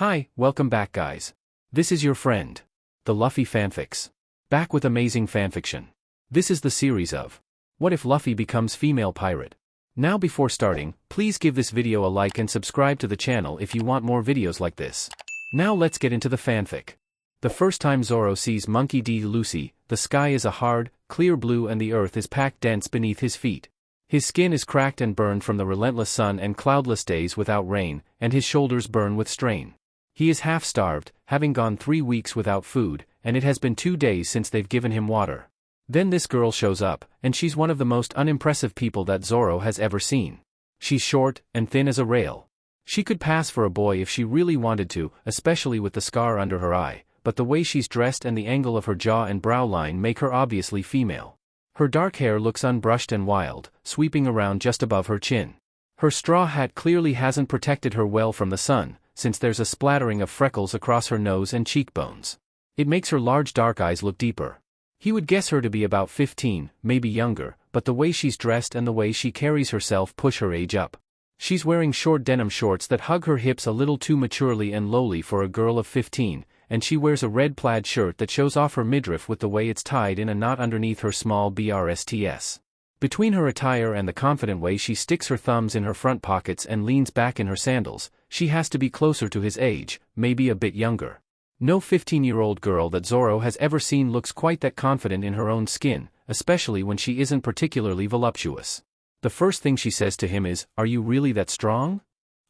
Hi, welcome back guys. This is your friend, the Luffy Fanfics. Back with amazing fanfiction. This is the series of What if Luffy becomes female pirate? Now before starting, please give this video a like and subscribe to the channel if you want more videos like this. Now let's get into the fanfic. The first time Zoro sees Monkey D. Lucy, the sky is a hard, clear blue and the earth is packed dense beneath his feet. His skin is cracked and burned from the relentless sun and cloudless days without rain, and his shoulders burn with strain. He is half-starved, having gone 3 weeks without food, and it has been 2 days since they've given him water. Then this girl shows up, and she's one of the most unimpressive people that Zoro has ever seen. She's short, and thin as a rail. She could pass for a boy if she really wanted to, especially with the scar under her eye, but the way she's dressed and the angle of her jaw and brow line make her obviously female. Her dark hair looks unbrushed and wild, sweeping around just above her chin. Her straw hat clearly hasn't protected her well from the sun, since there's a splattering of freckles across her nose and cheekbones. It makes her large dark eyes look deeper. He would guess her to be about 15, maybe younger, but the way she's dressed and the way she carries herself push her age up. She's wearing short denim shorts that hug her hips a little too maturely and lowly for a girl of 15, and she wears a red plaid shirt that shows off her midriff with the way it's tied in a knot underneath her small breasts. Between her attire and the confident way she sticks her thumbs in her front pockets and leans back in her sandals, she has to be closer to his age, maybe a bit younger. No 15-year-old girl that Zoro has ever seen looks quite that confident in her own skin, especially when she isn't particularly voluptuous. The first thing she says to him is, "Are you really that strong?"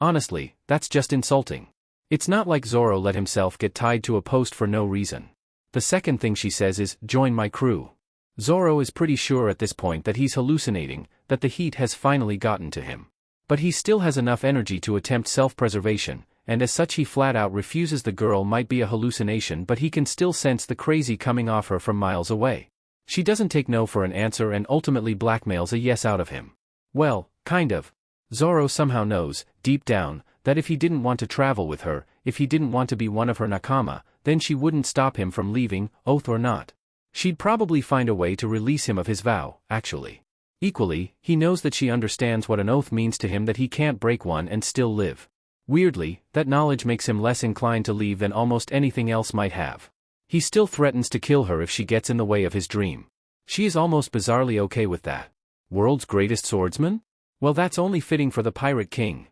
Honestly, that's just insulting. It's not like Zoro let himself get tied to a post for no reason. The second thing she says is, "Join my crew." Zoro is pretty sure at this point that he's hallucinating, that the heat has finally gotten to him. But he still has enough energy to attempt self-preservation, and as such he flat-out refuses. The girl might be a hallucination, but he can still sense the crazy coming off her from miles away. She doesn't take no for an answer and ultimately blackmails a yes out of him. Well, kind of. Zoro somehow knows, deep down, that if he didn't want to travel with her, if he didn't want to be one of her Nakama, then she wouldn't stop him from leaving, oath or not. She'd probably find a way to release him of his vow, actually. Equally, he knows that she understands what an oath means to him, that he can't break one and still live. Weirdly, that knowledge makes him less inclined to leave than almost anything else might have. He still threatens to kill her if she gets in the way of his dream. She is almost bizarrely okay with that. World's greatest swordsman? Well, that's only fitting for the Pirate King.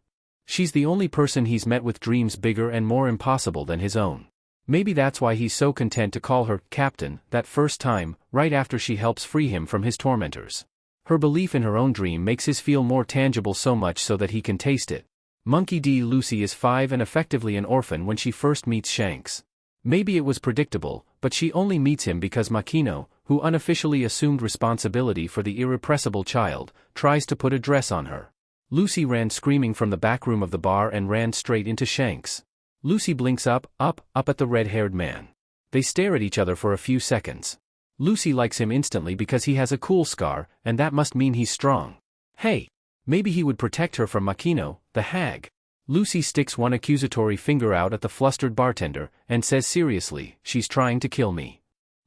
She's the only person he's met with dreams bigger and more impossible than his own. Maybe that's why he's so content to call her Captain that first time, right after she helps free him from his tormentors. Her belief in her own dream makes his feel more tangible, so much so that he can taste it. Monkey D. Lucy is 5 and effectively an orphan when she first meets Shanks. Maybe it was predictable, but she only meets him because Makino, who unofficially assumed responsibility for the irrepressible child, tries to put a dress on her. Lucy ran screaming from the back room of the bar and ran straight into Shanks. Lucy blinks up at the red-haired man. They stare at each other for a few seconds. Lucy likes him instantly because he has a cool scar, and that must mean he's strong. Hey! Maybe he would protect her from Makino, the hag. Lucy sticks one accusatory finger out at the flustered bartender, and says seriously, "She's trying to kill me."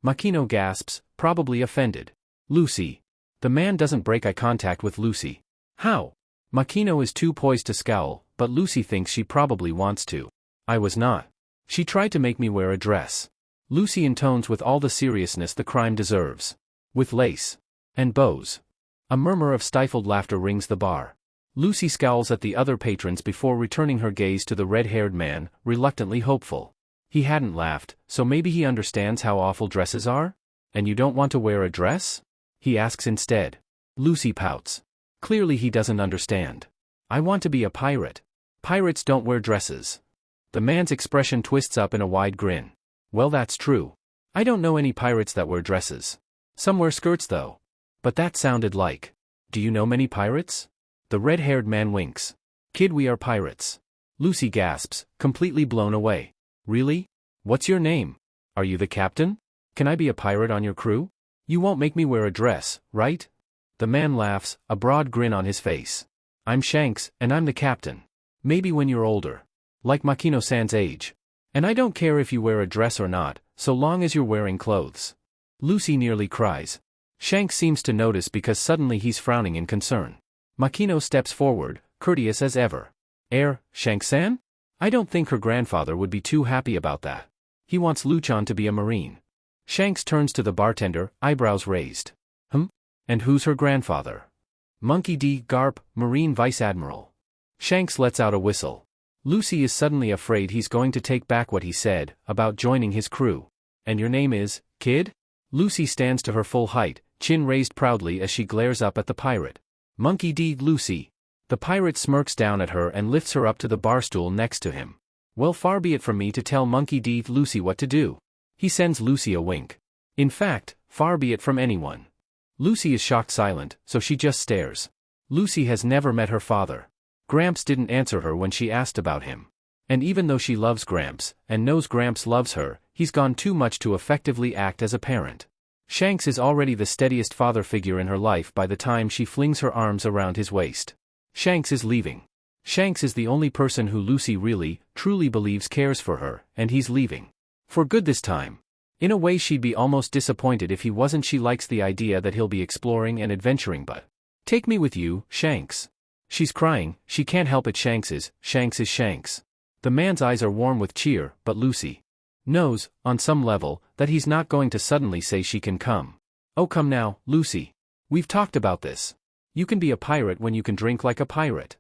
Makino gasps, probably offended. "Lucy." The man doesn't break eye contact with Lucy. How? Makino is too poised to scowl, but Lucy thinks she probably wants to. "I was not. She tried to make me wear a dress." Lucy intones with all the seriousness the crime deserves. "With lace. And bows." A murmur of stifled laughter rings the bar. Lucy scowls at the other patrons before returning her gaze to the red-haired man, reluctantly hopeful. He hadn't laughed, so maybe he understands how awful dresses are? "And you don't want to wear a dress?" he asks instead. Lucy pouts. Clearly he doesn't understand. "I want to be a pirate. Pirates don't wear dresses." The man's expression twists up in a wide grin. "Well, that's true. I don't know any pirates that wear dresses. Some wear skirts though." But that sounded like, "Do you know many pirates?" The red-haired man winks. "Kid, we are pirates." Lucy gasps, completely blown away. "Really? What's your name? Are you the captain? Can I be a pirate on your crew? You won't make me wear a dress, right?" The man laughs, a broad grin on his face. "I'm Shanks, and I'm the captain. Maybe when you're older. Like Makino-san's age. And I don't care if you wear a dress or not, so long as you're wearing clothes." Lucy nearly cries. Shanks seems to notice because suddenly he's frowning in concern. Makino steps forward, courteous as ever. Shanks-san? I don't think her grandfather would be too happy about that. He wants Luchan to be a marine. Shanks turns to the bartender, eyebrows raised. And who's her grandfather? Monkey D. Garp, Marine Vice Admiral. Shanks lets out a whistle. Lucy is suddenly afraid he's going to take back what he said about joining his crew. And your name is, kid? Lucy stands to her full height, chin raised proudly as she glares up at the pirate. Monkey D. Lucy. The pirate smirks down at her and lifts her up to the barstool next to him. Well, far be it from me to tell Monkey D. Lucy what to do. He sends Lucy a wink. In fact, far be it from anyone. Lucy is shocked silent, so she just stares. Lucy has never met her father. Gramps didn't answer her when she asked about him. And even though she loves Gramps, and knows Gramps loves her, he's gone too much to effectively act as a parent. Shanks is already the steadiest father figure in her life by the time she flings her arms around his waist. Shanks is leaving. Shanks is the only person who Lucy really, truly believes cares for her, and he's leaving. For good this time. In a way she'd be almost disappointed if he wasn't. She likes the idea that he'll be exploring and adventuring, but... Take me with you, Shanks. She's crying, she can't help it. Shanks is Shanks. The man's eyes are warm with cheer, but Lucy knows, on some level, that he's not going to suddenly say she can come. Oh come now, Lucy. We've talked about this. You can be a pirate when you can drink like a pirate.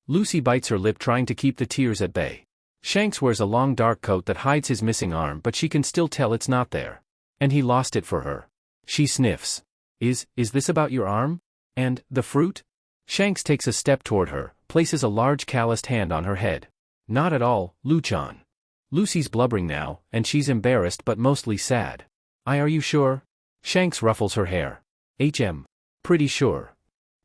Lucy bites her lip trying to keep the tears at bay. Shanks wears a long dark coat that hides his missing arm, but she can still tell it's not there. And he lost it for her. She sniffs. Is this about your arm? And, the fruit? Shanks takes a step toward her, places a large calloused hand on her head. Not at all, Luchan. Lucy's blubbering now, and she's embarrassed but mostly sad. Are you sure? Shanks ruffles her hair. Pretty sure.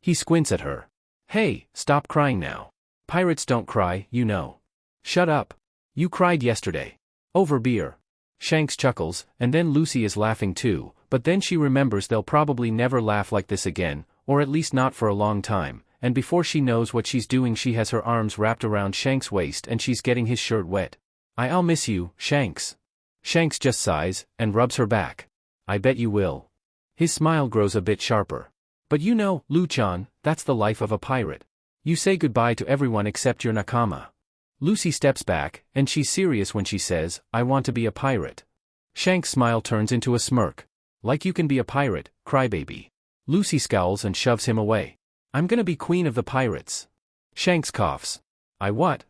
He squints at her. Hey, stop crying now. Pirates don't cry, you know. Shut up. You cried yesterday. Over beer. Shanks chuckles, and then Lucy is laughing too, but then she remembers they'll probably never laugh like this again, or at least not for a long time, and before she knows what she's doing she has her arms wrapped around Shanks' waist and she's getting his shirt wet. I'll miss you, Shanks. Shanks just sighs, and rubs her back. I bet you will. His smile grows a bit sharper. But you know, Luchan, that's the life of a pirate. You say goodbye to everyone except your Nakama. Lucy steps back, and she's serious when she says, I want to be a pirate. Shanks' smile turns into a smirk. Like you can be a pirate, crybaby. Lucy scowls and shoves him away. I'm gonna be queen of the pirates. Shanks coughs. I what?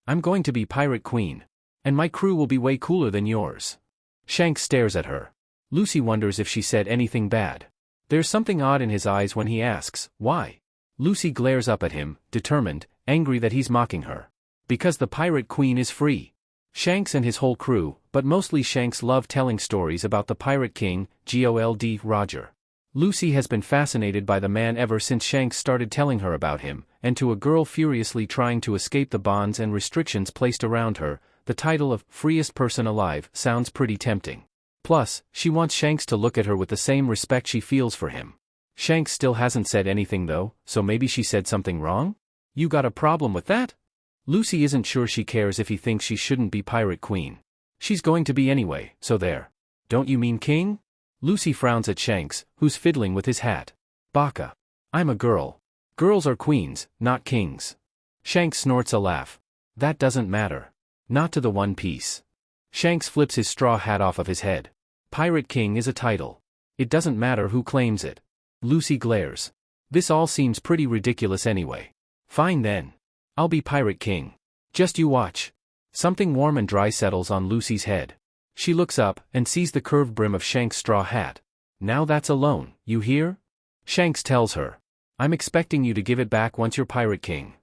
I'm going to be pirate queen. And my crew will be way cooler than yours. Shanks stares at her. Lucy wonders if she said anything bad. There's something odd in his eyes when he asks, why? Lucy glares up at him, determined, angry that he's mocking her. Because the pirate queen is free. Shanks and his whole crew, but mostly Shanks, love telling stories about the pirate king, Gold Roger. Lucy has been fascinated by the man ever since Shanks started telling her about him, and to a girl furiously trying to escape the bonds and restrictions placed around her, the title of freest person alive sounds pretty tempting. Plus, she wants Shanks to look at her with the same respect she feels for him. Shanks still hasn't said anything though, so maybe she said something wrong? You got a problem with that? Lucy isn't sure she cares if he thinks she shouldn't be pirate queen. She's going to be anyway, so there. Don't you mean king? Lucy frowns at Shanks, who's fiddling with his hat. Baka. I'm a girl. Girls are queens, not kings. Shanks snorts a laugh. That doesn't matter. Not to the One Piece. Shanks flips his straw hat off of his head. Pirate king is a title. It doesn't matter who claims it. Lucy glares. This all seems pretty ridiculous anyway. Fine then. I'll be pirate king. Just you watch. Something warm and dry settles on Lucy's head. She looks up and sees the curved brim of Shanks' straw hat. Now that's a loan, you hear? Shanks tells her. I'm expecting you to give it back once you're pirate king.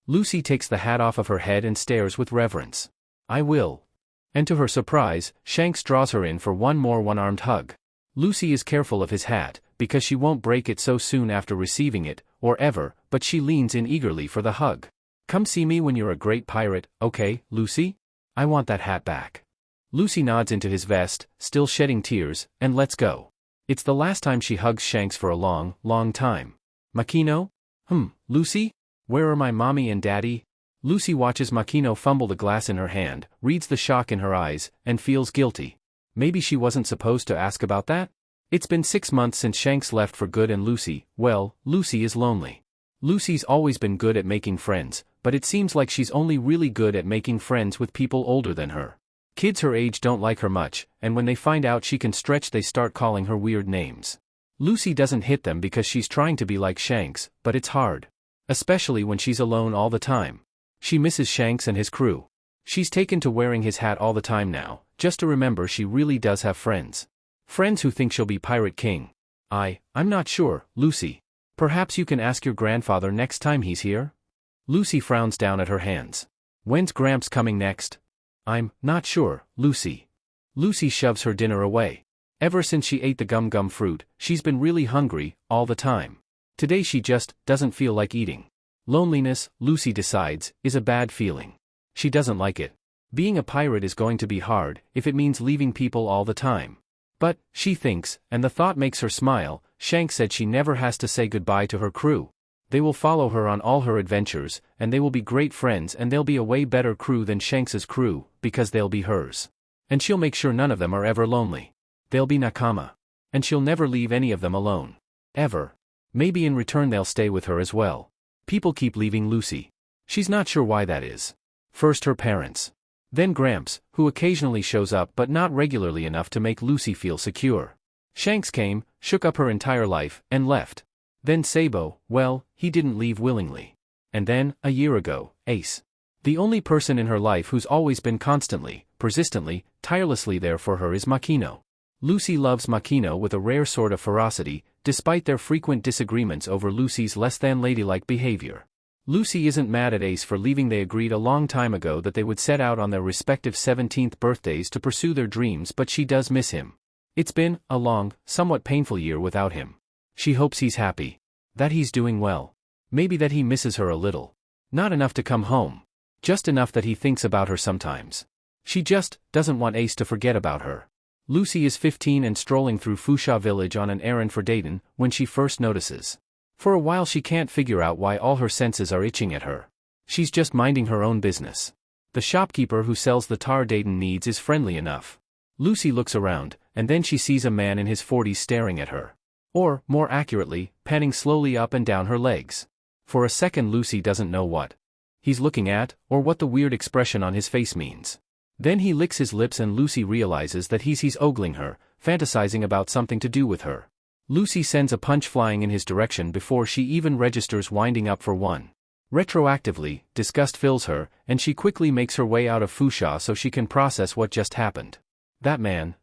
Lucy takes the hat off of her head and stares with reverence. I will. And to her surprise, Shanks draws her in for one more one-armed hug. Lucy is careful of his hat, because she won't break it so soon after receiving it, or ever, but she leans in eagerly for the hug. Come see me when you're a great pirate, okay, Lucy? I want that hat back. Lucy nods into his vest, still shedding tears, and lets go. It's the last time she hugs Shanks for a long, long time. Makino? Lucy? Where are my mommy and daddy? Lucy watches Makino fumble the glass in her hand, reads the shock in her eyes, and feels guilty. Maybe she wasn't supposed to ask about that? It's been 6 months since Shanks left for good and Lucy is lonely. Lucy's always been good at making friends, but it seems like she's only really good at making friends with people older than her. Kids her age don't like her much, and when they find out she can stretch they start calling her weird names. Lucy doesn't hit them because she's trying to be like Shanks, but it's hard. Especially when she's alone all the time. She misses Shanks and his crew. She's taken to wearing his hat all the time now, just to remember she really does have friends. Friends who think she'll be Pirate King. I'm not sure, Lucy. Perhaps you can ask your grandfather next time he's here? Lucy frowns down at her hands. When's Gramps coming next? I'm not sure, Lucy. Lucy shoves her dinner away. Ever since she ate the gum fruit, she's been really hungry, all the time. Today she just doesn't feel like eating. Loneliness, Lucy decides, is a bad feeling. She doesn't like it. Being a pirate is going to be hard, if it means leaving people all the time. But, she thinks, and the thought makes her smile, Shanks said she never has to say goodbye to her crew. They will follow her on all her adventures, and they will be great friends and they'll be a way better crew than Shanks's crew, because they'll be hers. And she'll make sure none of them are ever lonely. They'll be Nakama. And she'll never leave any of them alone. Ever. Maybe in return they'll stay with her as well. People keep leaving Lucy. She's not sure why that is. First her parents. Then Gramps, who occasionally shows up but not regularly enough to make Lucy feel secure. Shanks came, shook up her entire life, and left. Then Sabo, well, he didn't leave willingly. And then, a year ago, Ace. The only person in her life who's always been constantly, persistently, tirelessly there for her is Makino. Lucy loves Makino with a rare sort of ferocity, despite their frequent disagreements over Lucy's less-than-ladylike behavior. Lucy isn't mad at Ace for leaving. They agreed a long time ago that they would set out on their respective 17th birthdays to pursue their dreams, but she does miss him. It's been a long, somewhat painful year without him. She hopes he's happy. That he's doing well. Maybe that he misses her a little. Not enough to come home. Just enough that he thinks about her sometimes. She just doesn't want Ace to forget about her. Lucy is 15 and strolling through Fusha village on an errand for Dayton, when she first notices. For a while she can't figure out why all her senses are itching at her. She's just minding her own business. The shopkeeper who sells the tar Dayton needs is friendly enough. Lucy looks around, and then she sees a man in his 40s staring at her. Or, more accurately, panning slowly up and down her legs. For a second Lucy doesn't know what he's looking at, or what the weird expression on his face means. Then he licks his lips and Lucy realizes that he's ogling her, fantasizing about something to do with her. Lucy sends a punch flying in his direction before she even registers winding up for one. Retroactively, disgust fills her, and she quickly makes her way out of Fusha so she can process what just happened. That man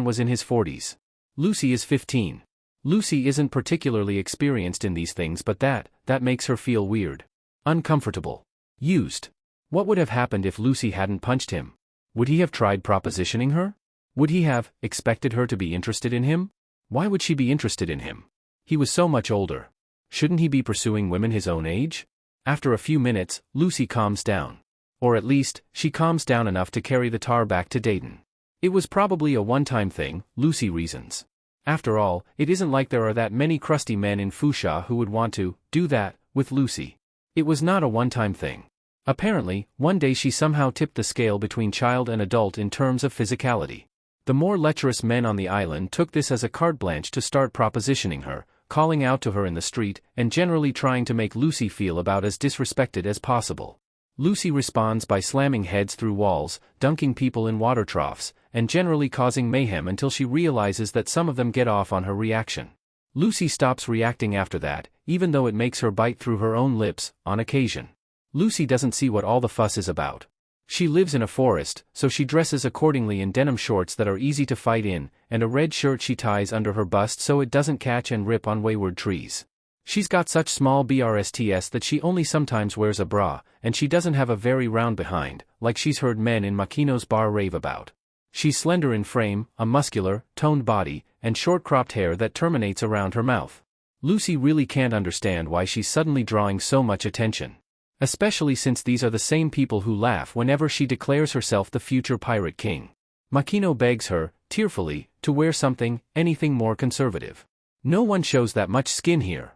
was in his 40s. Lucy is 15. Lucy isn't particularly experienced in these things, but that makes her feel weird. Uncomfortable. Used. What would have happened if Lucy hadn't punched him? Would he have tried propositioning her? Would he have expected her to be interested in him? Why would she be interested in him? He was so much older. Shouldn't he be pursuing women his own age? After a few minutes, Lucy calms down. Or at least, she calms down enough to carry the tar back to Dayton. It was probably a one-time thing, Lucy reasons. After all, it isn't like there are that many crusty men in Fusha who would want to do that with Lucy. It was not a one-time thing. Apparently, one day she somehow tipped the scale between child and adult in terms of physicality. The more lecherous men on the island took this as a carte blanche to start propositioning her, calling out to her in the street, and generally trying to make Lucy feel about as disrespected as possible. Lucy responds by slamming heads through walls, dunking people in water troughs, and generally causing mayhem until she realizes that some of them get off on her reaction. Lucy stops reacting after that, even though it makes her bite through her own lips, on occasion. Lucy doesn't see what all the fuss is about. She lives in a forest, so she dresses accordingly in denim shorts that are easy to fight in, and a red shirt she ties under her bust so it doesn't catch and rip on wayward trees. She's got such small BRSTs that she only sometimes wears a bra, and she doesn't have a very round behind, like she's heard men in Makino's bar rave about. She's slender in frame, a muscular, toned body, and short-cropped hair that terminates around her mouth. Lucy really can't understand why she's suddenly drawing so much attention. Especially since these are the same people who laugh whenever she declares herself the future Pirate King. Makino begs her, tearfully, to wear something, anything more conservative. No one shows that much skin here.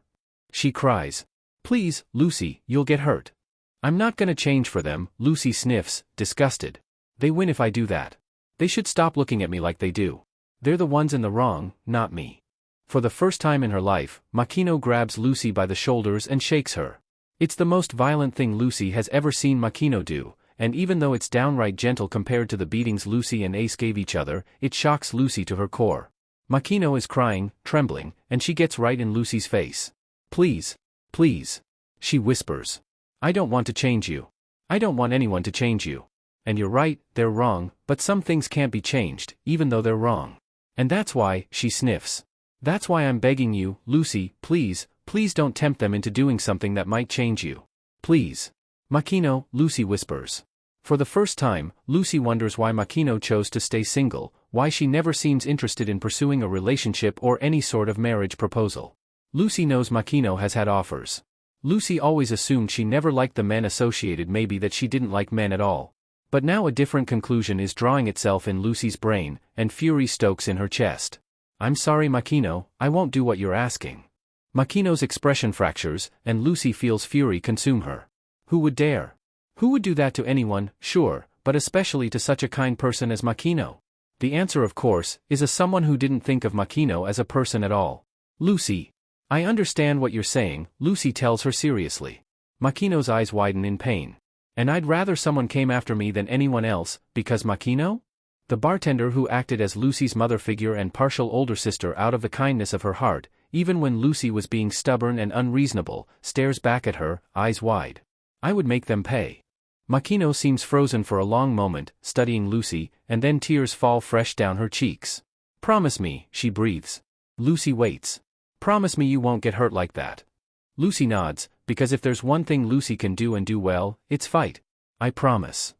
She cries. Please, Lucy, you'll get hurt. I'm not gonna change for them, Lucy sniffs, disgusted. They win if I do that. They should stop looking at me like they do. They're the ones in the wrong, not me. For the first time in her life, Makino grabs Lucy by the shoulders and shakes her. It's the most violent thing Lucy has ever seen Makino do, and even though it's downright gentle compared to the beatings Lucy and Ace gave each other, it shocks Lucy to her core. Makino is crying, trembling, and she gets right in Lucy's face. Please. Please. She whispers. I don't want to change you. I don't want anyone to change you. And you're right, they're wrong, but some things can't be changed, even though they're wrong. And that's why, she sniffs. That's why I'm begging you, Lucy, please, please don't tempt them into doing something that might change you. Please. Makino, Lucy whispers. For the first time, Lucy wonders why Makino chose to stay single, why she never seems interested in pursuing a relationship or any sort of marriage proposal. Lucy knows Makino has had offers. Lucy always assumed she never liked the men associated, maybe that she didn't like men at all. But now a different conclusion is drawing itself in Lucy's brain, and fury stokes in her chest. I'm sorry Makino, I won't do what you're asking. Makino's expression fractures, and Lucy feels fury consume her. Who would dare? Who would do that to anyone, sure, but especially to such a kind person as Makino? The answer, of course, is a someone who didn't think of Makino as a person at all. Lucy. I understand what you're saying, Lucy tells her seriously. Makino's eyes widen in pain. And I'd rather someone came after me than anyone else, because Makino? The bartender who acted as Lucy's mother figure and partial older sister out of the kindness of her heart, even when Lucy was being stubborn and unreasonable, stares back at her, eyes wide. I would make them pay. Makino seems frozen for a long moment, studying Lucy, and then tears fall fresh down her cheeks. Promise me, she breathes. Lucy waits. Promise me you won't get hurt like that. Lucy nods, because if there's one thing Lucy can do and do well, it's fight. I promise.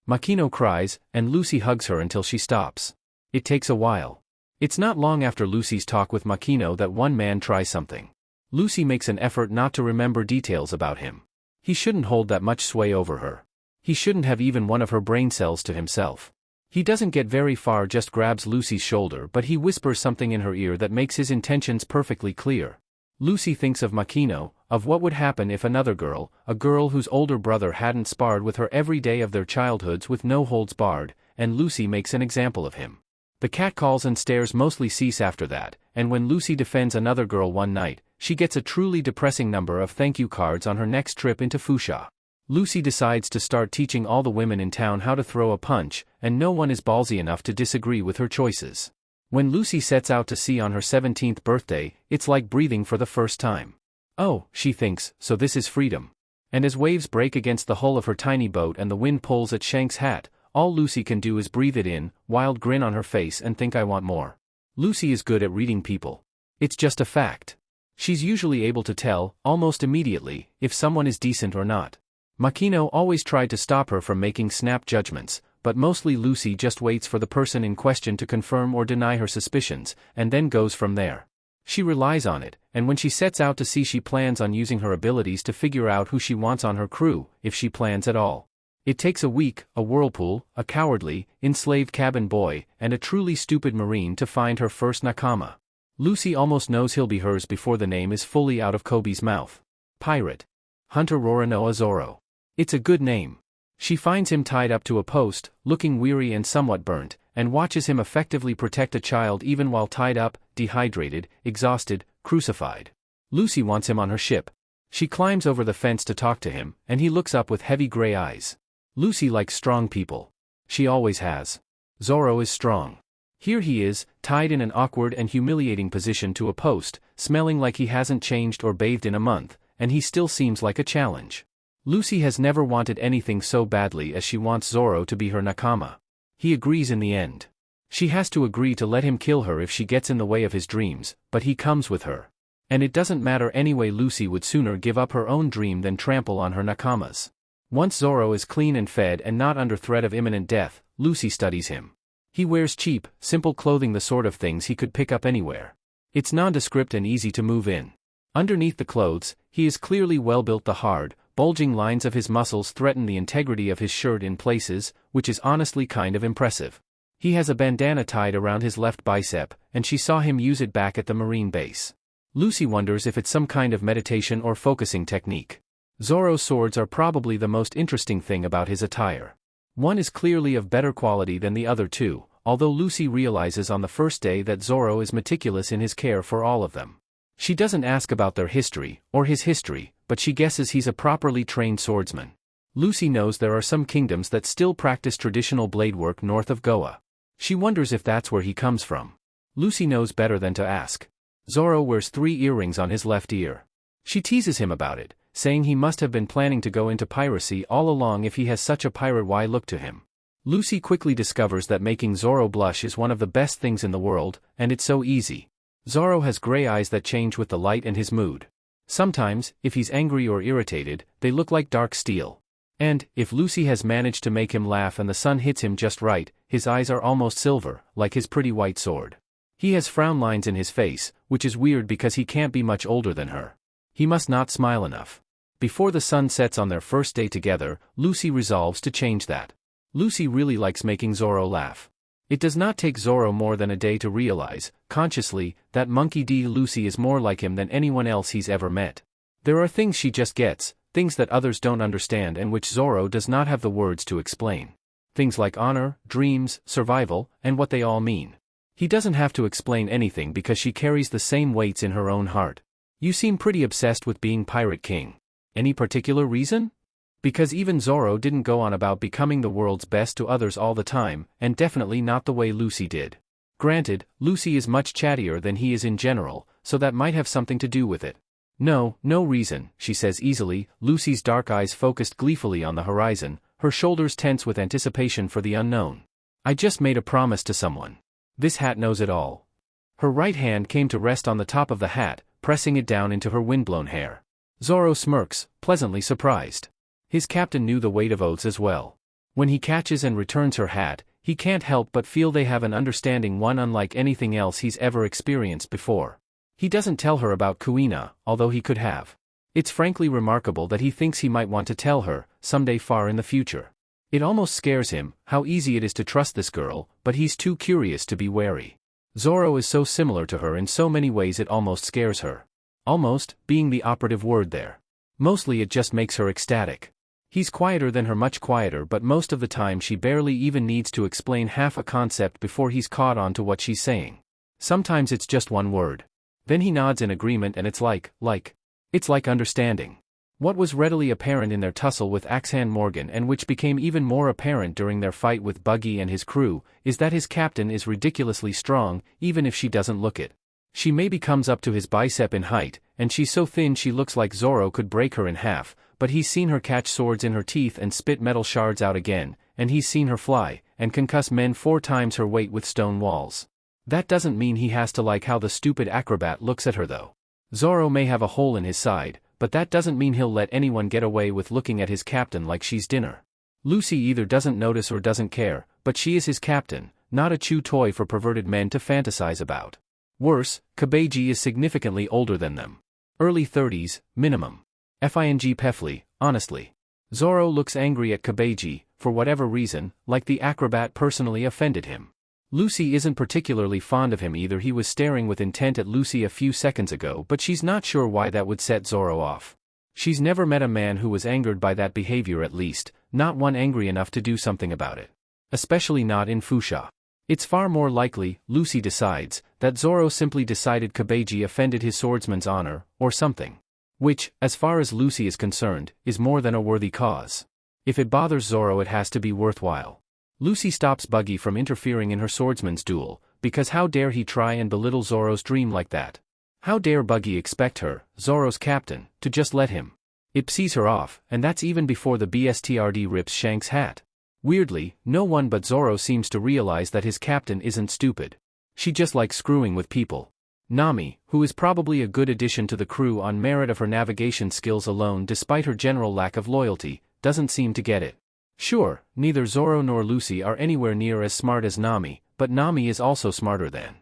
Makino cries, and Lucy hugs her until she stops. It takes a while. It's not long after Lucy's talk with Makino that one man tries something. Lucy makes an effort not to remember details about him. He shouldn't hold that much sway over her. He shouldn't have even one of her brain cells to himself. He doesn't get very far, just grabs Lucy's shoulder, but he whispers something in her ear that makes his intentions perfectly clear. Lucy thinks of Makino, of what would happen if another girl, a girl whose older brother hadn't sparred with her every day of their childhoods with no holds barred, and Lucy makes an example of him. The catcalls and stares mostly cease after that, and when Lucy defends another girl one night, she gets a truly depressing number of thank you cards on her next trip into Fuchsia. Lucy decides to start teaching all the women in town how to throw a punch, and no one is ballsy enough to disagree with her choices. When Lucy sets out to sea on her 17th birthday, it's like breathing for the first time. Oh, she thinks, so this is freedom. And as waves break against the hull of her tiny boat and the wind pulls at Shanks' hat, all Lucy can do is breathe it in, wild grin on her face, and think I want more. Lucy is good at reading people. It's just a fact. She's usually able to tell, almost immediately, if someone is decent or not. Makino always tried to stop her from making snap judgments, but mostly Lucy just waits for the person in question to confirm or deny her suspicions, and then goes from there. She relies on it, and when she sets out to sea she plans on using her abilities to figure out who she wants on her crew, if she plans at all. It takes a weak, a whirlpool, a cowardly, enslaved cabin boy, and a truly stupid marine to find her first Nakama. Lucy almost knows he'll be hers before the name is fully out of Kobe's mouth. Pirate. Hunter Roronoa Zoro. It's a good name. She finds him tied up to a post, looking weary and somewhat burnt, and watches him effectively protect a child even while tied up, dehydrated, exhausted, crucified. Lucy wants him on her ship. She climbs over the fence to talk to him, and he looks up with heavy gray eyes. Lucy likes strong people. She always has. Zoro is strong. Here he is, tied in an awkward and humiliating position to a post, smelling like he hasn't changed or bathed in a month, and he still seems like a challenge. Lucy has never wanted anything so badly as she wants Zoro to be her Nakama. He agrees in the end. She has to agree to let him kill her if she gets in the way of his dreams, but he comes with her. And it doesn't matter anyway, Lucy would sooner give up her own dream than trample on her Nakamas. Once Zoro is clean and fed and not under threat of imminent death, Lucy studies him. He wears cheap, simple clothing, the sort of things he could pick up anywhere. It's nondescript and easy to move in. Underneath the clothes, he is clearly well built. The hard, bulging lines of his muscles threaten the integrity of his shirt in places, which is honestly kind of impressive. He has a bandana tied around his left bicep, and she saw him use it back at the Marine base. Lucy wonders if it's some kind of meditation or focusing technique. Zoro's swords are probably the most interesting thing about his attire. One is clearly of better quality than the other two, although Lucy realizes on the first day that Zoro is meticulous in his care for all of them. She doesn't ask about their history, or his history, but she guesses he's a properly trained swordsman. Lucy knows there are some kingdoms that still practice traditional blade work north of Goa. She wonders if that's where he comes from. Lucy knows better than to ask. Zoro wears 3 earrings on his left ear. She teases him about it, saying he must have been planning to go into piracy all along if he has such a pirate-y look to him. Lucy quickly discovers that making Zoro blush is one of the best things in the world, and it's so easy. Zoro has gray eyes that change with the light and his mood. Sometimes, if he's angry or irritated, they look like dark steel. And, if Lucy has managed to make him laugh and the sun hits him just right, his eyes are almost silver, like his pretty white sword. He has frown lines in his face, which is weird because he can't be much older than her. He must not smile enough. Before the sun sets on their first day together, Lucy resolves to change that. Lucy really likes making Zoro laugh. It does not take Zoro more than a day to realize, consciously, that Monkey D. Lucy is more like him than anyone else he's ever met. There are things she just gets, things that others don't understand and which Zoro does not have the words to explain. Things like honor, dreams, survival, and what they all mean. He doesn't have to explain anything because she carries the same weights in her own heart. You seem pretty obsessed with being Pirate King. Any particular reason? Because even Zoro didn't go on about becoming the world's best to others all the time, and definitely not the way Lucy did. Granted, Lucy is much chattier than he is in general, so that might have something to do with it. No reason, she says easily, Lucy's dark eyes focused gleefully on the horizon, her shoulders tense with anticipation for the unknown. I just made a promise to someone. This hat knows it all. Her right hand came to rest on the top of the hat, pressing it down into her windblown hair. Zoro smirks, pleasantly surprised. His captain knew the weight of oaths as well. When he catches and returns her hat, he can't help but feel they have an understanding one unlike anything else he's ever experienced before. He doesn't tell her about Kuina, although he could have. It's frankly remarkable that he thinks he might want to tell her, someday far in the future. It almost scares him, how easy it is to trust this girl, but he's too curious to be wary. Zoro is so similar to her in so many ways it almost scares her. Almost, being the operative word there. Mostly it just makes her ecstatic. He's quieter than her, much quieter, but most of the time she barely even needs to explain half a concept before he's caught on to what she's saying. Sometimes it's just one word. Then he nods in agreement and it's like understanding. What was readily apparent in their tussle with Axehand Morgan and which became even more apparent during their fight with Buggy and his crew, is that his captain is ridiculously strong, even if she doesn't look it. She maybe comes up to his bicep in height, and she's so thin she looks like Zoro could break her in half, but he's seen her catch swords in her teeth and spit metal shards out again, and he's seen her fly, and concuss men 4 times her weight with stone walls. That doesn't mean he has to like how the stupid acrobat looks at her though. Zoro may have a hole in his side, but that doesn't mean he'll let anyone get away with looking at his captain like she's dinner. Lucy either doesn't notice or doesn't care, but she is his captain, not a chew toy for perverted men to fantasize about. Worse, Kabeji is significantly older than them. Early 30s, minimum. Fing Pefli, honestly. Zoro looks angry at Kabeji, for whatever reason, like the acrobat personally offended him. Lucy isn't particularly fond of him either. He was staring with intent at Lucy a few seconds ago, but she's not sure why that would set Zoro off. She's never met a man who was angered by that behavior, at least, not one angry enough to do something about it. Especially not in Fuchsia. It's far more likely, Lucy decides, that Zoro simply decided Kabeji offended his swordsman's honor, or something. Which, as far as Lucy is concerned, is more than a worthy cause. If it bothers Zoro it has to be worthwhile. Lucy stops Buggy from interfering in her swordsman's duel, because how dare he try and belittle Zoro's dream like that? How dare Buggy expect her, Zoro's captain, to just let him? It pisses her off, and that's even before the BSTRD rips Shanks' hat. Weirdly, no one but Zoro seems to realize that his captain isn't stupid. She just likes screwing with people. Nami, who is probably a good addition to the crew on merit of her navigation skills alone despite her general lack of loyalty, doesn't seem to get it. Sure, neither Zoro nor Lucy are anywhere near as smart as Nami, but Nami is also smarter than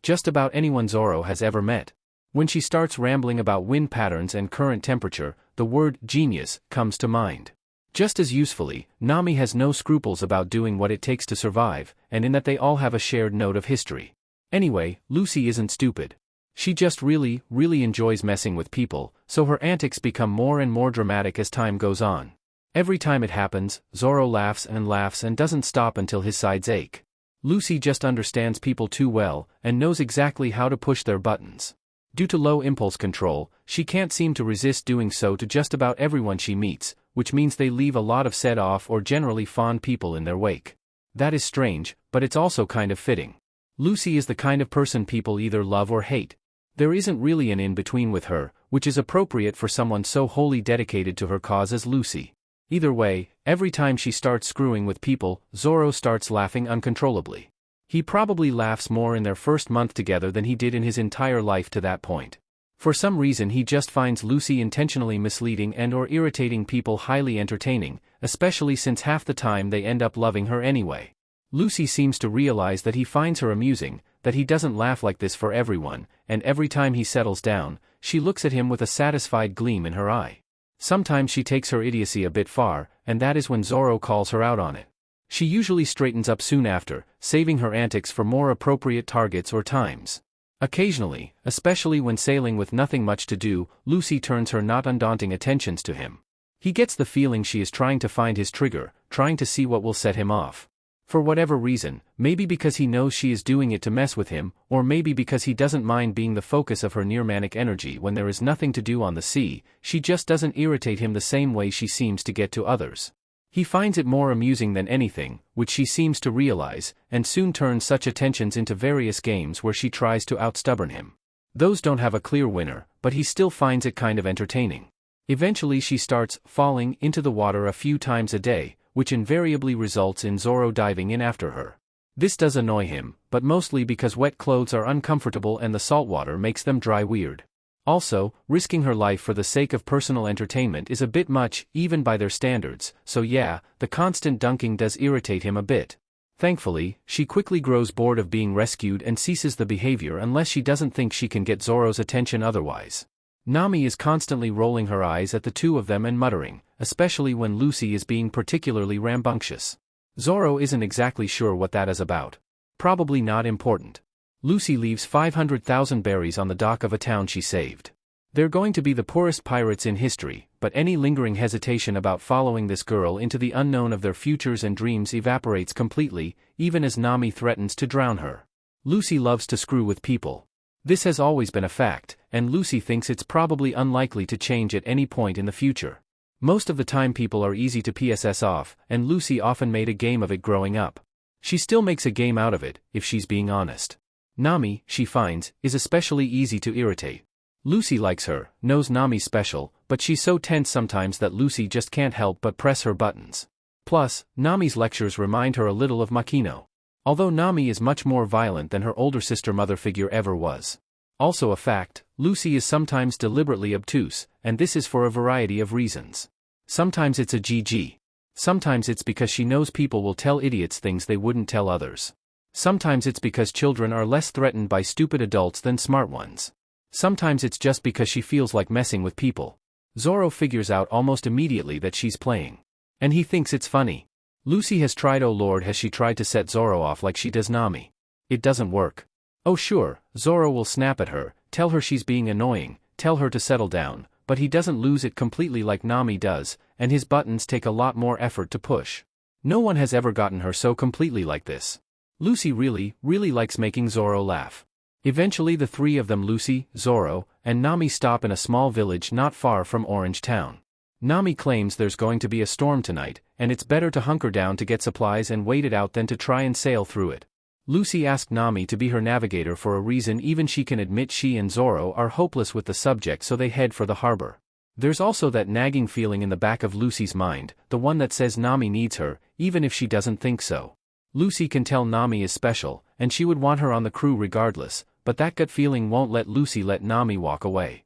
just about anyone Zoro has ever met. When she starts rambling about wind patterns and current temperature, the word genius comes to mind. Just as usefully, Nami has no scruples about doing what it takes to survive, and in that they all have a shared note of history. Anyway, Lucy isn't stupid. She just really enjoys messing with people, so her antics become more and more dramatic as time goes on. Every time it happens, Zoro laughs and doesn't stop until his sides ache. Lucy just understands people too well, and knows exactly how to push their buttons. Due to low impulse control, she can't seem to resist doing so to just about everyone she meets, which means they leave a lot of set-off or generally fond people in their wake. That is strange, but it's also kind of fitting. Lucy is the kind of person people either love or hate. There isn't really an in-between with her, which is appropriate for someone so wholly dedicated to her cause as Lucy. Either way, every time she starts screwing with people, Zoro starts laughing uncontrollably. He probably laughs more in their first month together than he did in his entire life to that point. For some reason he just finds Lucy intentionally misleading and/or irritating people highly entertaining, especially since half the time they end up loving her anyway. Lucy seems to realize that he finds her amusing, that he doesn't laugh like this for everyone, and every time he settles down, she looks at him with a satisfied gleam in her eye. Sometimes she takes her idiocy a bit far, and that is when Zoro calls her out on it. She usually straightens up soon after, saving her antics for more appropriate targets or times. Occasionally, especially when sailing with nothing much to do, Lucy turns her not undaunting attentions to him. He gets the feeling she is trying to find his trigger, trying to see what will set him off. For whatever reason, maybe because he knows she is doing it to mess with him, or maybe because he doesn't mind being the focus of her near-manic energy when there is nothing to do on the sea, she just doesn't irritate him the same way she seems to get to others. He finds it more amusing than anything, which she seems to realize, and soon turns such attentions into various games where she tries to outstubborn him. Those don't have a clear winner, but he still finds it kind of entertaining. Eventually she starts falling into the water a few times a day, which invariably results in Zoro diving in after her. This does annoy him, but mostly because wet clothes are uncomfortable and the salt water makes them dry weird. Also, risking her life for the sake of personal entertainment is a bit much, even by their standards, so yeah, the constant dunking does irritate him a bit. Thankfully, she quickly grows bored of being rescued and ceases the behavior unless she doesn't think she can get Zoro's attention otherwise. Nami is constantly rolling her eyes at the two of them and muttering, especially when Lucy is being particularly rambunctious. Zoro isn't exactly sure what that is about. Probably not important. Lucy leaves 500,000 berries on the dock of a town she saved. They're going to be the poorest pirates in history, but any lingering hesitation about following this girl into the unknown of their futures and dreams evaporates completely, even as Nami threatens to drown her. Lucy loves to screw with people. This has always been a fact, and Lucy thinks it's probably unlikely to change at any point in the future. Most of the time people are easy to PSS off, and Lucy often made a game of it growing up. She still makes a game out of it, if she's being honest. Nami, she finds, is especially easy to irritate. Lucy likes her, knows Nami's special, but she's so tense sometimes that Lucy just can't help but press her buttons. Plus, Nami's lectures remind her a little of Makino. Although Nami is much more violent than her older sister mother figure ever was. Also a fact, Lucy is sometimes deliberately obtuse, and this is for a variety of reasons. Sometimes it's a GG. Sometimes it's because she knows people will tell idiots things they wouldn't tell others. Sometimes it's because children are less threatened by stupid adults than smart ones. Sometimes it's just because she feels like messing with people. Zoro figures out almost immediately that she's playing. And he thinks it's funny. Lucy has tried, oh lord has she tried to set Zoro off like she does Nami. It doesn't work. Oh sure, Zoro will snap at her, tell her she's being annoying, tell her to settle down, but he doesn't lose it completely like Nami does, and his buttons take a lot more effort to push. No one has ever gotten her so completely like this. Lucy really likes making Zoro laugh. Eventually the three of them, Lucy, Zoro, and Nami, stop in a small village not far from Orange Town. Nami claims there's going to be a storm tonight, and it's better to hunker down to get supplies and wait it out than to try and sail through it. Lucy asked Nami to be her navigator for a reason even she can admit she and Zoro are hopeless with the subject, so they head for the harbor. There's also that nagging feeling in the back of Lucy's mind, the one that says Nami needs her, even if she doesn't think so. Lucy can tell Nami is special, and she would want her on the crew regardless, but that gut feeling won't let Lucy let Nami walk away.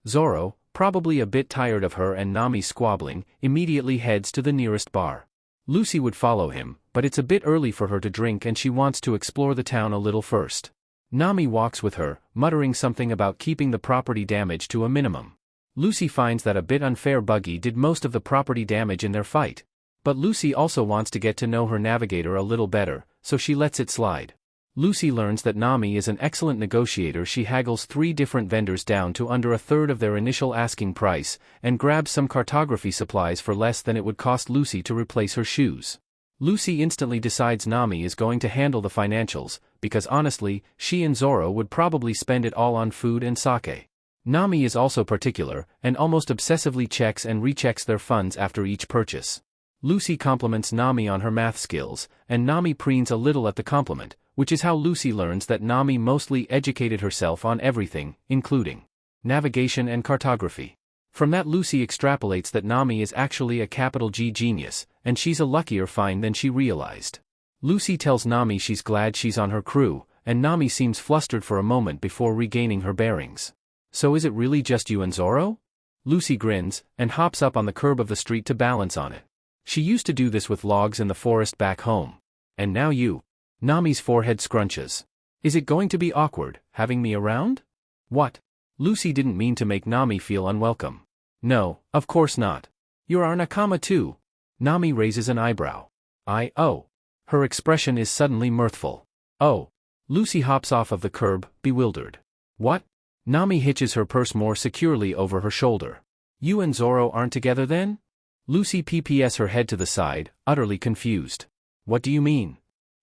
Zoro, probably a bit tired of her and Nami squabbling, immediately heads to the nearest bar. Lucy would follow him, but it's a bit early for her to drink and she wants to explore the town a little first. Nami walks with her, muttering something about keeping the property damage to a minimum. Lucy finds that a bit unfair. Buggy did most of the property damage in their fight. But Lucy also wants to get to know her navigator a little better, so she lets it slide. Lucy learns that Nami is an excellent negotiator. She haggles 3 different vendors down to under a third of their initial asking price, and grabs some cartography supplies for less than it would cost Lucy to replace her shoes. Lucy instantly decides Nami is going to handle the financials, because honestly, she and Zoro would probably spend it all on food and sake. Nami is also particular, and almost obsessively checks and rechecks their funds after each purchase. Lucy compliments Nami on her math skills, and Nami preens a little at the compliment, which is how Lucy learns that Nami mostly educated herself on everything, including navigation and cartography. From that, Lucy extrapolates that Nami is actually a capital G genius, and she's a luckier find than she realized. Lucy tells Nami she's glad she's on her crew, and Nami seems flustered for a moment before regaining her bearings. So is it really just you and Zoro? Lucy grins, and hops up on the curb of the street to balance on it. She used to do this with logs in the forest back home. And now you. Nami's forehead scrunches. Is it going to be awkward, having me around? What? Lucy didn't mean to make Nami feel unwelcome. No, of course not. You're our Nakama too. Nami raises an eyebrow. Oh. Her expression is suddenly mirthful. Oh. Lucy hops off of the curb, bewildered. What? Nami hitches her purse more securely over her shoulder. You and Zoro aren't together then? Lucy pps her head to the side, utterly confused. What do you mean?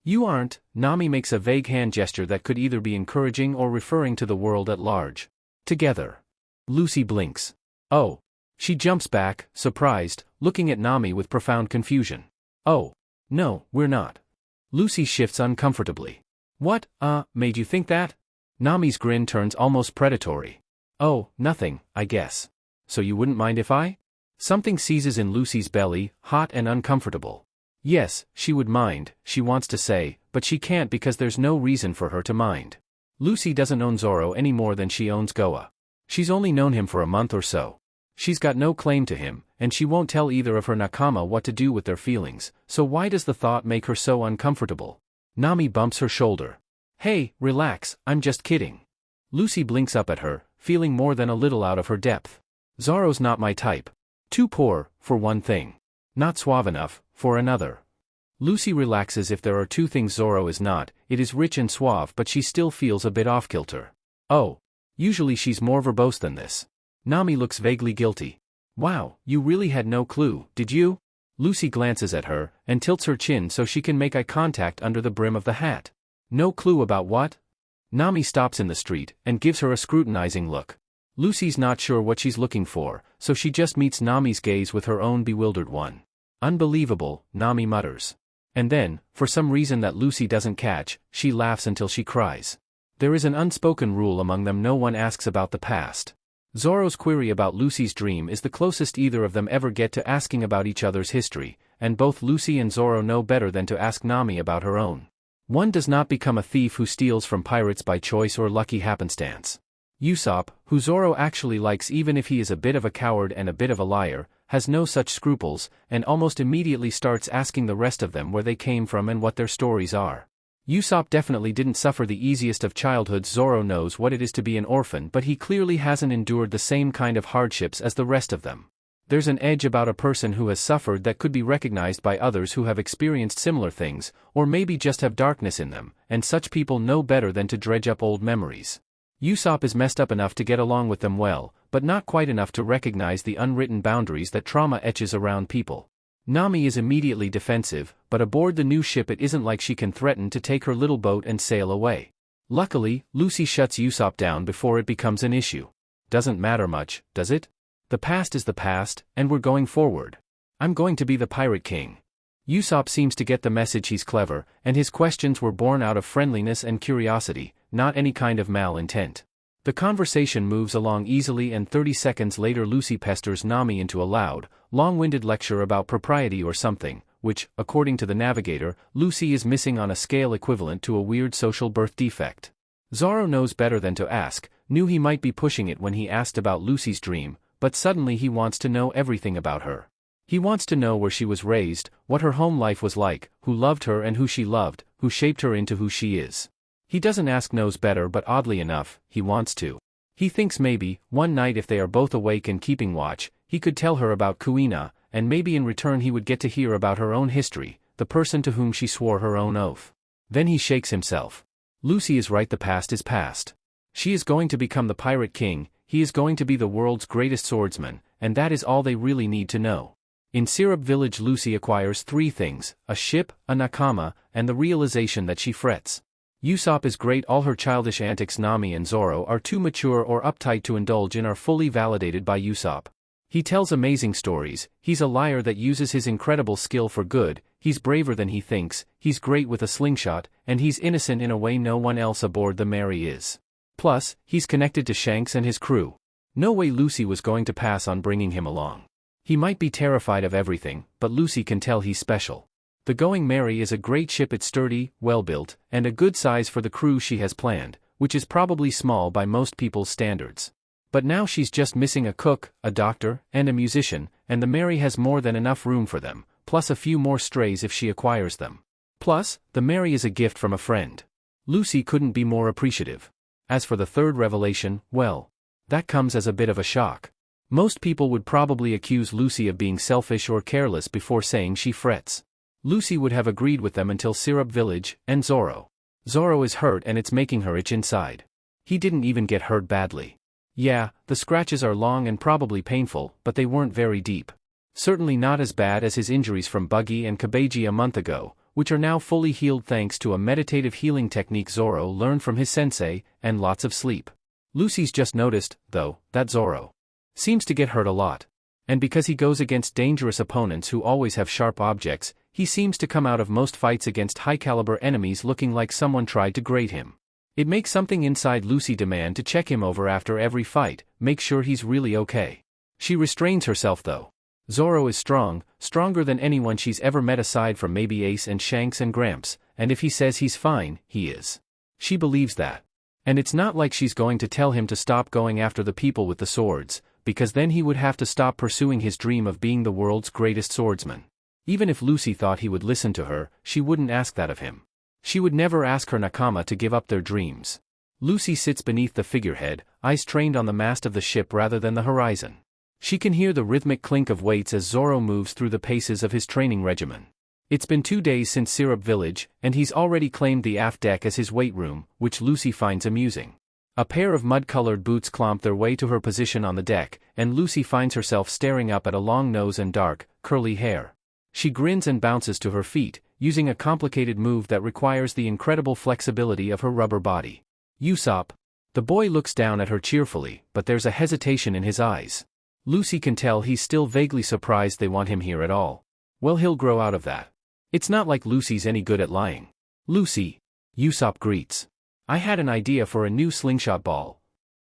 You aren't. Nami makes a vague hand gesture that could either be encouraging or referring to the world at large. Together. Lucy blinks. Oh. She jumps back, surprised, looking at Nami with profound confusion. Oh. No, we're not. Lucy shifts uncomfortably. What, made you think that? Nami's grin turns almost predatory. Oh, nothing, I guess. So you wouldn't mind if I? Something seizes in Lucy's belly, hot and uncomfortable. Yes, she would mind, she wants to say, but she can't because there's no reason for her to mind. Lucy doesn't own Zoro any more than she owns Goa. She's only known him for a month or so. She's got no claim to him, and she won't tell either of her Nakama what to do with their feelings, so why does the thought make her so uncomfortable? Nami bumps her shoulder. Hey, relax, I'm just kidding. Lucy blinks up at her, feeling more than a little out of her depth. Zoro's not my type. Too poor, for one thing. Not suave enough, for another. Lucy relaxes. If there are two things Zoro is not, it is rich and suave, but she still feels a bit off-kilter. Oh. Usually she's more verbose than this. Nami looks vaguely guilty. Wow, you really had no clue, did you? Lucy glances at her, and tilts her chin so she can make eye contact under the brim of the hat. No clue about what? Nami stops in the street, and gives her a scrutinizing look. Lucy's not sure what she's looking for, so she just meets Nami's gaze with her own bewildered one. Unbelievable, Nami mutters. And then, for some reason that Lucy doesn't catch, she laughs until she cries. There is an unspoken rule among them: no one asks about the past. Zoro's query about Lucy's dream is the closest either of them ever get to asking about each other's history, and both Lucy and Zoro know better than to ask Nami about her own. One does not become a thief who steals from pirates by choice or lucky happenstance. Usopp, who Zoro actually likes even if he is a bit of a coward and a bit of a liar, has no such scruples, and almost immediately starts asking the rest of them where they came from and what their stories are. Usopp definitely didn't suffer the easiest of childhoods. Zoro knows what it is to be an orphan, but he clearly hasn't endured the same kind of hardships as the rest of them. There's an edge about a person who has suffered that could be recognized by others who have experienced similar things, or maybe just have darkness in them, and such people know better than to dredge up old memories. Usopp is messed up enough to get along with them well, but not quite enough to recognize the unwritten boundaries that trauma etches around people. Nami is immediately defensive, but aboard the new ship it isn't like she can threaten to take her little boat and sail away. Luckily, Lucy shuts Usopp down before it becomes an issue. Doesn't matter much, does it? The past is the past, and we're going forward. I'm going to be the Pirate King. Usopp seems to get the message. He's clever, and his questions were born out of friendliness and curiosity, not any kind of malintent. The conversation moves along easily, and 30 seconds later Lucy pesters Nami into a loud, long-winded lecture about propriety or something, which, according to the navigator, Lucy is missing on a scale equivalent to a weird social birth defect. Zoro knows better than to ask, knew he might be pushing it when he asked about Lucy's dream, but suddenly he wants to know everything about her. He wants to know where she was raised, what her home life was like, who loved her and who she loved, who shaped her into who she is. He doesn't ask knows better, but oddly enough, he wants to. He thinks maybe, one night if they are both awake and keeping watch, he could tell her about Kuina, and maybe in return he would get to hear about her own history, the person to whom she swore her own oath. Then he shakes himself. Lucy is right, the past is past. She is going to become the Pirate King, he is going to be the world's greatest swordsman, and that is all they really need to know. In Syrup Village, Lucy acquires 3 things: a ship, a Nakama, and the realization that she frets. Usopp is great. All her childish antics Nami and Zoro are too mature or uptight to indulge in are fully validated by Usopp. He tells amazing stories, he's a liar that uses his incredible skill for good, he's braver than he thinks, he's great with a slingshot, and he's innocent in a way no one else aboard the Mary is. Plus, he's connected to Shanks and his crew. No way Lucy was going to pass on bringing him along. He might be terrified of everything, but Lucy can tell he's special. The Going Mary is a great ship. It's sturdy, well-built, and a good size for the crew she has planned, which is probably small by most people's standards. But now she's just missing a cook, a doctor, and a musician, and the Mary has more than enough room for them, plus a few more strays if she acquires them. Plus, the Mary is a gift from a friend. Lucy couldn't be more appreciative. As for the third revelation, well, that comes as a bit of a shock. Most people would probably accuse Lucy of being selfish or careless before saying she frets. Lucy would have agreed with them until Syrup Village, and Zoro. Zoro is hurt and it's making her itch inside. He didn't even get hurt badly. Yeah, the scratches are long and probably painful, but they weren't very deep. Certainly not as bad as his injuries from Buggy and Kabeji a month ago, which are now fully healed thanks to a meditative healing technique Zoro learned from his sensei, and lots of sleep. Lucy's just noticed, though, that Zoro seems to get hurt a lot. And because he goes against dangerous opponents who always have sharp objects, he seems to come out of most fights against high-caliber enemies looking like someone tried to grate him. It makes something inside Lucy demand to check him over after every fight, make sure he's really okay. She restrains herself though. Zoro is strong, stronger than anyone she's ever met aside from maybe Ace and Shanks and Gramps, and if he says he's fine, he is. She believes that. And it's not like she's going to tell him to stop going after the people with the swords, because then he would have to stop pursuing his dream of being the world's greatest swordsman. Even if Lucy thought he would listen to her, she wouldn't ask that of him. She would never ask her Nakama to give up their dreams. Lucy sits beneath the figurehead, eyes trained on the mast of the ship rather than the horizon. She can hear the rhythmic clink of weights as Zoro moves through the paces of his training regimen. It's been 2 days since Syrup Village, and he's already claimed the aft deck as his weight room, which Lucy finds amusing. A pair of mud-colored boots clomp their way to her position on the deck, and Lucy finds herself staring up at a long nose and dark, curly hair. She grins and bounces to her feet, using a complicated move that requires the incredible flexibility of her rubber body. Usopp. The boy looks down at her cheerfully, but there's a hesitation in his eyes. Lucy can tell he's still vaguely surprised they want him here at all. Well, he'll grow out of that. It's not like Lucy's any good at lying. Lucy. Usopp greets. I had an idea for a new slingshot ball.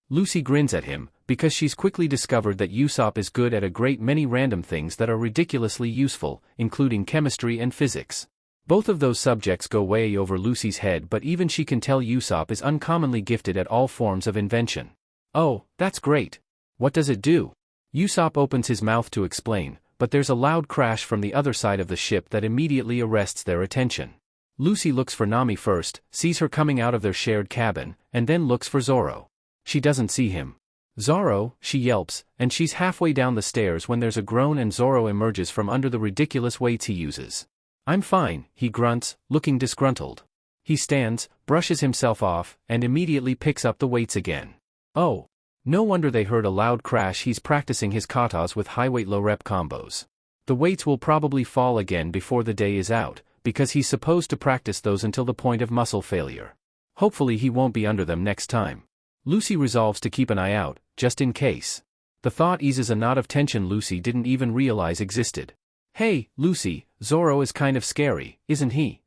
Lucy grins at him, because she's quickly discovered that Usopp is good at a great many random things that are ridiculously useful, including chemistry and physics. Both of those subjects go way over Lucy's head, but even she can tell Usopp is uncommonly gifted at all forms of invention. Oh, that's great. What does it do? Usopp opens his mouth to explain, but there's a loud crash from the other side of the ship that immediately arrests their attention. Lucy looks for Nami first, sees her coming out of their shared cabin, and then looks for Zoro. She doesn't see him. Zoro, she yelps, and she's halfway down the stairs when there's a groan and Zoro emerges from under the ridiculous weights he uses. I'm fine, he grunts, looking disgruntled. He stands, brushes himself off, and immediately picks up the weights again. Oh. No wonder they heard a loud crash. He's practicing his katas with high-weight low-rep combos. The weights will probably fall again before the day is out, because he's supposed to practice those until the point of muscle failure. Hopefully he won't be under them next time. Lucy resolves to keep an eye out, just in case. The thought eases a knot of tension Lucy didn't even realize existed. Hey, Lucy, Zoro is kind of scary, isn't he?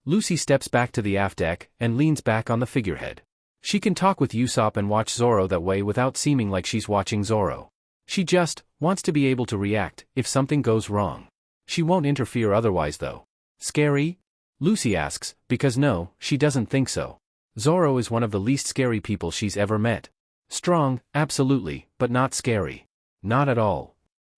Lucy steps back to the aft deck, and leans back on the figurehead. She can talk with Usopp and watch Zoro that way without seeming like she's watching Zoro. She just wants to be able to react if something goes wrong. She won't interfere otherwise though. Scary? Lucy asks, because no, she doesn't think so. Zoro is one of the least scary people she's ever met. Strong, absolutely, but not scary. Not at all.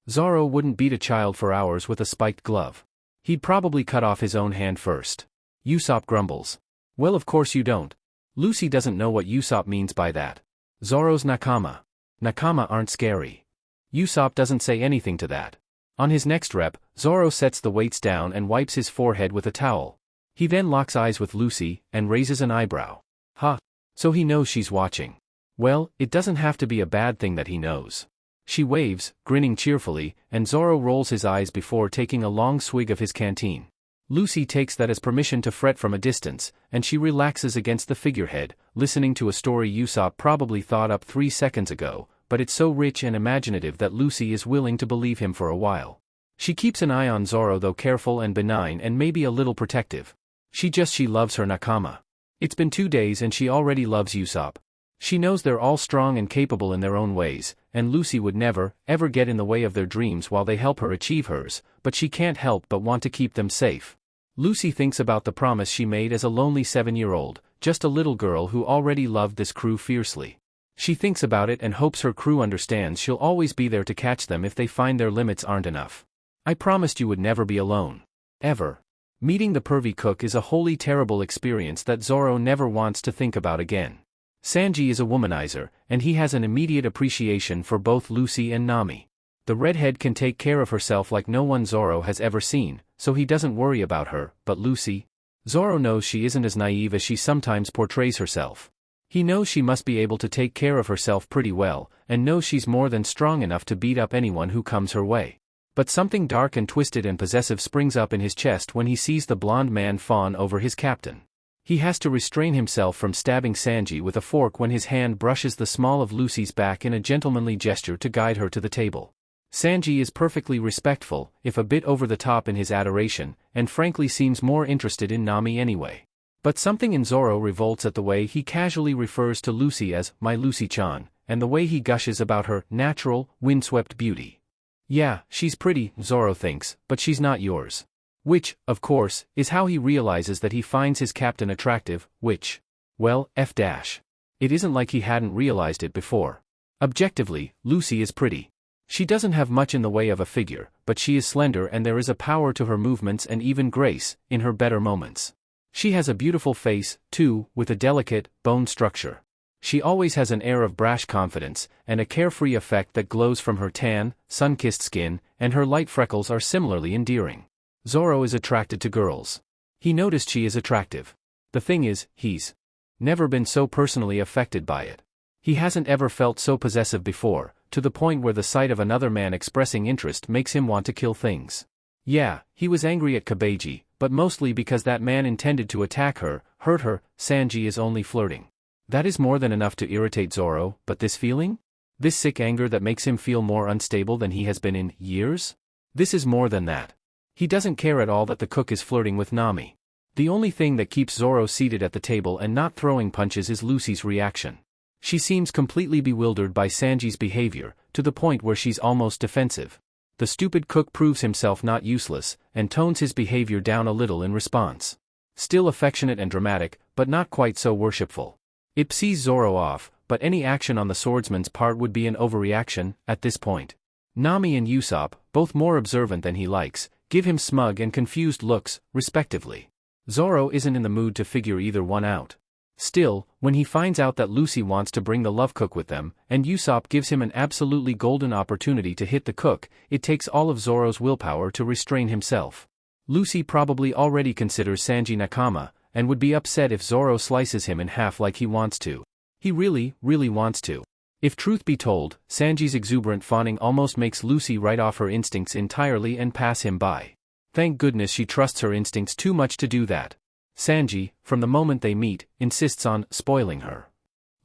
Zoro wouldn't beat a child for hours with a spiked glove. He'd probably cut off his own hand first. Usopp grumbles. Well, of course you don't. Lucy doesn't know what Usopp means by that. Zoro's Nakama. Nakama aren't scary. Usopp doesn't say anything to that. On his next rep, Zoro sets the weights down and wipes his forehead with a towel. He then locks eyes with Lucy, and raises an eyebrow. So he knows she's watching. Well, it doesn't have to be a bad thing that he knows. She waves, grinning cheerfully, and Zoro rolls his eyes before taking a long swig of his canteen. Lucy takes that as permission to fret from a distance, and she relaxes against the figurehead, listening to a story Usopp probably thought up 3 seconds ago, but it's so rich and imaginative that Lucy is willing to believe him for a while. She keeps an eye on Zoro, though careful and benign and maybe a little protective. She loves her Nakama. It's been 2 days and she already loves Usopp. She knows they're all strong and capable in their own ways, and Lucy would never, ever get in the way of their dreams while they help her achieve hers, but she can't help but want to keep them safe. Lucy thinks about the promise she made as a lonely 7-year-old, just a little girl who already loved this crew fiercely. She thinks about it and hopes her crew understands she'll always be there to catch them if they find their limits aren't enough. I promised you would never be alone. Ever. Meeting the pervy cook is a wholly terrible experience that Zoro never wants to think about again. Sanji is a womanizer, and he has an immediate appreciation for both Lucy and Nami. The redhead can take care of herself like no one Zoro has ever seen, so he doesn't worry about her, but Lucy? Zoro knows she isn't as naive as she sometimes portrays herself. He knows she must be able to take care of herself pretty well, and knows she's more than strong enough to beat up anyone who comes her way. But something dark and twisted and possessive springs up in his chest when he sees the blonde man fawn over his captain. He has to restrain himself from stabbing Sanji with a fork when his hand brushes the small of Lucy's back in a gentlemanly gesture to guide her to the table. Sanji is perfectly respectful, if a bit over the top in his adoration, and frankly seems more interested in Nami anyway. But something in Zoro revolts at the way he casually refers to Lucy as "my Lucy-chan," and the way he gushes about her natural, windswept beauty. Yeah, she's pretty, Zoro thinks, but she's not yours. Which, of course, is how he realizes that he finds his captain attractive, which, well, F-. It isn't like he hadn't realized it before. Objectively, Lucy is pretty. She doesn't have much in the way of a figure, but she is slender and there is a power to her movements and even grace, in her better moments. She has a beautiful face, too, with a delicate, bone structure. She always has an air of brash confidence, and a carefree effect that glows from her tan, sun-kissed skin, and her light freckles are similarly endearing. Zoro is attracted to girls. He noticed she is attractive. The thing is, he's never been so personally affected by it. He hasn't ever felt so possessive before, to the point where the sight of another man expressing interest makes him want to kill things. Yeah, he was angry at Kabeji, but mostly because that man intended to attack her, hurt her. Sanji is only flirting. That is more than enough to irritate Zoro, but this feeling? This sick anger that makes him feel more unstable than he has been in years? This is more than that. He doesn't care at all that the cook is flirting with Nami. The only thing that keeps Zoro seated at the table and not throwing punches is Lucy's reaction. She seems completely bewildered by Sanji's behavior, to the point where she's almost defensive. The stupid cook proves himself not useless, and tones his behavior down a little in response. Still affectionate and dramatic, but not quite so worshipful. It pisses Zoro off, but any action on the swordsman's part would be an overreaction, at this point. Nami and Usopp, both more observant than he likes, give him smug and confused looks, respectively. Zoro isn't in the mood to figure either one out. Still, when he finds out that Lucy wants to bring the love cook with them, and Usopp gives him an absolutely golden opportunity to hit the cook, it takes all of Zoro's willpower to restrain himself. Lucy probably already considers Sanji Nakama, and would be upset if Zoro slices him in half like he wants to. He really, really wants to. If truth be told, Sanji's exuberant fawning almost makes Lucy write off her instincts entirely and pass him by. Thank goodness she trusts her instincts too much to do that. Sanji, from the moment they meet, insists on spoiling her.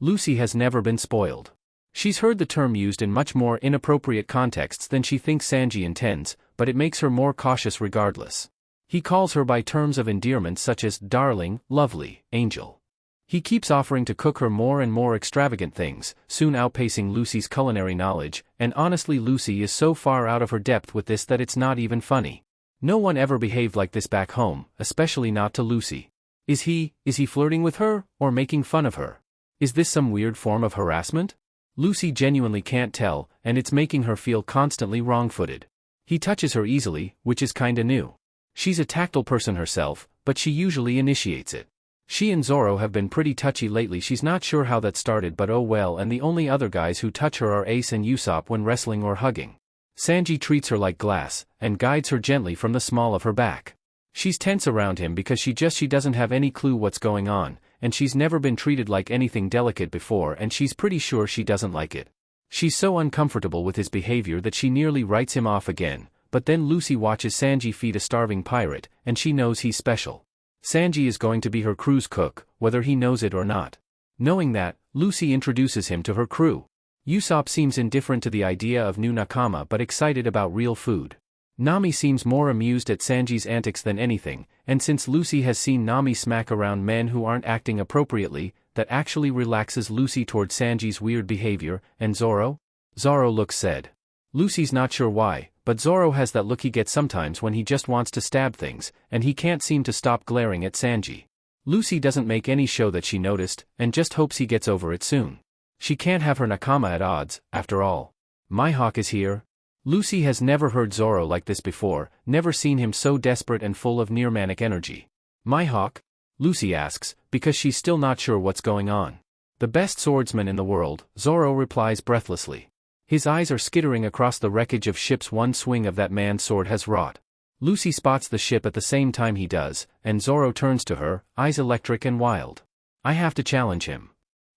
Lucy has never been spoiled. She's heard the term used in much more inappropriate contexts than she thinks Sanji intends, but it makes her more cautious regardless. He calls her by terms of endearment such as darling, lovely, angel. He keeps offering to cook her more and more extravagant things, soon outpacing Lucy's culinary knowledge, and honestly Lucy is so far out of her depth with this that it's not even funny. No one ever behaved like this back home, especially not to Lucy. Is he flirting with her, or making fun of her? Is this some weird form of harassment? Lucy genuinely can't tell, and it's making her feel constantly wrong-footed. He touches her easily, which is kinda new. She's a tactile person herself, but she usually initiates it. She and Zoro have been pretty touchy lately. She's not sure how that started, but oh well, and the only other guys who touch her are Ace and Usopp when wrestling or hugging. Sanji treats her like glass, and guides her gently from the small of her back. She's tense around him because she doesn't have any clue what's going on, and she's never been treated like anything delicate before, and she's pretty sure she doesn't like it. She's so uncomfortable with his behavior that she nearly writes him off again, but then Lucy watches Sanji feed a starving pirate, and she knows he's special. Sanji is going to be her crew's cook, whether he knows it or not. Knowing that, Lucy introduces him to her crew. Usopp seems indifferent to the idea of new Nakama but excited about real food. Nami seems more amused at Sanji's antics than anything, and since Lucy has seen Nami smack around men who aren't acting appropriately, that actually relaxes Lucy toward Sanji's weird behavior. And Zoro? Zoro looks sad. Lucy's not sure why, but Zoro has that look he gets sometimes when he just wants to stab things, and he can't seem to stop glaring at Sanji. Lucy doesn't make any show that she noticed, and just hopes he gets over it soon. She can't have her Nakama at odds, after all. Mihawk is here. Lucy has never heard Zoro like this before, never seen him so desperate and full of near-manic energy. Mihawk? Lucy asks, because she's still not sure what's going on. The best swordsman in the world, Zoro replies breathlessly. His eyes are skittering across the wreckage of ships one swing of that man's sword has wrought. Lucy spots the ship at the same time he does, and Zoro turns to her, eyes electric and wild. I have to challenge him.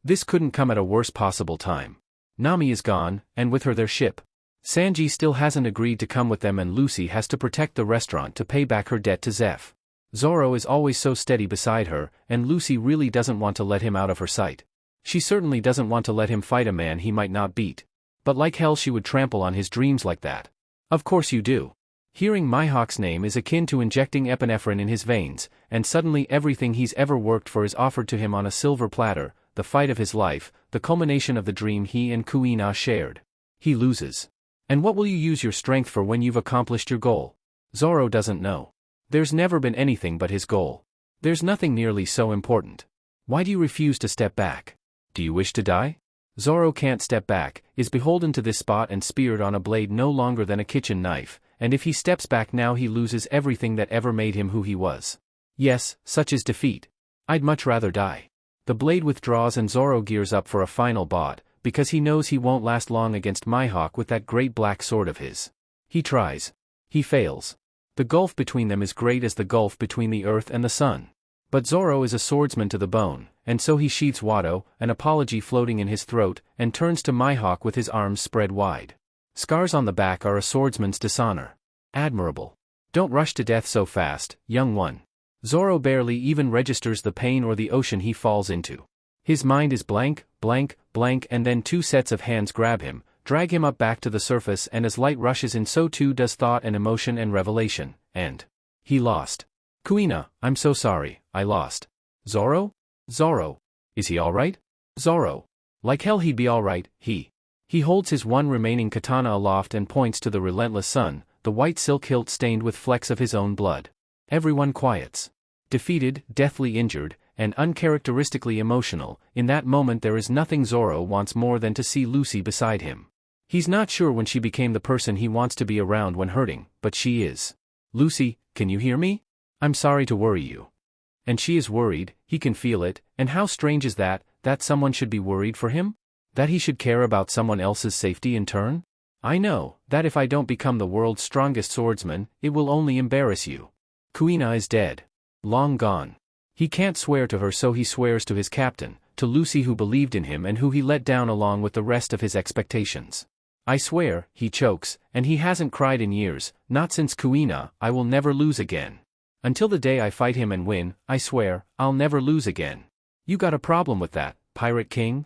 This couldn't come at a worse possible time. Nami is gone, and with her their ship. Sanji still hasn't agreed to come with them and Lucy has to protect the restaurant to pay back her debt to Zeph. Zoro is always so steady beside her, and Lucy really doesn't want to let him out of her sight. She certainly doesn't want to let him fight a man he might not beat. But like hell she would trample on his dreams like that. Of course you do. Hearing Mihawk's name is akin to injecting epinephrine in his veins, and suddenly everything he's ever worked for is offered to him on a silver platter, the fight of his life, the culmination of the dream he and Kuina shared. He loses. And what will you use your strength for when you've accomplished your goal? Zoro doesn't know. There's never been anything but his goal. There's nothing nearly so important. Why do you refuse to step back? Do you wish to die? Zoro can't step back, is beholden to this spot and speared on a blade no longer than a kitchen knife, and if he steps back now he loses everything that ever made him who he was. Yes, such is defeat. I'd much rather die. The blade withdraws and Zoro gears up for a final bout, because he knows he won't last long against Mihawk with that great black sword of his. He tries. He fails. The gulf between them is great as the gulf between the earth and the sun. But Zoro is a swordsman to the bone, and so he sheathes Wado, an apology floating in his throat, and turns to Mihawk with his arms spread wide. Scars on the back are a swordsman's dishonor. Admirable. Don't rush to death so fast, young one. Zoro barely even registers the pain or the ocean he falls into. His mind is blank, blank, blank, and then two sets of hands grab him, drag him up back to the surface, and as light rushes in so too does thought and emotion and revelation, and he lost. Kuina, I'm so sorry, I lost. Zoro? Zoro. Is he alright? Zoro. Like hell he'd be alright, he holds his one remaining katana aloft and points to the relentless sun, the white silk hilt stained with flecks of his own blood. Everyone quiets. Defeated, deathly injured, and uncharacteristically emotional, in that moment there is nothing Zoro wants more than to see Lucy beside him. He's not sure when she became the person he wants to be around when hurting, but she is. Lucy, can you hear me? I'm sorry to worry you. And she is worried, he can feel it, and how strange is that someone should be worried for him? That he should care about someone else's safety in turn? I know, that if I don't become the world's strongest swordsman, it will only embarrass you. Kuina is dead. Long gone. He can't swear to her, so he swears to his captain, to Lucy who believed in him and who he let down along with the rest of his expectations. I swear, he chokes, and he hasn't cried in years, not since Kuina, I will never lose again. Until the day I fight him and win, I swear, I'll never lose again. You got a problem with that, Pirate King?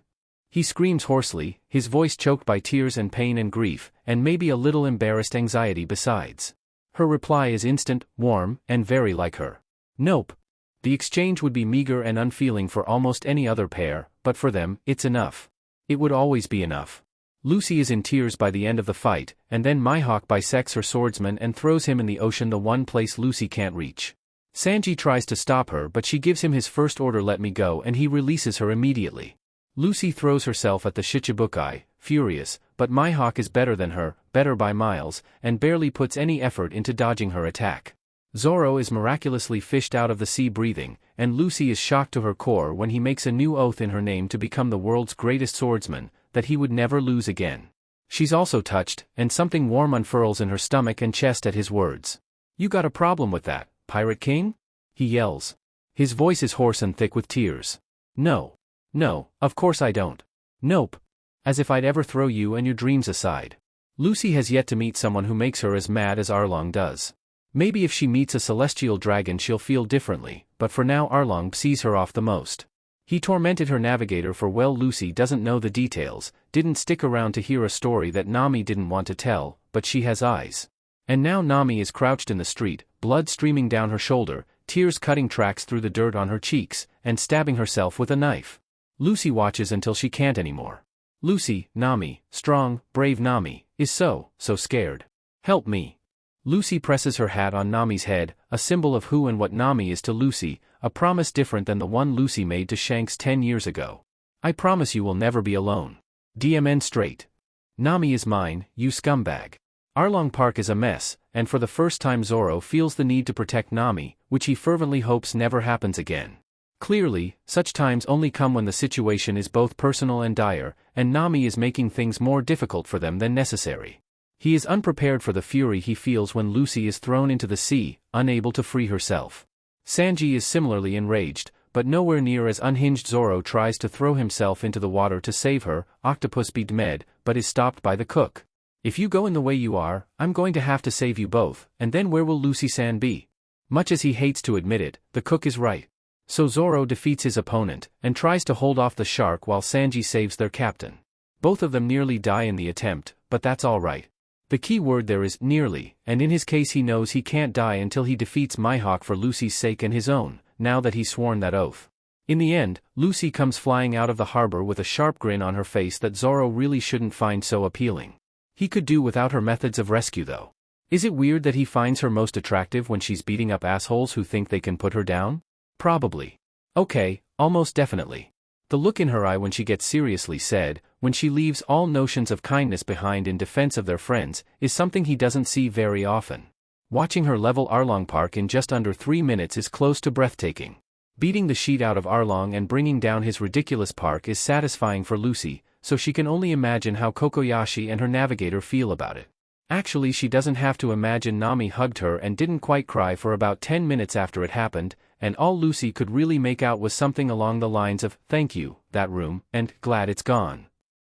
He screams hoarsely, his voice choked by tears and pain and grief, and maybe a little embarrassed anxiety besides. Her reply is instant, warm, and very like her. Nope. The exchange would be meager and unfeeling for almost any other pair, but for them, it's enough. It would always be enough. Lucy is in tears by the end of the fight, and then Mihawk bisects her swordsman and throws him in the ocean, the one place Lucy can't reach. Sanji tries to stop her, but she gives him his first order, let me go, and he releases her immediately. Lucy throws herself at the Shichibukai, furious, but Mihawk is better than her, better by miles, and barely puts any effort into dodging her attack. Zoro is miraculously fished out of the sea breathing, and Lucy is shocked to her core when he makes a new oath in her name to become the world's greatest swordsman, that he would never lose again. She's also touched, and something warm unfurls in her stomach and chest at his words. You got a problem with that, Pirate King? He yells. His voice is hoarse and thick with tears. No. No, of course I don't. Nope. As if I'd ever throw you and your dreams aside. Lucy has yet to meet someone who makes her as mad as Arlong does. Maybe if she meets a celestial dragon she'll feel differently, but for now Arlong sees her off the most. He tormented her navigator for Lucy doesn't know the details, didn't stick around to hear a story that Nami didn't want to tell, but she has eyes. And now Nami is crouched in the street, blood streaming down her shoulder, tears cutting tracks through the dirt on her cheeks, and stabbing herself with a knife. Lucy watches until she can't anymore. Lucy, Nami, strong, brave Nami, is so scared. Help me. Lucy presses her hat on Nami's head, a symbol of who and what Nami is to Lucy, a promise different than the one Lucy made to Shanks 10 years ago. I promise you will never be alone. DMN straight. Nami is mine, you scumbag. Arlong Park is a mess, and for the first time Zoro feels the need to protect Nami, which he fervently hopes never happens again. Clearly, such times only come when the situation is both personal and dire, and Nami is making things more difficult for them than necessary. He is unprepared for the fury he feels when Lucy is thrown into the sea, unable to free herself. Sanji is similarly enraged, but nowhere near as unhinged. Zoro tries to throw himself into the water to save her, Octopus be d'med, but is stopped by the cook. If you go in the way you are, I'm going to have to save you both, and then where will Lucy-san be? Much as he hates to admit it, the cook is right. So Zoro defeats his opponent, and tries to hold off the shark while Sanji saves their captain. Both of them nearly die in the attempt, but that's alright. The key word there is nearly, and in his case he knows he can't die until he defeats Mihawk for Lucy's sake and his own, now that he's sworn that oath. In the end, Lucy comes flying out of the harbor with a sharp grin on her face that Zoro really shouldn't find so appealing. He could do without her methods of rescue though. Is it weird that he finds her most attractive when she's beating up assholes who think they can put her down? Probably. Okay, almost definitely. The look in her eye when she gets seriously said, when she leaves all notions of kindness behind in defense of their friends, is something he doesn't see very often. Watching her level Arlong Park in just under 3 minutes is close to breathtaking. Beating the sheet out of Arlong and bringing down his ridiculous park is satisfying for Lucy, so she can only imagine how Kokoyashi and her navigator feel about it. Actually, she doesn't have to imagine. Nami hugged her and didn't quite cry for about 10 minutes after it happened, and all Lucy could really make out was something along the lines of, "Thank you, that room, and glad it's gone."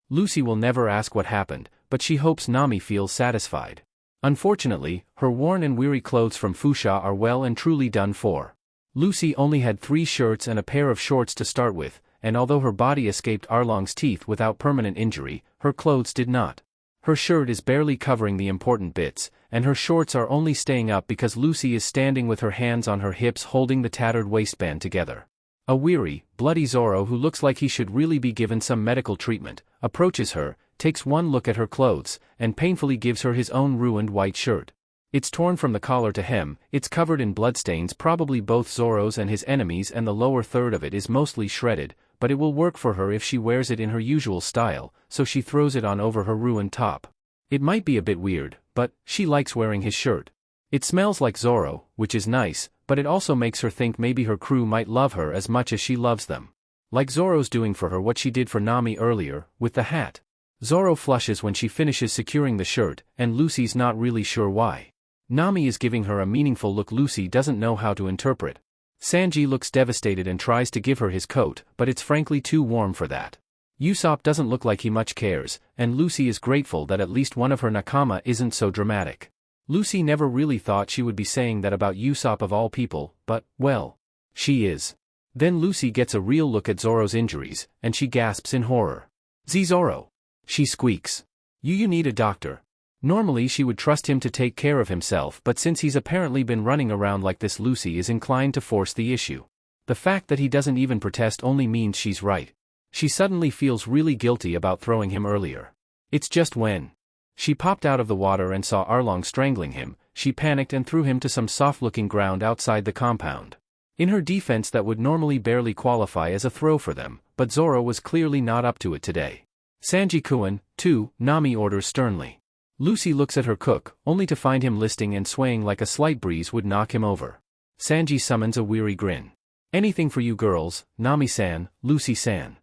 Lucy will never ask what happened, but she hopes Nami feels satisfied. Unfortunately, her worn and weary clothes from Fusha are well and truly done for. Lucy only had 3 shirts and a pair of shorts to start with, and although her body escaped Arlong's teeth without permanent injury, her clothes did not. Her shirt is barely covering the important bits, and her shorts are only staying up because Lucy is standing with her hands on her hips holding the tattered waistband together. A weary, bloody Zoro who looks like he should really be given some medical treatment, approaches her, takes one look at her clothes, and painfully gives her his own ruined white shirt. It's torn from the collar to hem, it's covered in bloodstains, probably both Zoro's and his enemies, and the lower third of it is mostly shredded, but it will work for her if she wears it in her usual style, so she throws it on over her ruined top. It might be a bit weird, but she likes wearing his shirt. It smells like Zoro, which is nice, but it also makes her think maybe her crew might love her as much as she loves them. Like Zoro's doing for her what she did for Nami earlier, with the hat. Zoro flushes when she finishes securing the shirt, and Lucy's not really sure why. Nami is giving her a meaningful look Lucy doesn't know how to interpret. Sanji looks devastated and tries to give her his coat, but it's frankly too warm for that. Usopp doesn't look like he much cares, and Lucy is grateful that at least one of her Nakama isn't so dramatic. Lucy never really thought she would be saying that about Usopp of all people, but, well, she is. Then Lucy gets a real look at Zoro's injuries, and she gasps in horror. Zoro! She squeaks. You need a doctor. Normally she would trust him to take care of himself, but since he's apparently been running around like this, Lucy is inclined to force the issue. The fact that he doesn't even protest only means she's right. She suddenly feels really guilty about throwing him earlier. It's just when she popped out of the water and saw Arlong strangling him, she panicked and threw him to some soft-looking ground outside the compound. In her defense, that would normally barely qualify as a throw for them, but Zoro was clearly not up to it today. Sanji-kun, too, Nami orders sternly. Lucy looks at her cook, only to find him listing and swaying like a slight breeze would knock him over. Sanji summons a weary grin. Anything for you girls, Nami-san, Lucy-san.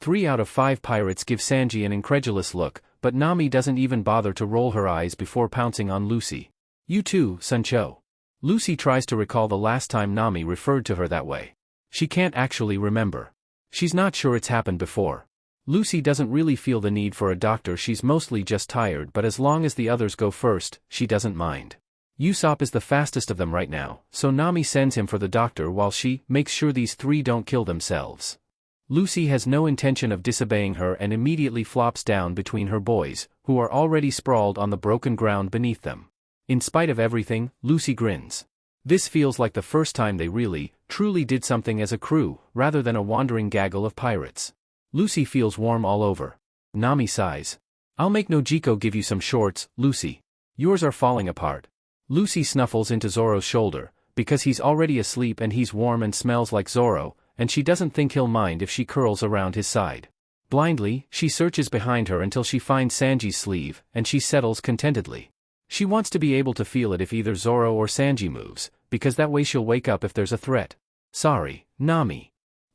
3 out of 5 pirates give Sanji an incredulous look, but Nami doesn't even bother to roll her eyes before pouncing on Lucy. You too, Suncho. Lucy tries to recall the last time Nami referred to her that way. She can't actually remember. She's not sure it's happened before. Lucy doesn't really feel the need for a doctor, she's mostly just tired, but as long as the others go first, she doesn't mind. Usopp is the fastest of them right now, so Nami sends him for the doctor while she makes sure these three don't kill themselves. Lucy has no intention of disobeying her and immediately flops down between her boys, who are already sprawled on the broken ground beneath them. In spite of everything, Lucy grins. This feels like the first time they really, truly did something as a crew, rather than a wandering gaggle of pirates. Lucy feels warm all over. Nami sighs. I'll make Nojiko give you some shorts, Lucy. Yours are falling apart. Lucy snuffles into Zoro's shoulder, because he's already asleep and he's warm and smells like Zoro, and she doesn't think he'll mind if she curls around his side. Blindly, she searches behind her until she finds Sanji's sleeve, and she settles contentedly. She wants to be able to feel it if either Zoro or Sanji moves, because that way she'll wake up if there's a threat. Sorry, Nami.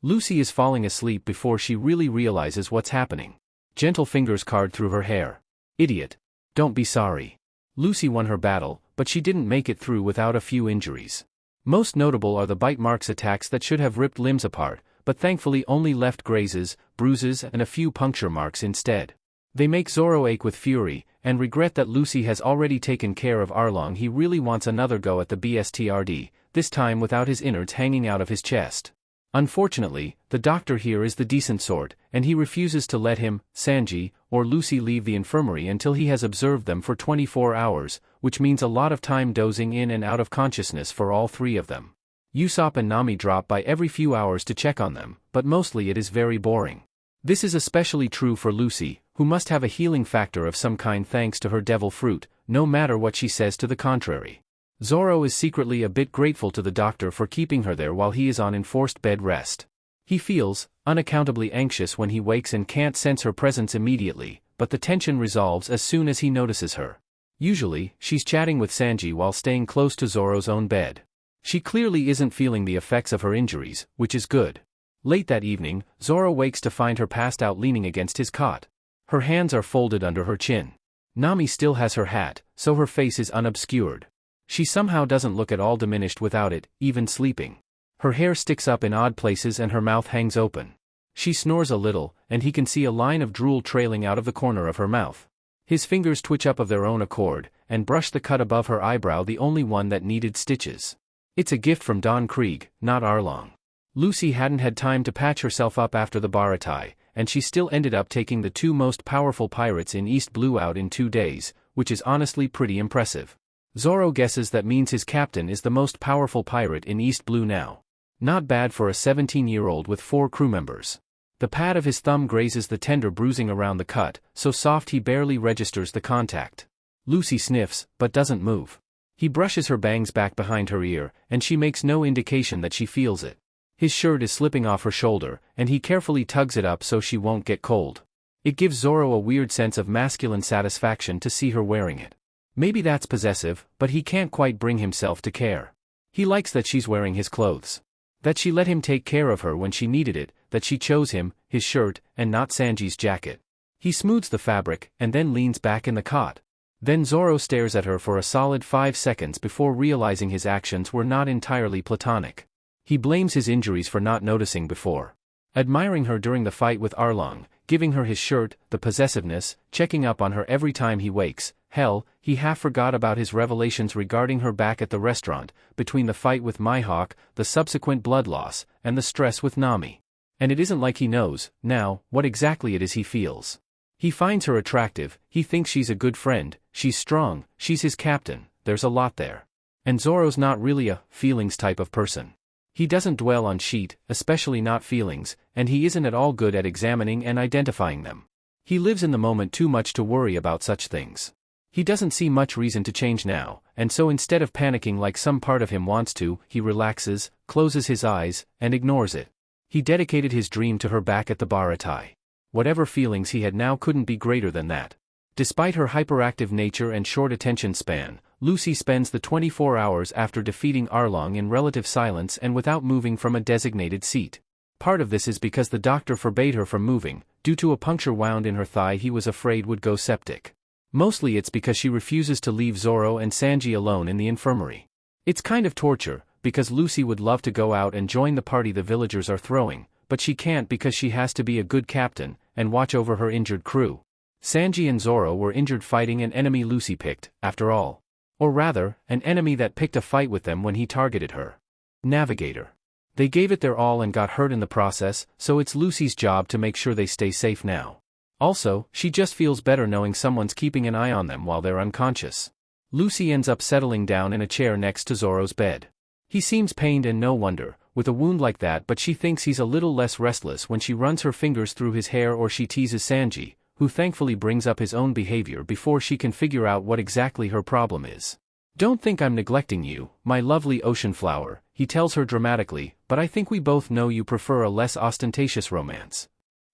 Lucy is falling asleep before she really realizes what's happening. Gentle fingers card through her hair. Idiot. Don't be sorry. Lucy won her battle, but she didn't make it through without a few injuries. Most notable are the bite marks attacks that should have ripped limbs apart, but thankfully only left grazes, bruises and a few puncture marks instead. They make Zoro ache with fury, and regret that Lucy has already taken care of Arlong. He really wants another go at the BSTRD, this time without his innards hanging out of his chest. Unfortunately, the doctor here is the decent sort, and he refuses to let him, Sanji, or Lucy leave the infirmary until he has observed them for 24 hours, which means a lot of time dozing in and out of consciousness for all three of them. Usopp and Nami drop by every few hours to check on them, but mostly it is very boring. This is especially true for Lucy, who must have a healing factor of some kind thanks to her devil fruit, no matter what she says to the contrary. Zoro is secretly a bit grateful to the doctor for keeping her there while he is on enforced bed rest. He feels unaccountably anxious when he wakes and can't sense her presence immediately, but the tension resolves as soon as he notices her. Usually, she's chatting with Sanji while staying close to Zoro's own bed. She clearly isn't feeling the effects of her injuries, which is good. Late that evening, Zoro wakes to find her passed out leaning against his cot. Her hands are folded under her chin. Nami still has her hat, so her face is unobscured. She somehow doesn't look at all diminished without it, even sleeping. Her hair sticks up in odd places and her mouth hangs open. She snores a little, and he can see a line of drool trailing out of the corner of her mouth. His fingers twitch up of their own accord, and brush the cut above her eyebrow, the only one that needed stitches. It's a gift from Don Krieg, not Arlong. Lucy hadn't had time to patch herself up after the Baratai, and she still ended up taking the two most powerful pirates in East Blue out in 2 days, which is honestly pretty impressive. Zoro guesses that means his captain is the most powerful pirate in East Blue now. Not bad for a 17-year-old with 4 crew members. The pad of his thumb grazes the tender bruising around the cut, so soft he barely registers the contact. Lucy sniffs, but doesn't move. He brushes her bangs back behind her ear, and she makes no indication that she feels it. His shirt is slipping off her shoulder, and he carefully tugs it up so she won't get cold. It gives Zoro a weird sense of masculine satisfaction to see her wearing it. Maybe that's possessive, but he can't quite bring himself to care. He likes that she's wearing his clothes. That she let him take care of her when she needed it, that she chose him, his shirt, and not Sanji's jacket. He smooths the fabric, and then leans back in the cot. Then Zoro stares at her for a solid 5 seconds before realizing his actions were not entirely platonic. He blames his injuries for not noticing before. Admiring her during the fight with Arlong, giving her his shirt, the possessiveness, checking up on her every time he wakes. Hell, he half forgot about his revelations regarding her back at the restaurant, between the fight with Mihawk, the subsequent blood loss, and the stress with Nami. And it isn't like he knows, now, what exactly it is he feels. He finds her attractive, he thinks she's a good friend, she's strong, she's his captain, there's a lot there. And Zoro's not really a feelings type of person. He doesn't dwell on shit, especially not feelings, and he isn't at all good at examining and identifying them. He lives in the moment too much to worry about such things. He doesn't see much reason to change now, and so instead of panicking like some part of him wants to, he relaxes, closes his eyes, and ignores it. He dedicated his dream to her back at the Baratai. Whatever feelings he had now couldn't be greater than that. Despite her hyperactive nature and short attention span, Lucy spends the 24 hours after defeating Arlong in relative silence and without moving from a designated seat. Part of this is because the doctor forbade her from moving, due to a puncture wound in her thigh he was afraid would go septic. Mostly it's because she refuses to leave Zoro and Sanji alone in the infirmary. It's kind of torture, because Lucy would love to go out and join the party the villagers are throwing, but she can't because she has to be a good captain and watch over her injured crew. Sanji and Zoro were injured fighting an enemy Lucy picked, after all. Or rather, an enemy that picked a fight with them when he targeted her. Navigator. They gave it their all and got hurt in the process, so it's Lucy's job to make sure they stay safe now. Also, she just feels better knowing someone's keeping an eye on them while they're unconscious. Lucy ends up settling down in a chair next to Zoro's bed. He seems pained, and no wonder, with a wound like that, but she thinks he's a little less restless when she runs her fingers through his hair or she teases Sanji, who thankfully brings up his own behavior before she can figure out what exactly her problem is. "Don't think I'm neglecting you, my lovely ocean flower," he tells her dramatically, "but I think we both know you prefer a less ostentatious romance."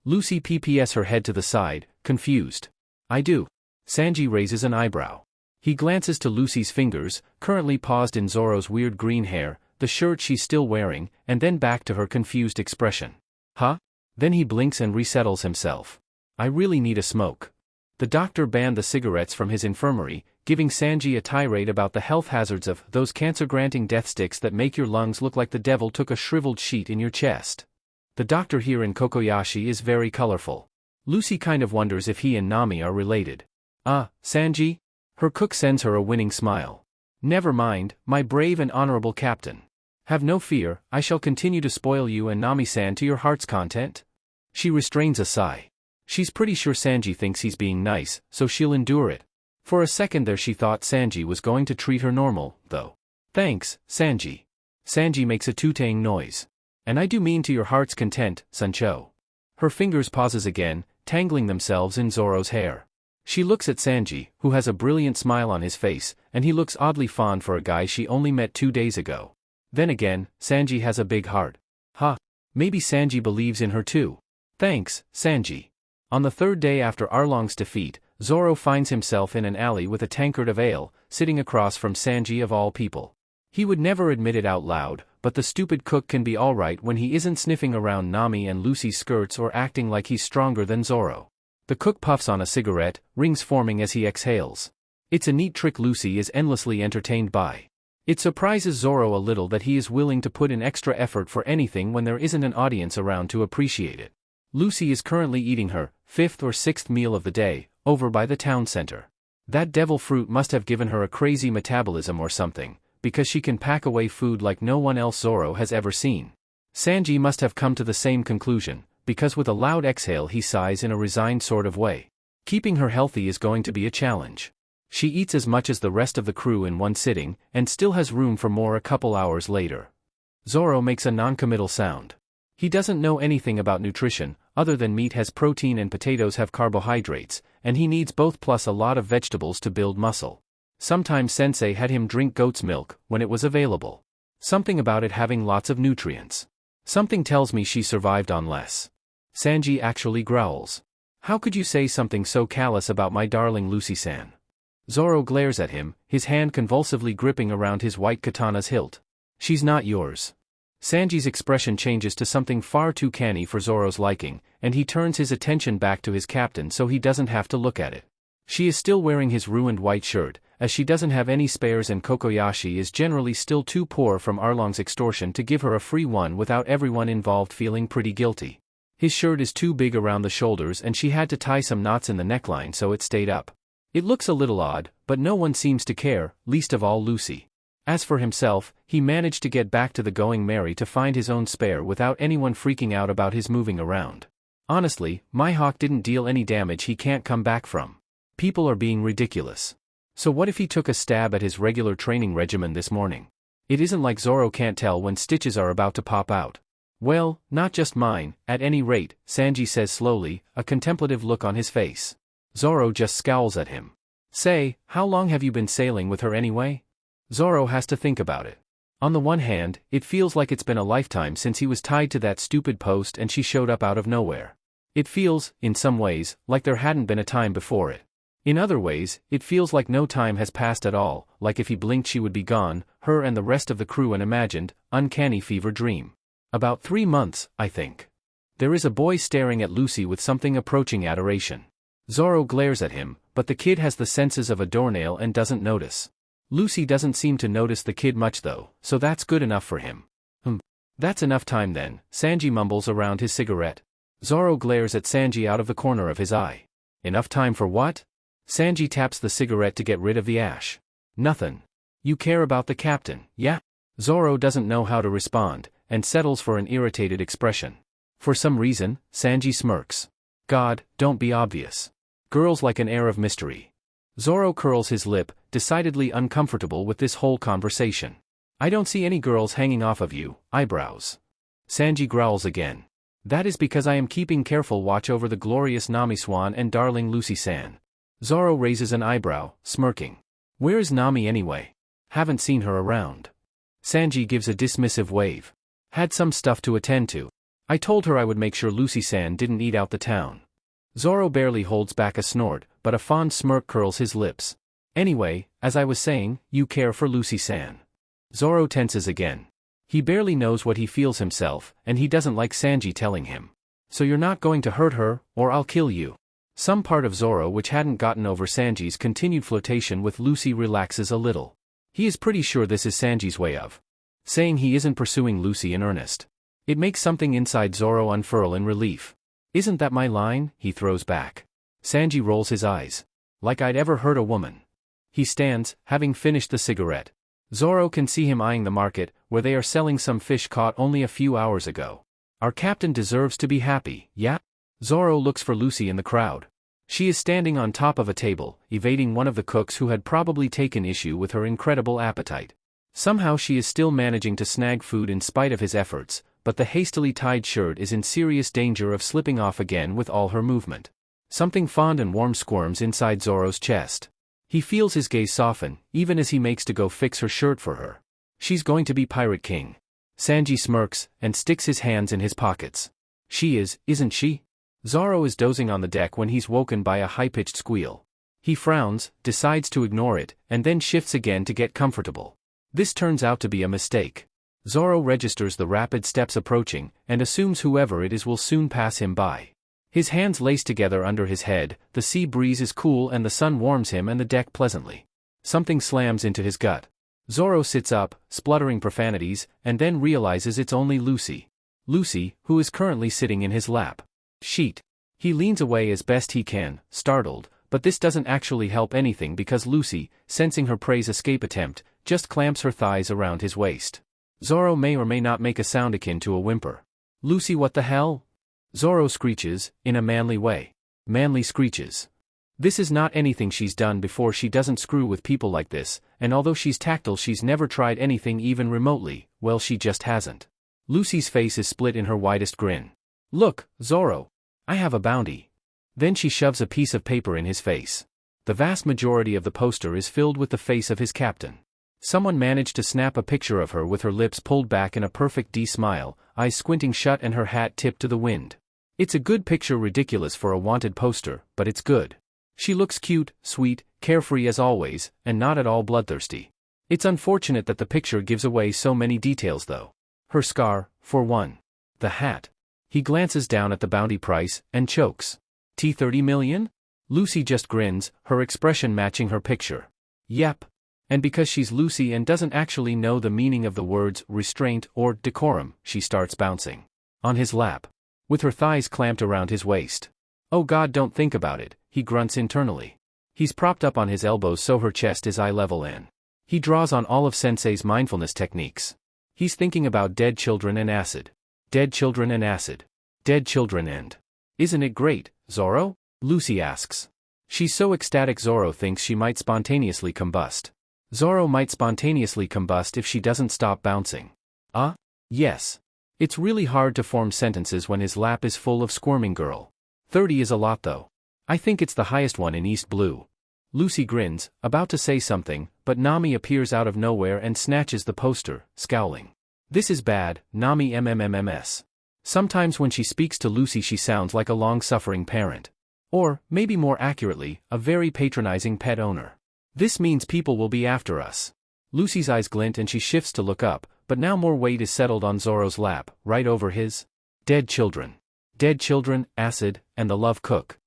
Lucy pps her head to the side, confused. "I do." Sanji raises an eyebrow. He glances to Lucy's fingers, currently paused in Zoro's weird green hair, the shirt she's still wearing, and then back to her confused expression. "Huh?" Then he blinks and resettles himself. "I really need a smoke." The doctor banned the cigarettes from his infirmary, giving Sanji a tirade about the health hazards of those cancer-granting death sticks that make your lungs look like the devil took a shriveled sheet in your chest. The doctor here in Kokoyashi is very colorful. Lucy kind of wonders if he and Nami are related. Sanji?" Her cook sends her a winning smile. "Never mind, my brave and honorable captain. Have no fear, I shall continue to spoil you and Nami-san to your heart's content." She restrains a sigh. She's pretty sure Sanji thinks he's being nice, so she'll endure it. For a second there she thought Sanji was going to treat her normal, though. "Thanks, Sanji." Sanji makes a tootang noise. "And I do mean to your heart's content, Sancho." Her fingers pauses again, tangling themselves in Zoro's hair. She looks at Sanji, who has a brilliant smile on his face, and he looks oddly fond for a guy she only met 2 days ago. Then again, Sanji has a big heart. Maybe Sanji believes in her too. "Thanks, Sanji." On the third day after Arlong's defeat, Zoro finds himself in an alley with a tankard of ale, sitting across from Sanji of all people. He would never admit it out loud, but the stupid cook can be alright when he isn't sniffing around Nami and Lucy's skirts or acting like he's stronger than Zoro. The cook puffs on a cigarette, rings forming as he exhales. It's a neat trick Lucy is endlessly entertained by. It surprises Zoro a little that he is willing to put in extra effort for anything when there isn't an audience around to appreciate it. Lucy is currently eating her 5th or 6th meal of the day, over by the town center. That devil fruit must have given her a crazy metabolism or something, because she can pack away food like no one else Zoro has ever seen. Sanji must have come to the same conclusion, because with a loud exhale he sighs in a resigned sort of way. Keeping her healthy is going to be a challenge. She eats as much as the rest of the crew in one sitting, and still has room for more a couple hours later. Zoro makes a non-committal sound. He doesn't know anything about nutrition, other than meat has protein and potatoes have carbohydrates, and he needs both plus a lot of vegetables to build muscle. Sometimes Sensei had him drink goat's milk, when it was available. Something about it having lots of nutrients. Something tells me she survived on less. Sanji actually growls. "How could you say something so callous about my darling Lucy-san?" Zoro glares at him, his hand convulsively gripping around his white katana's hilt. "She's not yours." Sanji's expression changes to something far too canny for Zoro's liking, and he turns his attention back to his captain so he doesn't have to look at it. She is still wearing his ruined white shirt, as she doesn't have any spares and Kokoyashi is generally still too poor from Arlong's extortion to give her a free one without everyone involved feeling pretty guilty. His shirt is too big around the shoulders and she had to tie some knots in the neckline so it stayed up. It looks a little odd, but no one seems to care, least of all Lucy. As for himself, he managed to get back to the Going Merry to find his own spare without anyone freaking out about his moving around. Honestly, Mihawk didn't deal any damage he can't come back from. People are being ridiculous. So what if he took a stab at his regular training regimen this morning? It isn't like Zoro can't tell when stitches are about to pop out. "Well, not just mine, at any rate," Sanji says slowly, a contemplative look on his face. Zoro just scowls at him. "Say, how long have you been sailing with her anyway?" Zoro has to think about it. On the one hand, it feels like it's been a lifetime since he was tied to that stupid post and she showed up out of nowhere. It feels, in some ways, like there hadn't been a time before it. In other ways, it feels like no time has passed at all, like if he blinked she would be gone, her and the rest of the crew, an imagined, uncanny fever dream. About 3 months, I think. There is a boy staring at Lucy with something approaching adoration. Zoro glares at him, but the kid has the senses of a doornail and doesn't notice. Lucy doesn't seem to notice the kid much though, so that's good enough for him. That's enough time then, Sanji mumbles around his cigarette. Zoro glares at Sanji out of the corner of his eye. Enough time for what? Sanji taps the cigarette to get rid of the ash. Nothing. You care about the captain, yeah? Zoro doesn't know how to respond, and settles for an irritated expression. For some reason, Sanji smirks. God, don't be obvious. Girls like an air of mystery. Zoro curls his lip, decidedly uncomfortable with this whole conversation. I don't see any girls hanging off of you, eyebrows. Sanji growls again. That is because I am keeping careful watch over the glorious Nami Swan and darling Lucy-san. Zoro raises an eyebrow, smirking. Where is Nami anyway? Haven't seen her around. Sanji gives a dismissive wave. Had some stuff to attend to. I told her I would make sure Lucy-san didn't eat out the town. Zoro barely holds back a snort, but a fond smirk curls his lips. Anyway, as I was saying, you care for Lucy-san. Zoro tenses again. He barely knows what he feels himself, and he doesn't like Sanji telling him. So you're not going to hurt her, or I'll kill you. Some part of Zoro which hadn't gotten over Sanji's continued flirtation with Lucy relaxes a little. He is pretty sure this is Sanji's way of saying he isn't pursuing Lucy in earnest. It makes something inside Zoro unfurl in relief. Isn't that my line? He throws back. Sanji rolls his eyes. Like I'd ever hurt a woman. He stands, having finished the cigarette. Zoro can see him eyeing the market, where they are selling some fish caught only a few hours ago. Our captain deserves to be happy, yeah? Zoro looks for Lucy in the crowd. She is standing on top of a table, evading one of the cooks who had probably taken issue with her incredible appetite. Somehow she is still managing to snag food in spite of his efforts, but the hastily tied shirt is in serious danger of slipping off again with all her movement. Something fond and warm squirms inside Zoro's chest. He feels his gaze soften, even as he makes to go fix her shirt for her. She's going to be Pirate King. Sanji smirks, and sticks his hands in his pockets. She is, isn't she? Zoro is dozing on the deck when he's woken by a high-pitched squeal. He frowns, decides to ignore it, and then shifts again to get comfortable. This turns out to be a mistake. Zoro registers the rapid steps approaching, and assumes whoever it is will soon pass him by. His hands lace together under his head, the sea breeze is cool and the sun warms him and the deck pleasantly. Something slams into his gut. Zoro sits up, spluttering profanities, and then realizes it's only Lucy. Lucy, who is currently sitting in his lap. Sheet. He leans away as best he can, startled, but this doesn't actually help anything because Lucy, sensing her prey's escape attempt, just clamps her thighs around his waist. Zoro may or may not make a sound akin to a whimper. Lucy, what the hell? Zoro screeches, in a manly way. Manly screeches. This is not anything she's done before. She doesn't screw with people like this, and although she's tactile she's never tried anything even remotely, well she just hasn't. Lucy's face is split in her widest grin. Look, Zoro. I have a bounty. Then she shoves a piece of paper in his face. The vast majority of the poster is filled with the face of his captain. Someone managed to snap a picture of her with her lips pulled back in a perfect D smile, eyes squinting shut and her hat tipped to the wind. It's a good picture, ridiculous for a wanted poster, but it's good. She looks cute, sweet, carefree as always, and not at all bloodthirsty. It's unfortunate that the picture gives away so many details though. Her scar, for one. The hat. He glances down at the bounty price, and chokes. $30 million? Lucy just grins, her expression matching her picture. Yep. And because she's Lucy and doesn't actually know the meaning of the words restraint or decorum, she starts bouncing. On his lap. With her thighs clamped around his waist. Oh God, don't think about it, he grunts internally. He's propped up on his elbows so her chest is eye level and he draws on all of Sensei's mindfulness techniques. He's thinking about dead children and acid. Dead children and acid. Dead children and... Isn't it great, Zoro? Lucy asks. She's so ecstatic Zoro thinks she might spontaneously combust. Zoro might spontaneously combust if she doesn't stop bouncing. Yes. It's really hard to form sentences when his lap is full of squirming girl. 30 is a lot though. I think it's the highest one in East Blue. Lucy grins, about to say something, but Nami appears out of nowhere and snatches the poster, scowling. This is bad, Nami MMMMS. Sometimes when she speaks to Lucy she sounds like a long-suffering parent. Or, maybe more accurately, a very patronizing pet owner. This means people will be after us. Lucy's eyes glint and she shifts to look up, but now more weight is settled on Zoro's lap, right over his. Dead children. Dead children, acid, and the love cook.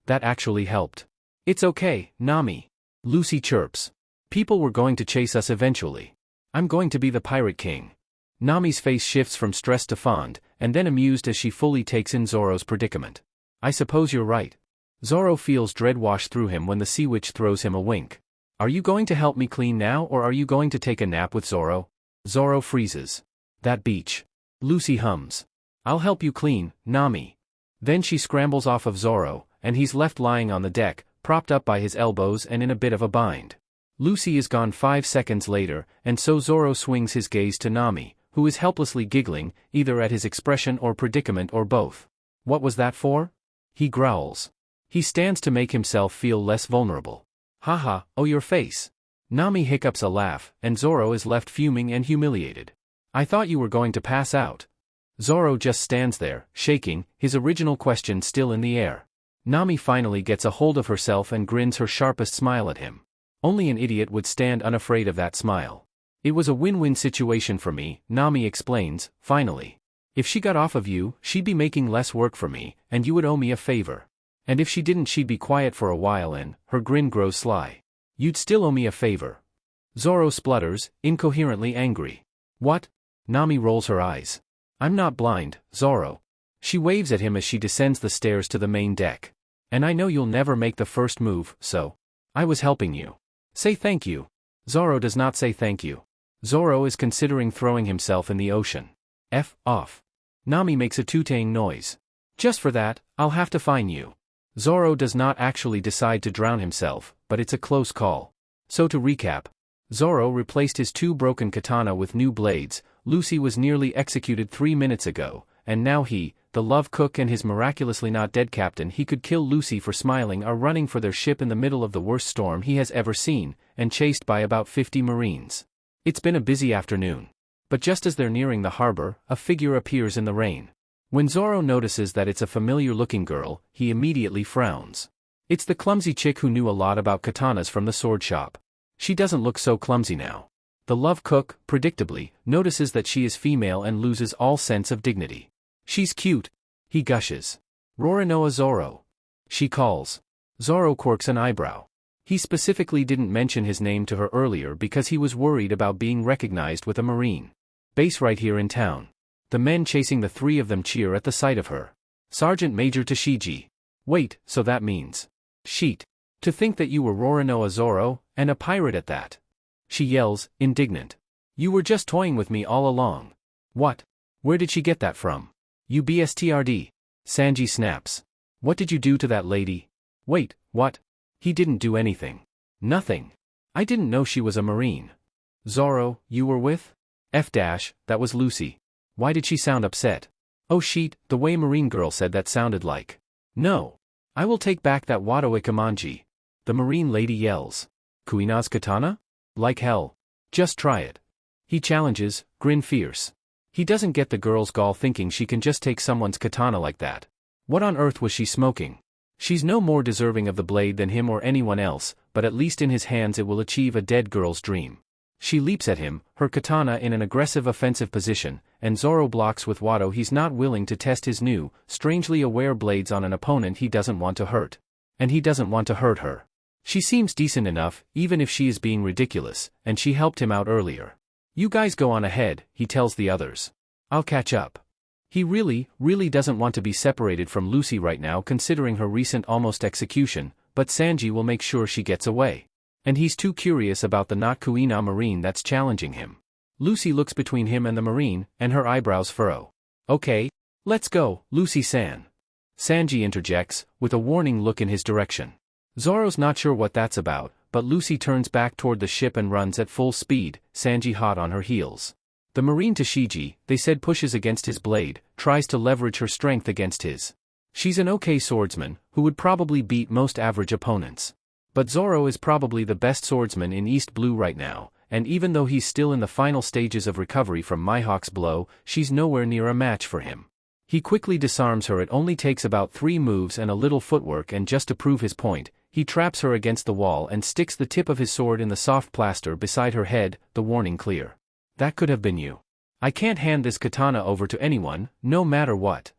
That actually helped. It's okay, Nami. Lucy chirps. People were going to chase us eventually. I'm going to be the Pirate King. Nami's face shifts from stress to fond, and then amused as she fully takes in Zoro's predicament. I suppose you're right. Zoro feels dread wash through him when the sea witch throws him a wink. Are you going to help me clean now, or are you going to take a nap with Zoro? Zoro freezes. That beach. Lucy hums. I'll help you clean, Nami. Then she scrambles off of Zoro, and he's left lying on the deck, propped up by his elbows and in a bit of a bind. Lucy is gone 5 seconds later, and so Zoro swings his gaze to Nami, who is helplessly giggling, either at his expression or predicament or both. What was that for? He growls. He stands to make himself feel less vulnerable. Haha, oh your face. Nami hiccups a laugh, and Zoro is left fuming and humiliated. I thought you were going to pass out. Zoro just stands there, shaking, his original question still in the air. Nami finally gets a hold of herself and grins her sharpest smile at him. Only an idiot would stand unafraid of that smile. It was a win-win situation for me, Nami explains, finally. If she got off of you, she'd be making less work for me, and you would owe me a favor. And if she didn't, she'd be quiet for a while and, her grin grows sly. You'd still owe me a favor. Zoro splutters, incoherently angry. What? Nami rolls her eyes. I'm not blind, Zoro. She waves at him as she descends the stairs to the main deck. And I know you'll never make the first move, so. I was helping you. Say thank you. Zoro does not say thank you. Zoro is considering throwing himself in the ocean. F off. Nami makes a tooting noise. Just for that, I'll have to fine you. Zoro does not actually decide to drown himself, but it's a close call. So to recap. Zoro replaced his 2 broken katana with new blades, Lucy was nearly executed 3 minutes ago, and now he, the love cook and his miraculously not dead captain he could kill Lucy for smiling are running for their ship in the middle of the worst storm he has ever seen, and chased by about 50 marines. It's been a busy afternoon. But just as they're nearing the harbor, a figure appears in the rain. When Zoro notices that it's a familiar-looking girl, he immediately frowns. It's the clumsy chick who knew a lot about katanas from the sword shop. She doesn't look so clumsy now. The love cook, predictably, notices that she is female and loses all sense of dignity. She's cute. He gushes. Roronoa Zoro. She calls. Zoro quirks an eyebrow. He specifically didn't mention his name to her earlier because he was worried about being recognized with a marine base right here in town. The men chasing the 3 of them cheer at the sight of her. Sergeant Major Tashigi. Wait, so that means. Sheet. To think that you were Roronoa Zoro, and a pirate at that. She yells, indignant. You were just toying with me all along. What? Where did she get that from? You bstrd. Sanji snaps. What did you do to that lady? Wait, what? He didn't do anything. Nothing. I didn't know she was a marine. Zoro, you were with? That was Lucy. Why did she sound upset? Oh sheet, the way marine girl said that sounded like. No. I will take back that Wado Ikamanji. The marine lady yells. Kuina's katana? Like hell. Just try it. He challenges, grin fierce. He doesn't get the girl's gall thinking she can just take someone's katana like that. What on earth was she smoking? She's no more deserving of the blade than him or anyone else, but at least in his hands it will achieve a dead girl's dream. She leaps at him, her katana in an aggressive offensive position, and Zoro blocks with Wado. He's not willing to test his new, strangely aware blades on an opponent he doesn't want to hurt. And he doesn't want to hurt her. She seems decent enough, even if she is being ridiculous, and she helped him out earlier. You guys go on ahead, he tells the others. I'll catch up. He really doesn't want to be separated from Lucy right now considering her recent almost execution, but Sanji will make sure she gets away. And he's too curious about the not Kuina marine that's challenging him. Lucy looks between him and the marine, and her eyebrows furrow. Okay, let's go, Lucy-san. Sanji interjects, with a warning look in his direction. Zoro's not sure what that's about, but Lucy turns back toward the ship and runs at full speed, Sanji hot on her heels. The marine Tashigi, they said, pushes against his blade, tries to leverage her strength against his. She's an okay swordsman, who would probably beat most average opponents. But Zoro is probably the best swordsman in East Blue right now, and even though he's still in the final stages of recovery from Mihawk's blow, she's nowhere near a match for him. He quickly disarms her. It only takes about 3 moves and a little footwork, and just to prove his point, he traps her against the wall and sticks the tip of his sword in the soft plaster beside her head, the warning clear. That could have been you. I can't hand this katana over to anyone, no matter what.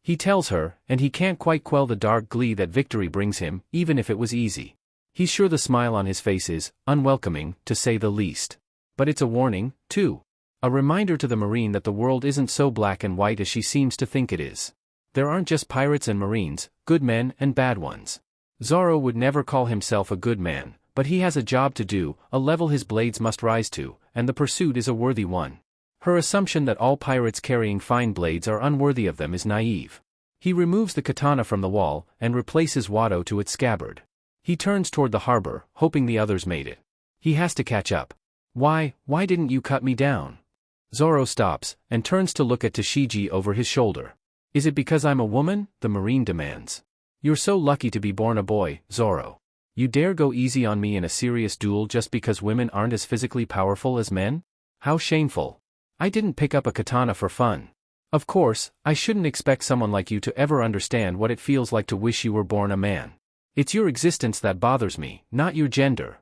He tells her, and he can't quite quell the dark glee that victory brings him, even if it was easy. He's sure the smile on his face is unwelcoming, to say the least. But it's a warning, too. A reminder to the Marine that the world isn't so black and white as she seems to think it is. There aren't just pirates and Marines, good men and bad ones. Zoro would never call himself a good man, but he has a job to do, a level his blades must rise to, and the pursuit is a worthy one. Her assumption that all pirates carrying fine blades are unworthy of them is naive. He removes the katana from the wall, and replaces Wado to its scabbard. He turns toward the harbor, hoping the others made it. He has to catch up. Why didn't you cut me down? Zoro stops, and turns to look at Tashigi over his shoulder. Is it because I'm a woman? The Marine demands. You're so lucky to be born a boy, Zoro. You dare go easy on me in a serious duel just because women aren't as physically powerful as men? How shameful. I didn't pick up a katana for fun. Of course, I shouldn't expect someone like you to ever understand what it feels like to wish you were born a man. It's your existence that bothers me, not your gender.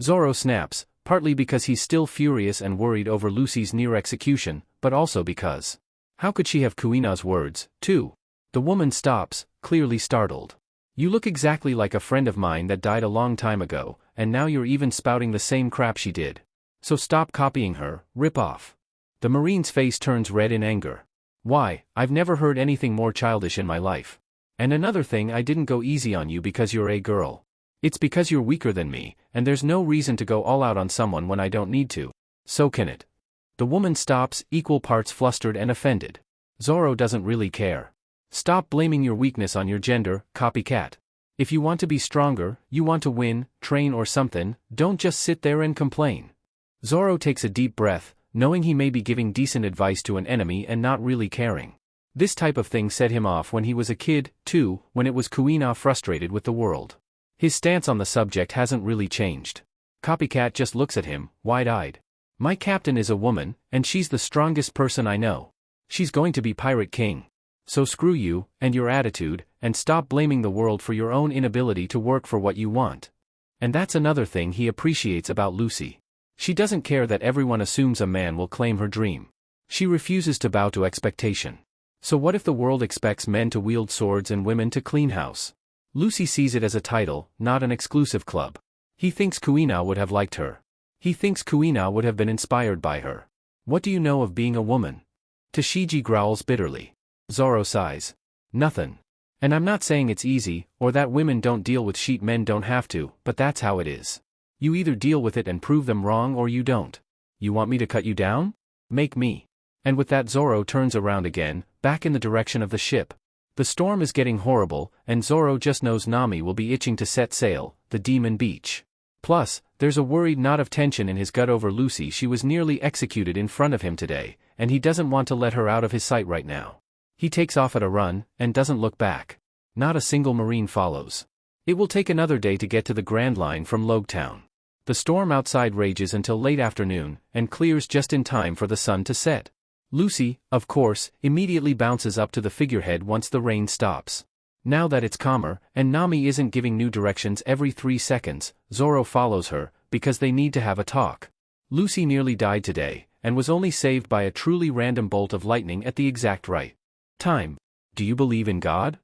Zoro snaps, partly because he's still furious and worried over Lucy's near execution, but also because. How could she have Kuina's words, too? The woman stops, clearly startled. You look exactly like a friend of mine that died a long time ago, and now you're even spouting the same crap she did. So stop copying her, rip off. The Marine's face turns red in anger. Why, I've never heard anything more childish in my life. And another thing, I didn't go easy on you because you're a girl. It's because you're weaker than me, and there's no reason to go all out on someone when I don't need to. So can it. The woman stops, equal parts flustered and offended. Zoro doesn't really care. Stop blaming your weakness on your gender, copycat. If you want to be stronger, you want to win, train or something, don't just sit there and complain. Zoro takes a deep breath, knowing he may be giving decent advice to an enemy and not really caring. This type of thing set him off when he was a kid, too, when it was Kuina frustrated with the world. His stance on the subject hasn't really changed. Copycat just looks at him, wide-eyed. My captain is a woman, and she's the strongest person I know. She's going to be Pirate King. So screw you, and your attitude, and stop blaming the world for your own inability to work for what you want. And that's another thing he appreciates about Lucy. She doesn't care that everyone assumes a man will claim her dream. She refuses to bow to expectation. So what if the world expects men to wield swords and women to clean house? Lucy sees it as a title, not an exclusive club. He thinks Kuina would have liked her. He thinks Kuina would have been inspired by her. What do you know of being a woman? Tashigi growls bitterly. Zoro sighs. Nothing. And I'm not saying it's easy, or that women don't deal with shit men don't have to, but that's how it is. You either deal with it and prove them wrong or you don't. You want me to cut you down? Make me. And with that Zoro turns around again, back in the direction of the ship. The storm is getting horrible, and Zoro just knows Nami will be itching to set sail, the demon beach. Plus, there's a worried knot of tension in his gut over Lucy. She was nearly executed in front of him today, and he doesn't want to let her out of his sight right now. He takes off at a run, and doesn't look back. Not a single Marine follows. It will take another day to get to the Grand Line from Loguetown. The storm outside rages until late afternoon, and clears just in time for the sun to set. Lucy, of course, immediately bounces up to the figurehead once the rain stops. Now that it's calmer, and Nami isn't giving new directions every 3 seconds, Zoro follows her, because they need to have a talk. Lucy nearly died today, and was only saved by a truly random bolt of lightning at the exact right time. Do you believe in God?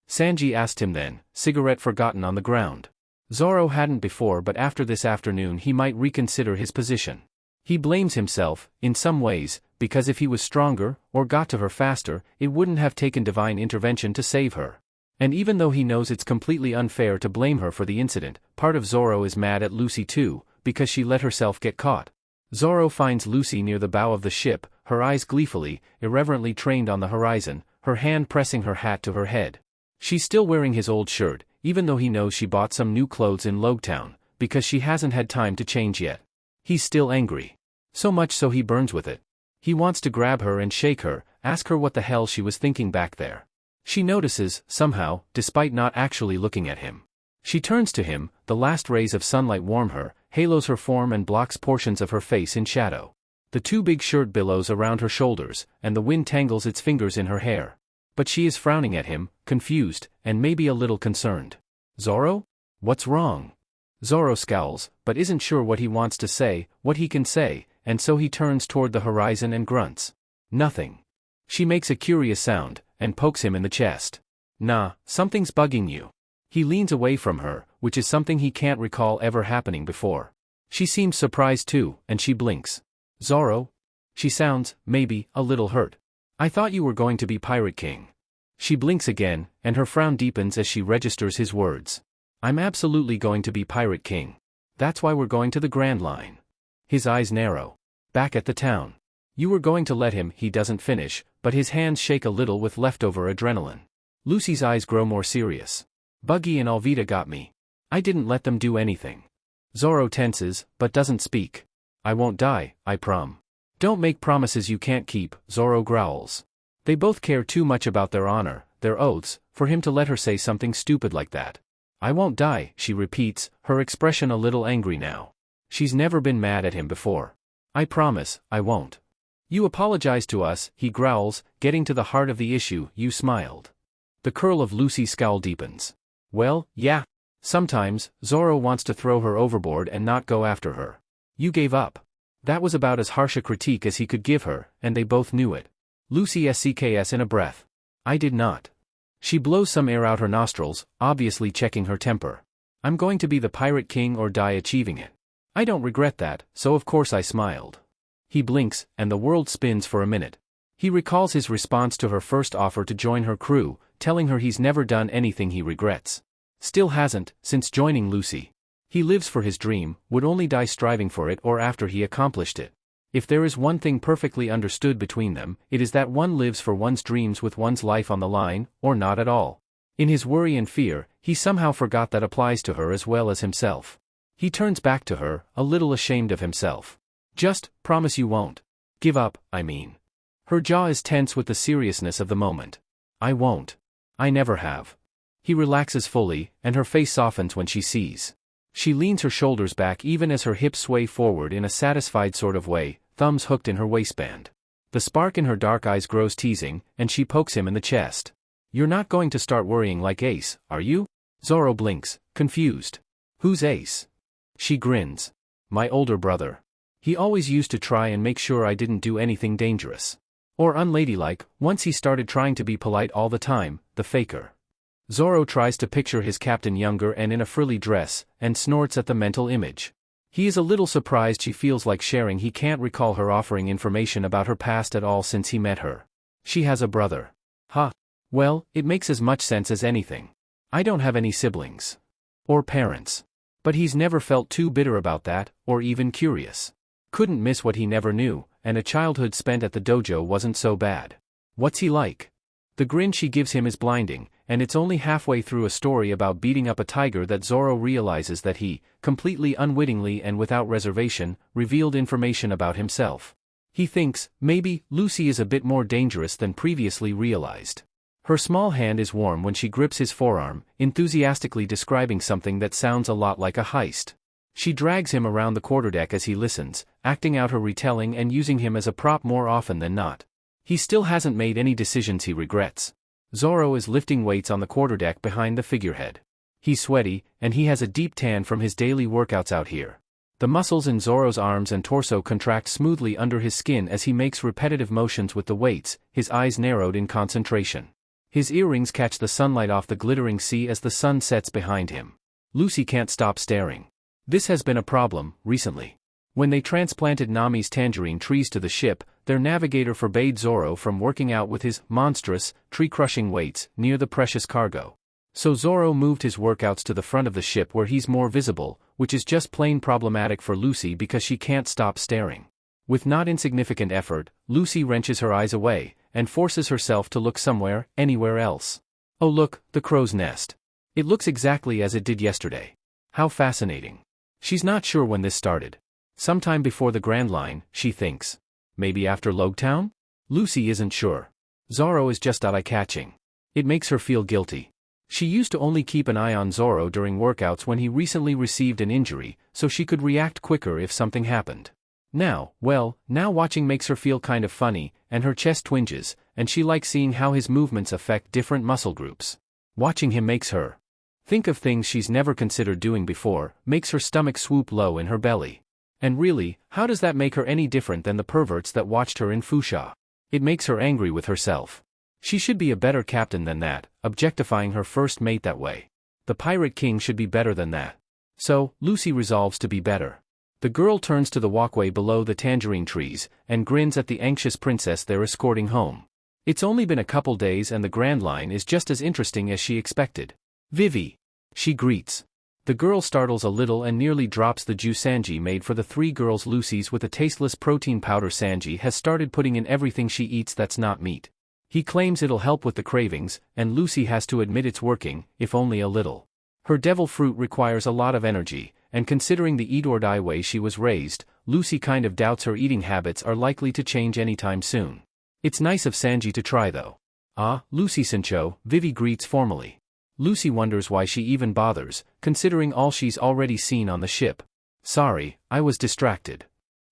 Sanji asked him then, cigarette forgotten on the ground. Zoro hadn't before, but after this afternoon he might reconsider his position. He blames himself, in some ways, because if he was stronger, or got to her faster, it wouldn't have taken divine intervention to save her. And even though he knows it's completely unfair to blame her for the incident, part of Zoro is mad at Lucy too, because she let herself get caught. Zoro finds Lucy near the bow of the ship, her eyes gleefully, irreverently trained on the horizon, her hand pressing her hat to her head. She's still wearing his old shirt, even though he knows she bought some new clothes in Loguetown, because she hasn't had time to change yet. He's still angry. So much so he burns with it. He wants to grab her and shake her, ask her what the hell she was thinking back there. She notices, somehow, despite not actually looking at him. She turns to him, the last rays of sunlight warm her, halos her form and blocks portions of her face in shadow. The too big shirt billows around her shoulders, and the wind tangles its fingers in her hair. But she is frowning at him, confused, and maybe a little concerned. Zoro? What's wrong? Zoro scowls, but isn't sure what he wants to say, what he can say, and so he turns toward the horizon and grunts. Nothing. She makes a curious sound, and pokes him in the chest. Nah, something's bugging you. He leans away from her, which is something he can't recall ever happening before. She seems surprised too, and she blinks. Zoro? She sounds, maybe, a little hurt. I thought you were going to be Pirate King. She blinks again, and her frown deepens as she registers his words. I'm absolutely going to be Pirate King. That's why we're going to the Grand Line. His eyes narrow. Back at the town. You were going to let him, he doesn't finish, but his hands shake a little with leftover adrenaline. Lucy's eyes grow more serious. Buggy and Alvida got me. I didn't let them do anything. Zoro tenses, but doesn't speak. I won't die, I prom. Don't make promises you can't keep, Zoro growls. They both care too much about their honor, their oaths, for him to let her say something stupid like that. I won't die, she repeats, her expression a little angry now. She's never been mad at him before. I promise, I won't. You apologized to us, he growls, getting to the heart of the issue. You smiled. The curl of Lucy's scowl deepens. Well, yeah. Sometimes, Zoro wants to throw her overboard and not go after her. You gave up. That was about as harsh a critique as he could give her, and they both knew it. Lucy SCKS in a breath. I did not. She blows some air out her nostrils, obviously checking her temper. I'm going to be the Pirate King or die achieving it. I don't regret that, so of course I smiled. He blinks, and the world spins for a minute. He recalls his response to her first offer to join her crew, telling her he's never done anything he regrets. Still hasn't, since joining Lucy. He lives for his dream, would only die striving for it or after he accomplished it. If there is one thing perfectly understood between them, it is that one lives for one's dreams with one's life on the line, or not at all. In his worry and fear, he somehow forgot that applies to her as well as himself. He turns back to her, a little ashamed of himself. Just, promise you won't. Give up, I mean. Her jaw is tense with the seriousness of the moment. I won't. I never have. He relaxes fully, and her face softens when she sees. She leans her shoulders back even as her hips sway forward in a satisfied sort of way, thumbs hooked in her waistband. The spark in her dark eyes grows teasing, and she pokes him in the chest. You're not going to start worrying like Ace, are you? Zoro blinks, confused. Who's Ace? She grins. My older brother. He always used to try and make sure I didn't do anything dangerous. Or unladylike, once he started trying to be polite all the time, the faker. Zoro tries to picture his captain younger and in a frilly dress, and snorts at the mental image. He is a little surprised she feels like sharing. He can't recall her offering information about her past at all since he met her. She has a brother. Huh. Well, it makes as much sense as anything. I don't have any siblings. Or parents. But he's never felt too bitter about that, or even curious. Couldn't miss what he never knew, and a childhood spent at the dojo wasn't so bad. What's he like? The grin she gives him is blinding, and it's only halfway through a story about beating up a tiger that Zoro realizes that he, completely unwittingly and without reservation, revealed information about himself. He thinks, maybe, Lucy is a bit more dangerous than previously realized. Her small hand is warm when she grips his forearm, enthusiastically describing something that sounds a lot like a heist. She drags him around the quarterdeck as he listens, acting out her retelling and using him as a prop more often than not. He still hasn't made any decisions he regrets. Zoro is lifting weights on the quarterdeck behind the figurehead. He's sweaty, and he has a deep tan from his daily workouts out here. The muscles in Zoro's arms and torso contract smoothly under his skin as he makes repetitive motions with the weights, his eyes narrowed in concentration. His earrings catch the sunlight off the glittering sea as the sun sets behind him. Lucy can't stop staring. This has been a problem, recently. When they transplanted Nami's tangerine trees to the ship, their navigator forbade Zoro from working out with his monstrous, tree-crushing weights near the precious cargo. So Zoro moved his workouts to the front of the ship where he's more visible, which is just plain problematic for Lucy because she can't stop staring. With not insignificant effort, Lucy wrenches her eyes away, and forces herself to look somewhere, anywhere else. Oh look, the crow's nest. It looks exactly as it did yesterday. How fascinating. She's not sure when this started. Sometime before the Grand Line, she thinks. Maybe after Loguetown? Lucy isn't sure. Zoro is just eye-catching. It makes her feel guilty. She used to only keep an eye on Zoro during workouts when he recently received an injury, so she could react quicker if something happened. Now watching makes her feel kind of funny, and her chest twinges, and she likes seeing how his movements affect different muscle groups. Watching him makes her think of things she's never considered doing before, makes her stomach swoop low in her belly. And really, how does that make her any different than the perverts that watched her in Fusha? It makes her angry with herself. She should be a better captain than that, objectifying her first mate that way. The Pirate King should be better than that. So, Lucy resolves to be better. The girl turns to the walkway below the tangerine trees, and grins at the anxious princess they're escorting home. It's only been a couple days and the Grand Line is just as interesting as she expected. Vivi! She greets. The girl startles a little and nearly drops the juice Sanji made for the three girls. Lucy's with a tasteless protein powder Sanji has started putting in everything she eats that's not meat. He claims it'll help with the cravings, and Lucy has to admit it's working, if only a little. Her devil fruit requires a lot of energy, and considering the eat-or-die way she was raised, Lucy kind of doubts her eating habits are likely to change anytime soon. It's nice of Sanji to try though. Ah, Lucy Sincho, Vivi greets formally. Lucy wonders why she even bothers, considering all she's already seen on the ship. Sorry, I was distracted.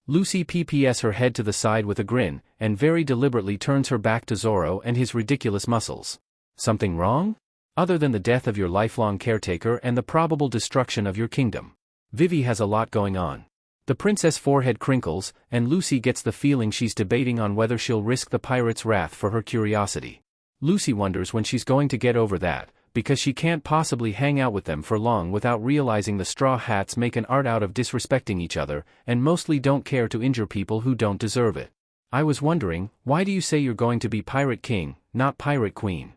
Lucy pps her head to the side with a grin, and very deliberately turns her back to Zoro and his ridiculous muscles. Something wrong? Other than the death of your lifelong caretaker and the probable destruction of your kingdom. Vivi has a lot going on. The princess' forehead crinkles, and Lucy gets the feeling she's debating on whether she'll risk the pirate's wrath for her curiosity. Lucy wonders when she's going to get over that, because she can't possibly hang out with them for long without realizing the Straw Hats make an art out of disrespecting each other, and mostly don't care to injure people who don't deserve it. I was wondering, why do you say you're going to be Pirate King, not Pirate Queen?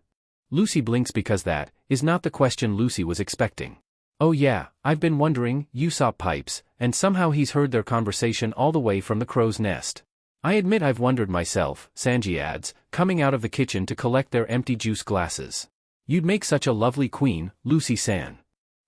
Lucy blinks because that is not the question Lucy was expecting. Oh yeah, I've been wondering, Usopp pipes, and somehow he's heard their conversation all the way from the crow's nest. I admit I've wondered myself, Sanji adds, coming out of the kitchen to collect their empty juice glasses. You'd make such a lovely queen, Lucy-san.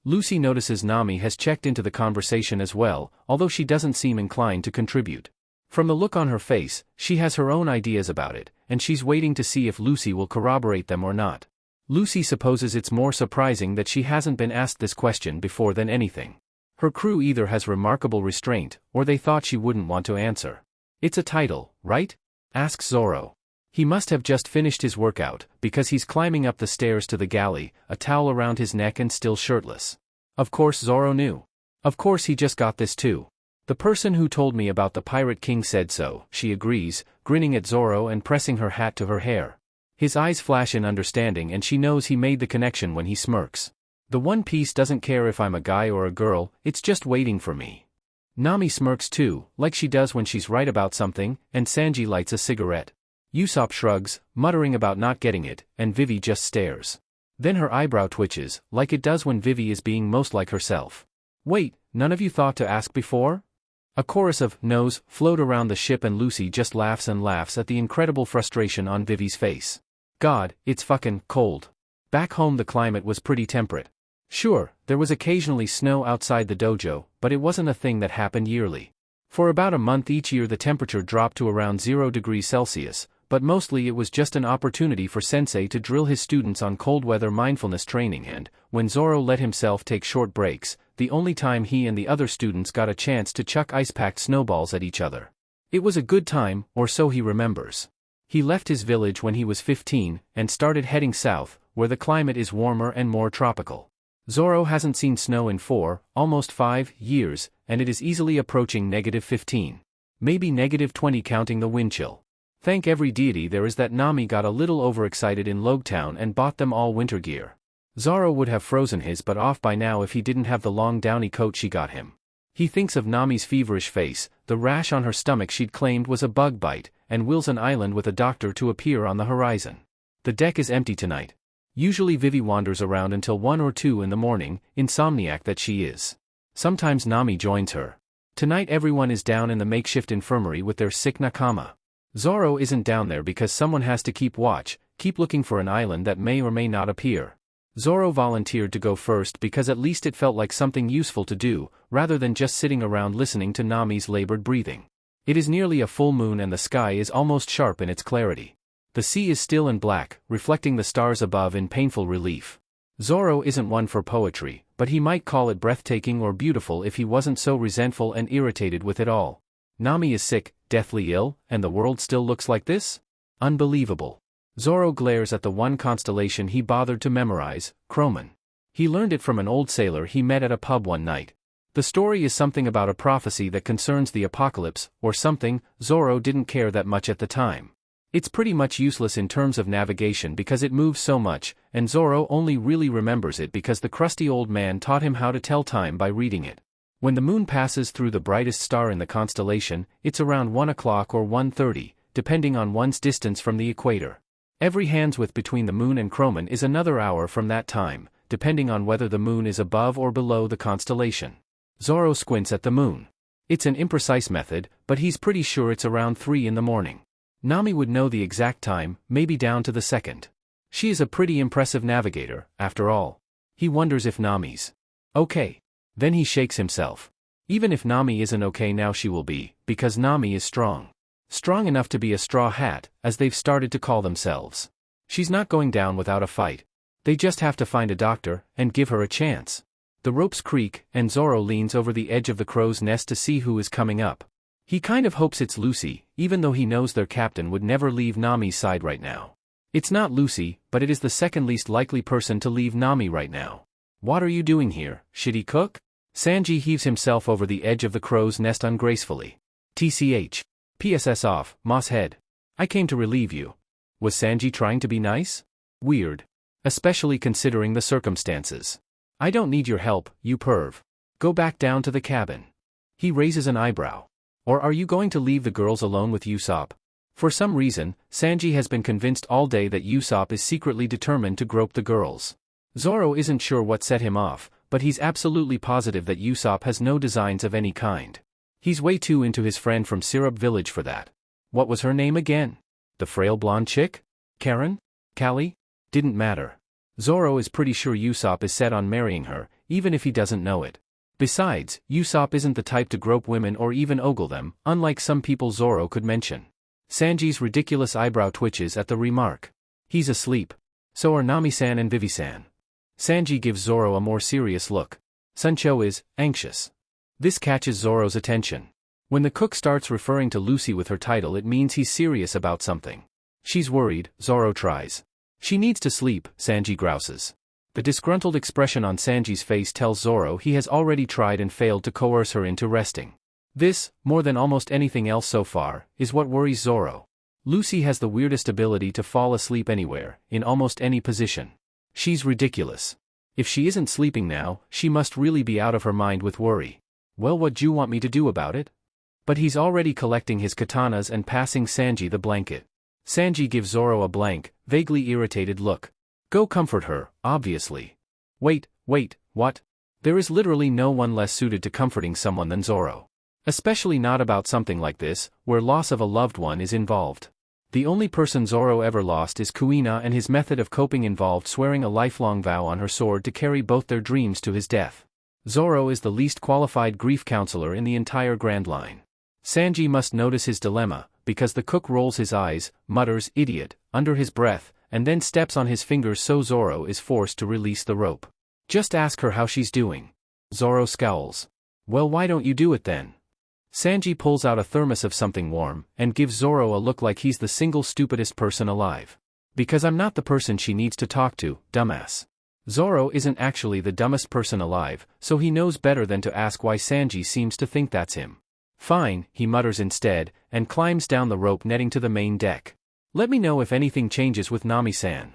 Lucy notices Nami has checked into the conversation as well, although she doesn't seem inclined to contribute. From the look on her face, she has her own ideas about it, and she's waiting to see if Lucy will corroborate them or not. Lucy supposes it's more surprising that she hasn't been asked this question before than anything. Her crew either has remarkable restraint, or they thought she wouldn't want to answer. It's a title, right? Asks Zoro. He must have just finished his workout, because he's climbing up the stairs to the galley, a towel around his neck and still shirtless. Of course Zoro knew. Of course he just got this too. The person who told me about the Pirate King said so, she agrees, grinning at Zoro and pressing her hat to her hair. His eyes flash in understanding and she knows he made the connection when he smirks. The One Piece doesn't care if I'm a guy or a girl, it's just waiting for me. Nami smirks too, like she does when she's right about something, and Sanji lights a cigarette. Usopp shrugs, muttering about not getting it, and Vivi just stares. Then her eyebrow twitches, like it does when Vivi is being most like herself. Wait, none of you thought to ask before? A chorus of no's float around the ship and Lucy just laughs and laughs at the incredible frustration on Vivi's face. God, it's fucking cold. Back home the climate was pretty temperate. Sure, there was occasionally snow outside the dojo, but it wasn't a thing that happened yearly. For about a month each year the temperature dropped to around 0 degrees Celsius, but mostly it was just an opportunity for Sensei to drill his students on cold weather mindfulness training and, when Zoro let himself take short breaks, the only time he and the other students got a chance to chuck ice-packed snowballs at each other. It was a good time, or so he remembers. He left his village when he was 15, and started heading south, where the climate is warmer and more tropical. Zoro hasn't seen snow in 4, almost 5, years, and it is easily approaching -15. Maybe -20 counting the wind chill. Thank every deity there is that Nami got a little overexcited in Loguetown and bought them all winter gear. Zoro would have frozen his butt off by now if he didn't have the long downy coat she got him. He thinks of Nami's feverish face, the rash on her stomach she'd claimed was a bug bite, and wills an island with a doctor to appear on the horizon. The deck is empty tonight. Usually Vivi wanders around until 1 or 2 in the morning, insomniac that she is. Sometimes Nami joins her. Tonight everyone is down in the makeshift infirmary with their sick Nakama. Zoro isn't down there because someone has to keep watch, keep looking for an island that may or may not appear. Zoro volunteered to go first because at least it felt like something useful to do, rather than just sitting around listening to Nami's labored breathing. It is nearly a full moon and the sky is almost sharp in its clarity. The sea is still and black, reflecting the stars above in painful relief. Zoro isn't one for poetry, but he might call it breathtaking or beautiful if he wasn't so resentful and irritated with it all. Nami is sick, deathly ill, and the world still looks like this? Unbelievable. Zoro glares at the one constellation he bothered to memorize, Croman. He learned it from an old sailor he met at a pub one night. The story is something about a prophecy that concerns the apocalypse, or something. Zoro didn't care that much at the time. It's pretty much useless in terms of navigation because it moves so much, and Zoro only really remembers it because the crusty old man taught him how to tell time by reading it. When the moon passes through the brightest star in the constellation, it's around 1 o'clock or 1:30, depending on one's distance from the equator. Every hand's width between the moon and Croman is another hour from that time, depending on whether the moon is above or below the constellation. Zoro squints at the moon. It's an imprecise method, but he's pretty sure it's around 3 in the morning. Nami would know the exact time, maybe down to the second. She is a pretty impressive navigator, after all. He wonders if Nami's okay. Then he shakes himself. Even if Nami isn't okay now, she will be, because Nami is strong. Strong enough to be a straw hat, as they've started to call themselves. She's not going down without a fight. They just have to find a doctor, and give her a chance. The ropes creak, and Zoro leans over the edge of the crow's nest to see who is coming up. He kind of hopes it's Lucy, even though he knows their captain would never leave Nami's side right now. It's not Lucy, but it is the second least likely person to leave Nami right now. What are you doing here, shitty cook? Sanji heaves himself over the edge of the crow's nest ungracefully. TCH. PSS off, Moss Head. I came to relieve you. Was Sanji trying to be nice? Weird. Especially considering the circumstances. I don't need your help, you perv. Go back down to the cabin. He raises an eyebrow. Or are you going to leave the girls alone with Usopp? For some reason, Sanji has been convinced all day that Usopp is secretly determined to grope the girls. Zoro isn't sure what set him off, but he's absolutely positive that Usopp has no designs of any kind. He's way too into his friend from Syrup Village for that. What was her name again? The frail blonde chick? Karen? Callie? Didn't matter. Zoro is pretty sure Usopp is set on marrying her, even if he doesn't know it. Besides, Usopp isn't the type to grope women or even ogle them, unlike some people Zoro could mention. Sanji's ridiculous eyebrow twitches at the remark. He's asleep. So are Nami-san and Vivi-san. Sanji gives Zoro a more serious look. Suncho is anxious. This catches Zoro's attention. When the cook starts referring to Lucy with her title, it means he's serious about something. She's worried, Zoro tries. She needs to sleep, Sanji grouses. The disgruntled expression on Sanji's face tells Zoro he has already tried and failed to coerce her into resting. This, more than almost anything else so far, is what worries Zoro. Lucy has the weirdest ability to fall asleep anywhere, in almost any position. She's ridiculous. If she isn't sleeping now, she must really be out of her mind with worry. Well, what do you want me to do about it? But he's already collecting his katanas and passing Sanji the blanket. Sanji gives Zoro a blank, vaguely irritated look. Go comfort her, obviously. Wait, what? There is literally no one less suited to comforting someone than Zoro. Especially not about something like this, where loss of a loved one is involved. The only person Zoro ever lost is Kuina, and his method of coping involved swearing a lifelong vow on her sword to carry both their dreams to his death. Zoro is the least qualified grief counselor in the entire Grand Line. Sanji must notice his dilemma, because the cook rolls his eyes, mutters "idiot" under his breath, and then steps on his fingers, so Zoro is forced to release the rope. Just ask her how she's doing. Zoro scowls. Well, why don't you do it then? Sanji pulls out a thermos of something warm, and gives Zoro a look like he's the single stupidest person alive. Because I'm not the person she needs to talk to, dumbass. Zoro isn't actually the dumbest person alive, so he knows better than to ask why Sanji seems to think that's him. Fine, he mutters instead, and climbs down the rope netting to the main deck. Let me know if anything changes with Nami-san.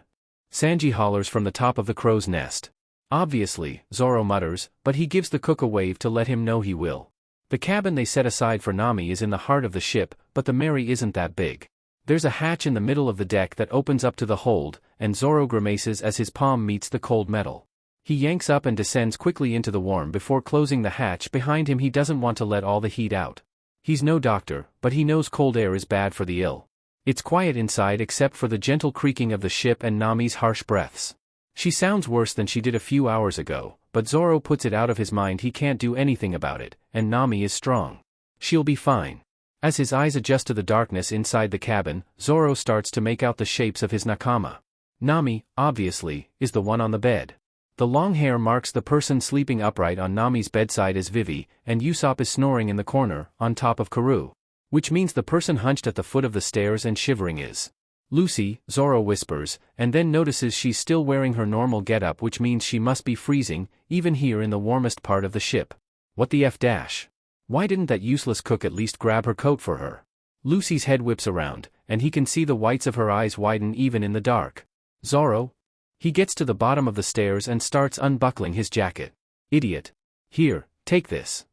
Sanji hollers from the top of the crow's nest. Obviously, Zoro mutters, but he gives the cook a wave to let him know he will. The cabin they set aside for Nami is in the heart of the ship, but the Mary isn't that big. There's a hatch in the middle of the deck that opens up to the hold, and Zoro grimaces as his palm meets the cold metal. He yanks up and descends quickly into the warm before closing the hatch behind him. He doesn't want to let all the heat out. He's no doctor, but he knows cold air is bad for the ill. It's quiet inside except for the gentle creaking of the ship and Nami's harsh breaths. She sounds worse than she did a few hours ago, but Zoro puts it out of his mind. He can't do anything about it, and Nami is strong. She'll be fine. As his eyes adjust to the darkness inside the cabin, Zoro starts to make out the shapes of his Nakama. Nami, obviously, is the one on the bed. The long hair marks the person sleeping upright on Nami's bedside as Vivi, and Usopp is snoring in the corner, on top of Karoo. Which means the person hunched at the foot of the stairs and shivering is Lucy, Zoro whispers, and then notices she's still wearing her normal getup, which means she must be freezing, even here in the warmest part of the ship. What the F dash? Why didn't that useless cook at least grab her coat for her? Lucy's head whips around, and he can see the whites of her eyes widen even in the dark. Zoro? He gets to the bottom of the stairs and starts unbuckling his jacket. Idiot. Here, take this.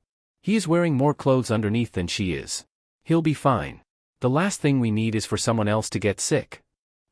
He is wearing more clothes underneath than she is. He'll be fine. The last thing we need is for someone else to get sick.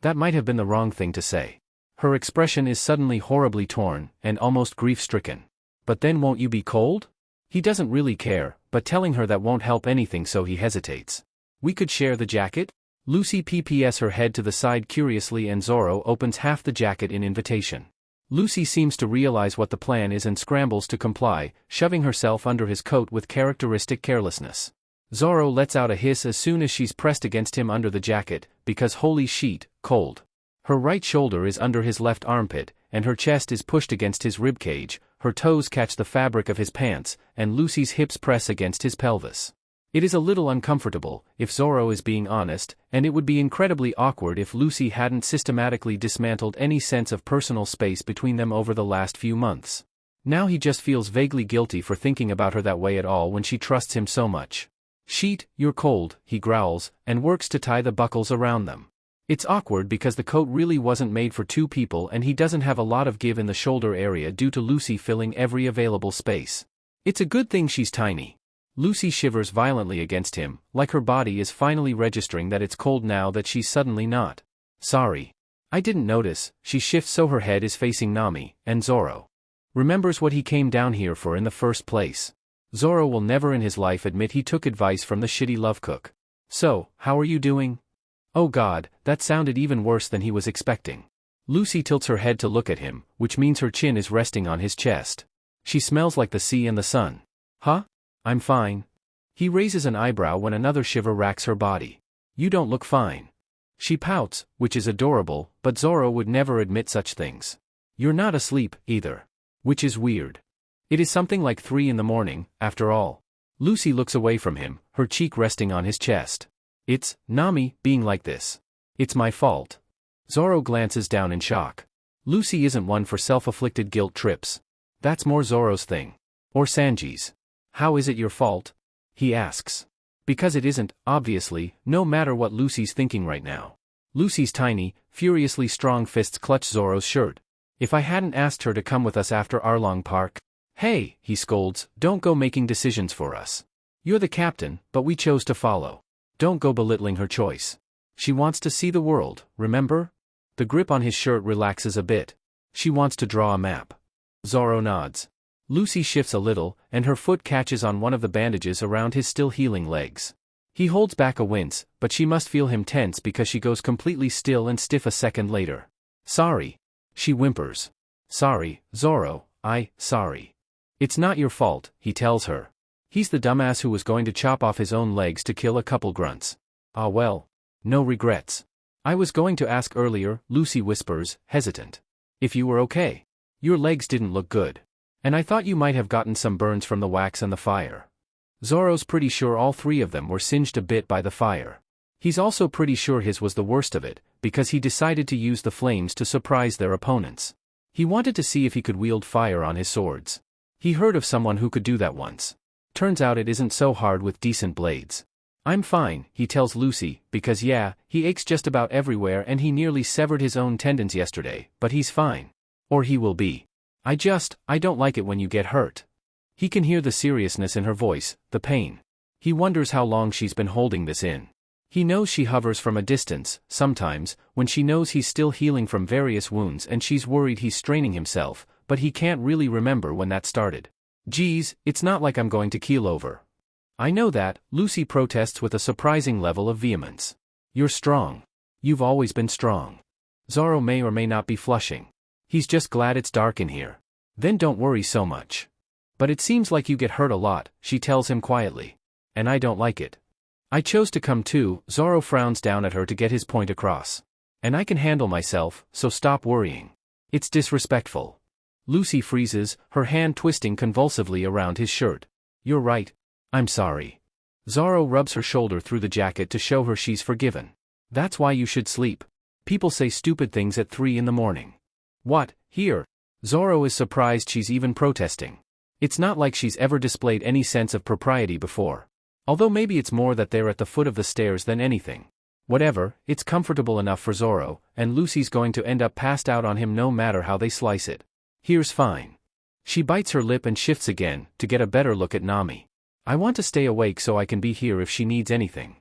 That might have been the wrong thing to say. Her expression is suddenly horribly torn, and almost grief-stricken. But then won't you be cold? He doesn't really care, but telling her that won't help anything, so he hesitates. We could share the jacket? Lucy pps her head to the side curiously, and Zoro opens half the jacket in invitation. Lucy seems to realize what the plan is and scrambles to comply, shoving herself under his coat with characteristic carelessness. Zoro lets out a hiss as soon as she's pressed against him under the jacket, because holy shit, cold. Her right shoulder is under his left armpit, and her chest is pushed against his ribcage, her toes catch the fabric of his pants, and Lucy's hips press against his pelvis. It is a little uncomfortable, if Zoro is being honest, and it would be incredibly awkward if Lucy hadn't systematically dismantled any sense of personal space between them over the last few months. Now he just feels vaguely guilty for thinking about her that way at all when she trusts him so much. "Sheet, you're cold," he growls, and works to tie the buckles around them. It's awkward because the coat really wasn't made for two people and he doesn't have a lot of give in the shoulder area due to Lucy filling every available space. It's a good thing she's tiny. Lucy shivers violently against him, like her body is finally registering that it's cold now that she's suddenly not. "Sorry. I didn't notice." She shifts so her head is facing Nami, and Zoro remembers what he came down here for in the first place. Zoro will never in his life admit he took advice from the shitty love cook. "So, how are you doing?" Oh God, that sounded even worse than he was expecting. Lucy tilts her head to look at him, which means her chin is resting on his chest. She smells like the sea and the sun. "Huh? I'm fine." He raises an eyebrow when another shiver racks her body. "You don't look fine." She pouts, which is adorable, but Zoro would never admit such things. "You're not asleep, either." Which is weird. It is something like 3 in the morning, after all. Lucy looks away from him, her cheek resting on his chest. "It's, Nami, being like this. It's my fault." Zoro glances down in shock. Lucy isn't one for self-afflicted guilt trips. That's more Zoro's thing. Or Sanji's. "How is it your fault?" he asks. Because it isn't, obviously, no matter what Lucy's thinking right now. Lucy's tiny, furiously strong fists clutch Zoro's shirt. "If I hadn't asked her to come with us after Arlong Park." "Hey," he scolds, "don't go making decisions for us. You're the captain, but we chose to follow. Don't go belittling her choice. She wants to see the world, remember?" The grip on his shirt relaxes a bit. "She wants to draw a map." Zoro nods. Lucy shifts a little, and her foot catches on one of the bandages around his still healing legs. He holds back a wince, but she must feel him tense because she goes completely still and stiff a second later. "Sorry." She whimpers. "Sorry, Zoro, sorry." "It's not your fault," he tells her. He's the dumbass who was going to chop off his own legs to kill a couple grunts. "Ah well. No regrets." "I was going to ask earlier," Lucy whispers, hesitant. "If you were okay. Your legs didn't look good. And I thought you might have gotten some burns from the wax and the fire." Zoro's pretty sure all 3 of them were singed a bit by the fire. He's also pretty sure his was the worst of it, because he decided to use the flames to surprise their opponents. He wanted to see if he could wield fire on his swords. He heard of someone who could do that once. Turns out it isn't so hard with decent blades. "I'm fine," he tells Lucy, because yeah, he aches just about everywhere and he nearly severed his own tendons yesterday, but he's fine. Or he will be. I don't like it when you get hurt." He can hear the seriousness in her voice, the pain. He wonders how long she's been holding this in. He knows she hovers from a distance, sometimes, when she knows he's still healing from various wounds and she's worried he's straining himself, but he can't really remember when that started. "Geez, it's not like I'm going to keel over." "I know that," Lucy protests with a surprising level of vehemence. "You're strong. You've always been strong." Zoro may or may not be flushing. He's just glad it's dark in here. "Then don't worry so much." "But it seems like you get hurt a lot," she tells him quietly. "And I don't like it." "I chose to come too," Zoro frowns down at her to get his point across. "And I can handle myself, so stop worrying. It's disrespectful." Lucy freezes, her hand twisting convulsively around his shirt. "You're right. I'm sorry." Zoro rubs her shoulder through the jacket to show her she's forgiven. "That's why you should sleep. People say stupid things at 3 in the morning. "What, here?" Zoro is surprised she's even protesting. It's not like she's ever displayed any sense of propriety before. Although maybe it's more that they're at the foot of the stairs than anything. Whatever, it's comfortable enough for Zoro, and Lucy's going to end up passed out on him no matter how they slice it. Here's fine. She bites her lip and shifts again, to get a better look at Nami. I want to stay awake so I can be here if she needs anything.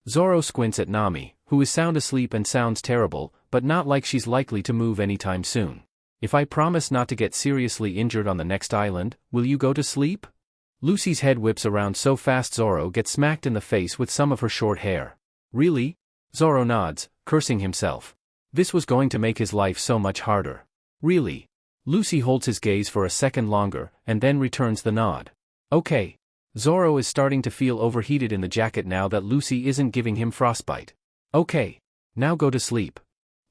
Zoro squints at Nami, who is sound asleep and sounds terrible, but not like she's likely to move anytime soon. If I promise not to get seriously injured on the next island, will you go to sleep? Lucy's head whips around so fast Zoro gets smacked in the face with some of her short hair. Really? Zoro nods, cursing himself. This was going to make his life so much harder. Really? Lucy holds his gaze for a second longer, and then returns the nod. Okay. Zoro is starting to feel overheated in the jacket now that Lucy isn't giving him frostbite. Okay. Now go to sleep.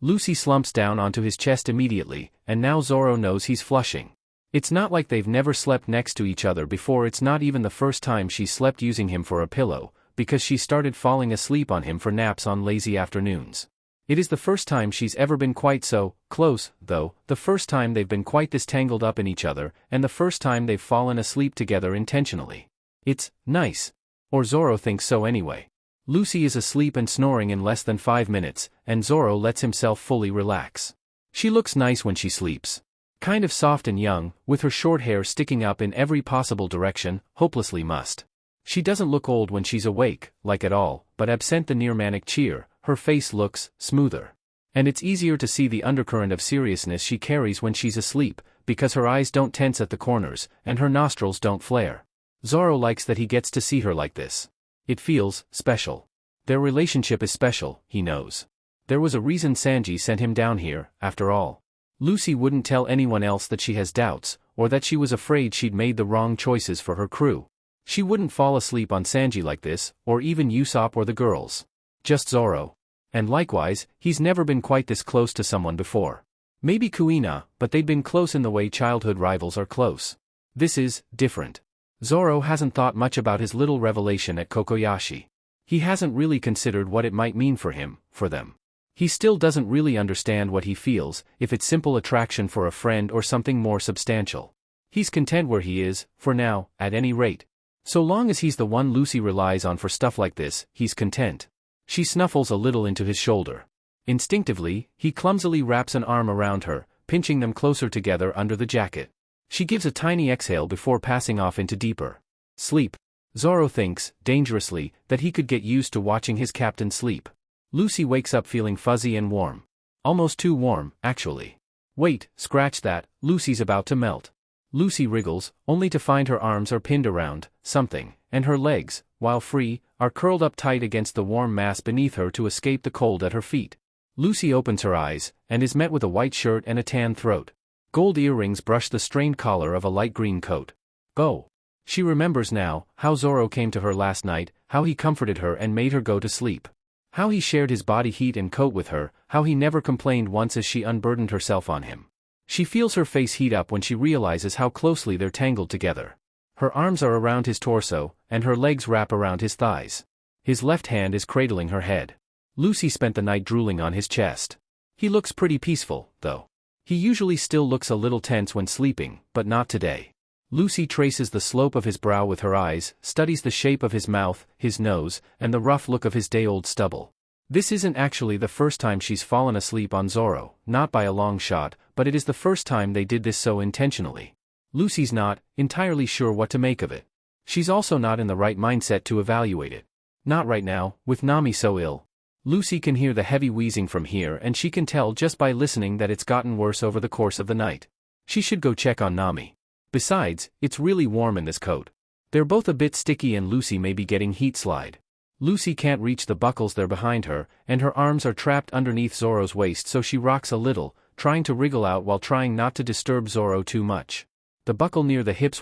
Lucy slumps down onto his chest immediately, and now Zoro knows he's flushing. It's not like they've never slept next to each other before. It's not even the first time she slept using him for a pillow, because she started falling asleep on him for naps on lazy afternoons. It is the first time she's ever been quite so close, though, the first time they've been quite this tangled up in each other, and the first time they've fallen asleep together intentionally. It's nice. Or Zoro thinks so anyway. Lucy is asleep and snoring in less than 5 minutes, and Zoro lets himself fully relax. She looks nice when she sleeps. Kind of soft and young, with her short hair sticking up in every possible direction, hopelessly mussed. She doesn't look old when she's awake, like at all, but absent the near-manic cheer, her face looks smoother. And it's easier to see the undercurrent of seriousness she carries when she's asleep, because her eyes don't tense at the corners, and her nostrils don't flare. Zoro likes that he gets to see her like this. It feels special. Their relationship is special, he knows. There was a reason Sanji sent him down here, after all. Lucy wouldn't tell anyone else that she has doubts, or that she was afraid she'd made the wrong choices for her crew. She wouldn't fall asleep on Sanji like this, or even Usopp or the girls. Just Zoro. And likewise, he's never been quite this close to someone before. Maybe Kuina, but they'd been close in the way childhood rivals are close. This is different. Zoro hasn't thought much about his little revelation at Kokoyashi. He hasn't really considered what it might mean for him, for them. He still doesn't really understand what he feels, if it's simple attraction for a friend or something more substantial. He's content where he is, for now, at any rate. So long as he's the one Lucy relies on for stuff like this, he's content. She snuffles a little into his shoulder. Instinctively, he clumsily wraps an arm around her, pinching them closer together under the jacket. She gives a tiny exhale before passing off into deeper sleep. Zoro thinks, dangerously, that he could get used to watching his captain sleep. Lucy wakes up feeling fuzzy and warm. Almost too warm, actually. Wait, scratch that, Lucy's about to melt. Lucy wriggles, only to find her arms are pinned around something, and her legs, while free, are curled up tight against the warm mass beneath her to escape the cold at her feet. Lucy opens her eyes, and is met with a white shirt and a tan throat. Gold earrings brush the strained collar of a light green coat. Oh. She remembers now, how Zoro came to her last night, how he comforted her and made her go to sleep. How he shared his body heat and coat with her, how he never complained once as she unburdened herself on him. She feels her face heat up when she realizes how closely they're tangled together. Her arms are around his torso, and her legs wrap around his thighs. His left hand is cradling her head. Lucy spent the night drooling on his chest. He looks pretty peaceful, though. He usually still looks a little tense when sleeping, but not today. Lucy traces the slope of his brow with her eyes, studies the shape of his mouth, his nose, and the rough look of his day-old stubble. This isn't actually the first time she's fallen asleep on Zoro, not by a long shot, but it is the first time they did this so intentionally. Lucy's not entirely sure what to make of it. She's also not in the right mindset to evaluate it. Not right now, with Nami so ill. Lucy can hear the heavy wheezing from here and she can tell just by listening that it's gotten worse over the course of the night. She should go check on Nami. Besides, it's really warm in this coat. They're both a bit sticky and Lucy may be getting heat slide. Lucy can't reach the buckles there behind her, and her arms are trapped underneath Zoro's waist so she rocks a little, trying to wriggle out while trying not to disturb Zoro too much. The buckle near the hips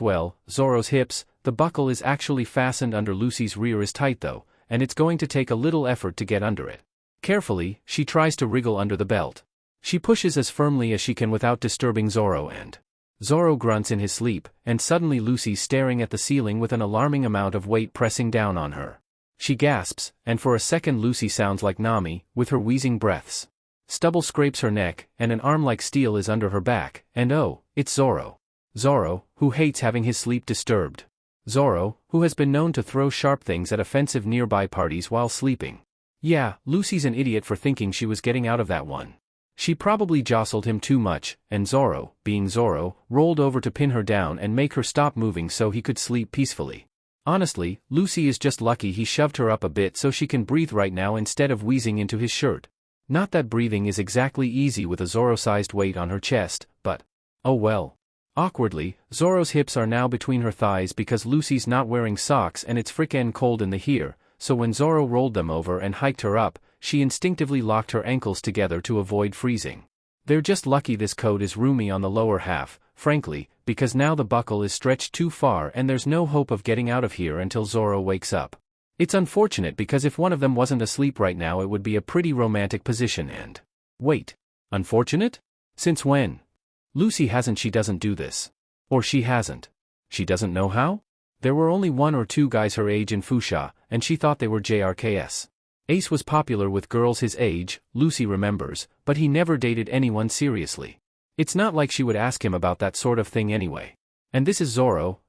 Zoro's hips, the buckle is actually fastened under Lucy's rear is tight though, and it's going to take a little effort to get under it. Carefully, she tries to wriggle under the belt. She pushes as firmly as she can without disturbing Zoro and Zoro grunts in his sleep, and suddenly Lucy's staring at the ceiling with an alarming amount of weight pressing down on her. She gasps, and for a second Lucy sounds like Nami, with her wheezing breaths. Stubble scrapes her neck, and an arm like steel is under her back, and oh, it's Zoro. Zoro, who hates having his sleep disturbed. Zoro, who has been known to throw sharp things at offensive nearby parties while sleeping. Yeah, Lucy's an idiot for thinking she was getting out of that one. She probably jostled him too much, and Zoro, being Zoro, rolled over to pin her down and make her stop moving so he could sleep peacefully. Honestly, Lucy is just lucky he shoved her up a bit so she can breathe right now instead of wheezing into his shirt. Not that breathing is exactly easy with a Zoro-sized weight on her chest, but oh well. Awkwardly, Zoro's hips are now between her thighs because Lucy's not wearing socks and it's frickin' cold in the here, so when Zoro rolled them over and hiked her up, she instinctively locked her ankles together to avoid freezing. They're just lucky this coat is roomy on the lower half, frankly, because now the buckle is stretched too far and there's no hope of getting out of here until Zoro wakes up. It's unfortunate because if one of them wasn't asleep right now it would be a pretty romantic position and… Wait. Unfortunate? Since when? Lucy she doesn't do this. Or she hasn't. She doesn't know how? There were only 1 or 2 guys her age in Fuchsia, and she thought they were JRKS. Ace was popular with girls his age, Lucy remembers, but he never dated anyone seriously. It's not like she would ask him about that sort of thing anyway. And this is Zoro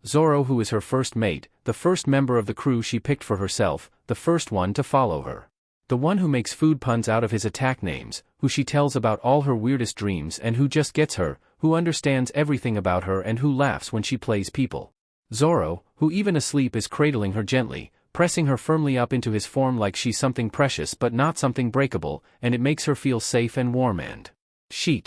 who is her first mate, the first member of the crew she picked for herself, the first one to follow her. The one who makes food puns out of his attack names, who she tells about all her weirdest dreams and who just gets her, who understands everything about her and who laughs when she plays people. Zoro, who even asleep is cradling her gently, pressing her firmly up into his form like she's something precious but not something breakable, and it makes her feel safe and warm and… She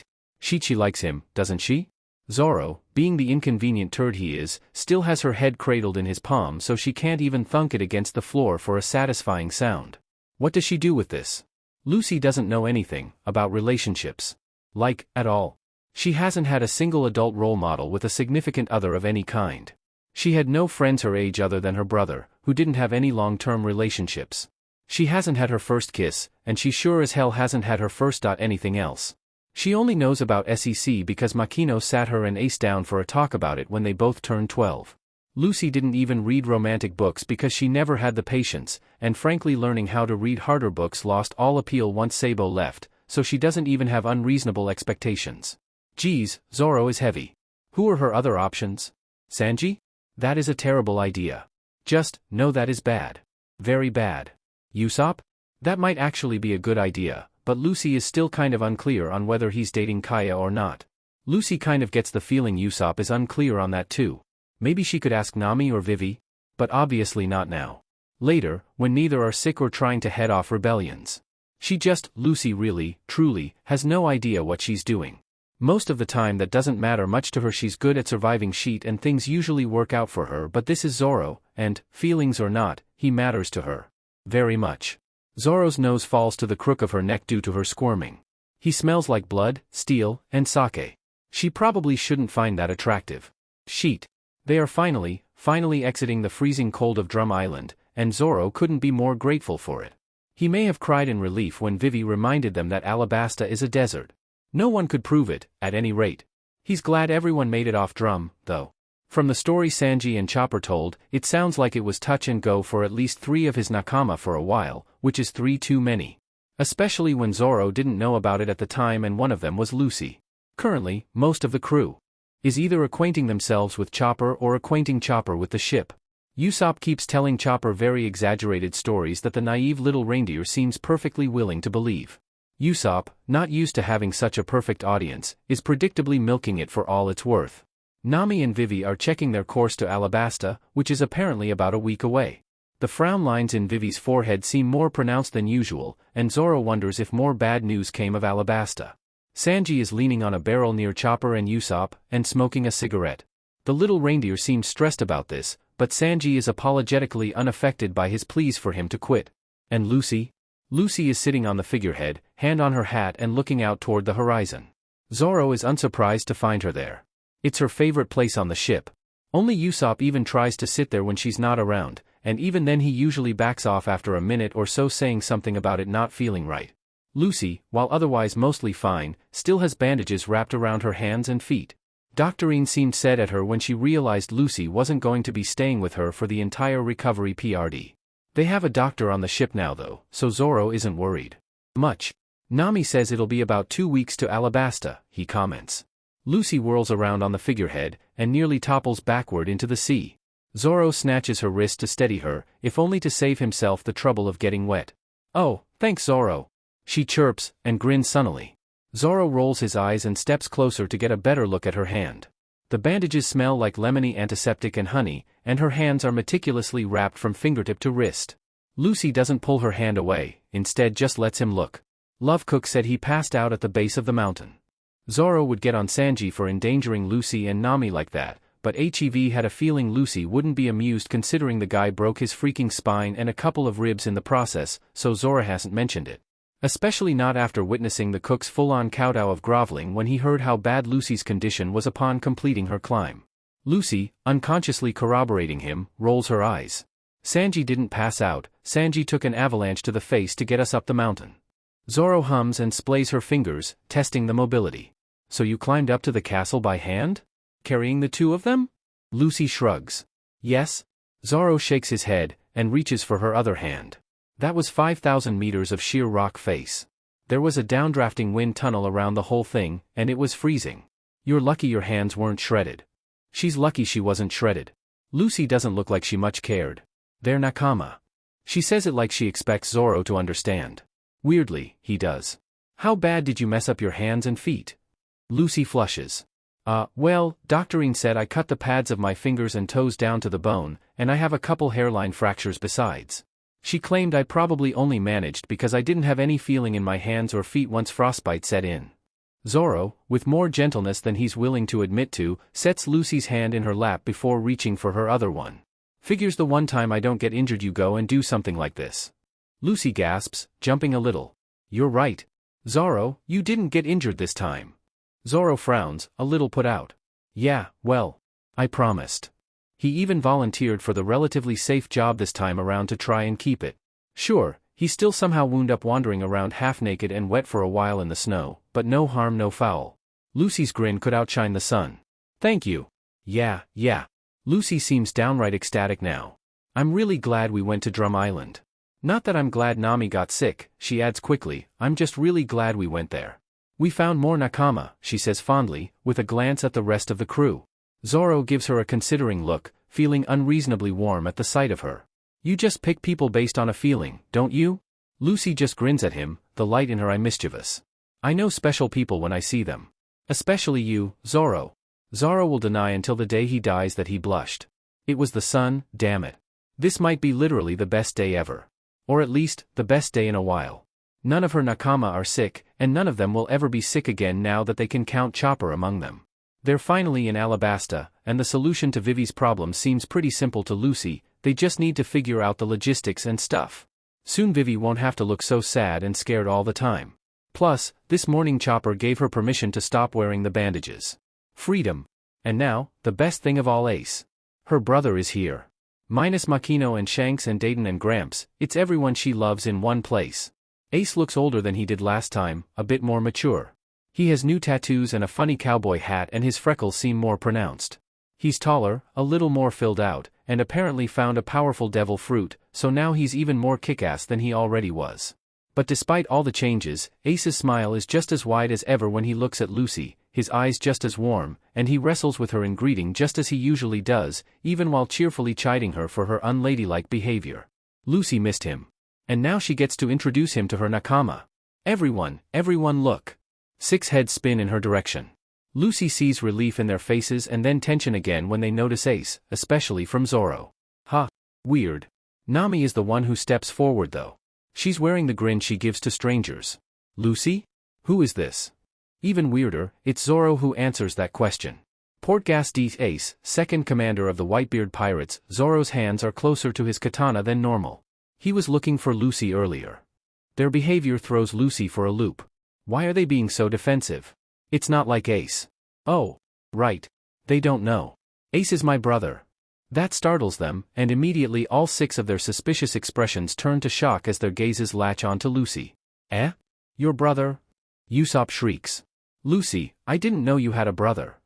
likes him, doesn't she? Zoro, being the inconvenient turd he is, still has her head cradled in his palm so she can't even thunk it against the floor for a satisfying sound. What does she do with this? Lucy doesn't know anything about relationships. Like, at all. She hasn't had a single adult role model with a significant other of any kind. She had no friends her age other than her brother, who didn't have any long-term relationships. She hasn't had her first kiss, and she sure as hell hasn't had her first anything else. She only knows about SEC because Makino sat her and Ace down for a talk about it when they both turned 12. Lucy didn't even read romantic books because she never had the patience, and frankly learning how to read harder books lost all appeal once Sabo left, so she doesn't even have unreasonable expectations. Geez, Zoro is heavy. Who are her other options? Sanji? That is a terrible idea. Just, no, that is bad. Very bad. Usopp? That might actually be a good idea, but Lucy is still kind of unclear on whether he's dating Kaya or not. Lucy kind of gets the feeling Usopp is unclear on that too. Maybe she could ask Nami or Vivi? But obviously not now. Later, when neither are sick or trying to head off rebellions. Lucy really, truly, has no idea what she's doing. Most of the time that doesn't matter much to her, she's good at surviving shit and things usually work out for her, but this is Zoro, and, feelings or not, he matters to her. Very much. Zoro's nose falls to the crook of her neck due to her squirming. He smells like blood, steel, and sake. She probably shouldn't find that attractive. Sheet. They are finally exiting the freezing cold of Drum Island, and Zoro couldn't be more grateful for it. He may have cried in relief when Vivi reminded them that Alabasta is a desert. No one could prove it, at any rate. He's glad everyone made it off Drum, though. From the story Sanji and Chopper told, it sounds like it was touch and go for at least 3 of his Nakama for a while, which is 3 too many. Especially when Zoro didn't know about it at the time and one of them was Lucy. Currently, most of the crew is either acquainting themselves with Chopper or acquainting Chopper with the ship. Usopp keeps telling Chopper very exaggerated stories that the naive little reindeer seems perfectly willing to believe. Usopp, not used to having such a perfect audience, is predictably milking it for all it's worth. Nami and Vivi are checking their course to Alabasta, which is apparently about a week away. The frown lines in Vivi's forehead seem more pronounced than usual, and Zoro wonders if more bad news came of Alabasta. Sanji is leaning on a barrel near Chopper and Usopp, and smoking a cigarette. The little reindeer seems stressed about this, but Sanji is apologetically unaffected by his pleas for him to quit. And Lucy? Lucy is sitting on the figurehead, hand on her hat and looking out toward the horizon. Zoro is unsurprised to find her there. It's her favorite place on the ship. Only Usopp even tries to sit there when she's not around, and even then he usually backs off after a minute or so saying something about it not feeling right. Lucy, while otherwise mostly fine, still has bandages wrapped around her hands and feet. Doctorine seemed sad at her when she realized Lucy wasn't going to be staying with her for the entire recovery PRD. They have a doctor on the ship now though, so Zoro isn't worried much. Nami says it'll be about 2 weeks to Alabasta, he comments. Lucy whirls around on the figurehead, and nearly topples backward into the sea. Zoro snatches her wrist to steady her, if only to save himself the trouble of getting wet. Oh, thanks Zoro. She chirps, and grins sunnily. Zoro rolls his eyes and steps closer to get a better look at her hand. The bandages smell like lemony antiseptic and honey, and her hands are meticulously wrapped from fingertip to wrist. Lucy doesn't pull her hand away, instead just lets him look. Love Cook said he passed out at the base of the mountain. Zoro would get on Sanji for endangering Lucy and Nami like that, but HEV had a feeling Lucy wouldn't be amused considering the guy broke his freaking spine and a couple of ribs in the process, so Zoro hasn't mentioned it. Especially not after witnessing the cook's full-on kowtow of groveling when he heard how bad Lucy's condition was upon completing her climb. Lucy, unconsciously corroborating him, rolls her eyes. Sanji didn't pass out, Sanji took an avalanche to the face to get us up the mountain. Zoro hums and splays her fingers, testing the mobility. So you climbed up to the castle by hand? Carrying the two of them? Lucy shrugs. Yes. Zoro shakes his head, and reaches for her other hand. That was 5,000 meters of sheer rock face. There was a downdrafting wind tunnel around the whole thing, and it was freezing. You're lucky your hands weren't shredded. She's lucky she wasn't shredded. Lucy doesn't look like she much cared. They're Nakama. She says it like she expects Zoro to understand. Weirdly, he does. How bad did you mess up your hands and feet? Lucy flushes. Well, Doctorine said I cut the pads of my fingers and toes down to the bone, and I have a couple hairline fractures besides. She claimed I probably only managed because I didn't have any feeling in my hands or feet once frostbite set in. Zoro, with more gentleness than he's willing to admit to, sets Lucy's hand in her lap before reaching for her other one. Figures the one time I don't get injured you go and do something like this. Lucy gasps, jumping a little. You're right. Zoro, you didn't get injured this time. Zoro frowns, a little put out. Yeah, well, I promised. He even volunteered for the relatively safe job this time around to try and keep it. Sure, he still somehow wound up wandering around half-naked and wet for a while in the snow, but no harm no foul. Lucy's grin could outshine the sun. Thank you. Yeah. Lucy seems downright ecstatic now. I'm really glad we went to Drum Island. Not that I'm glad Nami got sick, she adds quickly, I'm just really glad we went there. We found more Nakama, she says fondly, with a glance at the rest of the crew. Zoro gives her a considering look, feeling unreasonably warm at the sight of her. You just pick people based on a feeling, don't you? Lucy just grins at him, the light in her eye mischievous. I know special people when I see them. Especially you, Zoro. Zoro will deny until the day he dies that he blushed. It was the sun, damn it. This might be literally the best day ever. Or at least, the best day in a while. None of her Nakama are sick, and none of them will ever be sick again now that they can count Chopper among them. They're finally in Alabasta, and the solution to Vivi's problem seems pretty simple to Lucy, they just need to figure out the logistics and stuff. Soon Vivi won't have to look so sad and scared all the time. Plus, this morning Chopper gave her permission to stop wearing the bandages. Freedom. And now, the best thing of all, Ace. Her brother is here. Minus Makino and Shanks and Dayton and Gramps, it's everyone she loves in one place. Ace looks older than he did last time, a bit more mature. He has new tattoos and a funny cowboy hat and his freckles seem more pronounced. He's taller, a little more filled out, and apparently found a powerful devil fruit, so now he's even more kick-ass than he already was. But despite all the changes, Ace's smile is just as wide as ever when he looks at Lucy, his eyes just as warm, and he wrestles with her in greeting just as he usually does, even while cheerfully chiding her for her unladylike behavior. Lucy missed him. And now she gets to introduce him to her Nakama. Everyone look. 6 heads spin in her direction. Lucy sees relief in their faces and then tension again when they notice Ace, especially from Zoro. Weird. Nami is the one who steps forward though. She's wearing the grin she gives to strangers. Lucy? Who is this? Even weirder, it's Zoro who answers that question. Portgas Ace, second commander of the Whitebeard Pirates, Zoro's hands are closer to his katana than normal. He was looking for Lucy earlier. Their behavior throws Lucy for a loop. Why are they being so defensive? It's not like Ace. Oh, right. They don't know. Ace is my brother. That startles them, and immediately all 6 of their suspicious expressions turn to shock as their gazes latch onto Lucy. Eh? Your brother? Usopp shrieks. Lucy, I didn't know you had a brother.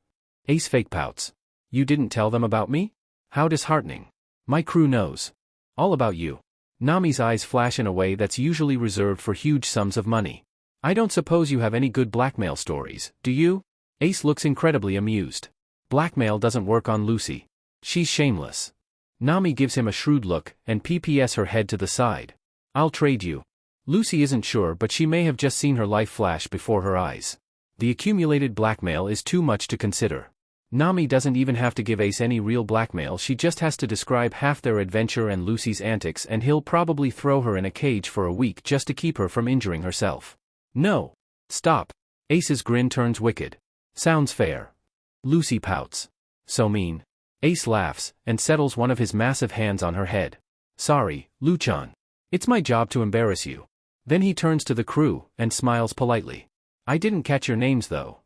Ace fake pouts. You didn't tell them about me? How disheartening. My crew knows. All about you. Nami's eyes flash in a way that's usually reserved for huge sums of money. I don't suppose you have any good blackmail stories, do you? Ace looks incredibly amused. Blackmail doesn't work on Lucy. She's shameless. Nami gives him a shrewd look, and PPS her head to the side. I'll trade you. Lucy isn't sure but she may have just seen her life flash before her eyes. The accumulated blackmail is too much to consider. Nami doesn't even have to give Ace any real blackmail, she just has to describe half their adventure and Lucy's antics and he'll probably throw her in a cage for a week just to keep her from injuring herself. No. Stop. Ace's grin turns wicked. Sounds fair. Lucy pouts. So mean. Ace laughs, and settles one of his massive hands on her head. Sorry, Luchan. It's my job to embarrass you. Then he turns to the crew, and smiles politely. I didn't catch your names though.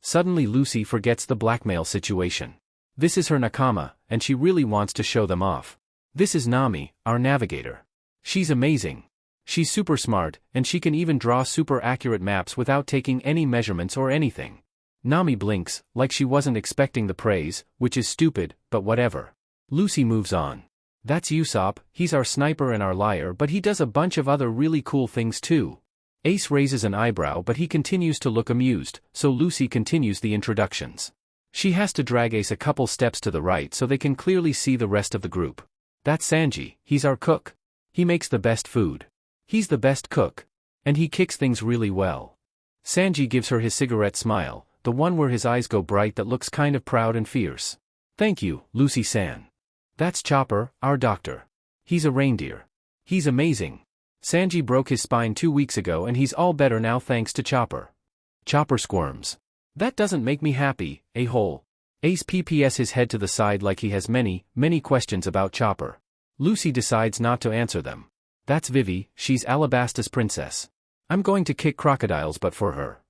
Suddenly Lucy forgets the blackmail situation. This is her Nakama, and she really wants to show them off. This is Nami, our navigator. She's amazing. She's super smart, and she can even draw super accurate maps without taking any measurements or anything. Nami blinks, like she wasn't expecting the praise, which is stupid, but whatever. Lucy moves on. That's Usopp, he's our sniper and our liar, but he does a bunch of other really cool things too. Ace raises an eyebrow but he continues to look amused, so Lucy continues the introductions. She has to drag Ace a couple steps to the right so they can clearly see the rest of the group. That's Sanji, he's our cook. He makes the best food. He's the best cook. And he kicks things really well. Sanji gives her his cigarette smile, the one where his eyes go bright that looks kind of proud and fierce. Thank you, Lucy-san. That's Chopper, our doctor. He's a reindeer. He's amazing. Sanji broke his spine 2 weeks ago and he's all better now thanks to Chopper. Chopper squirms. That doesn't make me happy, a-hole. Ace pps his head to the side like he has many questions about Chopper. Lucy decides not to answer them. That's Vivi, she's Alabasta's princess. I'm going to kick crocodiles but for her.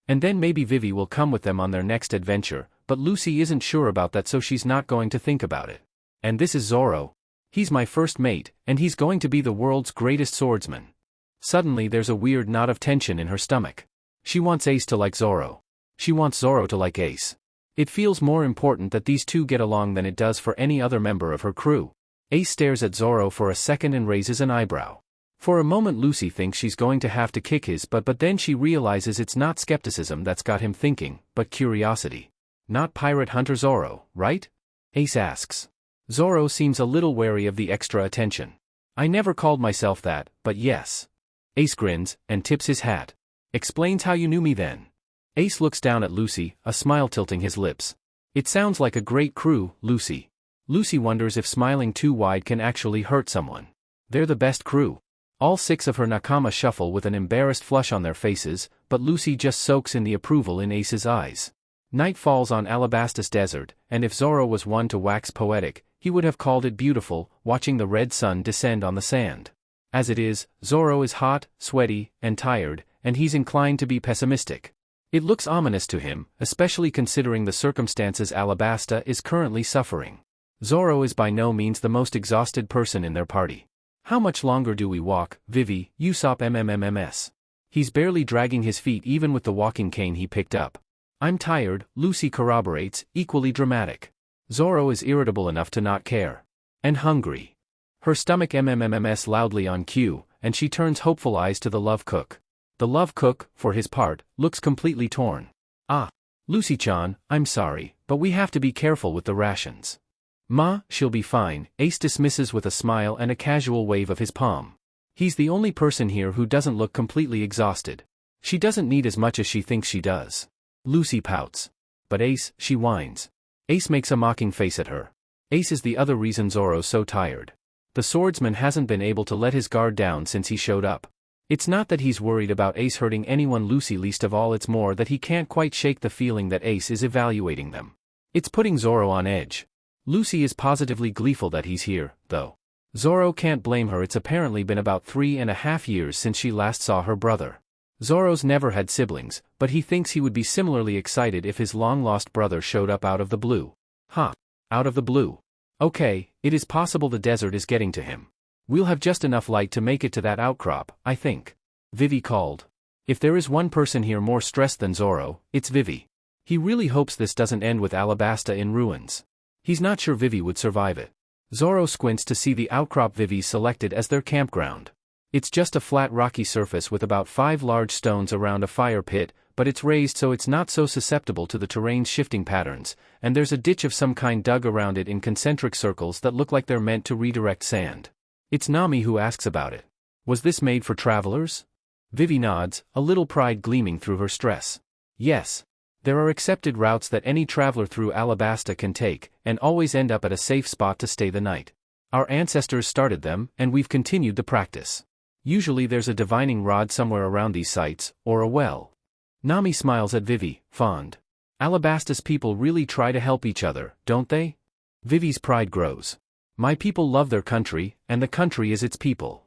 And then maybe Vivi will come with them on their next adventure, but Lucy isn't sure about that so she's not going to think about it. And this is Zoro. He's my first mate, and he's going to be the world's greatest swordsman. Suddenly there's a weird knot of tension in her stomach. She wants Ace to like Zoro. She wants Zoro to like Ace. It feels more important that these two get along than it does for any other member of her crew. Ace stares at Zoro for a second and raises an eyebrow. For a moment Lucy thinks she's going to have to kick his butt, but then she realizes it's not skepticism that's got him thinking, but curiosity. Not Pirate Hunter Zoro, right? Ace asks. Zoro seems a little wary of the extra attention. I never called myself that, but yes. Ace grins, and tips his hat. Explains how you knew me then. Ace looks down at Lucy, a smile tilting his lips. It sounds like a great crew, Lucy. Lucy wonders if smiling too wide can actually hurt someone. They're the best crew. All 6 of her Nakama shuffle with an embarrassed flush on their faces, but Lucy just soaks in the approval in Ace's eyes. Night falls on Alabasta's desert, and if Zoro was one to wax poetic, he would have called it beautiful, watching the red sun descend on the sand. As it is, Zoro is hot, sweaty, and tired, and he's inclined to be pessimistic. It looks ominous to him, especially considering the circumstances Alabasta is currently suffering. Zoro is by no means the most exhausted person in their party. How much longer do we walk, Vivi, Usopp mmms? He's barely dragging his feet even with the walking cane he picked up. I'm tired, Lucy corroborates, equally dramatic. Zoro is irritable enough to not care. And hungry. Her stomach mmms loudly on cue, and she turns hopeful eyes to the love cook. The love cook, for his part, looks completely torn. Ah. Lucy-chan, I'm sorry, but we have to be careful with the rations. Ma, she'll be fine, Ace dismisses with a smile and a casual wave of his palm. He's the only person here who doesn't look completely exhausted. She doesn't need as much as she thinks she does. Lucy pouts. But Ace, she whines. Ace makes a mocking face at her. Ace is the other reason Zoro's so tired. The swordsman hasn't been able to let his guard down since he showed up. It's not that he's worried about Ace hurting anyone, Lucy least of all, it's more that he can't quite shake the feeling that Ace is evaluating them. It's putting Zoro on edge. Lucy is positively gleeful that he's here, though. Zoro can't blame her, it's apparently been about 3.5 years since she last saw her brother. Zoro's never had siblings, but he thinks he would be similarly excited if his long-lost brother showed up out of the blue. Out of the blue. Okay, it is possible the desert is getting to him. We'll have just enough light to make it to that outcrop, I think. Vivi called. If there is one person here more stressed than Zoro, it's Vivi. He really hopes this doesn't end with Alabasta in ruins. He's not sure Vivi would survive it. Zoro squints to see the outcrop Vivi selected as their campground. It's just a flat rocky surface with about 5 large stones around a fire pit, but it's raised so it's not so susceptible to the terrain's shifting patterns, and there's a ditch of some kind dug around it in concentric circles that look like they're meant to redirect sand. It's Nami who asks about it. Was this made for travelers? Vivi nods, a little pride gleaming through her stress. Yes. There are accepted routes that any traveler through Alabasta can take, and always end up at a safe spot to stay the night. Our ancestors started them, and we've continued the practice. Usually there's a divining rod somewhere around these sites, or a well. Nami smiles at Vivi, fond. Alabasta's people really try to help each other, don't they? Vivi's pride grows. My people love their country, and the country is its people.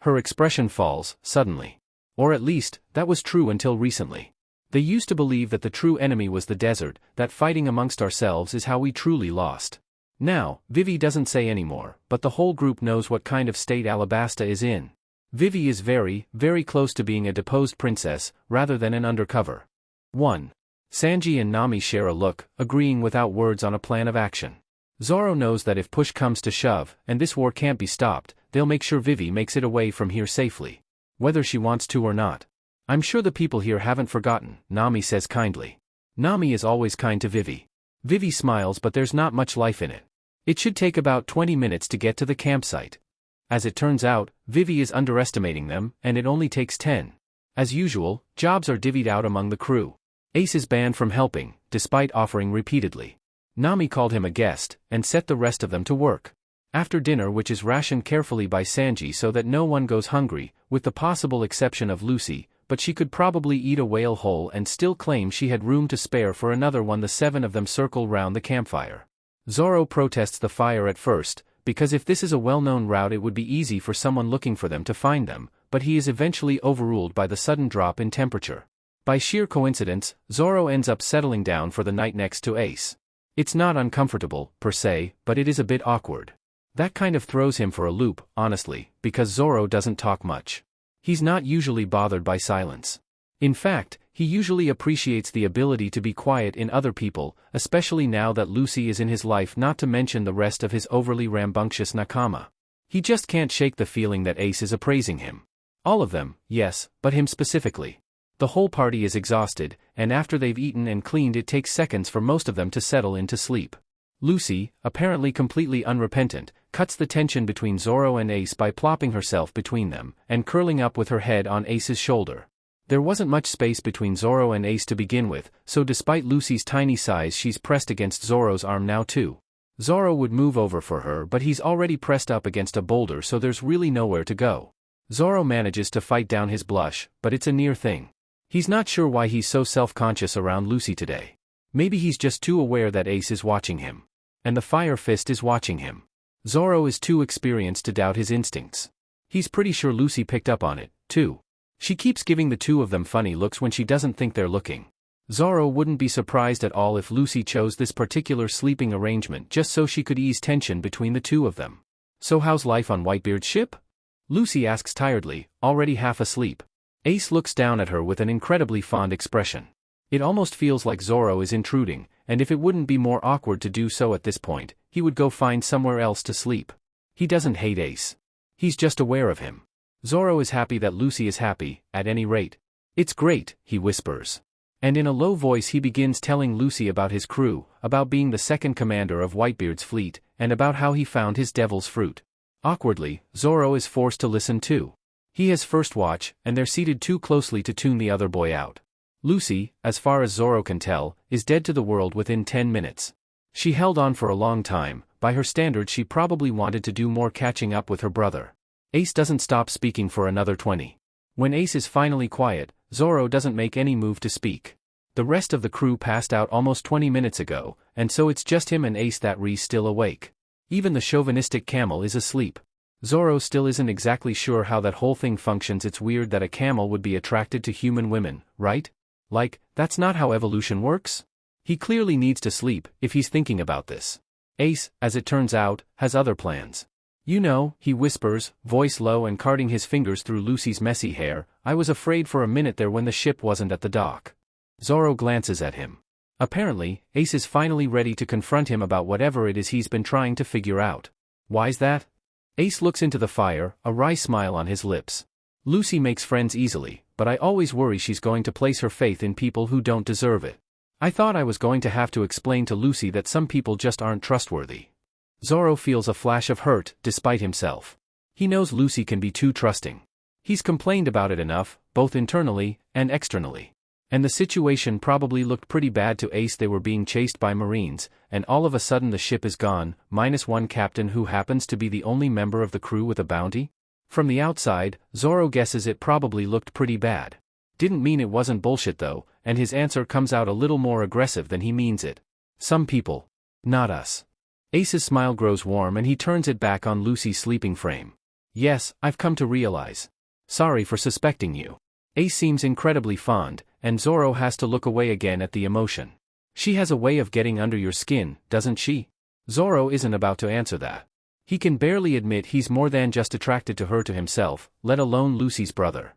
Her expression falls, suddenly. Or at least, that was true until recently. They used to believe that the true enemy was the desert, that fighting amongst ourselves is how we truly lost. Now, Vivi doesn't say anymore, but the whole group knows what kind of state Alabasta is in. Vivi is very, very close to being a deposed princess, rather than an undercover. 1. Sanji and Nami share a look, agreeing without words on a plan of action. Zoro knows that if push comes to shove, and this war can't be stopped, they'll make sure Vivi makes it away from here safely. Whether she wants to or not. I'm sure the people here haven't forgotten, Nami says kindly. Nami is always kind to Vivi. Vivi smiles, but there's not much life in it. It should take about 20 minutes to get to the campsite. As it turns out, Vivi is underestimating them, and it only takes 10. As usual, jobs are divvied out among the crew. Ace is banned from helping, despite offering repeatedly. Nami called him a guest, and set the rest of them to work. After dinner, which is rationed carefully by Sanji so that no one goes hungry, with the possible exception of Lucy, but she could probably eat a whale whole and still claim she had room to spare for another one. The 7 of them circle round the campfire. Zoro protests the fire at first, because if this is a well-known route it would be easy for someone looking for them to find them, but he is eventually overruled by the sudden drop in temperature. By sheer coincidence, Zoro ends up settling down for the night next to Ace. It's not uncomfortable, per se, but it is a bit awkward. That kind of throws him for a loop, honestly, because Zoro doesn't talk much. He's not usually bothered by silence. In fact, he usually appreciates the ability to be quiet in other people, especially now that Lucy is in his life, not to mention the rest of his overly rambunctious Nakama. He just can't shake the feeling that Ace is appraising him. All of them, yes, but him specifically. The whole party is exhausted, and after they've eaten and cleaned it takes seconds for most of them to settle into sleep. Lucy, apparently completely unrepentant, cuts the tension between Zoro and Ace by plopping herself between them, and curling up with her head on Ace's shoulder. There wasn't much space between Zoro and Ace to begin with, so despite Lucy's tiny size she's pressed against Zoro's arm now too. Zoro would move over for her, but he's already pressed up against a boulder, so there's really nowhere to go. Zoro manages to fight down his blush, but it's a near thing. He's not sure why he's so self-conscious around Lucy today. Maybe he's just too aware that Ace is watching him. And the Fire Fist is watching him. Zoro is too experienced to doubt his instincts. He's pretty sure Lucy picked up on it, too. She keeps giving the two of them funny looks when she doesn't think they're looking. Zoro wouldn't be surprised at all if Lucy chose this particular sleeping arrangement just so she could ease tension between the two of them. So how's life on Whitebeard's ship? Lucy asks tiredly, already half asleep. Ace looks down at her with an incredibly fond expression. It almost feels like Zoro is intruding, and if it wouldn't be more awkward to do so at this point, he would go find somewhere else to sleep. He doesn't hate Ace. He's just aware of him. Zoro is happy that Lucy is happy, at any rate. It's great, he whispers. And in a low voice he begins telling Lucy about his crew, about being the second commander of Whitebeard's fleet, and about how he found his devil's fruit. Awkwardly, Zoro is forced to listen too. He has first watch, and they're seated too closely to tune the other boy out. Lucy, as far as Zoro can tell, is dead to the world within 10 minutes. She held on for a long time. By her standards she probably wanted to do more catching up with her brother. Ace doesn't stop speaking for another 20. When Ace is finally quiet, Zoro doesn't make any move to speak. The rest of the crew passed out almost 20 minutes ago, and so it's just him and Ace that's still awake. Even the chauvinistic camel is asleep. Zoro still isn't exactly sure how that whole thing functions. It's weird that a camel would be attracted to human women, right? Like, that's not how evolution works? He clearly needs to sleep, if he's thinking about this. Ace, as it turns out, has other plans. You know, he whispers, voice low and carting his fingers through Lucy's messy hair, I was afraid for a minute there when the ship wasn't at the dock. Zoro glances at him. Apparently, Ace is finally ready to confront him about whatever it is he's been trying to figure out. Why's that? Ace looks into the fire, a wry smile on his lips. Lucy makes friends easily, but I always worry she's going to place her faith in people who don't deserve it. I thought I was going to have to explain to Lucy that some people just aren't trustworthy. Zoro feels a flash of hurt, despite himself. He knows Lucy can be too trusting. He's complained about it enough, both internally and externally. And the situation probably looked pretty bad to Ace. They were being chased by Marines, and all of a sudden the ship is gone, minus one captain who happens to be the only member of the crew with a bounty? From the outside, Zoro guesses it probably looked pretty bad. Didn't mean it wasn't bullshit though, and his answer comes out a little more aggressive than he means it. Some people. Not us. Ace's smile grows warm and he turns it back on Lucy's sleeping frame. Yes, I've come to realize. Sorry for suspecting you. Ace seems incredibly fond, and Zoro has to look away again at the emotion. She has a way of getting under your skin, doesn't she? Zoro isn't about to answer that. He can barely admit he's more than just attracted to her to himself, let alone Lucy's brother.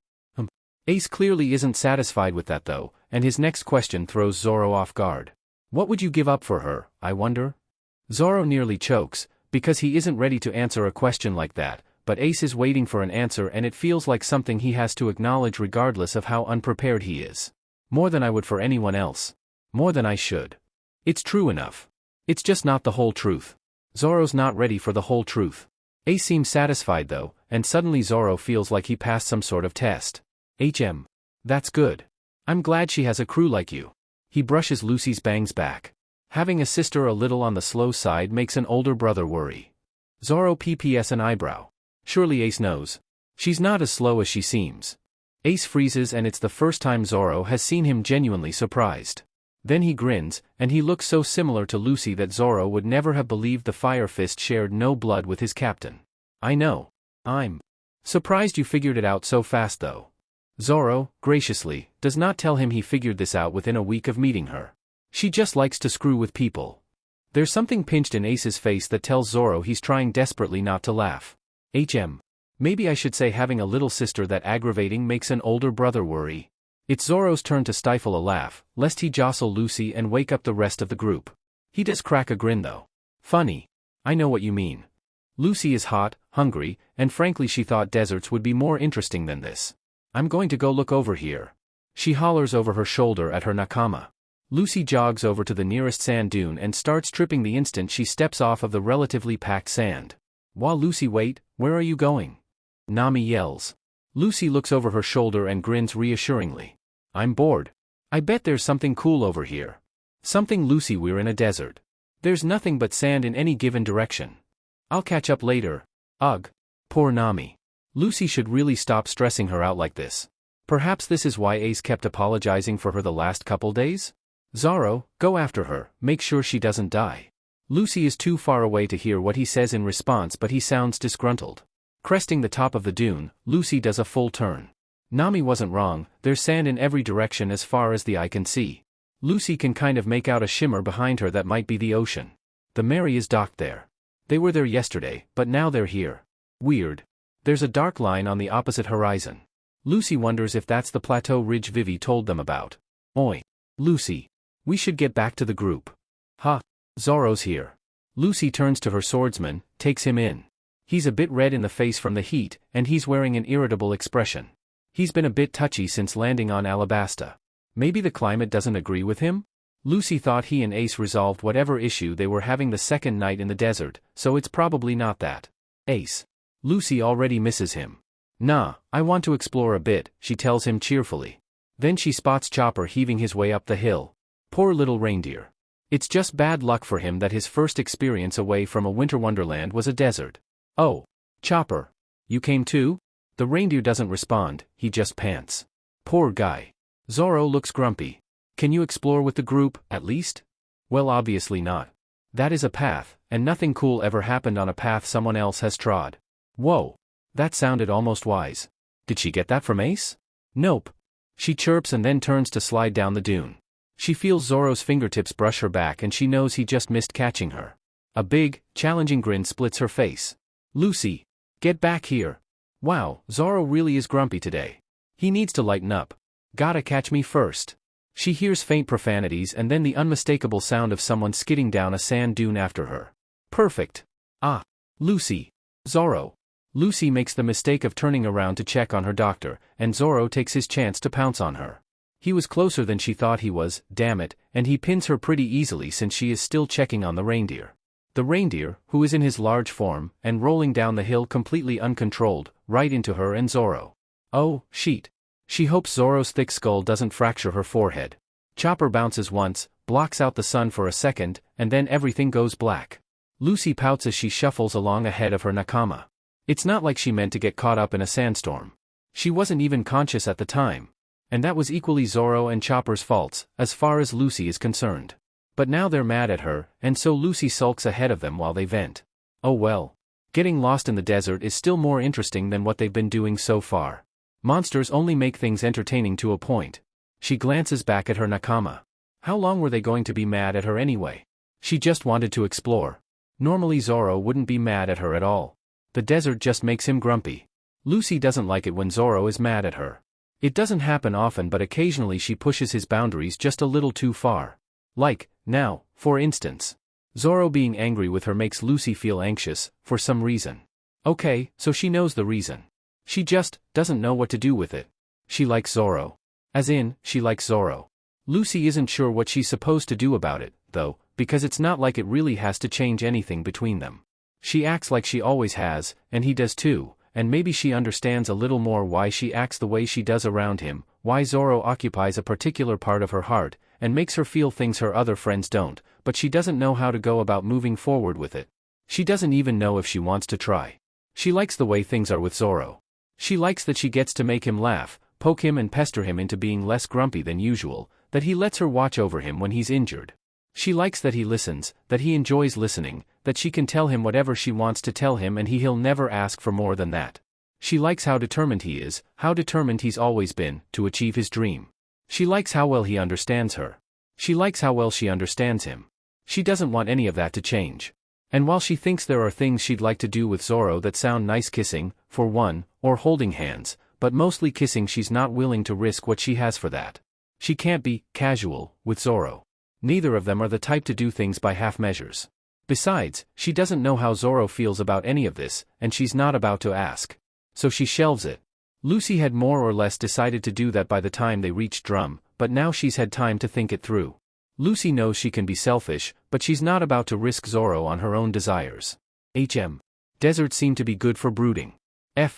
Ace clearly isn't satisfied with that though, and his next question throws Zoro off guard. What would you give up for her, I wonder? Zoro nearly chokes, because he isn't ready to answer a question like that, but Ace is waiting for an answer and it feels like something he has to acknowledge regardless of how unprepared he is. More than I would for anyone else. More than I should. It's true enough. It's just not the whole truth. Zoro's not ready for the whole truth. Ace seems satisfied though, and suddenly Zoro feels like he passed some sort of test. That's good. I'm glad she has a crew like you. He brushes Lucy's bangs back. Having a sister a little on the slow side makes an older brother worry. Zoro pps an eyebrow. Surely Ace knows. She's not as slow as she seems. Ace freezes and it's the first time Zoro has seen him genuinely surprised. Then he grins, and he looks so similar to Lucy that Zoro would never have believed the Fire Fist shared no blood with his captain. I know. I'm surprised you figured it out so fast though. Zoro, graciously, does not tell him he figured this out within a week of meeting her. She just likes to screw with people. There's something pinched in Ace's face that tells Zoro he's trying desperately not to laugh. Maybe I should say having a little sister that aggravating makes an older brother worry. It's Zoro's turn to stifle a laugh, lest he jostle Lucy and wake up the rest of the group. He does crack a grin though. Funny. I know what you mean. Lucy is hot, hungry, and frankly she thought deserts would be more interesting than this. I'm going to go look over here. She hollers over her shoulder at her Nakama. Lucy jogs over to the nearest sand dune and starts tripping the instant she steps off of the relatively packed sand. While Lucy wait, where are you going? Nami yells. Lucy looks over her shoulder and grins reassuringly. I'm bored. I bet there's something cool over here. Something Lucy, we're in a desert. There's nothing but sand in any given direction. I'll catch up later. Ugh. Poor Nami. Lucy should really stop stressing her out like this. Perhaps this is why Ace kept apologizing for her the last couple days? Zoro, go after her, make sure she doesn't die. Lucy is too far away to hear what he says in response, but he sounds disgruntled. Cresting the top of the dune, Lucy does a full turn. Nami wasn't wrong, there's sand in every direction as far as the eye can see. Lucy can kind of make out a shimmer behind her that might be the ocean. The Mary is docked there. They were there yesterday, but now they're here. Weird. There's a dark line on the opposite horizon. Lucy wonders if that's the plateau ridge Vivi told them about. Oi. Lucy. We should get back to the group. Ha. Zoro's here. Lucy turns to her swordsman, takes him in. He's a bit red in the face from the heat, and he's wearing an irritable expression. He's been a bit touchy since landing on Alabasta. Maybe the climate doesn't agree with him? Lucy thought he and Ace resolved whatever issue they were having the second night in the desert, so it's probably not that. Ace. Lucy already misses him. Nah, I want to explore a bit, she tells him cheerfully. Then she spots Chopper heaving his way up the hill. Poor little reindeer. It's just bad luck for him that his first experience away from a winter wonderland was a desert. Oh. Chopper. You came too? The reindeer doesn't respond, he just pants. Poor guy. Zoro looks grumpy. Can you explore with the group, at least? Well, obviously not. That is a path, and nothing cool ever happened on a path someone else has trod. Whoa. That sounded almost wise. Did she get that from Ace? Nope. She chirps and then turns to slide down the dune. She feels Zoro's fingertips brush her back and she knows he just missed catching her. A big, challenging grin splits her face. Lucy. Get back here. Wow, Zoro really is grumpy today. He needs to lighten up. Gotta catch me first. She hears faint profanities and then the unmistakable sound of someone skidding down a sand dune after her. Perfect. Ah. Lucy. Zoro. Lucy makes the mistake of turning around to check on her doctor, and Zoro takes his chance to pounce on her. He was closer than she thought he was, damn it, and he pins her pretty easily since she is still checking on the reindeer. The reindeer, who is in his large form, and rolling down the hill completely uncontrolled, right into her and Zoro. Oh, sheet. She hopes Zoro's thick skull doesn't fracture her forehead. Chopper bounces once, blocks out the sun for a second, and then everything goes black. Lucy pouts as she shuffles along ahead of her Nakama. It's not like she meant to get caught up in a sandstorm. She wasn't even conscious at the time. And that was equally Zoro and Chopper's faults, as far as Lucy is concerned. But now they're mad at her, and so Lucy sulks ahead of them while they vent. Oh well. Getting lost in the desert is still more interesting than what they've been doing so far. Monsters only make things entertaining to a point. She glances back at her Nakama. How long were they going to be mad at her anyway? She just wanted to explore. Normally Zoro wouldn't be mad at her at all. The desert just makes him grumpy. Lucy doesn't like it when Zoro is mad at her. It doesn't happen often, but occasionally she pushes his boundaries just a little too far. Like, now, for instance. Zoro being angry with her makes Lucy feel anxious, for some reason. Okay, so she knows the reason. She just doesn't know what to do with it. She likes Zoro. As in, she likes Zoro. Lucy isn't sure what she's supposed to do about it, though, because it's not like it really has to change anything between them. She acts like she always has, and he does too, and maybe she understands a little more why she acts the way she does around him, why Zoro occupies a particular part of her heart, and makes her feel things her other friends don't, but she doesn't know how to go about moving forward with it. She doesn't even know if she wants to try. She likes the way things are with Zoro. She likes that she gets to make him laugh, poke him and pester him into being less grumpy than usual, that he lets her watch over him when he's injured. She likes that he listens, that he enjoys listening, that she can tell him whatever she wants to tell him and he'll never ask for more than that. She likes how determined he is, how determined he's always been, to achieve his dream. She likes how well he understands her. She likes how well she understands him. She doesn't want any of that to change. And while she thinks there are things she'd like to do with Zoro that sound nice, kissing, for one, or holding hands, but mostly kissing, she's not willing to risk what she has for that. She can't be casual with Zoro. Neither of them are the type to do things by half measures. Besides, she doesn't know how Zoro feels about any of this, and she's not about to ask. So she shelves it. Lucy had more or less decided to do that by the time they reached Drum, but now she's had time to think it through. Lucy knows she can be selfish, but she's not about to risk Zoro on her own desires. Deserts seem to be good for brooding.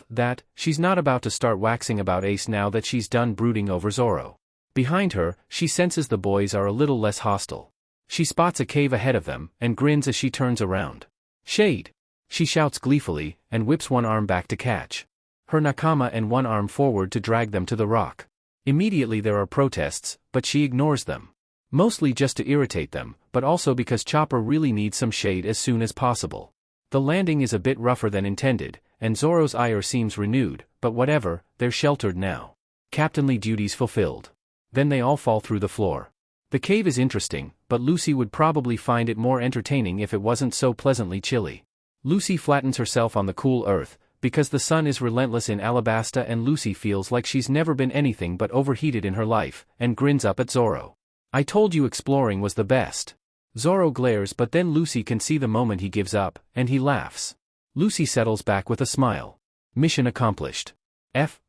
That, she's not about to start waxing about Ace now that she's done brooding over Zoro. Behind her, she senses the boys are a little less hostile. She spots a cave ahead of them, and grins as she turns around. Shade! She shouts gleefully, and whips one arm back to catch her Nakama and one arm forward to drag them to the rock. Immediately there are protests, but she ignores them. Mostly just to irritate them, but also because Chopper really needs some shade as soon as possible. The landing is a bit rougher than intended, and Zoro's ire seems renewed, but whatever, they're sheltered now. Captainly duties fulfilled. Then they all fall through the floor. The cave is interesting, but Lucy would probably find it more entertaining if it wasn't so pleasantly chilly. Lucy flattens herself on the cool earth, because the sun is relentless in Alabasta and Lucy feels like she's never been anything but overheated in her life, and grins up at Zoro. I told you exploring was the best. Zoro glares, but then Lucy can see the moment he gives up, and he laughs. Lucy settles back with a smile. Mission accomplished.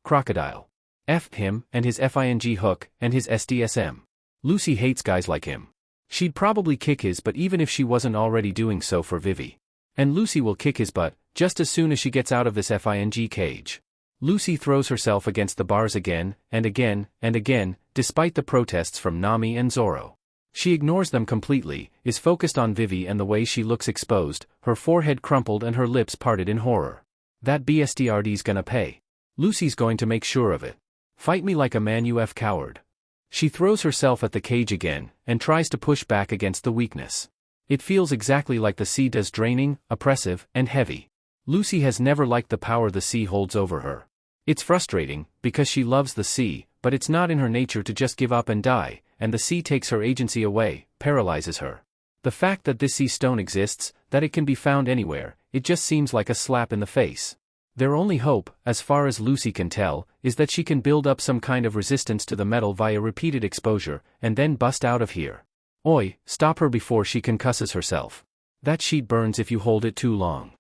Crocodile. Him, and his FING hook, and his SDSM. Lucy hates guys like him. She'd probably kick his butt even if she wasn't already doing so for Vivi. And Lucy will kick his butt, just as soon as she gets out of this FING cage. Lucy throws herself against the bars again, and again, and again, despite the protests from Nami and Zoro. She ignores them completely, is focused on Vivi and the way she looks exposed, her forehead crumpled and her lips parted in horror. That BSTRD's gonna pay. Lucy's going to make sure of it. Fight me like a man, you coward. She throws herself at the cage again, and tries to push back against the weakness. It feels exactly like the sea does, draining, oppressive, and heavy. Lucy has never liked the power the sea holds over her. It's frustrating, because she loves the sea, but it's not in her nature to just give up and die, and the sea takes her agency away, paralyzes her. The fact that this sea stone exists, that it can be found anywhere, it just seems like a slap in the face. Their only hope, as far as Lucy can tell, is that she can build up some kind of resistance to the metal via repeated exposure, and then bust out of here. Oi, stop her before she concusses herself. That sheet burns if you hold it too long.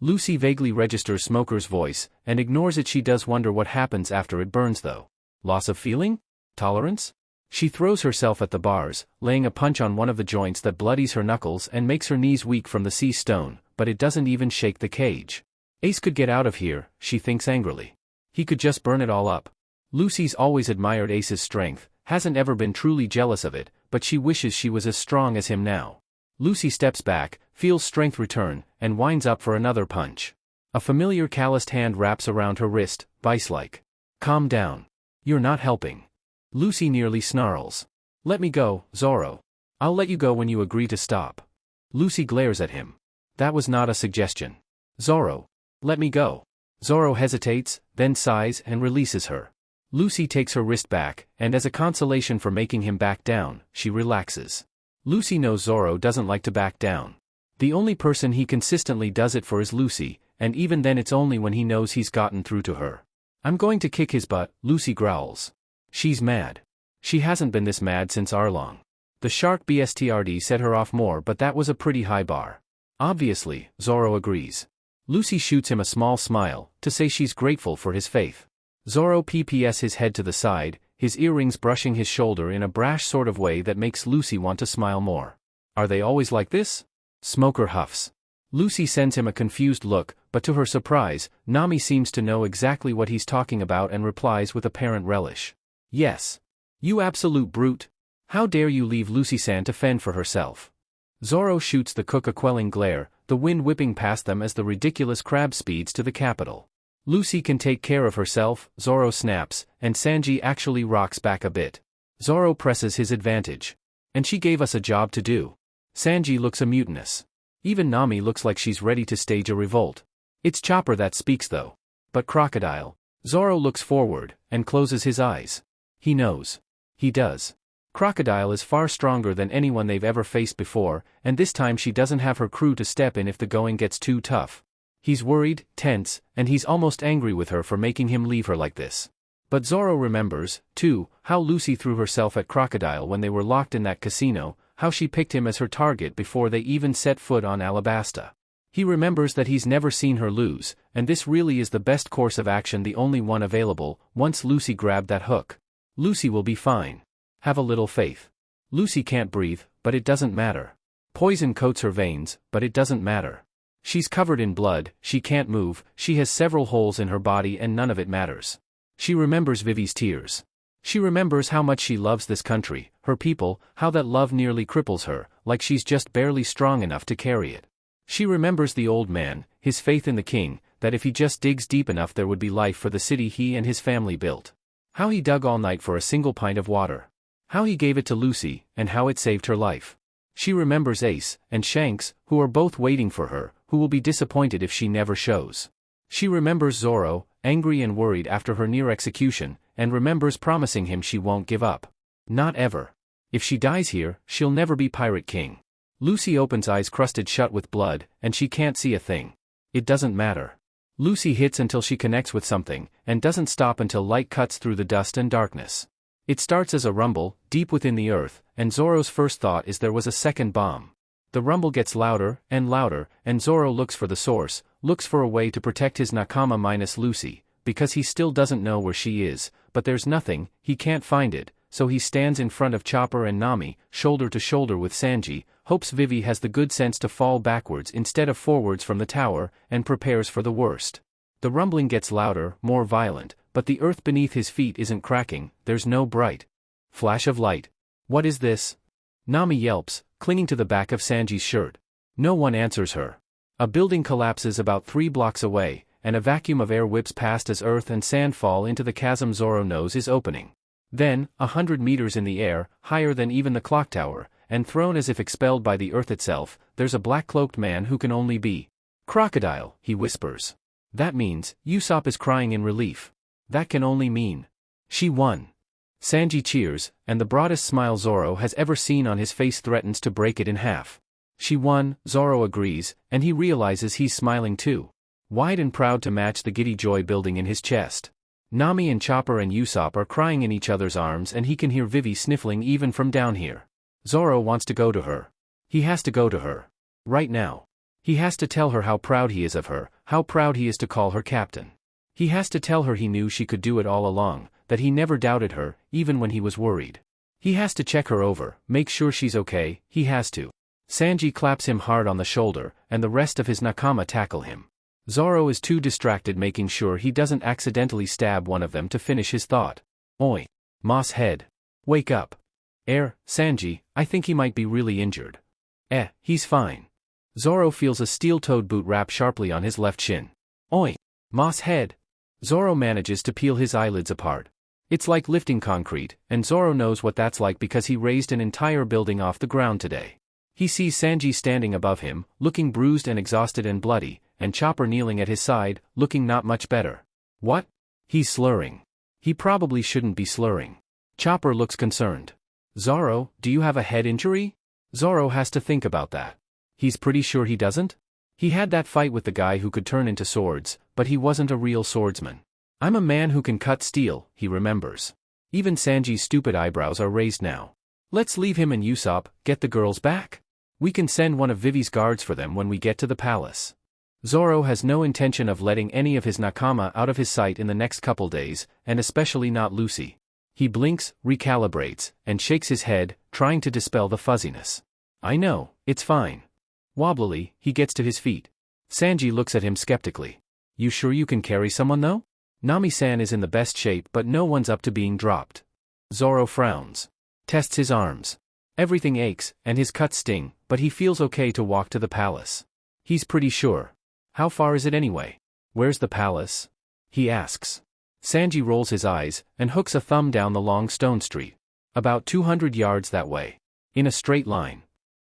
Lucy vaguely registers Smoker's voice, and ignores it. She does wonder what happens after it burns though. Loss of feeling? Tolerance? She throws herself at the bars, laying a punch on one of the joints that bloodies her knuckles and makes her knees weak from the sea stone, but it doesn't even shake the cage. Ace could get out of here, she thinks angrily. He could just burn it all up. Lucy's always admired Ace's strength, hasn't ever been truly jealous of it, but she wishes she was as strong as him now. Lucy steps back, feels strength return, and winds up for another punch. A familiar calloused hand wraps around her wrist, vice-like. Calm down. You're not helping. Lucy nearly snarls. Let me go, Zoro. I'll let you go when you agree to stop. Lucy glares at him. That was not a suggestion. Zoro. Let me go. Zoro hesitates, then sighs and releases her. Lucy takes her wrist back, and as a consolation for making him back down, she relaxes. Lucy knows Zoro doesn't like to back down. The only person he consistently does it for is Lucy, and even then it's only when he knows he's gotten through to her. I'm going to kick his butt, Lucy growls. She's mad. She hasn't been this mad since Arlong. The shark BSTRD set her off more, but that was a pretty high bar. Obviously, Zoro agrees. Lucy shoots him a small smile, to say she's grateful for his faith. Zoro pps his head to the side, his earrings brushing his shoulder in a brash sort of way that makes Lucy want to smile more. Are they always like this? Smoker huffs. Lucy sends him a confused look, but to her surprise, Nami seems to know exactly what he's talking about and replies with apparent relish. Yes. You absolute brute. How dare you leave Lucy-san to fend for herself? Zoro shoots the cook a quelling glare, the wind whipping past them as the ridiculous crab speeds to the capital. Lucy can take care of herself, Zoro snaps, and Sanji actually rocks back a bit. Zoro presses his advantage. And she gave us a job to do. Sanji looks mutinous. Even Nami looks like she's ready to stage a revolt. It's Chopper that speaks though. But Crocodile. Zoro looks forward, and closes his eyes. He knows. He does. Crocodile is far stronger than anyone they've ever faced before, and this time she doesn't have her crew to step in if the going gets too tough. He's worried, tense, and he's almost angry with her for making him leave her like this. But Zoro remembers, too, how Lucy threw herself at Crocodile when they were locked in that casino, how she picked him as her target before they even set foot on Alabasta. He remembers that he's never seen her lose, and this really is the best course of action, the only one available. Once Lucy grabbed that hook, Lucy will be fine. Have a little faith. Lucy can't breathe, but it doesn't matter. Poison coats her veins, but it doesn't matter. She's covered in blood, she can't move, she has several holes in her body and none of it matters. She remembers Vivi's tears. She remembers how much she loves this country, her people, how that love nearly cripples her, like she's just barely strong enough to carry it. She remembers the old man, his faith in the king, that if he just digs deep enough there would be life for the city he and his family built. How he dug all night for a single pint of water. How he gave it to Lucy, and how it saved her life. She remembers Ace, and Shanks, who are both waiting for her, who will be disappointed if she never shows. She remembers Zoro, angry and worried after her near execution, and remembers promising him she won't give up. Not ever. If she dies here, she'll never be Pirate King. Lucy opens eyes crusted shut with blood, and she can't see a thing. It doesn't matter. Lucy hits until she connects with something, and doesn't stop until light cuts through the dust and darkness. It starts as a rumble, deep within the earth, and Zoro's first thought is there was a second bomb. The rumble gets louder, and Zoro looks for the source, looks for a way to protect his Nakama minus Lucy, because he still doesn't know where she is, but there's nothing, he can't find it, so he stands in front of Chopper and Nami, shoulder to shoulder with Sanji, hopes Vivi has the good sense to fall backwards instead of forwards from the tower, and prepares for the worst. The rumbling gets louder, more violent, but the earth beneath his feet isn't cracking, there's no bright flash of light. What is this? Nami yelps, clinging to the back of Sanji's shirt. No one answers her. A building collapses about 3 blocks away, and a vacuum of air whips past as earth and sand fall into the chasm Zoro knows is opening. Then, 100 meters in the air, higher than even the clock tower, and thrown as if expelled by the earth itself, there's a black-cloaked man who can only be Crocodile, he whispers. That means, Usopp is crying in relief. That can only mean she won. Sanji cheers, and the broadest smile Zoro has ever seen on his face threatens to break it in half. She won, Zoro agrees, and he realizes he's smiling too. Wide and proud to match the giddy joy building in his chest. Nami and Chopper and Usopp are crying in each other's arms and he can hear Vivi sniffling even from down here. Zoro wants to go to her. He has to go to her. Right now. He has to tell her how proud he is of her, how proud he is to call her captain. He has to tell her he knew she could do it all along, that he never doubted her, even when he was worried. He has to check her over, make sure she's okay, he has to. Sanji claps him hard on the shoulder, and the rest of his Nakama tackle him. Zoro is too distracted making sure he doesn't accidentally stab one of them to finish his thought. Oi. Moss head. Wake up. Sanji, I think he might be really injured. He's fine. Zoro feels a steel-toed boot rap sharply on his left shin. Oi. Moss head. Zoro manages to peel his eyelids apart. It's like lifting concrete, and Zoro knows what that's like because he raised an entire building off the ground today. He sees Sanji standing above him, looking bruised and exhausted and bloody, and Chopper kneeling at his side, looking not much better. What? He's slurring. He probably shouldn't be slurring. Chopper looks concerned. Zoro, do you have a head injury? Zoro has to think about that. He's pretty sure he doesn't? He had that fight with the guy who could turn into swords, but he wasn't a real swordsman. I'm a man who can cut steel, he remembers. Even Sanji's stupid eyebrows are raised now. Let's leave him and Usopp, get the girls back. We can send one of Vivi's guards for them when we get to the palace. Zoro has no intention of letting any of his Nakama out of his sight in the next couple days, and especially not Lucy. He blinks, recalibrates, and shakes his head, trying to dispel the fuzziness. I know, it's fine. Wobblily, he gets to his feet. Sanji looks at him skeptically. You sure you can carry someone though? Nami-san is in the best shape but no one's up to being dropped. Zoro frowns. Tests his arms. Everything aches, and his cuts sting, but he feels okay to walk to the palace. He's pretty sure. How far is it anyway? Where's the palace? He asks. Sanji rolls his eyes, and hooks a thumb down the long stone street. About 200 yards that way. In a straight line.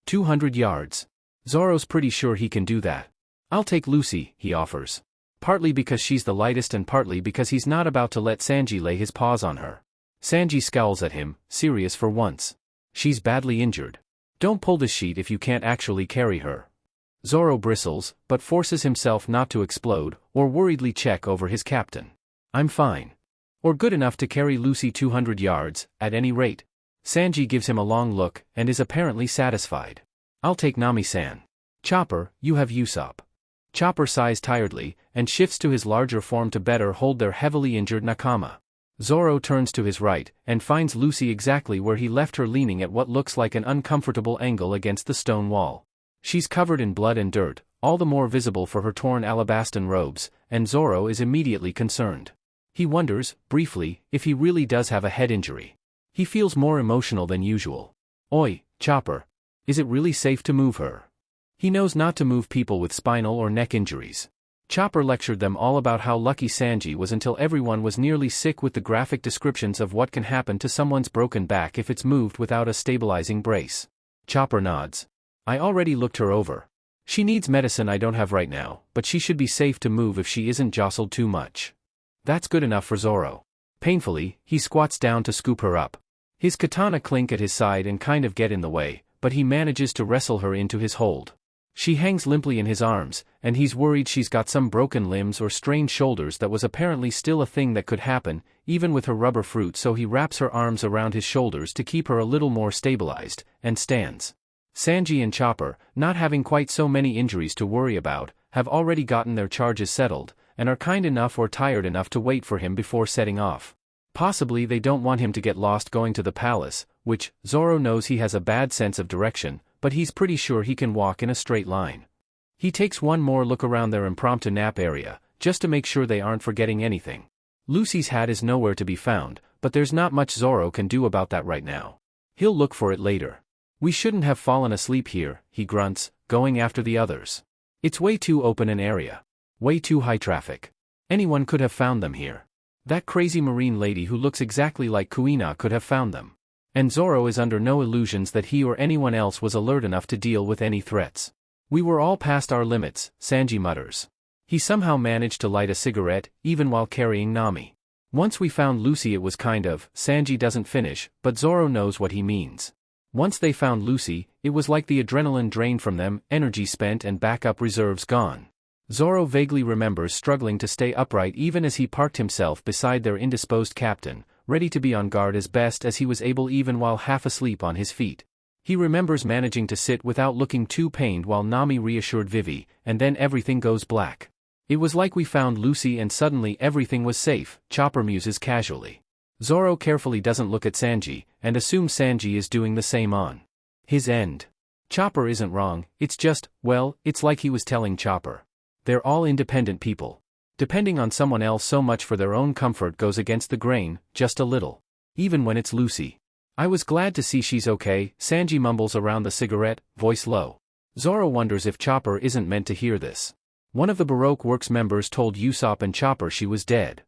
200 yards. Zoro's pretty sure he can do that. I'll take Lucy, he offers. Partly because she's the lightest and partly because he's not about to let Sanji lay his paws on her. Sanji scowls at him, serious for once. She's badly injured. Don't pull the sheet if you can't actually carry her. Zoro bristles, but forces himself not to explode, or worriedly check over his captain. I'm fine. Or good enough to carry Lucy 200 yards, at any rate. Sanji gives him a long look, and is apparently satisfied. I'll take Nami-san. Chopper, you have Usopp. Chopper sighs tiredly, and shifts to his larger form to better hold their heavily injured Nakama. Zoro turns to his right, and finds Lucy exactly where he left her leaning at what looks like an uncomfortable angle against the stone wall. She's covered in blood and dirt, all the more visible for her torn Alabastan robes, and Zoro is immediately concerned. He wonders, briefly, if he really does have a head injury. He feels more emotional than usual. Oi, Chopper. Is it really safe to move her? He knows not to move people with spinal or neck injuries. Chopper lectured them all about how lucky Sanji was until everyone was nearly sick with the graphic descriptions of what can happen to someone's broken back if it's moved without a stabilizing brace. Chopper nods. I already looked her over. She needs medicine I don't have right now, but she should be safe to move if she isn't jostled too much. That's good enough for Zoro. Painfully, he squats down to scoop her up. His katana clink at his side and kind of get in the way, but he manages to wrestle her into his hold. She hangs limply in his arms, and he's worried she's got some broken limbs or strained shoulders that was apparently still a thing that could happen, even with her rubber fruit, so he wraps her arms around his shoulders to keep her a little more stabilized, and stands. Sanji and Chopper, not having quite so many injuries to worry about, have already gotten their charges settled, and are kind enough or tired enough to wait for him before setting off. Possibly they don't want him to get lost going to the palace, which, Zoro knows he has a bad sense of direction, but he's pretty sure he can walk in a straight line. He takes one more look around their impromptu nap area, just to make sure they aren't forgetting anything. Lucy's hat is nowhere to be found, but there's not much Zoro can do about that right now. He'll look for it later. We shouldn't have fallen asleep here, he grunts, going after the others. It's way too open an area. Way too high traffic. Anyone could have found them here. That crazy marine lady who looks exactly like Kuina could have found them. And Zoro is under no illusions that he or anyone else was alert enough to deal with any threats. We were all past our limits, Sanji mutters. He somehow managed to light a cigarette, even while carrying Nami. Once we found Lucy it was kind of, Sanji doesn't finish, but Zoro knows what he means. Once they found Lucy, it was like the adrenaline drained from them, energy spent and backup reserves gone. Zoro vaguely remembers struggling to stay upright even as he parked himself beside their indisposed captain, ready to be on guard as best as he was able even while half asleep on his feet. He remembers managing to sit without looking too pained while Nami reassured Vivi, and then everything goes black. It was like we found Lucy and suddenly everything was safe, Chopper muses casually. Zoro carefully doesn't look at Sanji, and assumes Sanji is doing the same on his end. Chopper isn't wrong, it's just, well, it's like he was telling Chopper. They're all independent people. Depending on someone else so much for their own comfort goes against the grain, just a little. Even when it's Lucy. I was glad to see she's okay, Sanji mumbles around the cigarette, voice low. Zoro wonders if Chopper isn't meant to hear this. One of the Baroque Works members told Usopp and Chopper she was dead.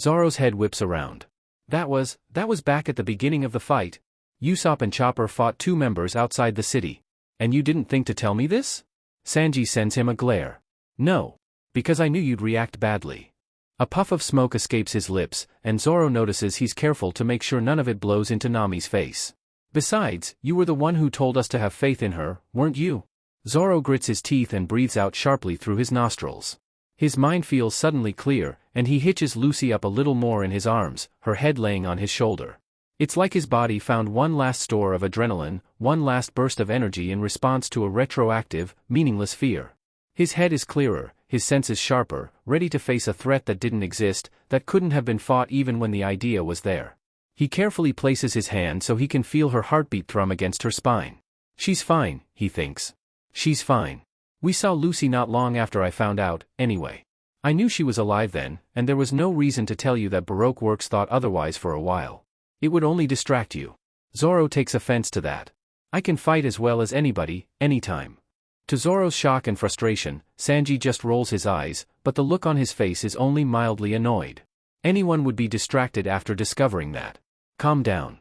Zoro's head whips around. That was back at the beginning of the fight. Usopp and Chopper fought 2 members outside the city. And you didn't think to tell me this? Sanji sends him a glare. No. Because I knew you'd react badly. A puff of smoke escapes his lips, and Zoro notices he's careful to make sure none of it blows into Nami's face. Besides, you were the one who told us to have faith in her, weren't you? Zoro grits his teeth and breathes out sharply through his nostrils. His mind feels suddenly clear, and he hitches Lucy up a little more in his arms, her head laying on his shoulder. It's like his body found one last store of adrenaline, one last burst of energy in response to a retroactive, meaningless fear. His head is clearer, his senses sharper, ready to face a threat that didn't exist, that couldn't have been fought even when the idea was there. He carefully places his hand so he can feel her heartbeat thrum against her spine. She's fine, he thinks. She's fine. We saw Lucy not long after I found out, anyway. I knew she was alive then, and there was no reason to tell you that Baroque Works thought otherwise for a while. It would only distract you. Zoro takes offense to that. I can fight as well as anybody, anytime. To Zoro's shock and frustration, Sanji just rolls his eyes, but the look on his face is only mildly annoyed. Anyone would be distracted after discovering that. Calm down.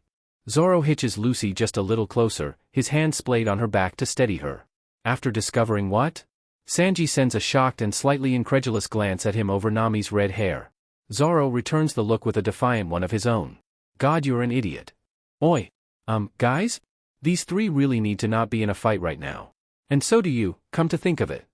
Zoro hitches Lucy just a little closer, his hand splayed on her back to steady her. After discovering what? Sanji sends a shocked and slightly incredulous glance at him over Nami's red hair. Zoro returns the look with a defiant one of his own. God, you're an idiot. Oi. Guys? These 3 really need to not be in a fight right now. And so do you, come to think of it.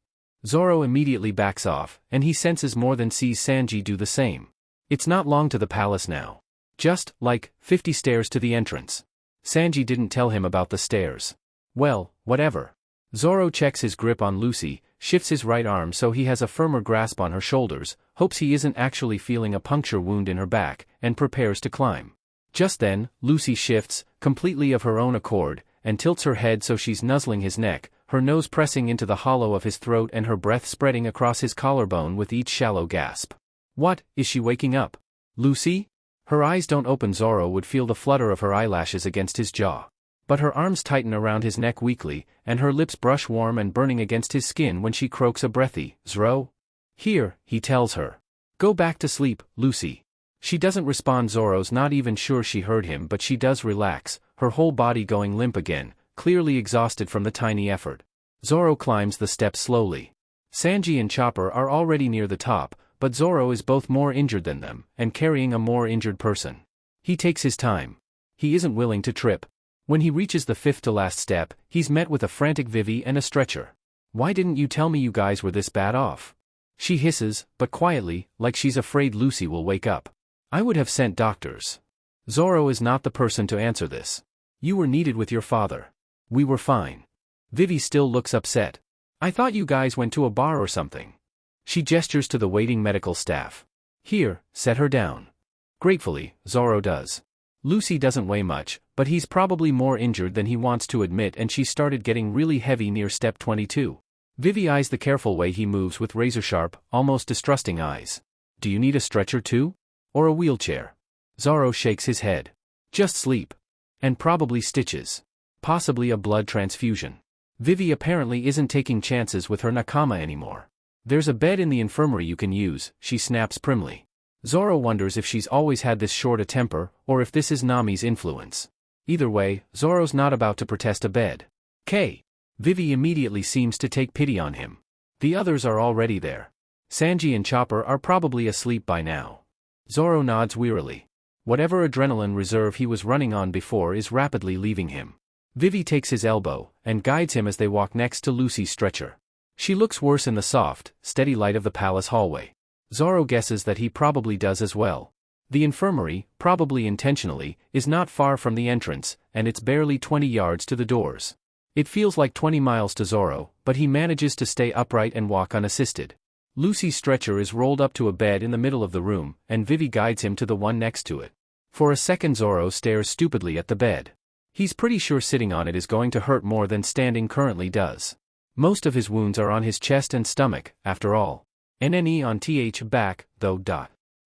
Zoro immediately backs off, and he senses more than sees Sanji do the same. It's not long to the palace now. Just, 50 stairs to the entrance. Sanji didn't tell him about the stairs. Well, whatever. Zoro checks his grip on Lucy, shifts his right arm so he has a firmer grasp on her shoulders, hopes he isn't actually feeling a puncture wound in her back, and prepares to climb. Just then, Lucy shifts, completely of her own accord, and tilts her head so she's nuzzling his neck, her nose pressing into the hollow of his throat and her breath spreading across his collarbone with each shallow gasp. What, is she waking up? Lucy? Her eyes don't open. Zoro would feel the flutter of her eyelashes against his jaw. But her arms tighten around his neck weakly, and her lips brush warm and burning against his skin when she croaks a breathy, Zoro? Here, he tells her. Go back to sleep, Lucy. She doesn't respond. Zoro's not even sure she heard him, but she does relax, her whole body going limp again, clearly exhausted from the tiny effort. Zoro climbs the steps slowly. Sanji and Chopper are already near the top, but Zoro is both more injured than them, and carrying a more injured person. He takes his time. He isn't willing to trip. When he reaches the 5th to last step, he's met with a frantic Vivi and a stretcher. Why didn't you tell me you guys were this bad off? She hisses, but quietly, like she's afraid Lucy will wake up. I would have sent doctors. Zoro is not the person to answer this. You were needed with your father. We were fine. Vivi still looks upset. I thought you guys went to a bar or something. She gestures to the waiting medical staff. Here, set her down. Gratefully, Zoro does. Lucy doesn't weigh much, but he's probably more injured than he wants to admit, and she started getting really heavy near step 22. Vivi eyes the careful way he moves with razor-sharp, almost distrusting eyes. Do you need a stretcher too? Or a wheelchair? Zoro shakes his head. Just sleep. And probably stitches. Possibly a blood transfusion. Vivi apparently isn't taking chances with her Nakama anymore. There's a bed in the infirmary you can use, she snaps primly. Zoro wonders if she's always had this short a temper, or if this is Nami's influence. Either way, Zoro's not about to protest a bed. Vivi immediately seems to take pity on him. The others are already there. Sanji and Chopper are probably asleep by now. Zoro nods wearily. Whatever adrenaline reserve he was running on before is rapidly leaving him. Vivi takes his elbow, and guides him as they walk next to Lucy's stretcher. She looks worse in the soft, steady light of the palace hallway. Zoro guesses that he probably does as well. The infirmary, probably intentionally, is not far from the entrance, and it's barely 20 yards to the doors. It feels like 20 miles to Zoro, but he manages to stay upright and walk unassisted. Lucy's stretcher is rolled up to a bed in the middle of the room, and Vivi guides him to the one next to it. For a second Zoro stares stupidly at the bed. He's pretty sure sitting on it is going to hurt more than standing currently does. Most of his wounds are on his chest and stomach, after all. NNE on th back, though.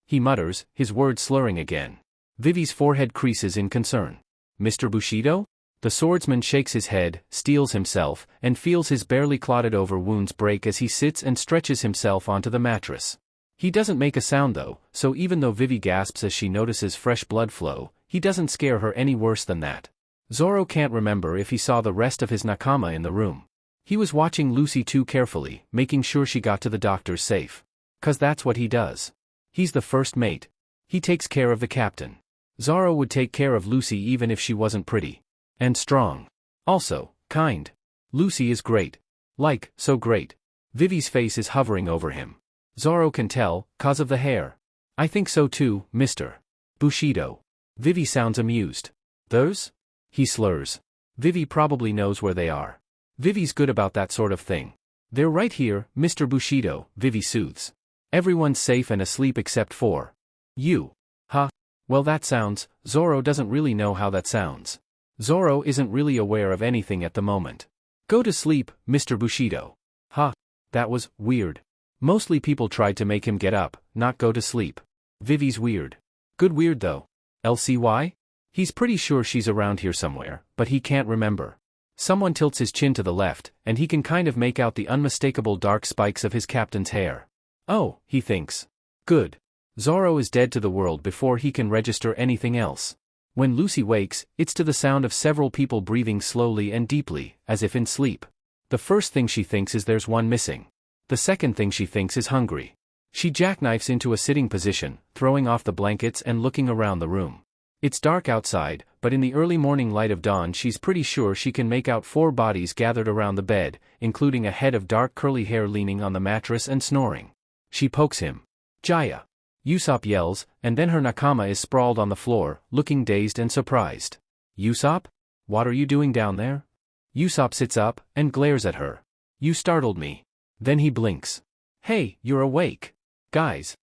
He mutters, his words slurring again. Vivi's forehead creases in concern. Mr. Bushido? The swordsman shakes his head, steels himself, and feels his barely clotted over wounds break as he sits and stretches himself onto the mattress. He doesn't make a sound though, so even though Vivi gasps as she notices fresh blood flow, he doesn't scare her any worse than that. Zoro can't remember if he saw the rest of his Nakama in the room. He was watching Lucy too carefully, making sure she got to the doctors safe. 'Cause that's what he does. He's the first mate. He takes care of the captain. Zoro would take care of Lucy even if she wasn't pretty. And strong. Also, kind. Lucy is great. Like, so great. Vivi's face is hovering over him. Zoro can tell, 'cause of the hair. I think so too, Mr. Bushido. Vivi sounds amused. Those? He slurs. Vivi probably knows where they are. Vivi's good about that sort of thing. They're right here, Mr. Bushido, Vivi soothes. Everyone's safe and asleep except for you. Huh? Well, that sounds, Zoro doesn't really know how that sounds. Zoro isn't really aware of anything at the moment. Go to sleep, Mr. Bushido. Huh? That was weird. Mostly people tried to make him get up, not go to sleep. Vivi's weird. Good weird though. LCY? He's pretty sure she's around here somewhere, but he can't remember. Someone tilts his chin to the left, and he can kind of make out the unmistakable dark spikes of his captain's hair. Oh, he thinks. Good. Zoro is dead to the world before he can register anything else. When Lucy wakes, it's to the sound of several people breathing slowly and deeply, as if in sleep. The first thing she thinks is there's one missing. The second thing she thinks is hungry. She jackknifes into a sitting position, throwing off the blankets and looking around the room. It's dark outside, but in the early morning light of dawn she's pretty sure she can make out 4 bodies gathered around the bed, including a head of dark curly hair leaning on the mattress and snoring. She pokes him. Jaya. Usopp yells, and then her Nakama is sprawled on the floor, looking dazed and surprised. Usopp? What are you doing down there? Usopp sits up, and glares at her. You startled me. Then he blinks. Hey, you're awake. Guys,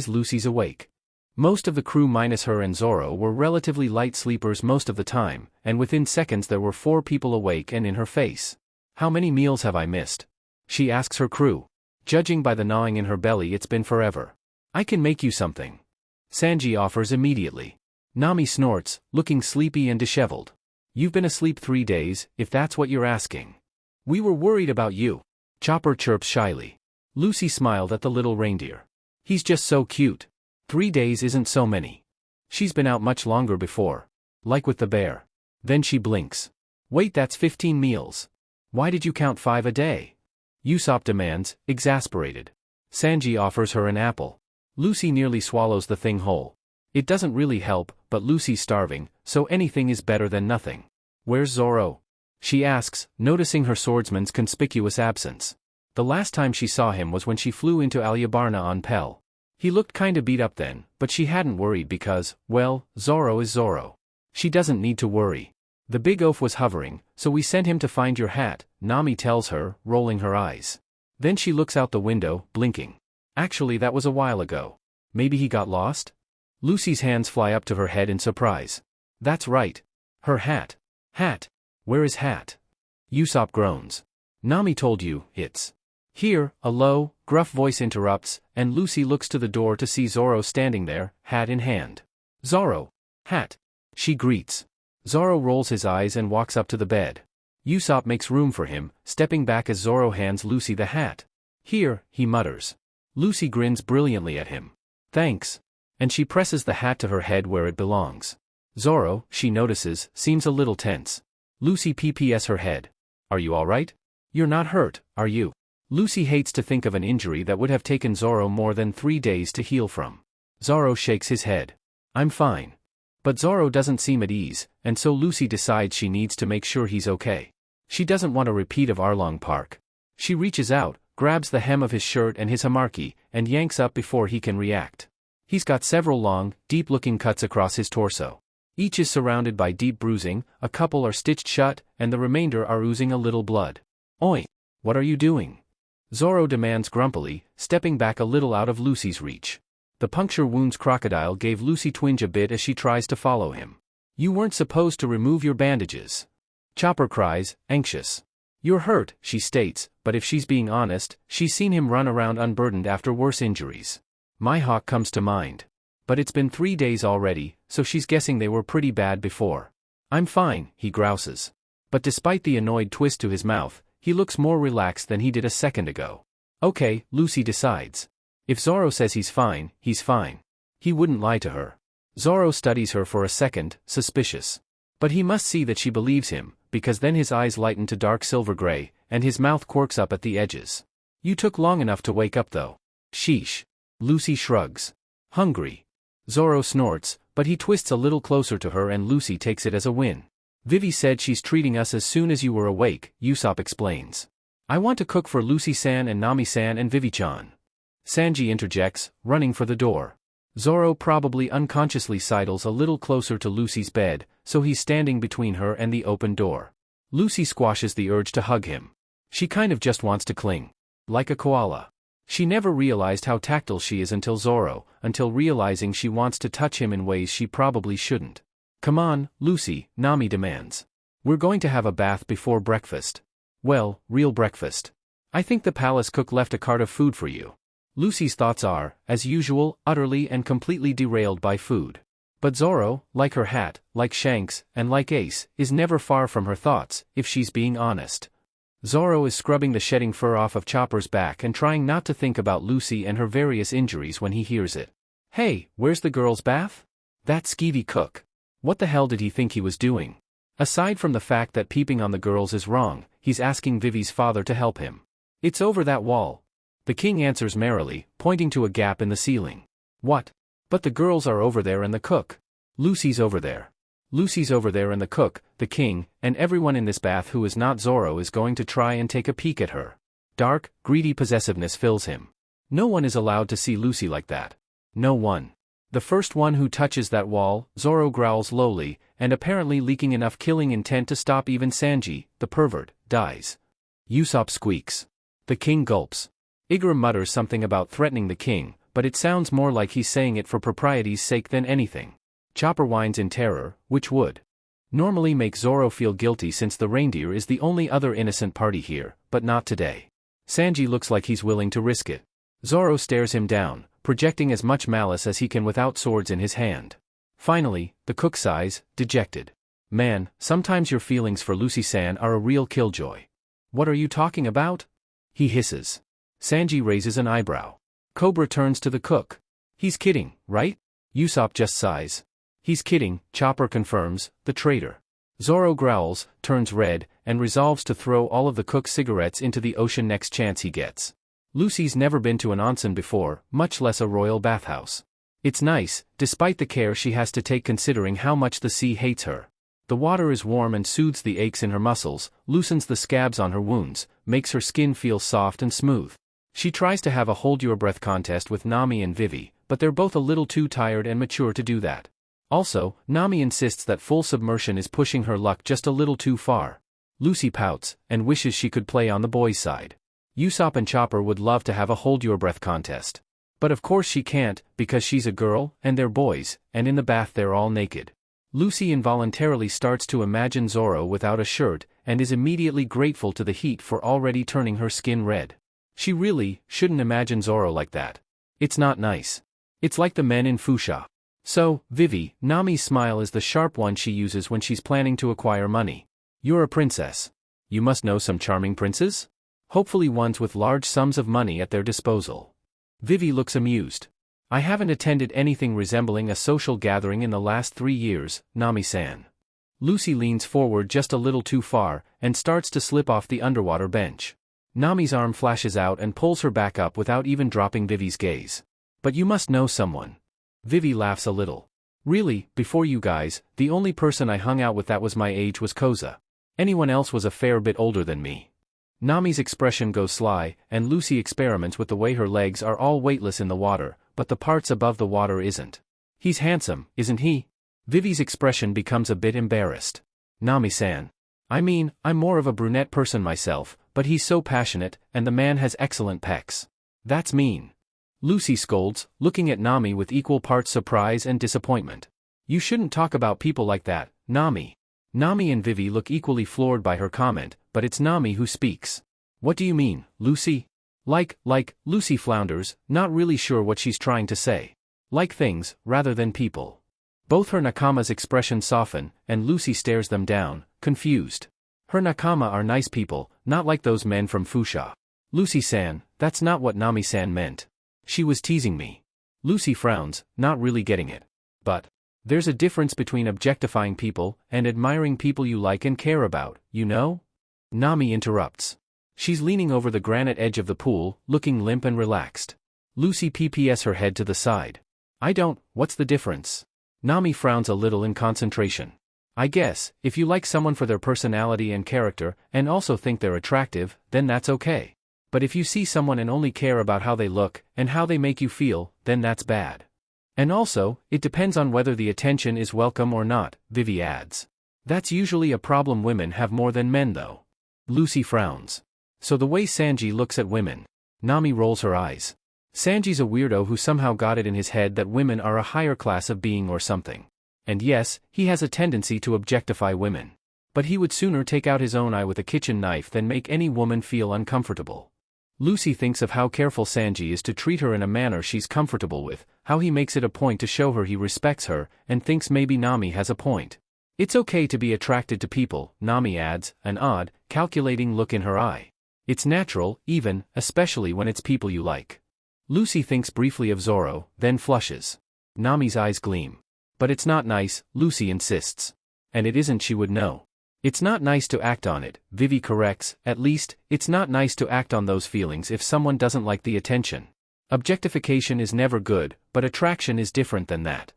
Lucy's awake. Most of the crew minus her and Zoro were relatively light sleepers most of the time, and within seconds there were 4 people awake and in her face. How many meals have I missed? She asks her crew. Judging by the gnawing in her belly, it's been forever. I can make you something. Sanji offers immediately. Nami snorts, looking sleepy and disheveled. You've been asleep 3 days, if that's what you're asking. We were worried about you. Chopper chirps shyly. Lucy smiled at the little reindeer. He's just so cute. 3 days isn't so many. She's been out much longer before. Like with the bear. Then she blinks. Wait, that's 15 meals. Why did you count 5 a day? Usopp demands, exasperated. Sanji offers her an apple. Lucy nearly swallows the thing whole. It doesn't really help, but Lucy's starving, so anything is better than nothing. Where's Zoro? She asks, noticing her swordsman's conspicuous absence. The last time she saw him was when she flew into Alabasta on Pell. He looked kinda beat up then, but she hadn't worried because, well, Zoro is Zoro. She doesn't need to worry. The big oaf was hovering, so we sent him to find your hat, Nami tells her, rolling her eyes. Then she looks out the window, blinking. Actually, that was a while ago. Maybe he got lost? Lucy's hands fly up to her head in surprise. That's right. Her hat. Hat. Where is hat? Usopp groans. Nami told you, it's here, a low, gruff voice interrupts, and Lucy looks to the door to see Zoro standing there, hat in hand. Zoro. Hat. She greets. Zoro rolls his eyes and walks up to the bed. Usopp makes room for him, stepping back as Zoro hands Lucy the hat. Here, he mutters. Lucy grins brilliantly at him. Thanks. And she presses the hat to her head where it belongs. Zoro, she notices, seems a little tense. Lucy pps her head. Are you alright? You're not hurt, are you? Lucy hates to think of an injury that would have taken Zoro more than 3 days to heal from. Zoro shakes his head. I'm fine. But Zoro doesn't seem at ease, and so Lucy decides she needs to make sure he's okay. She doesn't want a repeat of Arlong Park. She reaches out, grabs the hem of his shirt and his hamarki, and yanks up before he can react. He's got several long, deep-looking cuts across his torso. Each is surrounded by deep bruising, a couple are stitched shut, and the remainder are oozing a little blood. Oi! What are you doing? Zoro demands grumpily, stepping back a little out of Lucy's reach. The puncture wound's Crocodile gave Lucy twinge a bit as she tries to follow him. You weren't supposed to remove your bandages. Chopper cries, anxious. You're hurt, she states, but if she's being honest, she's seen him run around unburdened after worse injuries. Mihawk comes to mind. But it's been 3 days already, so she's guessing they were pretty bad before. I'm fine, he grouses. But despite the annoyed twist to his mouth, he looks more relaxed than he did a second ago. Okay, Lucy decides. If Zoro says he's fine, he's fine. He wouldn't lie to her. Zoro studies her for a second, suspicious. But he must see that she believes him, because then his eyes lighten to dark silver gray, and his mouth quirks up at the edges. You took long enough to wake up though. Sheesh. Lucy shrugs. Hungry. Zoro snorts, but he twists a little closer to her and Lucy takes it as a win. Vivi said she's treating us as soon as you were awake, Usopp explains. I want to cook for Lucy-san and Nami-san and Vivi-chan. Sanji interjects, running for the door. Zoro probably unconsciously sidles a little closer to Lucy's bed, so he's standing between her and the open door. Lucy squashes the urge to hug him. She kind of just wants to cling. Like a koala. She never realized how tactile she is until realizing she wants to touch him in ways she probably shouldn't. Come on, Lucy, Nami demands. We're going to have a bath before breakfast. Well, real breakfast. I think the palace cook left a cart of food for you. Lucy's thoughts are, as usual, utterly and completely derailed by food. But Zoro, like her hat, like Shanks, and like Ace, is never far from her thoughts, if she's being honest. Zoro is scrubbing the shedding fur off of Chopper's back and trying not to think about Lucy and her various injuries when he hears it. Hey, where's the girls' bath? That skeevy cook. What the hell did he think he was doing? Aside from the fact that peeping on the girls is wrong, he's asking Vivi's father to help him. It's over that wall. The king answers merrily, pointing to a gap in the ceiling. What? But the girls are over there and the cook. Lucy's over there. Lucy's over there and the cook, the king, and everyone in this bath who is not Zoro is going to try and take a peek at her. Dark, greedy possessiveness fills him. No one is allowed to see Lucy like that. No one. The first one who touches that wall, Zoro growls lowly, and apparently leaking enough killing intent to stop even Sanji, the pervert, dies. Usopp squeaks. The king gulps. Igaram mutters something about threatening the king, but it sounds more like he's saying it for propriety's sake than anything. Chopper whines in terror, which would normally make Zoro feel guilty since the reindeer is the only other innocent party here, but not today. Sanji looks like he's willing to risk it. Zoro stares him down, projecting as much malice as he can without swords in his hand. Finally, the cook sighs, dejected. Man, sometimes your feelings for Lucy-san are a real killjoy. What are you talking about? He hisses. Sanji raises an eyebrow. Cobra turns to the cook. He's kidding, right? Usopp just sighs. He's kidding, Chopper confirms, the traitor. Zoro growls, turns red, and resolves to throw all of the cook's cigarettes into the ocean next chance he gets. Lucy's never been to an onsen before, much less a royal bathhouse. It's nice, despite the care she has to take considering how much the sea hates her. The water is warm and soothes the aches in her muscles, loosens the scabs on her wounds, makes her skin feel soft and smooth. She tries to have a hold-your-breath contest with Nami and Vivi, but they're both a little too tired and mature to do that. Also, Nami insists that full submersion is pushing her luck just a little too far. Lucy pouts, and wishes she could play on the boys' side. Usopp and Chopper would love to have a hold-your-breath contest. But of course she can't, because she's a girl, and they're boys, and in the bath they're all naked. Lucy involuntarily starts to imagine Zoro without a shirt, and is immediately grateful to the heat for already turning her skin red. She really shouldn't imagine Zoro like that. It's not nice. It's like the men in Fuchsia. So, Vivi, Nami's smile is the sharp one she uses when she's planning to acquire money. You're a princess. You must know some charming princes? Hopefully ones with large sums of money at their disposal. Vivi looks amused. I haven't attended anything resembling a social gathering in the last 3 years, Nami-san. Lucy leans forward just a little too far, and starts to slip off the underwater bench. Nami's arm flashes out and pulls her back up without even dropping Vivi's gaze. But you must know someone. Vivi laughs a little. Really, before you guys, the only person I hung out with that was my age was Koza. Anyone else was a fair bit older than me. Nami's expression goes sly, and Lucy experiments with the way her legs are all weightless in the water, but the parts above the water isn't. He's handsome, isn't he? Vivi's expression becomes a bit embarrassed. Nami-san. I mean, I'm more of a brunette person myself, but he's so passionate, and the man has excellent pecs. That's mean. Lucy scolds, looking at Nami with equal parts surprise and disappointment. You shouldn't talk about people like that, Nami. Nami and Vivi look equally floored by her comment, but it's Nami who speaks. What do you mean, Lucy? Like, Lucy flounders, not really sure what she's trying to say. Like things, rather than people. Both her Nakama's expressions soften, and Lucy stares them down, confused. Her Nakama are nice people, not like those men from Fusha. Lucy-san, that's not what Nami-san meant. She was teasing me. Lucy frowns, not really getting it. But there's a difference between objectifying people and admiring people you like and care about, you know? Nami interrupts. She's leaning over the granite edge of the pool, looking limp and relaxed. Lucy pps her head to the side. What's the difference? Nami frowns a little in concentration. I guess, if you like someone for their personality and character, and also think they're attractive, then that's okay. But if you see someone and only care about how they look, and how they make you feel, then that's bad. And also, it depends on whether the attention is welcome or not, Vivi adds. That's usually a problem women have more than men though. Lucy frowns. So the way Sanji looks at women. Nami rolls her eyes. Sanji's a weirdo who somehow got it in his head that women are a higher class of being or something. And yes, he has a tendency to objectify women. But he would sooner take out his own eye with a kitchen knife than make any woman feel uncomfortable. Lucy thinks of how careful Sanji is to treat her in a manner she's comfortable with, how he makes it a point to show her he respects her, and thinks maybe Nami has a point. It's okay to be attracted to people, Nami adds, an odd, calculating look in her eye. It's natural, even, especially when it's people you like. Lucy thinks briefly of Zoro, then flushes. Nami's eyes gleam. But it's not nice, Lucy insists. And it isn't, she would know. It's not nice to act on it, Vivi corrects, at least, it's not nice to act on those feelings if someone doesn't like the attention. Objectification is never good, but attraction is different than that.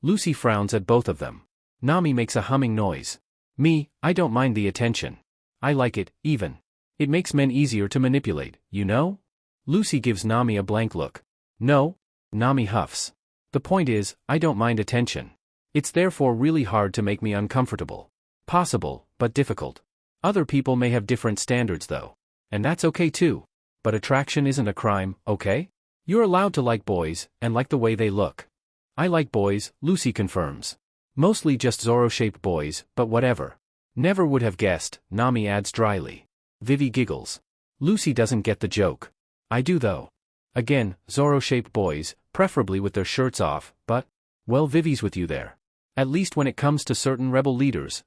Lucy frowns at both of them. Nami makes a humming noise. Me, I don't mind the attention. I like it, even. It makes men easier to manipulate, you know? Lucy gives Nami a blank look. No? Nami huffs. The point is, I don't mind attention. It's therefore really hard to make me uncomfortable. Possible, but difficult. Other people may have different standards though. And that's okay too. But attraction isn't a crime, okay? You're allowed to like boys, and like the way they look. I like boys, Lucy confirms. Mostly just Zoro-shaped boys, but whatever. Never would have guessed, Nami adds dryly. Vivi giggles. Lucy doesn't get the joke. I do though. Again, Zoro-shaped boys, preferably with their shirts off, but, well, Vivi's with you there. At least when it comes to certain rebel leaders,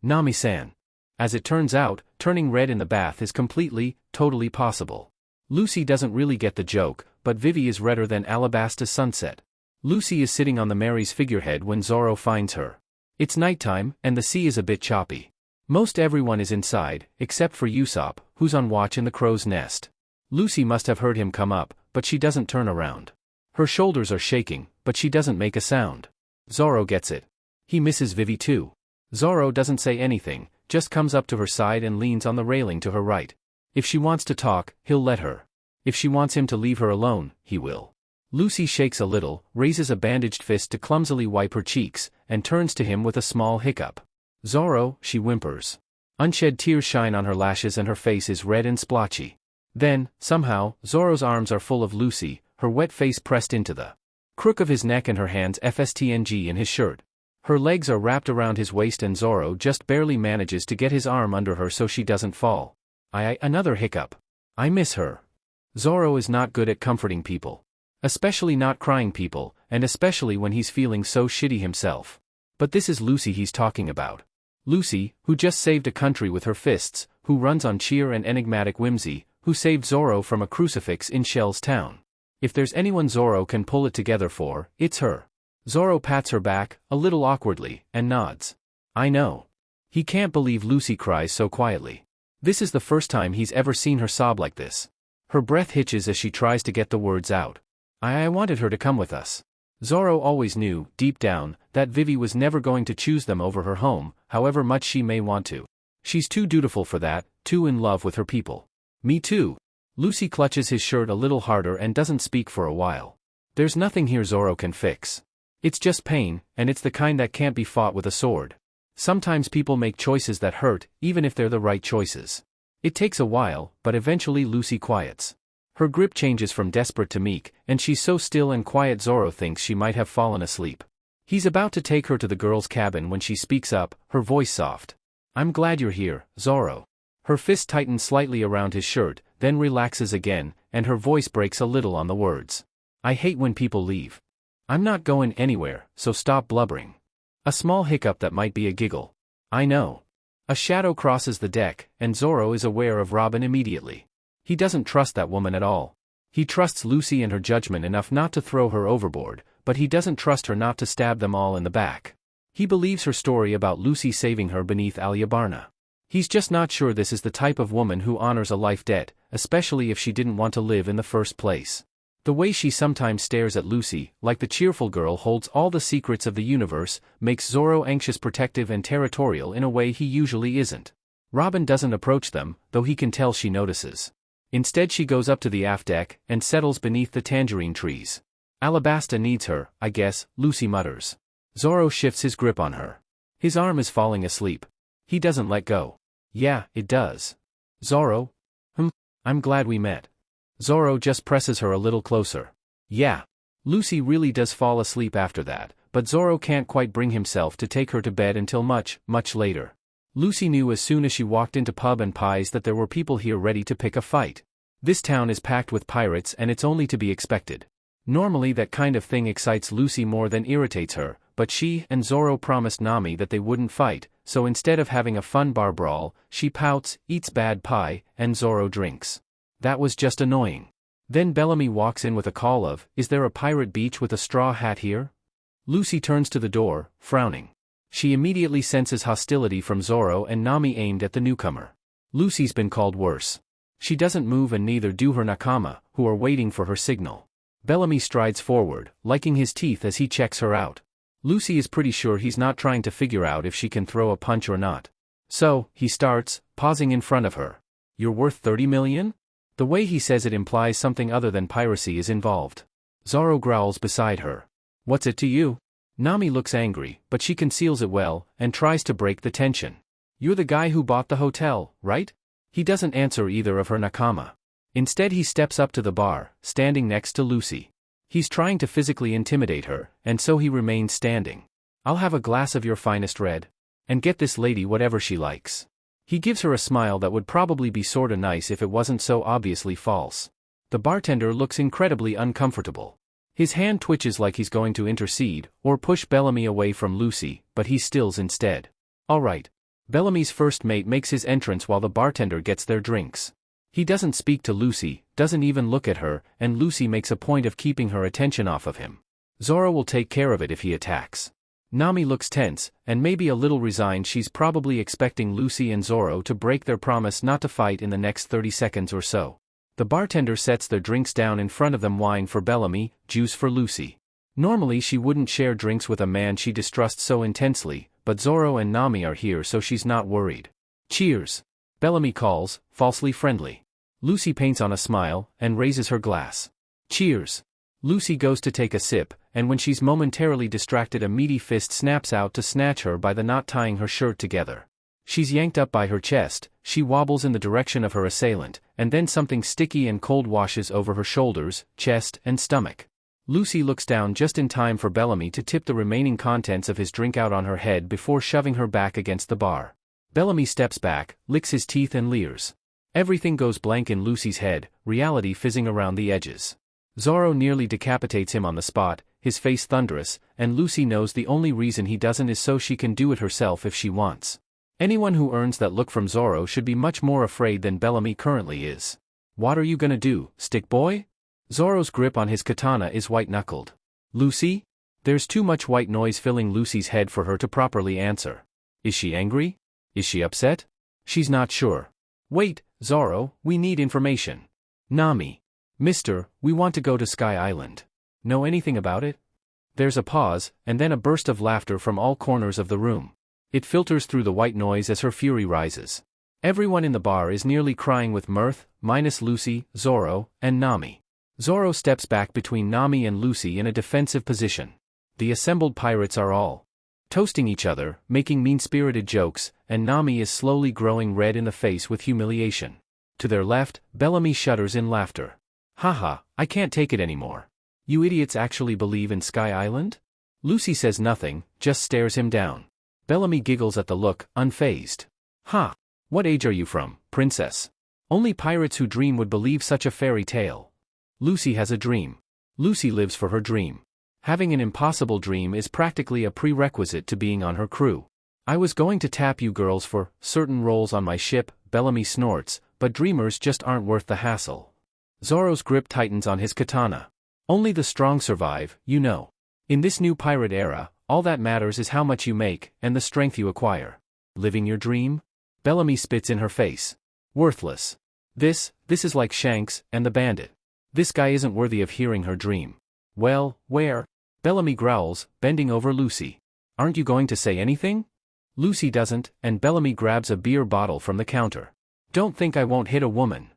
Nami-san. As it turns out, turning red in the bath is completely, totally possible. Lucy doesn't really get the joke, but Vivi is redder than Alabasta's sunset. Lucy is sitting on the Mary's figurehead when Zoro finds her. It's nighttime, and the sea is a bit choppy. Most everyone is inside, except for Usopp, who's on watch in the crow's nest. Lucy must have heard him come up, but she doesn't turn around. Her shoulders are shaking, but she doesn't make a sound. Zoro gets it. He misses Vivi too. Zoro doesn't say anything, just comes up to her side and leans on the railing to her right. If she wants to talk, he'll let her. If she wants him to leave her alone, he will. Lucy shakes a little, raises a bandaged fist to clumsily wipe her cheeks, and turns to him with a small hiccup. Zoro, she whimpers. Unshed tears shine on her lashes and her face is red and splotchy. Then, somehow, Zoro's arms are full of Lucy, her wet face pressed into the crook of his neck and her hands FSTNG in his shirt. Her legs are wrapped around his waist and Zoro just barely manages to get his arm under her so she doesn't fall. Another hiccup. I miss her. Zoro is not good at comforting people. Especially not crying people, and especially when he's feeling so shitty himself. But this is Lucy he's talking about. Lucy, who just saved a country with her fists, who runs on cheer and enigmatic whimsy, who saved Zoro from a crucifix in Shell's town. If there's anyone Zoro can pull it together for, it's her. Zoro pats her back, a little awkwardly, and nods. I know. He can't believe Lucy cries so quietly. This is the first time he's ever seen her sob like this. Her breath hitches as she tries to get the words out. I wanted her to come with us. Zoro always knew, deep down, that Vivi was never going to choose them over her home, however much she may want to. She's too dutiful for that, too in love with her people. Me too. Lucy clutches his shirt a little harder and doesn't speak for a while. There's nothing here Zoro can fix. It's just pain, and it's the kind that can't be fought with a sword. Sometimes people make choices that hurt, even if they're the right choices. It takes a while, but eventually Lucy quiets. Her grip changes from desperate to meek, and she's so still and quiet Zoro thinks she might have fallen asleep. He's about to take her to the girl's cabin when she speaks up, her voice soft. "I'm glad you're here, Zoro." Her fist tightens slightly around his shirt, then relaxes again, and her voice breaks a little on the words. "I hate when people leave. I'm not going anywhere, so stop blubbering." A small hiccup that might be a giggle. "I know." A shadow crosses the deck, and Zoro is aware of Robin immediately. He doesn't trust that woman at all. He trusts Lucy and her judgment enough not to throw her overboard, but he doesn't trust her not to stab them all in the back. He believes her story about Lucy saving her beneath Alabasta. He's just not sure this is the type of woman who honors a life debt, especially if she didn't want to live in the first place. The way she sometimes stares at Lucy, like the cheerful girl holds all the secrets of the universe, makes Zoro anxious, protective and territorial in a way he usually isn't. Robin doesn't approach them, though he can tell she notices. Instead she goes up to the aft deck, and settles beneath the tangerine trees. "Alabasta needs her, I guess," Lucy mutters. Zoro shifts his grip on her. His arm is falling asleep. He doesn't let go. "Yeah, it does." "Zoro? I'm glad we met." Zoro just presses her a little closer. "Yeah." Lucy really does fall asleep after that, but Zoro can't quite bring himself to take her to bed until much, much later. Lucy knew as soon as she walked into Pub and Pies that there were people here ready to pick a fight. This town is packed with pirates and it's only to be expected. Normally that kind of thing excites Lucy more than irritates her, but she and Zoro promised Nami that they wouldn't fight, so instead of having a fun bar brawl, she pouts, eats bad pie, and Zoro drinks. That was just annoying. Then Bellamy walks in with a call of, "Is there a pirate beach with a straw hat here?" Lucy turns to the door, frowning. She immediately senses hostility from Zoro and Nami aimed at the newcomer. Lucy's been called worse. She doesn't move and neither do her Nakama, who are waiting for her signal. Bellamy strides forward, liking his teeth as he checks her out. Lucy is pretty sure he's not trying to figure out if she can throw a punch or not. So, he starts, pausing in front of her. "You're worth 30 million? The way he says it implies something other than piracy is involved. Zoro growls beside her. "What's it to you?" Nami looks angry, but she conceals it well, and tries to break the tension. "You're the guy who bought the hotel, right?" He doesn't answer either of her Nakama. Instead he steps up to the bar, standing next to Lucy. He's trying to physically intimidate her, and so he remains standing. "I'll have a glass of your finest red. And get this lady whatever she likes." He gives her a smile that would probably be sorta nice if it wasn't so obviously false. The bartender looks incredibly uncomfortable. His hand twitches like he's going to intercede, or push Bellamy away from Lucy, but he stills instead. "Alright." Bellamy's first mate makes his entrance while the bartender gets their drinks. He doesn't speak to Lucy, doesn't even look at her, and Lucy makes a point of keeping her attention off of him. Zoro will take care of it if he attacks. Nami looks tense, and maybe a little resigned. She's probably expecting Lucy and Zoro to break their promise not to fight in the next 30 seconds or so. The bartender sets their drinks down in front of them, wine for Bellamy, juice for Lucy. Normally she wouldn't share drinks with a man she distrusts so intensely, but Zoro and Nami are here so she's not worried. "Cheers." Bellamy calls, falsely friendly. Lucy paints on a smile, and raises her glass. "Cheers." Lucy goes to take a sip, and when she's momentarily distracted a meaty fist snaps out to snatch her by the knot tying her shirt together. She's yanked up by her chest, she wobbles in the direction of her assailant, and then something sticky and cold washes over her shoulders, chest, and stomach. Lucy looks down just in time for Bellamy to tip the remaining contents of his drink out on her head before shoving her back against the bar. Bellamy steps back, licks his teeth and leers. Everything goes blank in Lucy's head, reality fizzing around the edges. Zoro nearly decapitates him on the spot, his face thunderous, and Lucy knows the only reason he doesn't is so she can do it herself if she wants. Anyone who earns that look from Zoro should be much more afraid than Bellamy currently is. "What are you gonna do, stick boy?" Zoro's grip on his katana is white-knuckled. "Lucy?" There's too much white noise filling Lucy's head for her to properly answer. Is she angry? Is she upset? She's not sure. "Wait, Zoro, we need information." "Nami. Mister, we want to go to Sky Island. Know anything about it?" There's a pause, and then a burst of laughter from all corners of the room. It filters through the white noise as her fury rises. Everyone in the bar is nearly crying with mirth, minus Lucy, Zoro, and Nami. Zoro steps back between Nami and Lucy in a defensive position. The assembled pirates are all toasting each other, making mean-spirited jokes, and Nami is slowly growing red in the face with humiliation. To their left, Bellamy shudders in laughter. "Haha, I can't take it anymore. You idiots actually believe in Sky Island?" Lucy says nothing, just stares him down. Bellamy giggles at the look, unfazed. Ha! What age are you from, princess? Only pirates who dream would believe such a fairy tale. Lucy has a dream. Lucy lives for her dream. Having an impossible dream is practically a prerequisite to being on her crew. I was going to tap you girls for certain roles on my ship, Bellamy snorts, but dreamers just aren't worth the hassle. Zoro's grip tightens on his katana. Only the strong survive, you know. In this new pirate era, all that matters is how much you make, and the strength you acquire. Living your dream? Bellamy spits in her face. Worthless. This is like Shanks and the bandit. This guy isn't worthy of hearing her dream. Well, where? Bellamy growls, bending over Lucy. Aren't you going to say anything? Lucy doesn't, and Bellamy grabs a beer bottle from the counter. Don't think I won't hit a woman.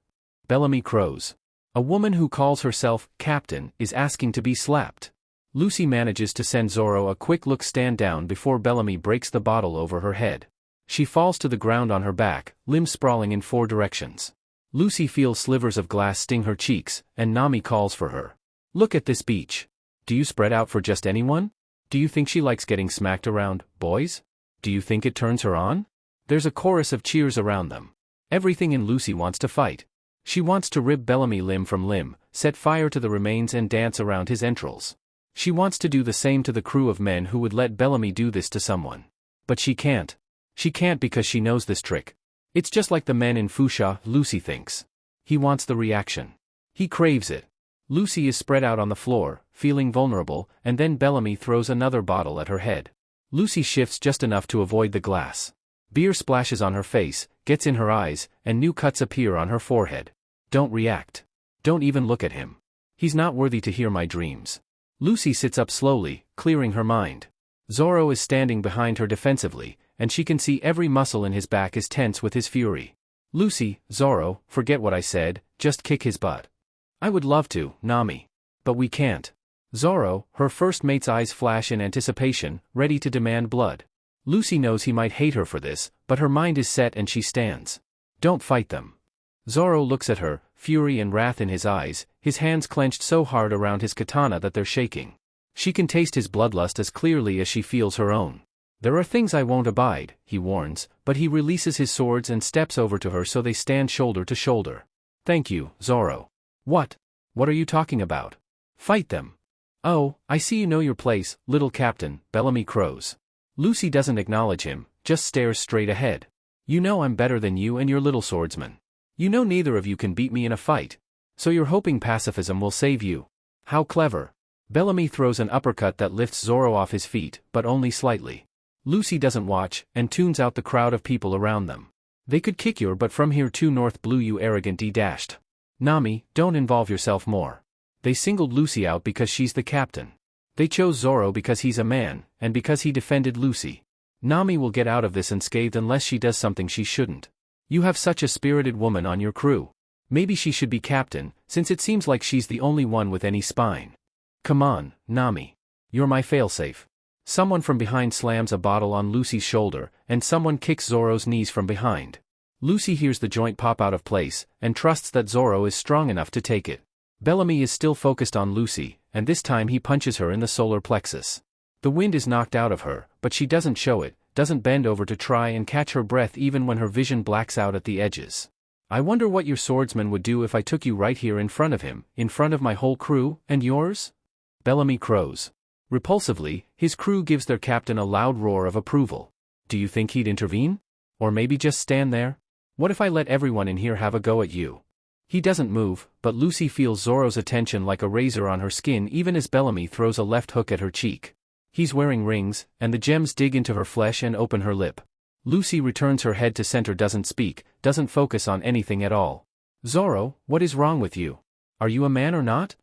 Bellamy crows. A woman who calls herself captain is asking to be slapped. Lucy manages to send Zoro a quick look stand down before Bellamy breaks the bottle over her head. She falls to the ground on her back, limbs sprawling in 4 directions. Lucy feels slivers of glass sting her cheeks, and Nami calls for her. Look at this beach. Do you spread out for just anyone? Do you think she likes getting smacked around, boys? Do you think it turns her on? There's a chorus of cheers around them. Everything in Lucy wants to fight. She wants to rip Bellamy limb from limb, set fire to the remains and dance around his entrails. She wants to do the same to the crew of men who would let Bellamy do this to someone. But she can't. She can't because she knows this trick. It's just like the men in Fuchsia, Lucy thinks. He wants the reaction. He craves it. Lucy is spread out on the floor, feeling vulnerable, and then Bellamy throws another bottle at her head. Lucy shifts just enough to avoid the glass. Beer splashes on her face, gets in her eyes, and new cuts appear on her forehead. Don't react. Don't even look at him. He's not worthy to hear my dreams. Lucy sits up slowly, clearing her mind. Zoro is standing behind her defensively, and she can see every muscle in his back is tense with his fury. Lucy, Zoro, forget what I said, just kick his butt. I would love to, Nami. But we can't. Zoro, her first mate's eyes flash in anticipation, ready to demand blood. Lucy knows he might hate her for this, but her mind is set and she stands. Don't fight them. Zoro looks at her, fury and wrath in his eyes, his hands clenched so hard around his katana that they're shaking. She can taste his bloodlust as clearly as she feels her own. There are things I won't abide, he warns, but he releases his swords and steps over to her so they stand shoulder to shoulder. Thank you, Zoro. What? What are you talking about? Fight them. Oh, I see you know your place, little captain, Bellamy crows. Lucy doesn't acknowledge him, just stares straight ahead. You know I'm better than you and your little swordsman. You know neither of you can beat me in a fight. So you're hoping pacifism will save you. How clever. Bellamy throws an uppercut that lifts Zoro off his feet, but only slightly. Lucy doesn't watch, and tunes out the crowd of people around them. They could kick your butt from here to North Blue, you arrogant D-dashed. Nami, don't involve yourself more. They singled Lucy out because she's the captain. They chose Zoro because he's a man, and because he defended Lucy. Nami will get out of this unscathed unless she does something she shouldn't. You have such a spirited woman on your crew. Maybe she should be captain, since it seems like she's the only one with any spine. Come on, Nami. You're my failsafe. Someone from behind slams a bottle on Lucy's shoulder, and someone kicks Zoro's knees from behind. Lucy hears the joint pop out of place, and trusts that Zoro is strong enough to take it. Bellamy is still focused on Lucy, and this time he punches her in the solar plexus. The wind is knocked out of her, but she doesn't show it, doesn't bend over to try and catch her breath even when her vision blacks out at the edges. I wonder what your swordsman would do if I took you right here in front of him, in front of my whole crew, and yours? Bellamy crows. Repulsively, his crew gives their captain a loud roar of approval. Do you think he'd intervene? Or maybe just stand there? What if I let everyone in here have a go at you? He doesn't move, but Lucy feels Zoro's attention like a razor on her skin even as Bellamy throws a left hook at her cheek. He's wearing rings, and the gems dig into her flesh and open her lip. Lucy returns her head to center, doesn't speak, doesn't focus on anything at all. Zoro, what is wrong with you? Are you a man or not?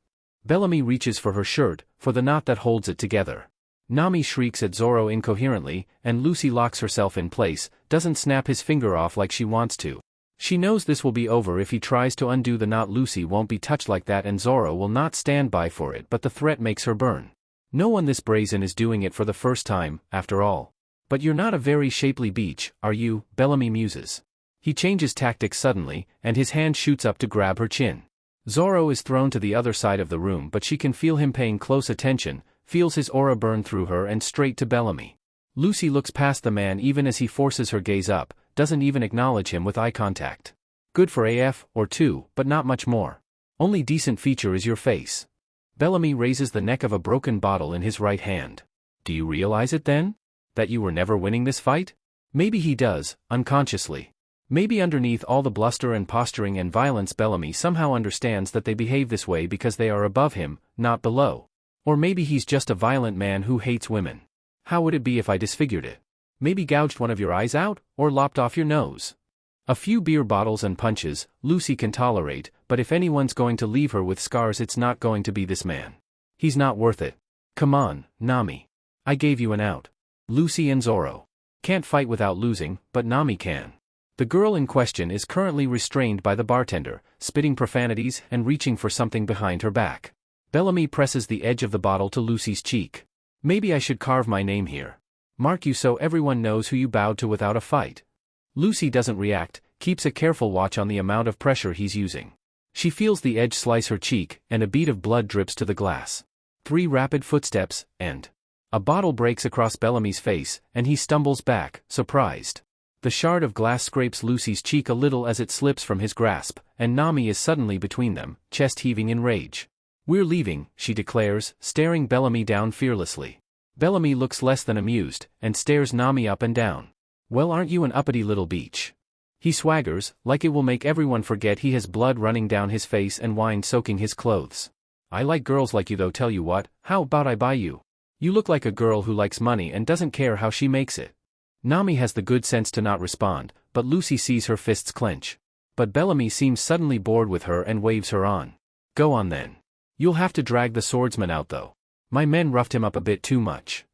Bellamy reaches for her shirt, for the knot that holds it together. Nami shrieks at Zoro incoherently, and Lucy locks herself in place, doesn't snap his finger off like she wants to. She knows this will be over if he tries to undo the knot. Lucy won't be touched like that and Zoro will not stand by for it, but the threat makes her burn. No one this brazen is doing it for the first time, after all. But you're not a very shapely beach, are you? Bellamy muses. He changes tactics suddenly, and his hand shoots up to grab her chin. Zoro is thrown to the other side of the room, but she can feel him paying close attention, feels his aura burn through her and straight to Bellamy. Lucy looks past the man even as he forces her gaze up, doesn't even acknowledge him with eye contact. Good for AF, or 2, but not much more. Only decent feature is your face. Bellamy raises the neck of a broken bottle in his right hand. Do you realize it then? That you were never winning this fight? Maybe he does, unconsciously. Maybe underneath all the bluster and posturing and violence Bellamy somehow understands that they behave this way because they are above him, not below. Or maybe he's just a violent man who hates women. How would it be if I disfigured it? Maybe gouged one of your eyes out, or lopped off your nose? A few beer bottles and punches, Lucy can tolerate, but if anyone's going to leave her with scars it's not going to be this man. He's not worth it. Come on, Nami. I gave you an out. Lucy and Zoro can't fight without losing, but Nami can. The girl in question is currently restrained by the bartender, spitting profanities and reaching for something behind her back. Bellamy presses the edge of the bottle to Lucy's cheek. Maybe I should carve my name here. Mark you so everyone knows who you bowed to without a fight. Lucy doesn't react, keeps a careful watch on the amount of pressure he's using. She feels the edge slice her cheek, and a bead of blood drips to the glass. 3 rapid footsteps, and a bottle breaks across Bellamy's face, and he stumbles back, surprised. The shard of glass scrapes Lucy's cheek a little as it slips from his grasp, and Nami is suddenly between them, chest heaving in rage. We're leaving, she declares, staring Bellamy down fearlessly. Bellamy looks less than amused, and stares Nami up and down. Well, aren't you an uppity little beach? He swaggers, like it will make everyone forget he has blood running down his face and wine soaking his clothes. I like girls like you though, tell you what, how about I buy you? You look like a girl who likes money and doesn't care how she makes it. Nami has the good sense to not respond, but Lucy sees her fists clench. But Bellamy seems suddenly bored with her and waves her on. Go on then. You'll have to drag the swordsman out though. My men roughed him up a bit too much.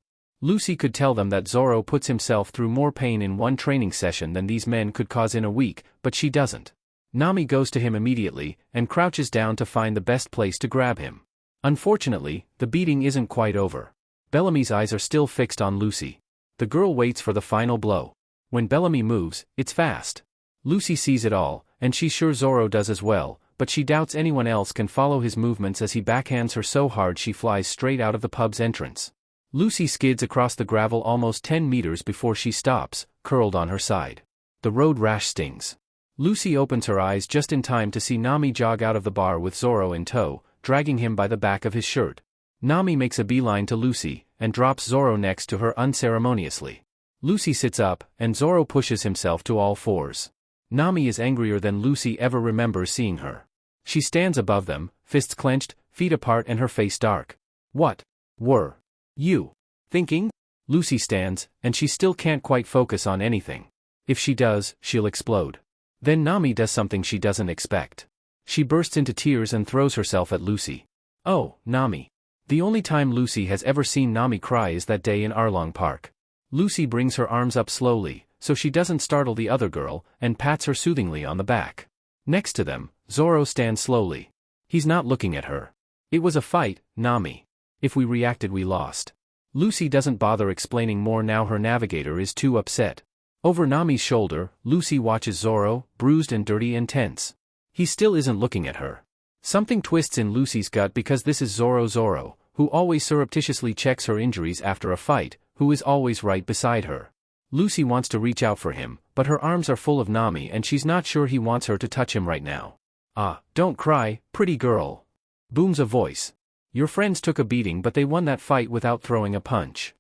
Lucy could tell them that Zoro puts himself through more pain in one training session than these men could cause in a week, but she doesn't. Nami goes to him immediately, and crouches down to find the best place to grab him. Unfortunately, the beating isn't quite over. Bellamy's eyes are still fixed on Lucy. The girl waits for the final blow. When Bellamy moves, it's fast. Lucy sees it all, and she's sure Zoro does as well, but she doubts anyone else can follow his movements as he backhands her so hard she flies straight out of the pub's entrance. Lucy skids across the gravel almost 10 meters before she stops, curled on her side. The road rash stings. Lucy opens her eyes just in time to see Nami jog out of the bar with Zoro in tow, dragging him by the back of his shirt. Nami makes a beeline to Lucy, and drops Zoro next to her unceremoniously. Lucy sits up, and Zoro pushes himself to all fours. Nami is angrier than Lucy ever remembers seeing her. She stands above them, fists clenched, feet apart and her face dark. What were you thinking? Lucy stands, and she still can't quite focus on anything. If she does, she'll explode. Then Nami does something she doesn't expect. She bursts into tears and throws herself at Lucy. Oh, Nami. The only time Lucy has ever seen Nami cry is that day in Arlong Park. Lucy brings her arms up slowly, so she doesn't startle the other girl, and pats her soothingly on the back. Next to them, Zoro stands slowly. He's not looking at her. It was a fight, Nami. If we reacted we lost. Lucy doesn't bother explaining more now, her navigator is too upset. Over Nami's shoulder, Lucy watches Zoro, bruised and dirty and tense. He still isn't looking at her. Something twists in Lucy's gut because this is Zoro, who always surreptitiously checks her injuries after a fight, who is always right beside her. Lucy wants to reach out for him, but her arms are full of Nami and she's not sure he wants her to touch him right now. Ah, don't cry, pretty girl. Booms a voice. Your friends took a beating but they won that fight without throwing a punch.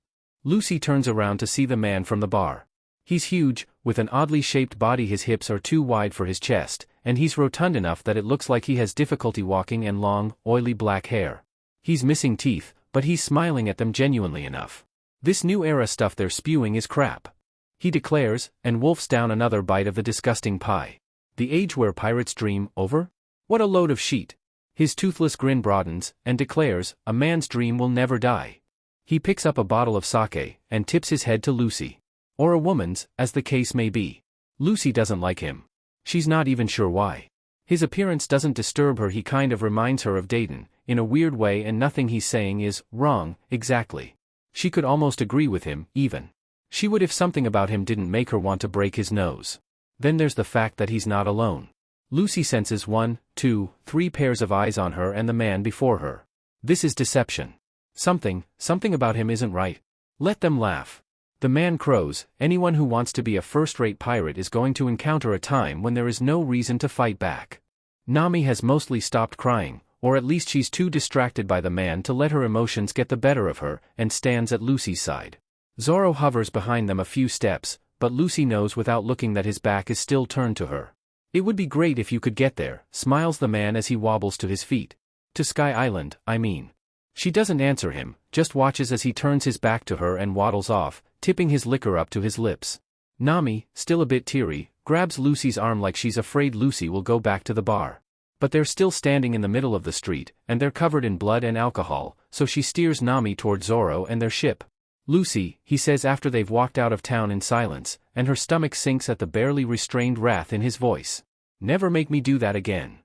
Lucy turns around to see the man from the bar. He's huge, with an oddly shaped body. His hips are too wide for his chest, and he's rotund enough that it looks like he has difficulty walking, and long, oily black hair. He's missing teeth, but he's smiling at them genuinely enough. This new era stuff they're spewing is crap, he declares, and wolfs down another bite of the disgusting pie. The age where pirates dream over? What a load of shit. His toothless grin broadens, and declares, a man's dream will never die. He picks up a bottle of sake, and tips his head to Lucy. Or a woman's, as the case may be. Lucy doesn't like him. She's not even sure why. His appearance doesn't disturb her. He kind of reminds her of Dayton, in a weird way, and nothing he's saying is wrong, exactly. She could almost agree with him, even. She would if something about him didn't make her want to break his nose. Then there's the fact that he's not alone. Lucy senses 1, 2, 3 pairs of eyes on her and the man before her. This is deception. Something about him isn't right. Let them laugh. The man crows, anyone who wants to be a first-rate pirate is going to encounter a time when there is no reason to fight back. Nami has mostly stopped crying, or at least she's too distracted by the man to let her emotions get the better of her, and stands at Lucy's side. Zoro hovers behind them a few steps, but Lucy knows without looking that his back is still turned to her. It would be great if you could get there, smiles the man as he wobbles to his feet. To Sky Island, I mean. She doesn't answer him, just watches as he turns his back to her and waddles off, tipping his liquor up to his lips. Nami, still a bit teary, grabs Lucy's arm like she's afraid Lucy will go back to the bar. But they're still standing in the middle of the street, and they're covered in blood and alcohol, so she steers Nami toward Zoro and their ship. Lucy, he says after they've walked out of town in silence, and her stomach sinks at the barely restrained wrath in his voice. Never make me do that again.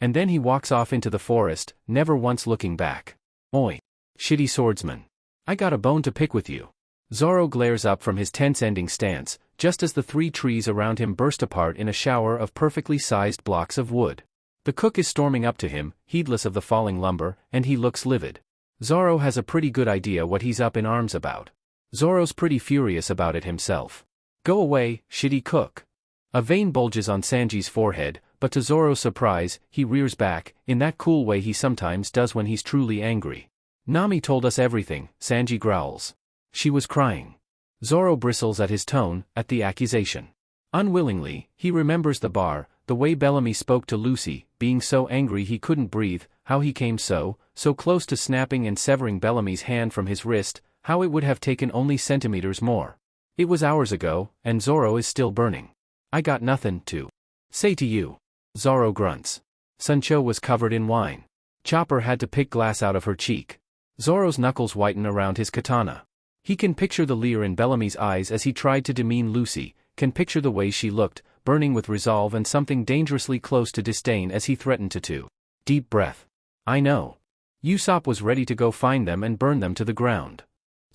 And then he walks off into the forest, never once looking back. Oi. Shitty swordsman. I got a bone to pick with you. Zoro glares up from his tense-ending stance, just as the 3 trees around him burst apart in a shower of perfectly sized blocks of wood. The cook is storming up to him, heedless of the falling lumber, and he looks livid. Zoro has a pretty good idea what he's up in arms about. Zoro's pretty furious about it himself. Go away, shitty cook. A vein bulges on Sanji's forehead, but to Zoro's surprise, he rears back, in that cool way he sometimes does when he's truly angry. Nami told us everything, Sanji growls. She was crying. Zoro bristles at his tone, at the accusation. Unwillingly, he remembers the bar, the way Bellamy spoke to Lucy, being so angry he couldn't breathe, how he came so close to snapping and severing Bellamy's hand from his wrist, how it would have taken only centimeters more. It was hours ago, and Zoro is still burning. I got nothing to say to you. Zoro grunts. Sancho was covered in wine. Chopper had to pick glass out of her cheek. Zoro's knuckles whiten around his katana. He can picture the leer in Bellamy's eyes as he tried to demean Lucy, can picture the way she looked, burning with resolve and something dangerously close to disdain as he threatened to. Deep breath. I know. Usopp was ready to go find them and burn them to the ground.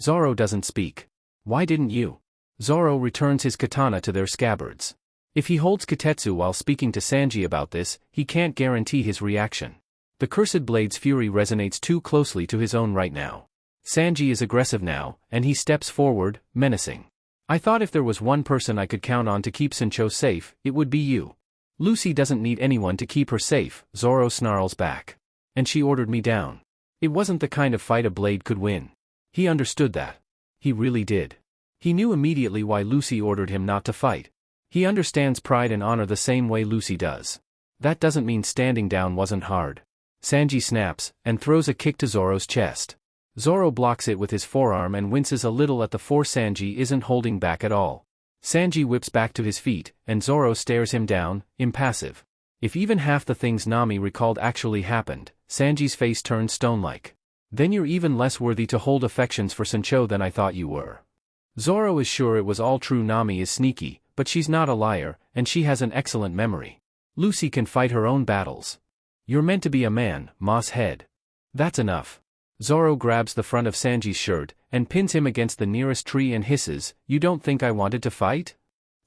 Zoro doesn't speak. Why didn't you? Zoro returns his katana to their scabbards. If he holds Kitetsu while speaking to Sanji about this, he can't guarantee his reaction. The cursed blade's fury resonates too closely to his own right now. Sanji is aggressive now, and he steps forward, menacing. I thought if there was one person I could count on to keep Sancho safe, it would be you. Lucy doesn't need anyone to keep her safe, Zoro snarls back. And she ordered me down. It wasn't the kind of fight a blade could win. He understood that. He really did. He knew immediately why Lucy ordered him not to fight. He understands pride and honor the same way Lucy does. That doesn't mean standing down wasn't hard. Sanji snaps, and throws a kick to Zoro's chest. Zoro blocks it with his forearm and winces a little at the force Sanji isn't holding back at all. Sanji whips back to his feet, and Zoro stares him down, impassive. If even half the things Nami recalled actually happened, Sanji's face turned stone-like. Then you're even less worthy to hold affections for Sancho than I thought you were. Zoro is sure it was all true. Nami is sneaky, but she's not a liar, and she has an excellent memory. Lucy can fight her own battles. You're meant to be a man, Moss Head. That's enough. Zoro grabs the front of Sanji's shirt, and pins him against the nearest tree and hisses, You don't think I wanted to fight?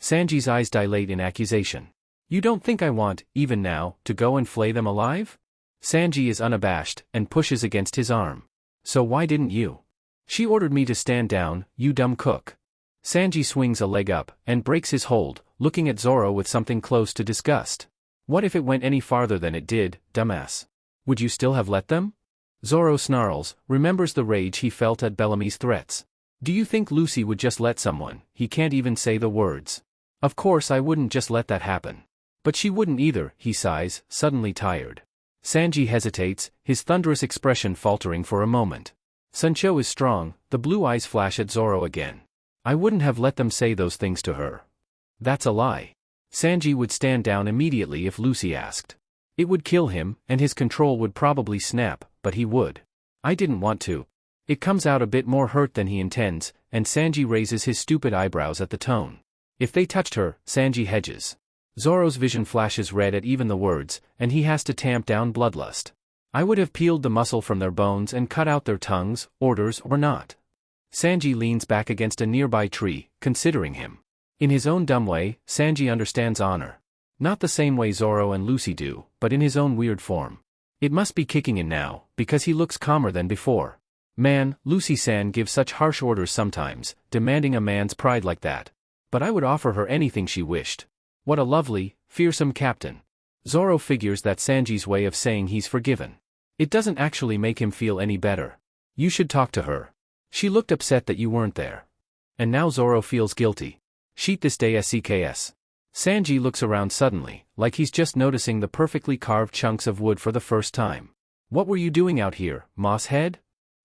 Sanji's eyes dilate in accusation. You don't think I want, even now, to go and flay them alive? Sanji is unabashed, and pushes against his arm. So why didn't you? She ordered me to stand down, you dumb cook. Sanji swings a leg up, and breaks his hold, looking at Zoro with something close to disgust. What if it went any farther than it did, dumbass? Would you still have let them? Zoro snarls, remembers the rage he felt at Bellamy's threats. Do you think Lucy would just let someone? He can't even say the words. Of course I wouldn't just let that happen. But she wouldn't either, he sighs, suddenly tired. Sanji hesitates, his thunderous expression faltering for a moment. Sancho is strong, the blue eyes flash at Zoro again. I wouldn't have let them say those things to her. That's a lie. Sanji would stand down immediately if Lucy asked. It would kill him, and his control would probably snap, but he would. I didn't want to. It comes out a bit more hurt than he intends, and Sanji raises his stupid eyebrows at the tone. If they touched her, Sanji hedges. Zoro's vision flashes red at even the words, and he has to tamp down bloodlust. I would have peeled the muscle from their bones and cut out their tongues, orders or not. Sanji leans back against a nearby tree, considering him. In his own dumb way, Sanji understands honor. Not the same way Zoro and Lucy do, but in his own weird form. It must be kicking in now, because he looks calmer than before. Man, Lucy-san gives such harsh orders sometimes, demanding a man's pride like that. But I would offer her anything she wished. What a lovely, fearsome captain. Zoro figures that's Sanji's way of saying he's forgiven. It doesn't actually make him feel any better. You should talk to her. She looked upset that you weren't there. And now Zoro feels guilty. Sheet this day SCKS. Sanji looks around suddenly, like he's just noticing the perfectly carved chunks of wood for the first time. What were you doing out here, Moss Head?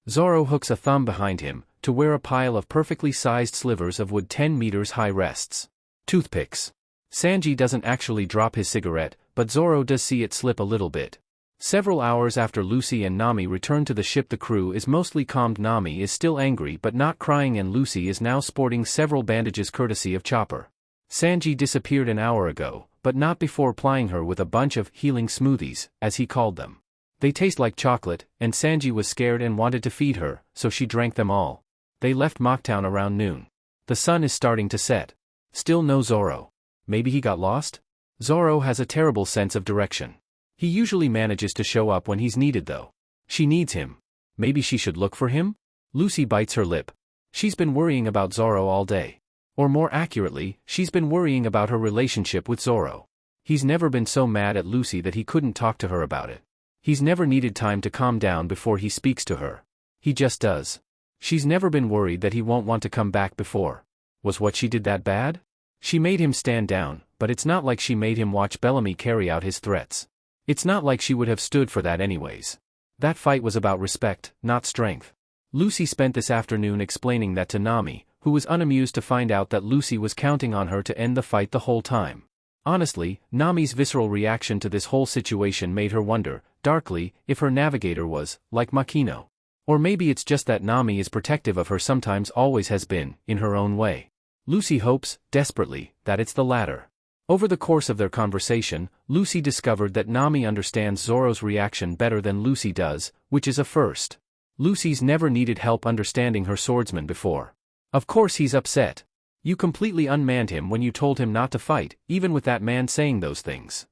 Zoro hooks a thumb behind him, to where a pile of perfectly sized slivers of wood 10 meters high rests. Toothpicks. Sanji doesn't actually drop his cigarette, but Zoro does see it slip a little bit. Several hours after Lucy and Nami return to the ship, the crew is mostly calmed. Nami is still angry but not crying, and Lucy is now sporting several bandages courtesy of Chopper. Sanji disappeared an hour ago, but not before plying her with a bunch of healing smoothies, as he called them. They taste like chocolate, and Sanji was scared and wanted to feed her, so she drank them all. They left Mocktown around noon. The sun is starting to set. Still no Zoro. Maybe he got lost? Zoro has a terrible sense of direction. He usually manages to show up when he's needed though. She needs him. Maybe she should look for him? Lucy bites her lip. She's been worrying about Zoro all day. Or more accurately, she's been worrying about her relationship with Zoro. He's never been so mad at Lucy that he couldn't talk to her about it. He's never needed time to calm down before he speaks to her. He just does. She's never been worried that he won't want to come back before. Was what she did that bad? She made him stand down, but it's not like she made him watch Bellamy carry out his threats. It's not like she would have stood for that anyways. That fight was about respect, not strength. Lucy spent this afternoon explaining that to Nami, who was unamused to find out that Lucy was counting on her to end the fight the whole time. Honestly, Nami's visceral reaction to this whole situation made her wonder, darkly, if her navigator was, like Makino. Or maybe it's just that Nami is protective of her, sometimes, always has been, in her own way. Lucy hopes, desperately, that it's the latter. Over the course of their conversation, Lucy discovered that Nami understands Zoro's reaction better than Lucy does, which is a first. Lucy's never needed help understanding her swordsman before. Of course he's upset. You completely unmanned him when you told him not to fight, even with that man saying those things.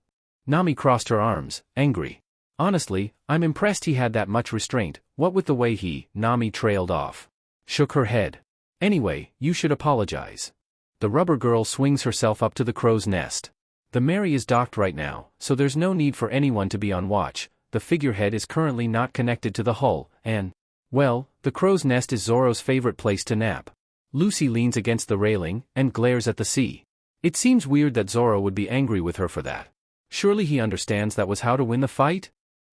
Nami crossed her arms, angry. Honestly, I'm impressed he had that much restraint, what with the way Nami trailed off. Shook her head. Anyway, you should apologize. The rubber girl swings herself up to the crow's nest. The Mary is docked right now, so there's no need for anyone to be on watch. The figurehead is currently not connected to the hull, and, well, the crow's nest is Zoro's favorite place to nap. Lucy leans against the railing, and glares at the sea. It seems weird that Zoro would be angry with her for that. Surely he understands that was how to win the fight?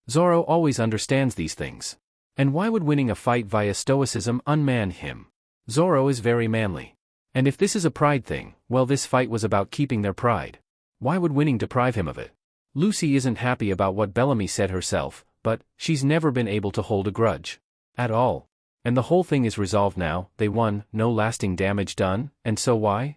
Zoro always understands these things. And why would winning a fight via stoicism unman him? Zoro is very manly. And if this is a pride thing, well, this fight was about keeping their pride. Why would winning deprive him of it? Lucy isn't happy about what Bellamy said herself, but she's never been able to hold a grudge. At all. And the whole thing is resolved now. They won, no lasting damage done, and so why?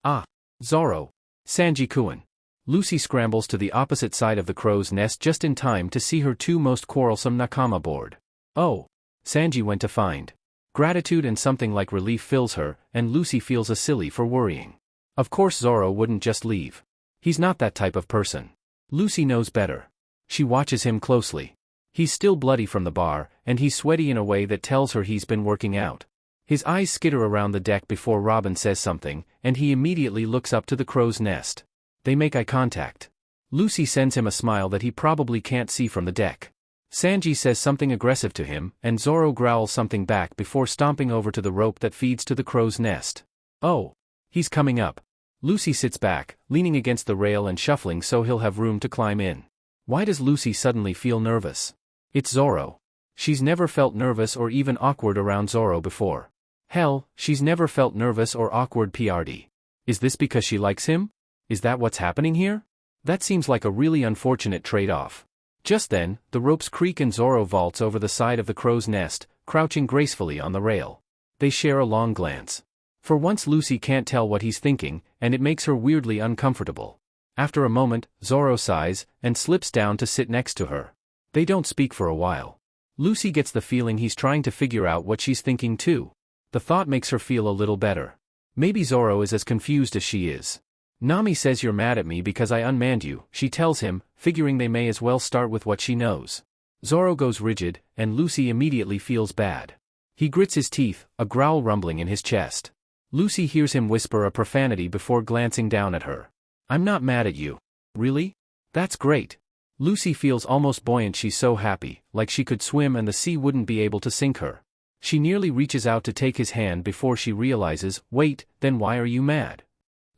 Ah. Zoro. Sanji-kun. Lucy scrambles to the opposite side of the crow's nest just in time to see her two most quarrelsome Nakama board. Oh. Sanji went to find. Gratitude and something like relief fills her, and Lucy feels a silly for worrying. Of course Zoro wouldn't just leave. He's not that type of person. Lucy knows better. She watches him closely. He's still bloody from the bar, and he's sweaty in a way that tells her he's been working out. His eyes skitter around the deck before Robin says something, and he immediately looks up to the crow's nest. They make eye contact. Lucy sends him a smile that he probably can't see from the deck. Sanji says something aggressive to him, and Zoro growls something back before stomping over to the rope that feeds to the crow's nest. Oh. He's coming up. Lucy sits back, leaning against the rail and shuffling so he'll have room to climb in. Why does Lucy suddenly feel nervous? It's Zoro. She's never felt nervous or even awkward around Zoro before. Hell, she's never felt nervous or awkward PRD. Is this because she likes him? Is that what's happening here? That seems like a really unfortunate trade-off. Just then, the ropes creak and Zoro vaults over the side of the crow's nest, crouching gracefully on the rail. They share a long glance. For once Lucy can't tell what he's thinking, and it makes her weirdly uncomfortable. After a moment, Zoro sighs, and slips down to sit next to her. They don't speak for a while. Lucy gets the feeling he's trying to figure out what she's thinking too. The thought makes her feel a little better. Maybe Zoro is as confused as she is. Nami says you're mad at me because I unmanned you, she tells him, figuring they may as well start with what she knows. Zoro goes rigid, and Lucy immediately feels bad. He grits his teeth, a growl rumbling in his chest. Lucy hears him whisper a profanity before glancing down at her. I'm not mad at you. Really? That's great. Lucy feels almost buoyant. She's so happy, like she could swim and the sea wouldn't be able to sink her. She nearly reaches out to take his hand before she realizes, wait, then why are you mad?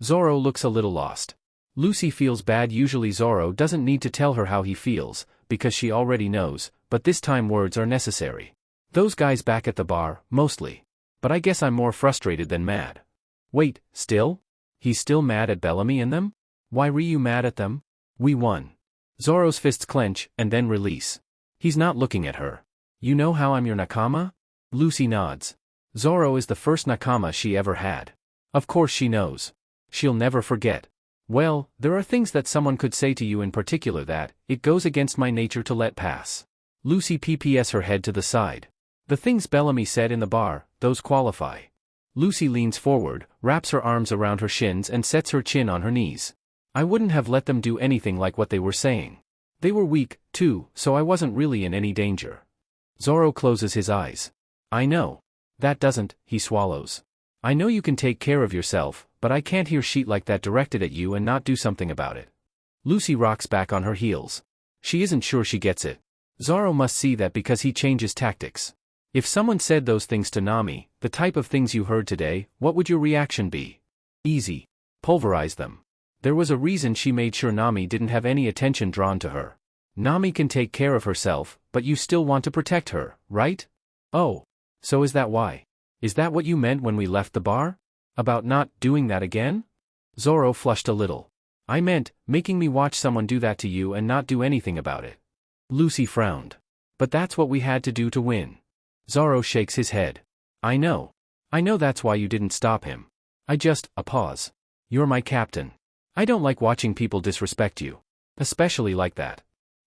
Zoro looks a little lost. Lucy feels bad. Usually Zoro doesn't need to tell her how he feels, because she already knows, but this time words are necessary. Those guys back at the bar, mostly. But I guess I'm more frustrated than mad. Wait, still? He's still mad at Bellamy and them? Why were you mad at them? We won. Zoro's fists clench, and then release. He's not looking at her. You know how I'm your Nakama? Lucy nods. Zoro is the first Nakama she ever had. Of course she knows. She'll never forget. Well, there are things that someone could say to you in particular that, it goes against my nature to let pass. Lucy pps her head to the side. The things Bellamy said in the bar, those qualify. Lucy leans forward, wraps her arms around her shins and sets her chin on her knees. I wouldn't have let them do anything like what they were saying. They were weak, too, so I wasn't really in any danger. Zoro closes his eyes. I know. That doesn't, he swallows. I know you can take care of yourself, but I can't hear shit like that directed at you and not do something about it. Lucy rocks back on her heels. She isn't sure she gets it. Zoro must see that because he changes tactics. If someone said those things to Nami, the type of things you heard today, what would your reaction be? Easy. Pulverize them. There was a reason she made sure Nami didn't have any attention drawn to her. Nami can take care of herself, but you still want to protect her, right? Oh. So is that why? Is that what you meant when we left the bar? About not doing that again? Zoro flushed a little. I meant, making me watch someone do that to you and not do anything about it. Lucy frowned. But that's what we had to do to win. Zoro shakes his head. I know. I know that's why you didn't stop him. A pause. You're my captain. I don't like watching people disrespect you. Especially like that.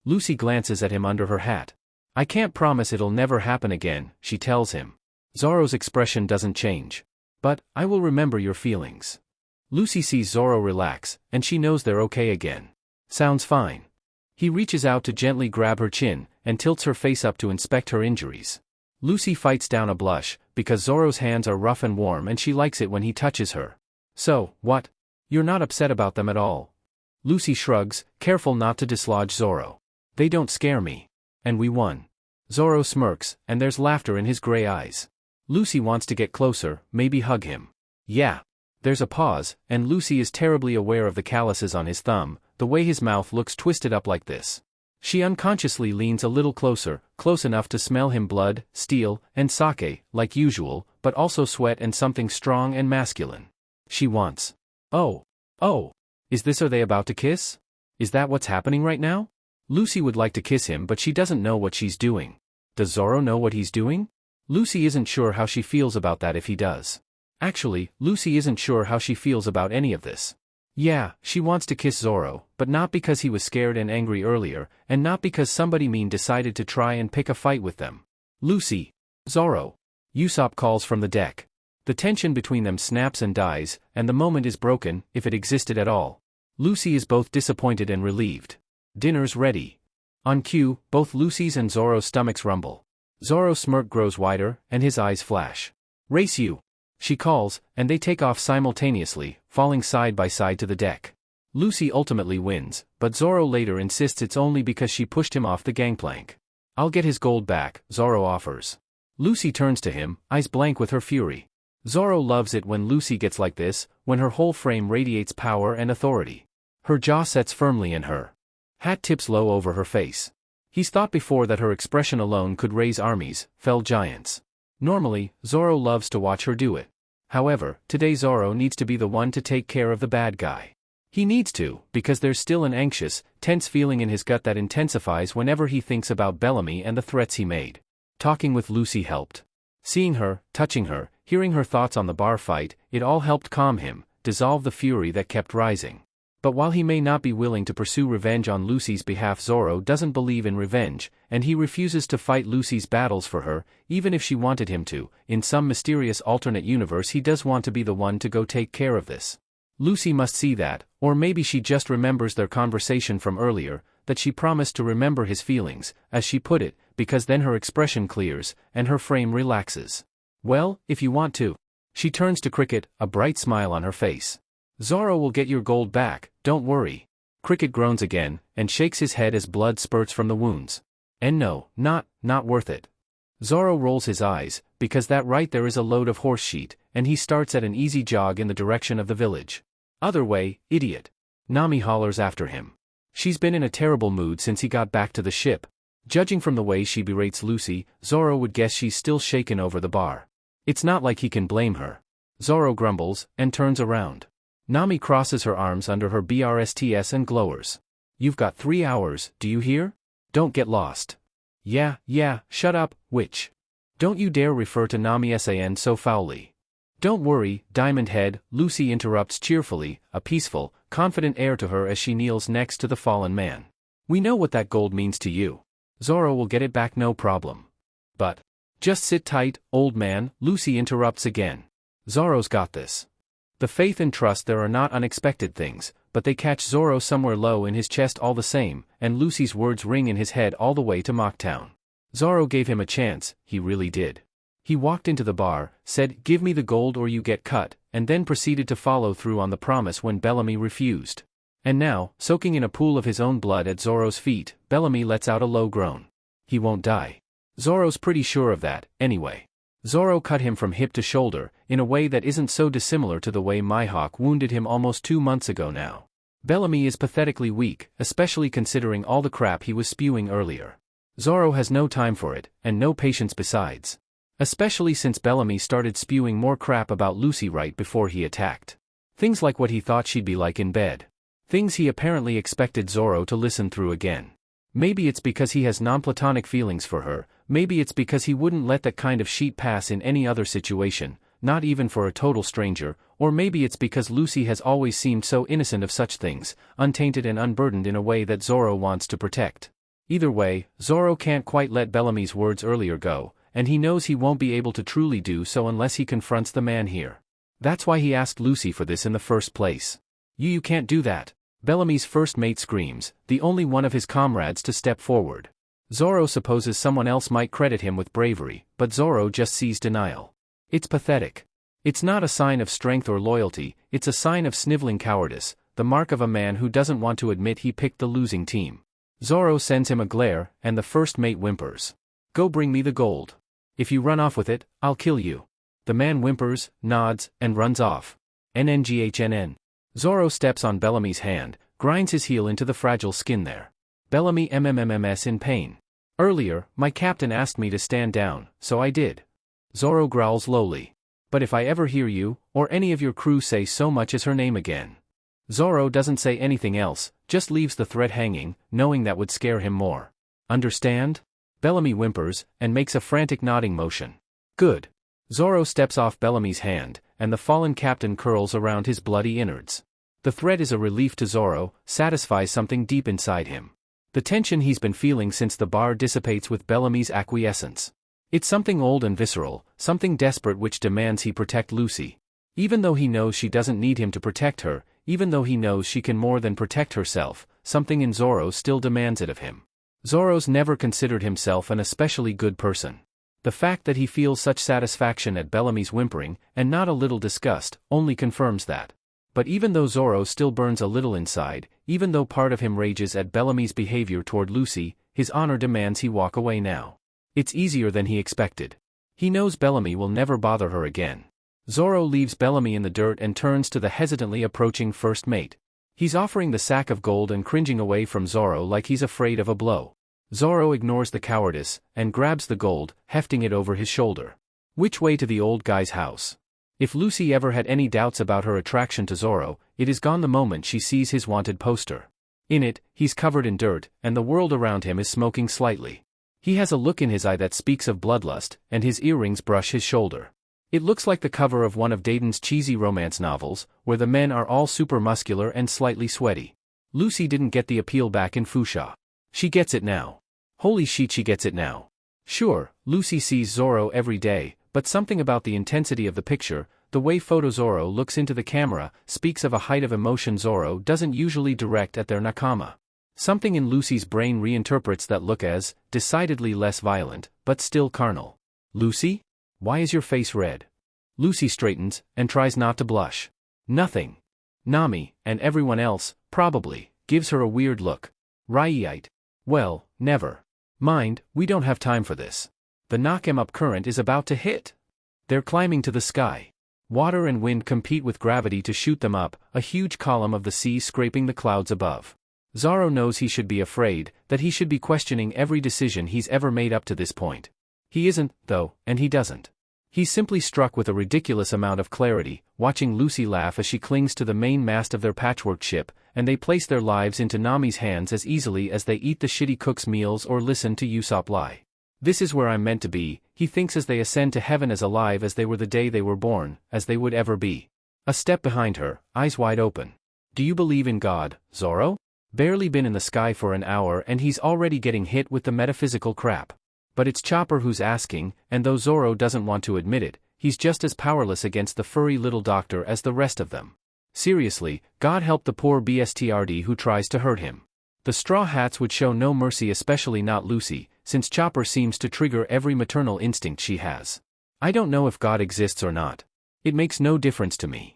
Lucy glances at him under her hat. I can't promise it'll never happen again, she tells him. Zoro's expression doesn't change. But, I will remember your feelings. Lucy sees Zoro relax, and she knows they're okay again. Sounds fine. He reaches out to gently grab her chin, and tilts her face up to inspect her injuries. Lucy fights down a blush, because Zoro's hands are rough and warm and she likes it when he touches her. So, what? You're not upset about them at all? Lucy shrugs, careful not to dislodge Zoro. They don't scare me. And we won. Zoro smirks, and there's laughter in his gray eyes. Lucy wants to get closer, maybe hug him. Yeah. There's a pause, and Lucy is terribly aware of the calluses on his thumb, the way his mouth looks twisted up like this. She unconsciously leans a little closer, close enough to smell him blood, steel, and sake, like usual, but also sweat and something strong and masculine. She wants. Oh. Is this are they about to kiss? Is that what's happening right now? Lucy would like to kiss him but she doesn't know what she's doing. Does Zoro know what he's doing? Lucy isn't sure how she feels about that if he does. Actually, Lucy isn't sure how she feels about any of this. Yeah, she wants to kiss Zoro, but not because he was scared and angry earlier, and not because somebody mean decided to try and pick a fight with them. Lucy. Zoro. Usopp calls from the deck. The tension between them snaps and dies, and the moment is broken, if it existed at all. Lucy is both disappointed and relieved. Dinner's ready. On cue, both Lucy's and Zoro's stomachs rumble. Zoro's smirk grows wider, and his eyes flash. Race you! She calls, and they take off simultaneously, falling side by side to the deck. Lucy ultimately wins, but Zoro later insists it's only because she pushed him off the gangplank. I'll get his gold back, Zoro offers. Lucy turns to him, eyes blank with her fury. Zoro loves it when Lucy gets like this, when her whole frame radiates power and authority. Her jaw sets firmly in her hat tips low over her face. He's thought before that her expression alone could raise armies, fell giants. Normally, Zoro loves to watch her do it. However, today Zoro needs to be the one to take care of the bad guy. He needs to, because there's still an anxious, tense feeling in his gut that intensifies whenever he thinks about Bellamy and the threats he made. Talking with Lucy helped. Seeing her, touching her, hearing her thoughts on the bar fight, it all helped calm him, dissolve the fury that kept rising. But while he may not be willing to pursue revenge on Lucy's behalf, Zoro doesn't believe in revenge, and he refuses to fight Lucy's battles for her, even if she wanted him to. In some mysterious alternate universe he does want to be the one to go take care of this. Lucy must see that, or maybe she just remembers their conversation from earlier, that she promised to remember his feelings, as she put it, because then her expression clears, and her frame relaxes. Well, if you want to. She turns to Cricket, a bright smile on her face. Zoro will get your gold back, don't worry. Cricket groans again, and shakes his head as blood spurts from the wounds. And no, not worth it. Zoro rolls his eyes, because that right there is a load of horse sheet, and he starts at an easy jog in the direction of the village. Other way, idiot. Nami hollers after him. She's been in a terrible mood since he got back to the ship. Judging from the way she berates Lucy, Zoro would guess she's still shaken over the bar. It's not like he can blame her. Zoro grumbles, and turns around. Nami crosses her arms under her BRSTS and glowers. You've got 3 hours, do you hear? Don't get lost. Yeah, shut up, witch. Don't you dare refer to Nami San so foully. Don't worry, Diamond Head, Lucy interrupts cheerfully, a peaceful, confident air to her as she kneels next to the fallen man. We know what that gold means to you. Zoro will get it back no problem. But, just sit tight, old man, Lucy interrupts again. Zoro's got this. The faith and trust there are not unexpected things, but they catch Zoro somewhere low in his chest all the same, and Lucy's words ring in his head all the way to Mocktown. Zoro gave him a chance, he really did. He walked into the bar, said, "Give me the gold or you get cut," and then proceeded to follow through on the promise when Bellamy refused. And now, soaking in a pool of his own blood at Zoro's feet, Bellamy lets out a low groan. He won't die. Zoro's pretty sure of that, anyway. Zoro cut him from hip to shoulder, in a way that isn't so dissimilar to the way Mihawk wounded him almost 2 months ago now. Bellamy is pathetically weak, especially considering all the crap he was spewing earlier. Zoro has no time for it, and no patience besides. Especially since Bellamy started spewing more crap about Lucy right before he attacked. Things like what he thought she'd be like in bed. Things he apparently expected Zoro to listen through again. Maybe it's because he has non-platonic feelings for her, maybe it's because he wouldn't let that kind of sheet pass in any other situation, not even for a total stranger, or maybe it's because Lucy has always seemed so innocent of such things, untainted and unburdened in a way that Zoro wants to protect. Either way, Zoro can't quite let Bellamy's words earlier go, and he knows he won't be able to truly do so unless he confronts the man here. That's why he asked Lucy for this in the first place. You can't do that. Bellamy's first mate screams, the only one of his comrades to step forward. Zoro supposes someone else might credit him with bravery, but Zoro just sees denial. It's pathetic. It's not a sign of strength or loyalty, it's a sign of sniveling cowardice, the mark of a man who doesn't want to admit he picked the losing team. Zoro sends him a glare, and the first mate whimpers. Go bring me the gold. If you run off with it, I'll kill you. The man whimpers, nods, and runs off. NNGHNN. Zoro steps on Bellamy's hand, grinds his heel into the fragile skin there. Bellamy MMMMS in pain. Earlier, my captain asked me to stand down, so I did. Zoro growls lowly. But if I ever hear you, or any of your crew say so much as her name again. Zoro doesn't say anything else, just leaves the threat hanging, knowing that would scare him more. Understand? Bellamy whimpers, and makes a frantic nodding motion. Good. Zoro steps off Bellamy's hand, and the fallen captain curls around his bloody innards. The threat is a relief to Zoro, satisfies something deep inside him. The tension he's been feeling since the bar dissipates with Bellamy's acquiescence. It's something old and visceral, something desperate which demands he protect Lucy. Even though he knows she doesn't need him to protect her, even though he knows she can more than protect herself, something in Zoro still demands it of him. Zoro's never considered himself an especially good person. The fact that he feels such satisfaction at Bellamy's whimpering, and not a little disgust, only confirms that. But even though Zoro still burns a little inside, even though part of him rages at Bellamy's behavior toward Lucy, his honor demands he walk away now. It's easier than he expected. He knows Bellamy will never bother her again. Zoro leaves Bellamy in the dirt and turns to the hesitantly approaching first mate. He's offering the sack of gold and cringing away from Zoro like he's afraid of a blow. Zoro ignores the cowardice, and grabs the gold, hefting it over his shoulder. Which way to the old guy's house? If Lucy ever had any doubts about her attraction to Zoro, it is gone the moment she sees his wanted poster. In it, he's covered in dirt, and the world around him is smoking slightly. He has a look in his eye that speaks of bloodlust, and his earrings brush his shoulder. It looks like the cover of one of Dayton's cheesy romance novels, where the men are all super muscular and slightly sweaty. Lucy didn't get the appeal back in Fuchsia. She gets it now. Holy shit, she gets it now. Sure, Lucy sees Zoro every day, but something about the intensity of the picture, the way Photo Zoro looks into the camera, speaks of a height of emotion Zoro doesn't usually direct at their Nakama. Something in Lucy's brain reinterprets that look as decidedly less violent, but still carnal. Lucy? Why is your face red? Lucy straightens, and tries not to blush. Nothing. Nami, and everyone else, probably, gives her a weird look. Right. Well, never mind, we don't have time for this. The knock-em-up current is about to hit. They're climbing to the sky. Water and wind compete with gravity to shoot them up, a huge column of the sea scraping the clouds above. Zoro knows he should be afraid, that he should be questioning every decision he's ever made up to this point. He isn't, though, and he doesn't. He's simply struck with a ridiculous amount of clarity, watching Lucy laugh as she clings to the main mast of their patchwork ship, and they place their lives into Nami's hands as easily as they eat the shitty cook's meals or listen to Usopp lie. This is where I'm meant to be, he thinks as they ascend to heaven, as alive as they were the day they were born, as they would ever be. A step behind her, eyes wide open. Do you believe in God, Zoro? Barely been in the sky for an hour and he's already getting hit with the metaphysical crap. But it's Chopper who's asking, and though Zoro doesn't want to admit it, he's just as powerless against the furry little doctor as the rest of them. Seriously, God help the poor BSTRD who tries to hurt him. The Straw Hats would show no mercy, especially not Lucy, since Chopper seems to trigger every maternal instinct she has. I don't know if God exists or not. It makes no difference to me.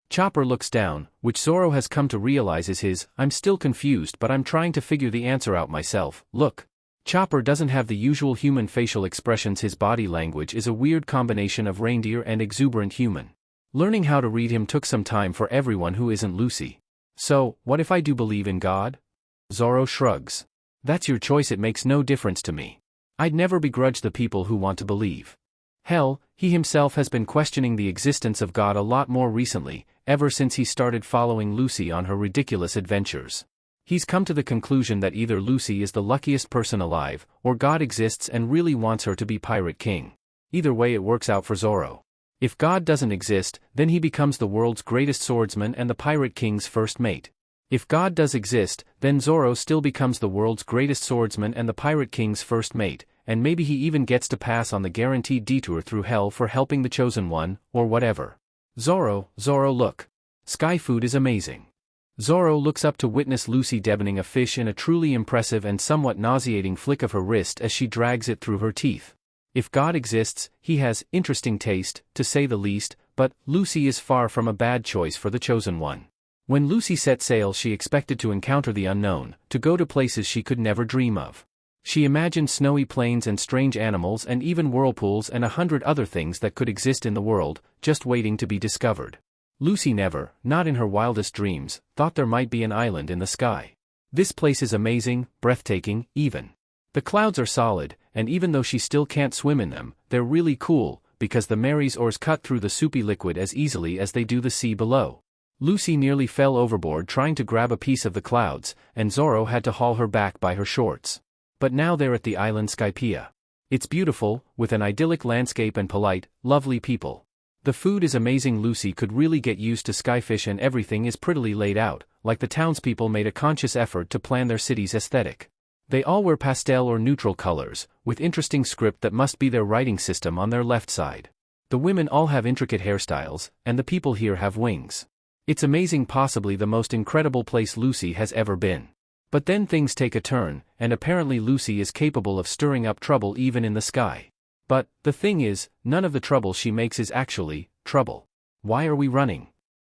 Chopper looks down, which Zoro has come to realize is his, I'm still confused but I'm trying to figure the answer out myself, look. Chopper doesn't have the usual human facial expressions, his body language is a weird combination of reindeer and exuberant human. Learning how to read him took some time for everyone who isn't Lucy. So, what if I do believe in God? Zoro shrugs. That's your choice, it makes no difference to me. I'd never begrudge the people who want to believe. Hell, he himself has been questioning the existence of God a lot more recently, ever since he started following Lucy on her ridiculous adventures. He's come to the conclusion that either Lucy is the luckiest person alive, or God exists and really wants her to be Pirate King. Either way it works out for Zoro. If God doesn't exist, then he becomes the world's greatest swordsman and the Pirate King's first mate. If God does exist, then Zoro still becomes the world's greatest swordsman and the Pirate King's first mate, and maybe he even gets to pass on the guaranteed detour through hell for helping the Chosen One, or whatever. Zoro, look. Sky food is amazing. Zoro looks up to witness Lucy deboning a fish in a truly impressive and somewhat nauseating flick of her wrist as she drags it through her teeth. If God exists, he has interesting taste, to say the least, but Lucy is far from a bad choice for the Chosen One. When Lucy set sail, she expected to encounter the unknown, to go to places she could never dream of. She imagined snowy plains and strange animals and even whirlpools and 100 other things that could exist in the world, just waiting to be discovered. Lucy never, not in her wildest dreams, thought there might be an island in the sky. This place is amazing, breathtaking, even. The clouds are solid, and even though she still can't swim in them, they're really cool, because the Mary's oars cut through the soupy liquid as easily as they do the sea below. Lucy nearly fell overboard trying to grab a piece of the clouds, and Zoro had to haul her back by her shorts. But now they're at the island Skypiea. It's beautiful, with an idyllic landscape and polite, lovely people. The food is amazing. Lucy could really get used to skyfish, and everything is prettily laid out, like the townspeople made a conscious effort to plan their city's aesthetic. They all wear pastel or neutral colors, with interesting script that must be their writing system on their left side. The women all have intricate hairstyles, and the people here have wings. It's amazing, possibly the most incredible place Lucy has ever been. But then things take a turn, and apparently Lucy is capable of stirring up trouble even in the sky. But, the thing is, none of the trouble she makes is actually trouble. Why are we running?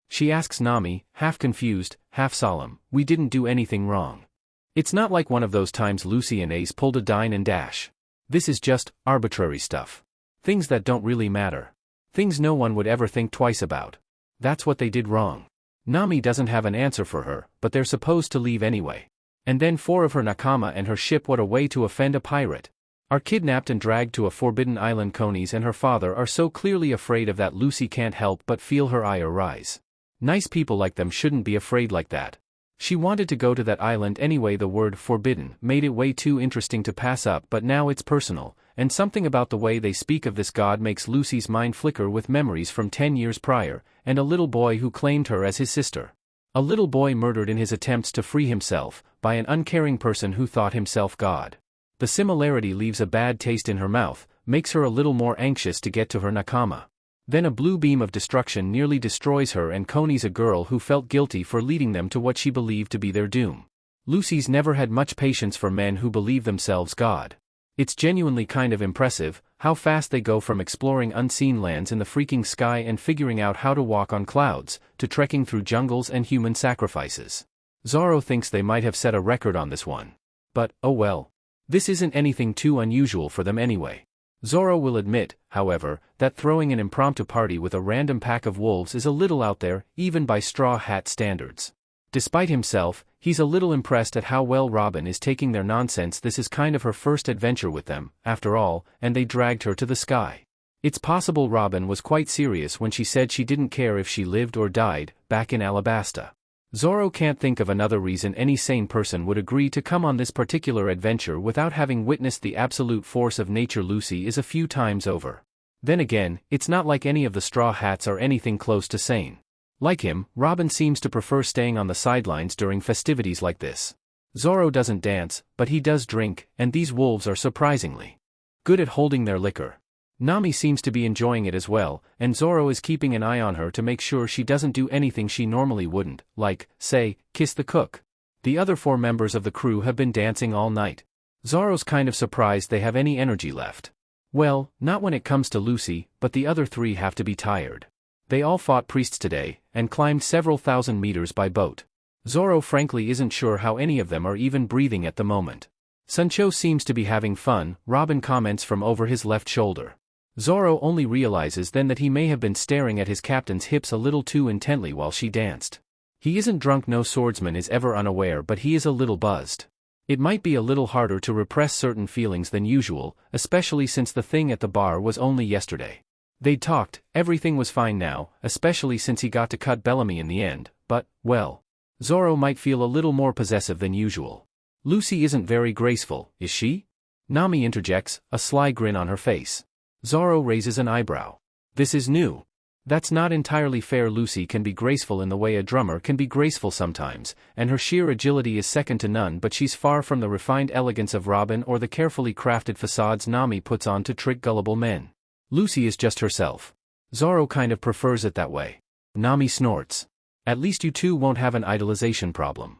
She asks Nami, half confused, half solemn. We didn't do anything wrong. It's not like one of those times Lucy and Ace pulled a dine and dash. This is just arbitrary stuff. Things that don't really matter. Things no one would ever think twice about. That's what they did wrong. Nami doesn't have an answer for her, but they're supposed to leave anyway. And then 4 of her Nakama and her ship, what a way to offend a pirate, are kidnapped and dragged to a forbidden island. Conies and her father are so clearly afraid of that Lucy can't help but feel her ire rise. Nice people like them shouldn't be afraid like that. She wanted to go to that island anyway. The word forbidden made it way too interesting to pass up, but now it's personal, and something about the way they speak of this god makes Lucy's mind flicker with memories from 10 years prior, and a little boy who claimed her as his sister. A little boy murdered in his attempts to free himself, by an uncaring person who thought himself God. The similarity leaves a bad taste in her mouth, makes her a little more anxious to get to her Nakama. Then a blue beam of destruction nearly destroys her and Coney's, a girl who felt guilty for leading them to what she believed to be their doom. Lucy's never had much patience for men who believe themselves God. It's genuinely kind of impressive how fast they go from exploring unseen lands in the freaking sky and figuring out how to walk on clouds, to trekking through jungles and human sacrifices. Zoro thinks they might have set a record on this one. But, oh well. This isn't anything too unusual for them anyway. Zoro will admit, however, that throwing an impromptu party with a random pack of wolves is a little out there, even by Straw Hat standards. Despite himself, he's a little impressed at how well Robin is taking their nonsense. This is kind of her first adventure with them, after all, and they dragged her to the sky. It's possible Robin was quite serious when she said she didn't care if she lived or died, back in Alabasta. Zoro can't think of another reason any sane person would agree to come on this particular adventure without having witnessed the absolute force of nature. Lucy is a few times over. Then again, it's not like any of the Straw Hats are anything close to sane. Like him, Robin seems to prefer staying on the sidelines during festivities like this. Zoro doesn't dance, but he does drink, and these wolves are surprisingly good at holding their liquor. Nami seems to be enjoying it as well, and Zoro is keeping an eye on her to make sure she doesn't do anything she normally wouldn't, like, say, kiss the cook. The other 4 members of the crew have been dancing all night. Zoro's kind of surprised they have any energy left. Well, not when it comes to Lucy, but the other 3 have to be tired. They all fought priests today, and climbed several thousand meters by boat. Zoro frankly isn't sure how any of them are even breathing at the moment. Sancho seems to be having fun, Robin comments from over his left shoulder. Zoro only realizes then that he may have been staring at his captain's hips a little too intently while she danced. He isn't drunk. No swordsman is ever unaware, but he is a little buzzed. It might be a little harder to repress certain feelings than usual, especially since the thing at the bar was only yesterday. They'd talked, everything was fine now, especially since he got to cut Bellamy in the end, but, well, Zoro might feel a little more possessive than usual. Lucy isn't very graceful, is she? Nami interjects, a sly grin on her face. Zoro raises an eyebrow. This is new. That's not entirely fair. Lucy can be graceful in the way a drummer can be graceful sometimes, and her sheer agility is second to none, but she's far from the refined elegance of Robin or the carefully crafted facades Nami puts on to trick gullible men. Lucy is just herself. Zoro kind of prefers it that way. Nami snorts. At least you two won't have an idolization problem.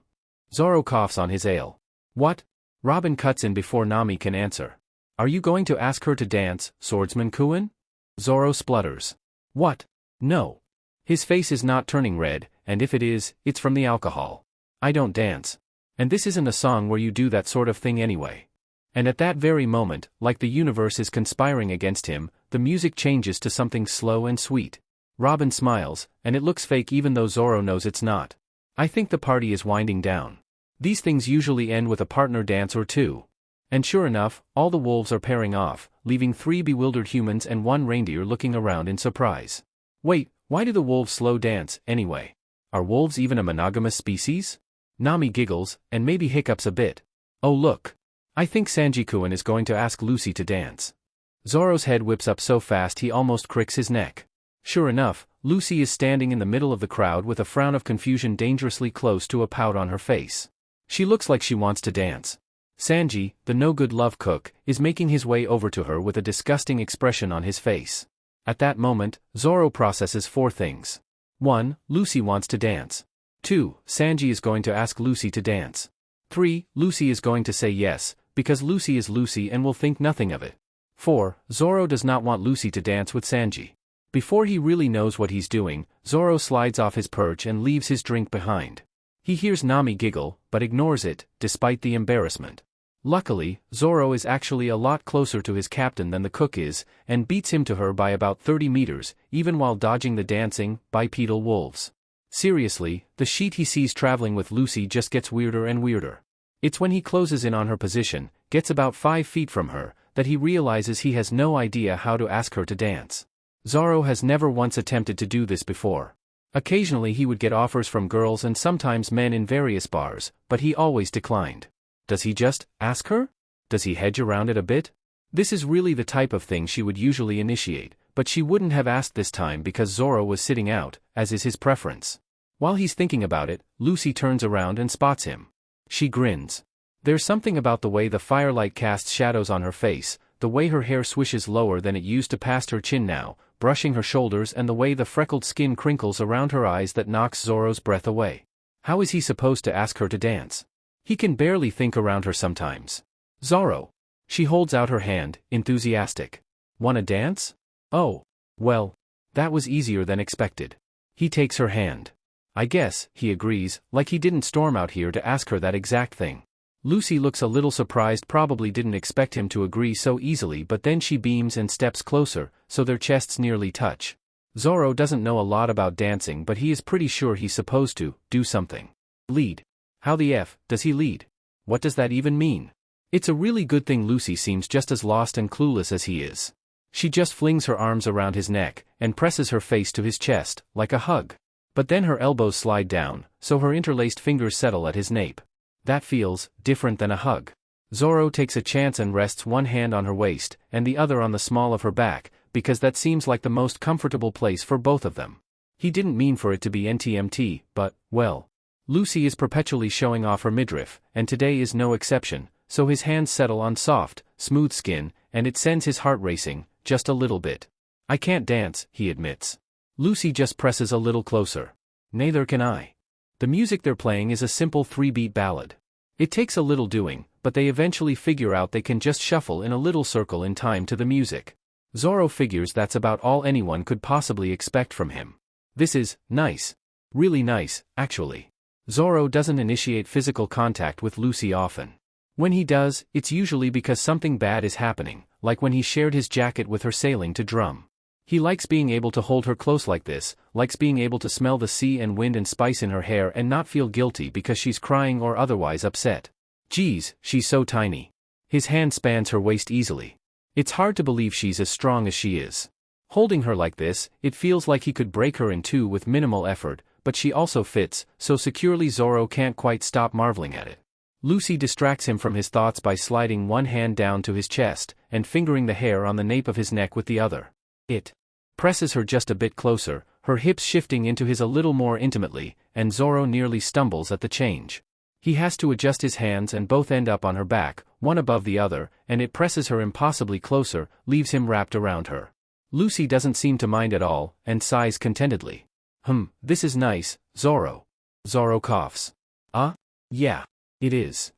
Zoro coughs on his ale. What? Robin cuts in before Nami can answer. Are you going to ask her to dance, Swordsman Kuin? Zoro splutters. What? No. His face is not turning red, and if it is, it's from the alcohol. I don't dance. And this isn't a song where you do that sort of thing anyway. And at that very moment, like the universe is conspiring against him, the music changes to something slow and sweet. Robin smiles, and it looks fake even though Zoro knows it's not. I think the party is winding down. These things usually end with a partner dance or two. And sure enough, all the wolves are pairing off, leaving 3 bewildered humans and 1 reindeer looking around in surprise. Wait, why do the wolves slow dance, anyway? Are wolves even a monogamous species? Nami giggles, and maybe hiccups a bit. Oh look. I think Sanji-kun is going to ask Lucy to dance. Zoro's head whips up so fast he almost cricks his neck. Sure enough, Lucy is standing in the middle of the crowd with a frown of confusion dangerously close to a pout on her face. She looks like she wants to dance. Sanji, the no-good love cook, is making his way over to her with a disgusting expression on his face. At that moment, Zoro processes 4 things. 1. Lucy wants to dance. 2. Sanji is going to ask Lucy to dance. 3. Lucy is going to say yes, because Lucy is Lucy and will think nothing of it. 4. Zoro does not want Lucy to dance with Sanji. Before he really knows what he's doing, Zoro slides off his perch and leaves his drink behind. He hears Nami giggle, but ignores it, despite the embarrassment. Luckily, Zoro is actually a lot closer to his captain than the cook is, and beats him to her by about 30 meters, even while dodging the dancing, bipedal wolves. Seriously, the sheet he sees traveling with Lucy just gets weirder and weirder. It's when he closes in on her position, gets about 5 feet from her, that he realizes he has no idea how to ask her to dance. Zoro has never once attempted to do this before. Occasionally he would get offers from girls and sometimes men in various bars, but he always declined. Does he just ask her? Does he hedge around it a bit? This is really the type of thing she would usually initiate, but she wouldn't have asked this time because Zoro was sitting out, as is his preference. While he's thinking about it, Lucy turns around and spots him. She grins. There's something about the way the firelight casts shadows on her face, the way her hair swishes lower than it used to past her chin now, brushing her shoulders, and the way the freckled skin crinkles around her eyes that knocks Zoro's breath away. How is he supposed to ask her to dance? He can barely think around her sometimes. Zoro. She holds out her hand, enthusiastic. Wanna dance? Oh. Well. That was easier than expected. He takes her hand. I guess, he agrees, like he didn't storm out here to ask her that exact thing. Lucy looks a little surprised, probably didn't expect him to agree so easily, but then she beams and steps closer, so their chests nearly touch. Zoro doesn't know a lot about dancing, but he is pretty sure he's supposed to do something. Lead. How the F does he lead? What does that even mean? It's a really good thing Lucy seems just as lost and clueless as he is. She just flings her arms around his neck, and presses her face to his chest, like a hug. But then her elbows slide down, so her interlaced fingers settle at his nape. That feels different than a hug. Zoro takes a chance and rests one hand on her waist, and the other on the small of her back, because that seems like the most comfortable place for both of them. He didn't mean for it to be NTMT, but, well. Lucy is perpetually showing off her midriff, and today is no exception, so his hands settle on soft, smooth skin, and it sends his heart racing, just a little bit. I can't dance, he admits. Lucy just presses a little closer. Neither can I. The music they're playing is a simple 3-beat ballad. It takes a little doing, but they eventually figure out they can just shuffle in a little circle in time to the music. Zoro figures that's about all anyone could possibly expect from him. This is nice. Really nice, actually. Zoro doesn't initiate physical contact with Lucy often. When he does, it's usually because something bad is happening, like when he shared his jacket with her sailing to Drum. He likes being able to hold her close like this, likes being able to smell the sea and wind and spice in her hair and not feel guilty because she's crying or otherwise upset. Geez, she's so tiny. His hand spans her waist easily. It's hard to believe she's as strong as she is. Holding her like this, it feels like he could break her in two with minimal effort, but she also fits, so securely Zoro can't quite stop marveling at it. Lucy distracts him from his thoughts by sliding one hand down to his chest, and fingering the hair on the nape of his neck with the other. It presses her just a bit closer, her hips shifting into his a little more intimately, and Zoro nearly stumbles at the change. He has to adjust his hands and both end up on her back, one above the other, and it presses her impossibly closer, leaves him wrapped around her. Lucy doesn't seem to mind at all, and sighs contentedly. This is nice, Zoro. Zoro coughs. Yeah. It is.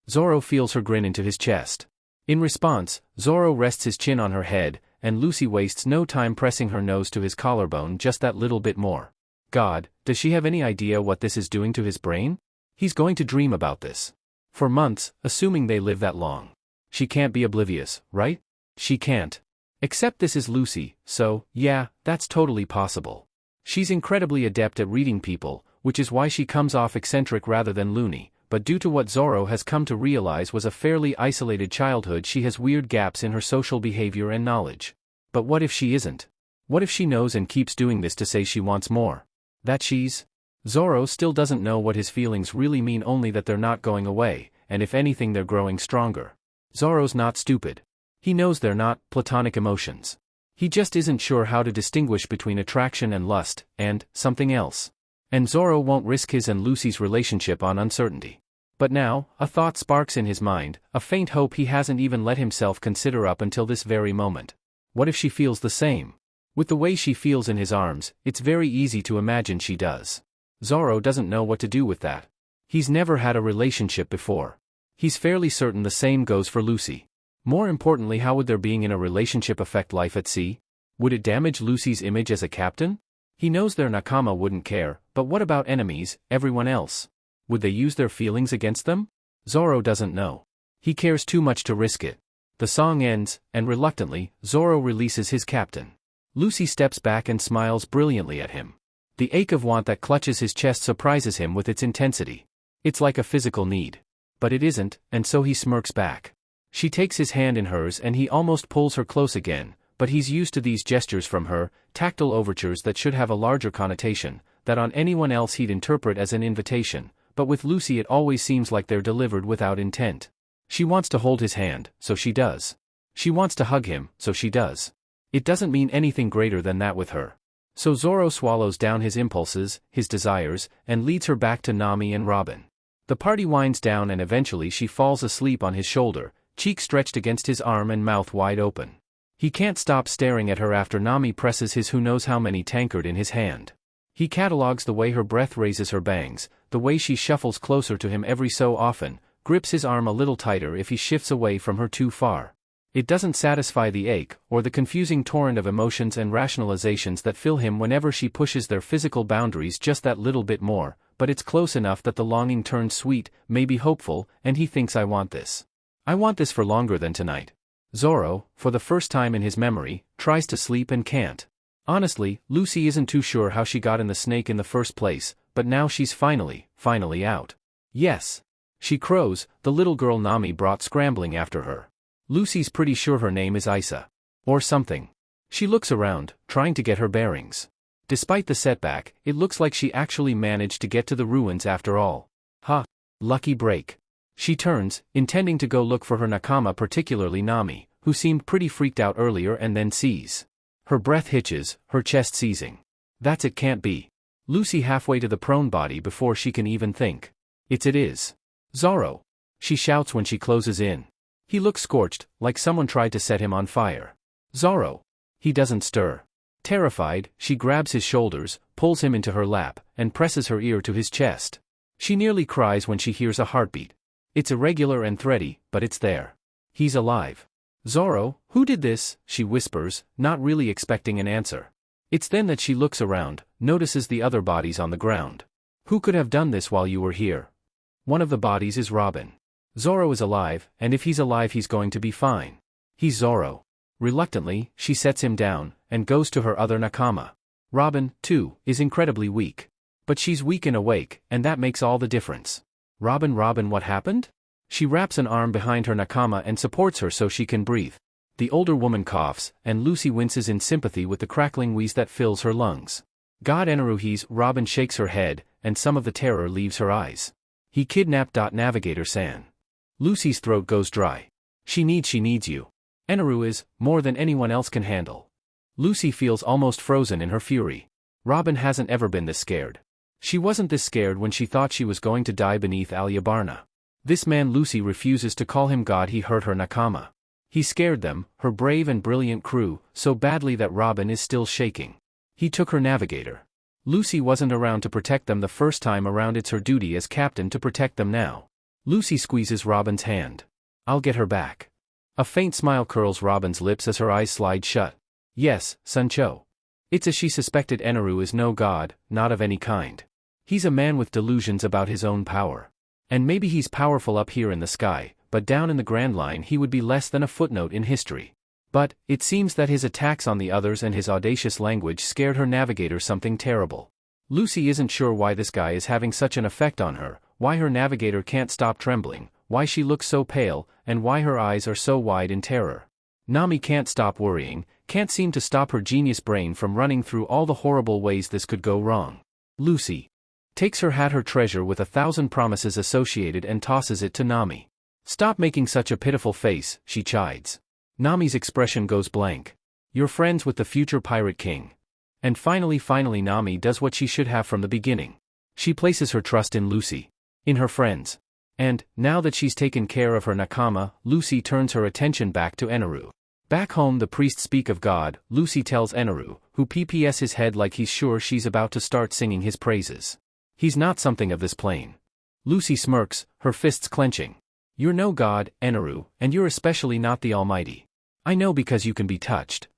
Zoro feels her grin into his chest. In response, Zoro rests his chin on her head, and Lucy wastes no time pressing her nose to his collarbone just that little bit more. God, does she have any idea what this is doing to his brain? He's going to dream about this. For months, assuming they live that long. She can't be oblivious, right? She can't. Except this is Lucy, so, yeah, that's totally possible. She's incredibly adept at reading people, which is why she comes off eccentric rather than loony, but due to what Zoro has come to realize was a fairly isolated childhood, she has weird gaps in her social behavior and knowledge. But what if she isn't? What if she knows and keeps doing this to say she wants more? That she's? Zoro still doesn't know what his feelings really mean, only that they're not going away, and if anything they're growing stronger. Zoro's not stupid. He knows they're not platonic emotions. He just isn't sure how to distinguish between attraction and lust, and something else. And Zoro won't risk his and Lucy's relationship on uncertainty. But now, a thought sparks in his mind, a faint hope he hasn't even let himself consider up until this very moment. What if she feels the same? With the way she feels in his arms, it's very easy to imagine she does. Zoro doesn't know what to do with that. He's never had a relationship before. He's fairly certain the same goes for Lucy. More importantly, how would their being in a relationship affect life at sea? Would it damage Lucy's image as a captain? He knows their Nakama wouldn't care, but what about enemies, everyone else? Would they use their feelings against them? Zoro doesn't know. He cares too much to risk it. The song ends, and reluctantly, Zoro releases his captain. Lucy steps back and smiles brilliantly at him. The ache of want that clutches his chest surprises him with its intensity. It's like a physical need. But it isn't, and so he smirks back. She takes his hand in hers and he almost pulls her close again, but he's used to these gestures from her, tactile overtures that should have a larger connotation, that on anyone else he'd interpret as an invitation, but with Lucy it always seems like they're delivered without intent. She wants to hold his hand, so she does. She wants to hug him, so she does. It doesn't mean anything greater than that with her. So Zoro swallows down his impulses, his desires, and leads her back to Nami and Robin. The party winds down and eventually she falls asleep on his shoulder, cheek stretched against his arm and mouth wide open. He can't stop staring at her after Nami presses his who knows how many tankard in his hand. He catalogues the way her breath raises her bangs, the way she shuffles closer to him every so often, grips his arm a little tighter if he shifts away from her too far. It doesn't satisfy the ache, or the confusing torrent of emotions and rationalizations that fill him whenever she pushes their physical boundaries just that little bit more, but it's close enough that the longing turns sweet, maybe hopeful, and he thinks I want this. I want this for longer than tonight. Zoro, for the first time in his memory, tries to sleep and can't. Honestly, Lucy isn't too sure how she got in the snake in the first place, but now she's finally out. Yes. She crows, the little girl Nami brought scrambling after her. Lucy's pretty sure her name is Isa. Or something. She looks around, trying to get her bearings. Despite the setback, it looks like she actually managed to get to the ruins after all. Ha! Lucky break. She turns, intending to go look for her Nakama, particularly Nami, who seemed pretty freaked out earlier, and then sees. Her breath hitches, her chest seizing. That's it, can't be. Lucy halfway to the prone body before she can even think. It is. Zoro! She shouts when she closes in. He looks scorched, like someone tried to set him on fire. Zoro! He doesn't stir. Terrified, she grabs his shoulders, pulls him into her lap, and presses her ear to his chest. She nearly cries when she hears a heartbeat. It's irregular and thready, but it's there. He's alive. Zoro, who did this? She whispers, not really expecting an answer. It's then that she looks around, notices the other bodies on the ground. Who could have done this while you were here? One of the bodies is Robin. Zoro is alive, and if he's alive he's going to be fine. He's Zoro. Reluctantly, she sets him down, and goes to her other Nakama. Robin, too, is incredibly weak. But she's weak and awake, and that makes all the difference. Robin, what happened? She wraps an arm behind her Nakama and supports her so she can breathe. The older woman coughs, and Lucy winces in sympathy with the crackling wheeze that fills her lungs. God Eneruhi's Robin shakes her head, and some of the terror leaves her eyes. He kidnapped Navigator-san. Lucy's throat goes dry. She needs you. Eneru is, more than anyone else can handle. Lucy feels almost frozen in her fury. Robin hasn't ever been this scared. She wasn't this scared when she thought she was going to die beneath Alabasta. This man Lucy refuses to call him God. He hurt her Nakama. He scared them, her brave and brilliant crew, so badly that Robin is still shaking. He took her navigator. Lucy wasn't around to protect them the first time around. It's her duty as captain to protect them now. Lucy squeezes Robin's hand. I'll get her back. A faint smile curls Robin's lips as her eyes slide shut. Yes, Sancho. It's as she suspected. Eneru is no god, not of any kind. He's a man with delusions about his own power. And maybe he's powerful up here in the sky, but down in the Grand Line he would be less than a footnote in history. But, it seems that his attacks on the others and his audacious language scared her navigator something terrible. Lucy isn't sure why this guy is having such an effect on her, why her navigator can't stop trembling, why she looks so pale, and why her eyes are so wide in terror. Nami can't stop worrying, can't seem to stop her genius brain from running through all the horrible ways this could go wrong. Lucy takes her hat, her treasure with 1,000 promises associated, and tosses it to Nami. Stop making such a pitiful face, she chides. Nami's expression goes blank. You're friends with the future Pirate King. And finally Nami does what she should have from the beginning. She places her trust in Lucy. In her friends. And, now that she's taken care of her Nakama, Lucy turns her attention back to Eneru. Back home the priests speak of God. Lucy tells Eneru, who pps his head like he's sure she's about to start singing his praises. He's not something of this plane. Lucy smirks, her fists clenching. You're no god, Eneru, and you're especially not the Almighty. I know because you can be touched.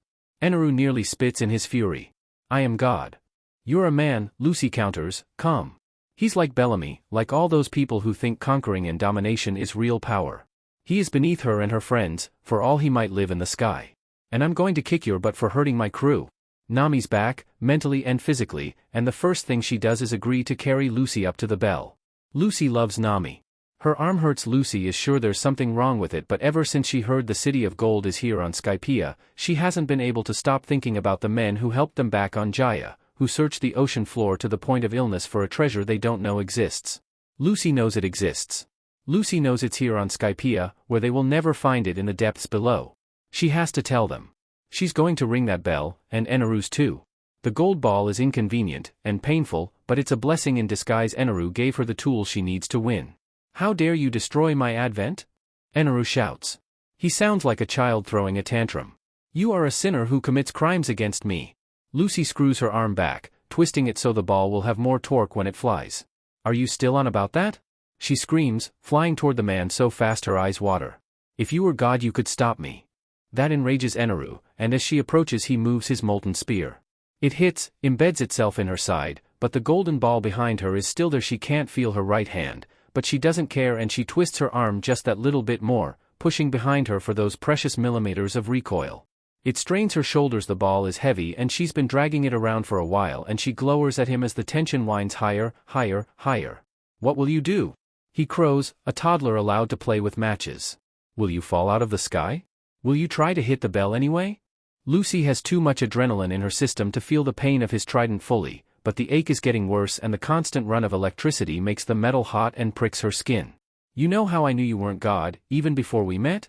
Eneru nearly spits in his fury. I am God. You're a man, Lucy counters, calm. He's like Bellamy, like all those people who think conquering and domination is real power. He is beneath her and her friends, for all he might live in the sky. And I'm going to kick your butt for hurting my crew. Nami's back, mentally and physically, and the first thing she does is agree to carry Lucy up to the bell. Lucy loves Nami. Her arm hurts. Lucy is sure there's something wrong with it, but ever since she heard the city of gold is here on Skypiea, she hasn't been able to stop thinking about the men who helped them back on Jaya, who searched the ocean floor to the point of illness for a treasure they don't know exists. Lucy knows it exists. Lucy knows it's here on Skypiea, where they will never find it in the depths below. She has to tell them. She's going to ring that bell, and Eneru's too. The gold ball is inconvenient and painful, but it's a blessing in disguise. Eneru gave her the tools she needs to win. How dare you destroy my advent? Eneru shouts. He sounds like a child throwing a tantrum. You are a sinner who commits crimes against me. Lucy screws her arm back, twisting it so the ball will have more torque when it flies. Are you still on about that? She screams, flying toward the man so fast her eyes water. If you were God you could stop me. That enrages Eneru, and as she approaches he moves his molten spear. It hits, embeds itself in her side, but the golden ball behind her is still there. She can't feel her right hand, but she doesn't care and she twists her arm just that little bit more, pushing behind her for those precious millimeters of recoil. It strains her shoulders. The ball is heavy and she's been dragging it around for a while, and she glowers at him as the tension winds higher, higher, higher. What will you do? He crows, a toddler allowed to play with matches. Will you fall out of the sky? Will you try to hit the bell anyway? Lucy has too much adrenaline in her system to feel the pain of his trident fully, but the ache is getting worse and the constant run of electricity makes the metal hot and pricks her skin. You know how I knew you weren't God, even before we met?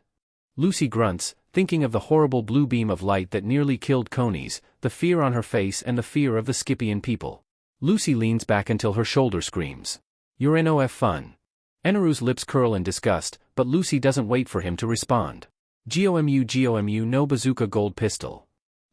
Lucy grunts, thinking of the horrible blue beam of light that nearly killed Conies, the fear on her face and the fear of the Scipian people. Lucy leans back until her shoulder screams. You're NOF fun. Eneru's lips curl in disgust, but Lucy doesn't wait for him to respond. GOMU no bazooka gold pistol.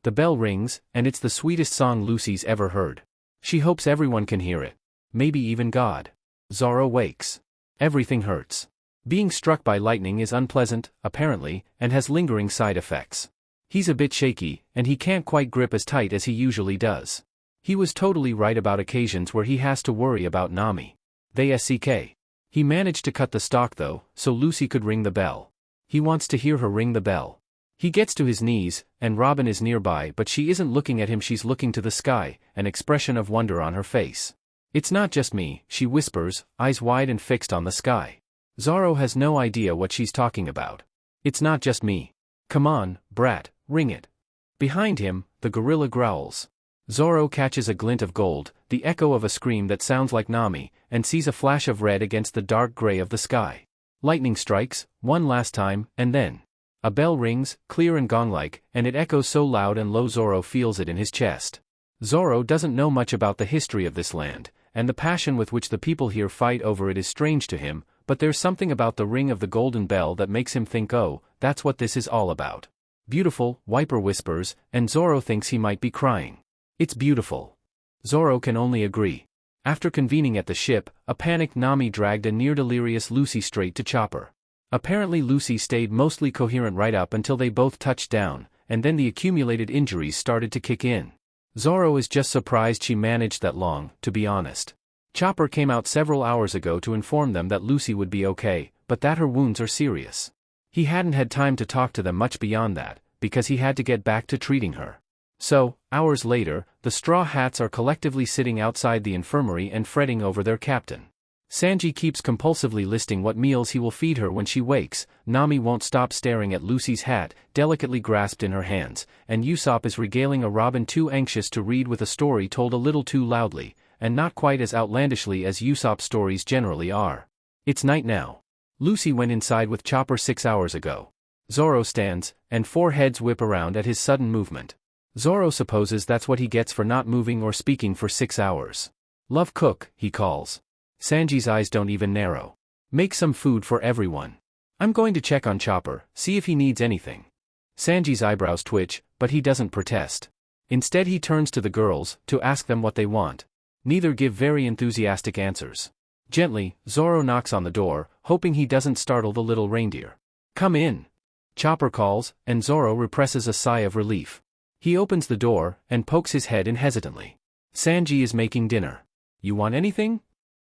The bell rings, and it's the sweetest song Lucy's ever heard. She hopes everyone can hear it. Maybe even God. Zoro wakes. Everything hurts. Being struck by lightning is unpleasant, apparently, and has lingering side effects. He's a bit shaky, and he can't quite grip as tight as he usually does. He was totally right about occasions where he has to worry about Nami. They SCK. He managed to cut the stalk though, so Lucy could ring the bell. He wants to hear her ring the bell. He gets to his knees, and Robin is nearby, but she isn't looking at him. She's looking to the sky, an expression of wonder on her face. It's not just me, she whispers, eyes wide and fixed on the sky. Zoro has no idea what she's talking about. It's not just me. Come on, brat, ring it. Behind him, the gorilla growls. Zoro catches a glint of gold, the echo of a scream that sounds like Nami, and sees a flash of red against the dark gray of the sky. Lightning strikes, one last time, and then a bell rings, clear and gong-like, and it echoes so loud and low Zoro feels it in his chest. Zoro doesn't know much about the history of this land, and the passion with which the people here fight over it is strange to him, but there's something about the ring of the golden bell that makes him think, oh, that's what this is all about. Beautiful, Wiper whispers, and Zoro thinks he might be crying. It's beautiful. Zoro can only agree. After convening at the ship, a panicked Nami dragged a near-delirious Lucy straight to Chopper. Apparently Lucy stayed mostly coherent right up until they both touched down, and then the accumulated injuries started to kick in. Zoro is just surprised she managed that long, to be honest. Chopper came out several hours ago to inform them that Lucy would be okay, but that her wounds are serious. He hadn't had time to talk to them much beyond that, because he had to get back to treating her. So, hours later, the Straw Hats are collectively sitting outside the infirmary and fretting over their captain. Sanji keeps compulsively listing what meals he will feed her when she wakes, Nami won't stop staring at Lucy's hat, delicately grasped in her hands, and Usopp is regaling a Robin too anxious to read with a story told a little too loudly, and not quite as outlandishly as Usopp stories generally are. It's night now. Lucy went inside with Chopper 6 hours ago. Zoro stands, and 4 heads whip around at his sudden movement. Zoro supposes that's what he gets for not moving or speaking for 6 hours. Love cook, he calls. Sanji's eyes don't even narrow. Make some food for everyone. I'm going to check on Chopper, see if he needs anything. Sanji's eyebrows twitch, but he doesn't protest. Instead he turns to the girls, to ask them what they want. Neither give very enthusiastic answers. Gently, Zoro knocks on the door, hoping he doesn't startle the little reindeer. Come in. Chopper calls, and Zoro represses a sigh of relief. He opens the door, and pokes his head in hesitantly. Sanji is making dinner. You want anything?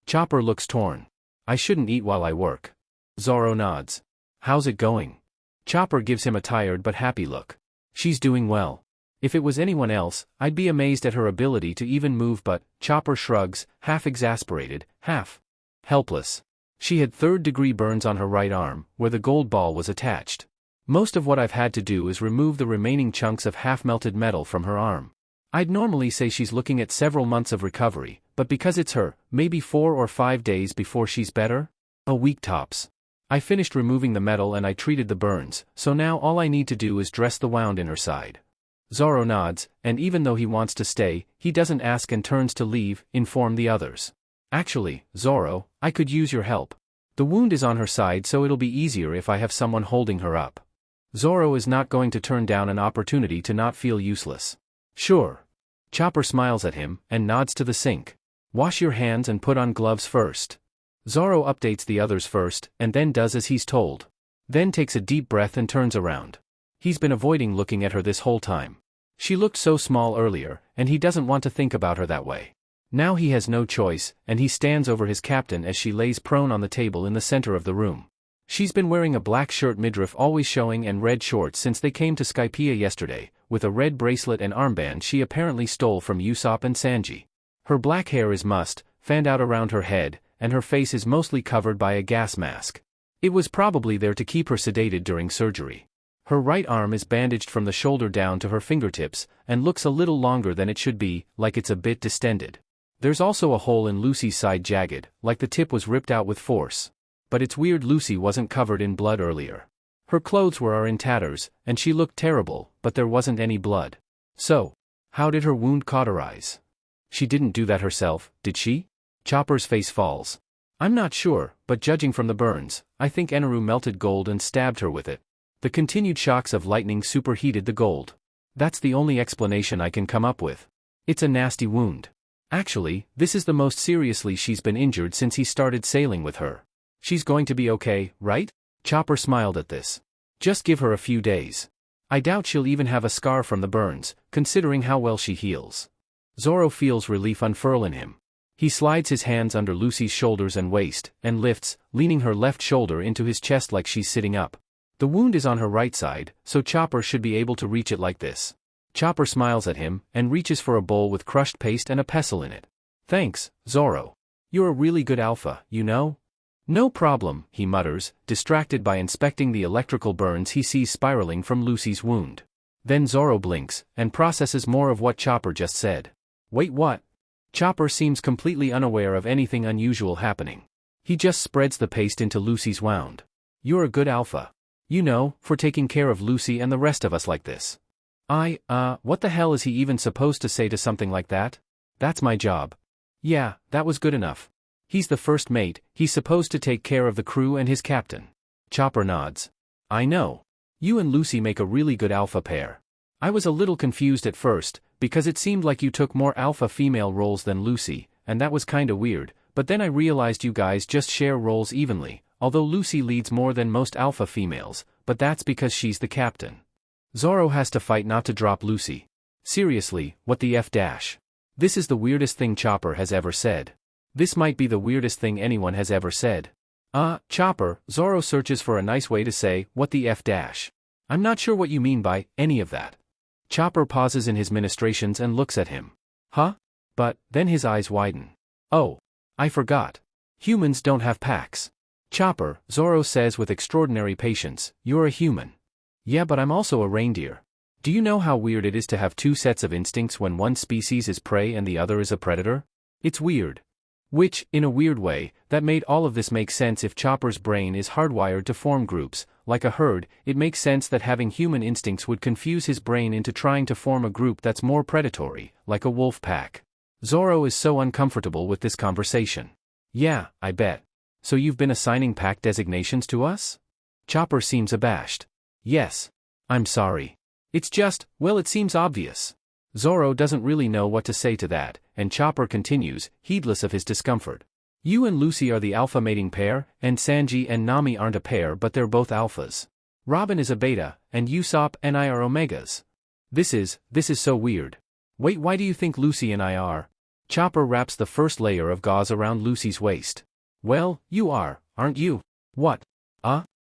Chopper looks torn. I shouldn't eat while I work. Zoro nods. How's it going? Chopper gives him a tired but happy look. She's doing well. If it was anyone else, I'd be amazed at her ability to even move, but Chopper shrugs, half exasperated, half helpless. She had third-degree burns on her right arm, where the gold ball was attached. Most of what I've had to do is remove the remaining chunks of half-melted metal from her arm. I'd normally say she's looking at several months of recovery, but because it's her, maybe 4 or 5 days before she's better? A week tops. I finished removing the metal and I treated the burns, so now all I need to do is dress the wound in her side. Zoro nods, and even though he wants to stay, he doesn't ask and turns to leave, inform the others. Actually, Zoro, I could use your help. The wound is on her side, so it'll be easier if I have someone holding her up. Zoro is not going to turn down an opportunity to not feel useless. Sure. Chopper smiles at him, and nods to the sink. Wash your hands and put on gloves first. Zoro updates the others first, and then does as he's told. Then takes a deep breath and turns around. He's been avoiding looking at her this whole time. She looked so small earlier, and he doesn't want to think about her that way. Now he has no choice, and he stands over his captain as she lays prone on the table in the center of the room. She's been wearing a black shirt midriff always showing and red shorts since they came to Skypiea yesterday, with a red bracelet and armband she apparently stole from Usopp and Sanji. Her black hair is mussed, fanned out around her head, and her face is mostly covered by a gas mask. It was probably there to keep her sedated during surgery. Her right arm is bandaged from the shoulder down to her fingertips, and looks a little longer than it should be, like it's a bit distended. There's also a hole in Lucy's side jagged, like the tip was ripped out with force. But it's weird Lucy wasn't covered in blood earlier. Her clothes were in tatters, and she looked terrible, but there wasn't any blood. So, how did her wound cauterize? She didn't do that herself, did she? Chopper's face falls. I'm not sure, but judging from the burns, I think Eneru melted gold and stabbed her with it. The continued shocks of lightning superheated the gold. That's the only explanation I can come up with. It's a nasty wound. Actually, this is the most seriously she's been injured since he started sailing with her. She's going to be okay, right? Chopper smiled at this. Just give her a few days. I doubt she'll even have a scar from the burns, considering how well she heals. Zoro feels relief unfurl in him. He slides his hands under Lucy's shoulders and waist, and lifts, leaning her left shoulder into his chest like she's sitting up. The wound is on her right side, so Chopper should be able to reach it like this. Chopper smiles at him, and reaches for a bowl with crushed paste and a pestle in it. Thanks, Zoro. You're a really good alpha, you know? No problem, he mutters, distracted by inspecting the electrical burns he sees spiraling from Lucy's wound. Then Zoro blinks, and processes more of what Chopper just said. Wait, what? Chopper seems completely unaware of anything unusual happening. He just spreads the paste into Lucy's wound. You're a good alpha. You know, for taking care of Lucy and the rest of us like this. What the hell is he even supposed to say to something like that? That's my job. Yeah, that was good enough. He's the first mate, he's supposed to take care of the crew and his captain. Chopper nods. I know. You and Lucy make a really good alpha pair. I was a little confused at first, because it seemed like you took more alpha female roles than Lucy, and that was kinda weird, but then I realized you guys just share roles evenly, although Lucy leads more than most alpha females, but that's because she's the captain. Zoro has to fight not to drop Lucy. Seriously, what the F dash? This is the weirdest thing Chopper has ever said. This might be the weirdest thing anyone has ever said. Chopper, Zoro searches for a nice way to say, what the F dash? I'm not sure what you mean by any of that. Chopper pauses in his ministrations and looks at him. Huh? But, then his eyes widen. Oh. I forgot. Humans don't have packs. Chopper, Zoro says with extraordinary patience, you're a human. Yeah, but I'm also a reindeer. Do you know how weird it is to have two sets of instincts when one species is prey and the other is a predator? It's weird. Which, in a weird way, that made all of this make sense if Chopper's brain is hardwired to form groups, like a herd. It makes sense that having human instincts would confuse his brain into trying to form a group that's more predatory, like a wolf pack. Zoro is so uncomfortable with this conversation. Yeah, I bet. So you've been assigning pack designations to us? Chopper seems abashed. Yes. I'm sorry. It's just, well, it seems obvious. Zoro doesn't really know what to say to that, and Chopper continues, heedless of his discomfort. You and Lucy are the alpha mating pair, and Sanji and Nami aren't a pair but they're both alphas. Robin is a beta, and Usopp and I are omegas. This is so weird. Wait, why do you think Lucy and I are? Chopper wraps the first layer of gauze around Lucy's waist. Well, you are, aren't you? What?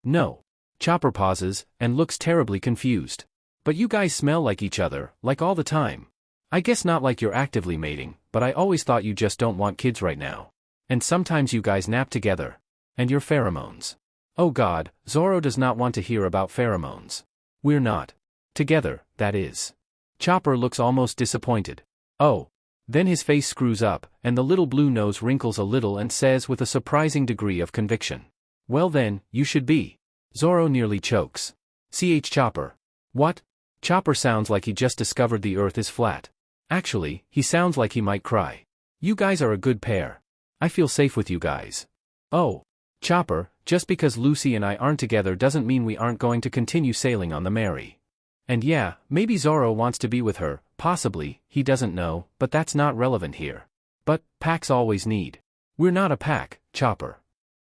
No. Chopper pauses, and looks terribly confused. But you guys smell like each other, like all the time. I guess not like you're actively mating, but I always thought you just don't want kids right now. And sometimes you guys nap together. And your pheromones. Oh God, Zoro does not want to hear about pheromones. We're not. Together, that is. Chopper looks almost disappointed. Oh. Then his face screws up, and the little blue nose wrinkles a little and says with a surprising degree of conviction. Well then, you should be. Zoro nearly chokes. Chopper. What? Chopper sounds like he just discovered the earth is flat. Actually, he sounds like he might cry. You guys are a good pair. I feel safe with you guys. Oh. Chopper, just because Lucy and I aren't together doesn't mean we aren't going to continue sailing on the Mary. And yeah, maybe Zoro wants to be with her, Possibly, he doesn't know, but that's not relevant here. But, packs always need. We're not a pack, Chopper.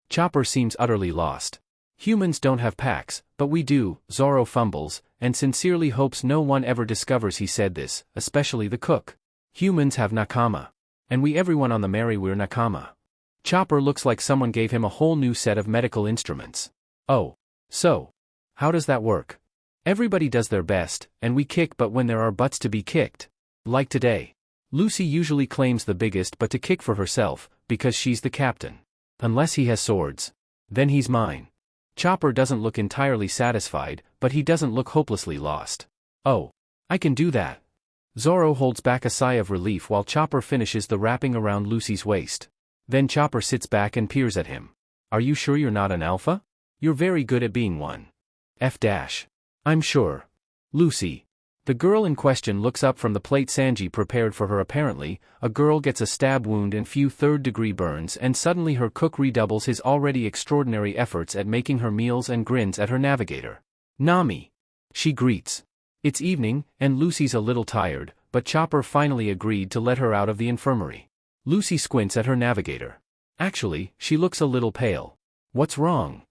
Chopper seems utterly lost. Humans don't have packs, but we do, Zoro fumbles, and sincerely hopes no one ever discovers he said this, especially the cook. Humans have Nakama. And we everyone on the Merry we're Nakama. Chopper looks like someone gave him a whole new set of medical instruments. Oh. So. How does that work? Everybody does their best, and we kick but when there are butts to be kicked. Like today. Lucy usually claims the biggest butt to kick for herself, because she's the captain. Unless he has swords. Then he's mine. Chopper doesn't look entirely satisfied, but he doesn't look hopelessly lost. Oh. I can do that. Zoro holds back a sigh of relief while Chopper finishes the wrapping around Lucy's waist. Then Chopper sits back and peers at him. Are you sure you're not an alpha? You're very good at being one. I'm sure. Lucy. The girl in question looks up from the plate Sanji prepared for her. Apparently, a girl gets a stab wound and few third-degree burns and suddenly her cook redoubles his already extraordinary efforts at making her meals and grins at her navigator. Nami. She greets. It's evening, and Lucy's a little tired, but Chopper finally agreed to let her out of the infirmary. Lucy squints at her navigator. Actually, she looks a little pale. What's wrong?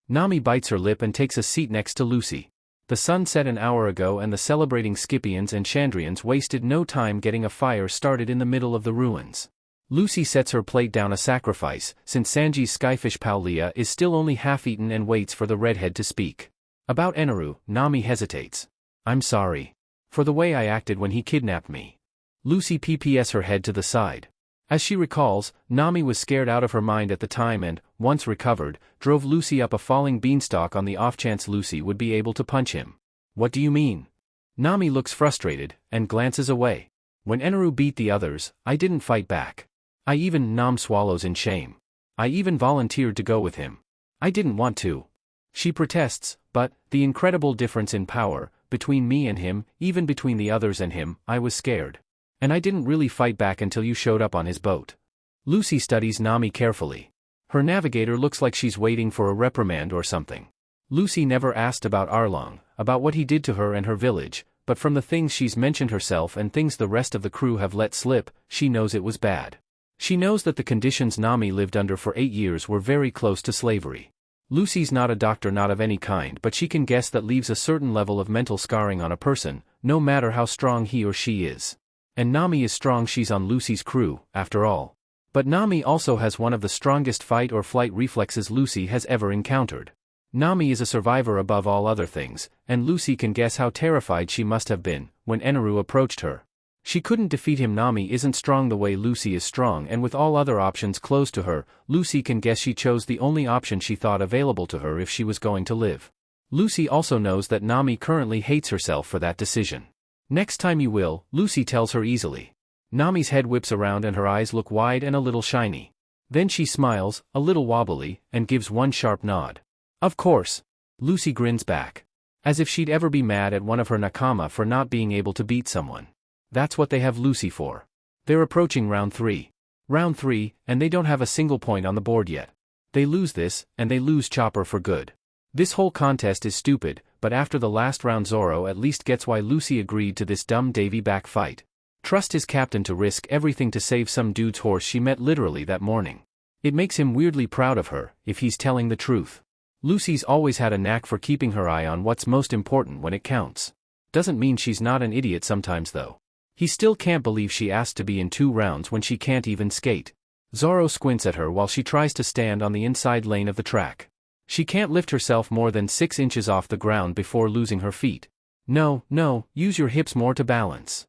Nami bites her lip and takes a seat next to Lucy. The sun set an hour ago and the celebrating Scipians and Chandrians wasted no time getting a fire started in the middle of the ruins. Lucy sets her plate down a sacrifice, since Sanji's skyfish pal Leah is still only half-eaten and waits for the redhead to speak. About Eneru, Nami hesitates. I'm sorry. For the way I acted when he kidnapped me. Lucy pps her head to the side. As she recalls, Nami was scared out of her mind at the time and, once recovered, drove Lucy up a falling beanstalk on the off-chance Lucy would be able to punch him. What do you mean? Nami looks frustrated, and glances away. When Eneru beat the others, I didn't fight back. Nam swallows in shame. I even volunteered to go with him. I didn't want to. She protests, but, the incredible difference in power, between me and him, even between the others and him, I was scared. And I didn't really fight back until you showed up on his boat. Lucy studies Nami carefully. Her navigator looks like she's waiting for a reprimand or something. Lucy never asked about Arlong, about what he did to her and her village, but from the things she's mentioned herself and things the rest of the crew have let slip, she knows it was bad. She knows that the conditions Nami lived under for 8 years were very close to slavery. Lucy's not a doctor, not of any kind, but she can guess that leaves a certain level of mental scarring on a person, no matter how strong he or she is. And Nami is strong, she's on Lucy's crew, after all. But Nami also has one of the strongest fight or flight reflexes Lucy has ever encountered. Nami is a survivor above all other things, and Lucy can guess how terrified she must have been when Eneru approached her. She couldn't defeat him. Nami isn't strong the way Lucy is strong, and with all other options closed to her, Lucy can guess she chose the only option she thought available to her if she was going to live. Lucy also knows that Nami currently hates herself for that decision. Next time you will, Lucy tells her easily. Nami's head whips around and her eyes look wide and a little shiny. Then she smiles, a little wobbly, and gives one sharp nod. Of course. Lucy grins back. As if she'd ever be mad at one of her Nakama for not being able to beat someone. That's what they have Lucy for. They're approaching round 3. Round 3, and they don't have a single point on the board yet. They lose this, and they lose Chopper for good. This whole contest is stupid, but after the last round Zoro at least gets why Lucy agreed to this dumb Davy Back Fight. Trust his captain to risk everything to save some dude's horse she met literally that morning. It makes him weirdly proud of her, if he's telling the truth. Lucy's always had a knack for keeping her eye on what's most important when it counts. Doesn't mean she's not an idiot sometimes though. He still can't believe she asked to be in 2 rounds when she can't even skate. Zoro squints at her while she tries to stand on the inside lane of the track. She can't lift herself more than 6 inches off the ground before losing her feet. No, use your hips more to balance.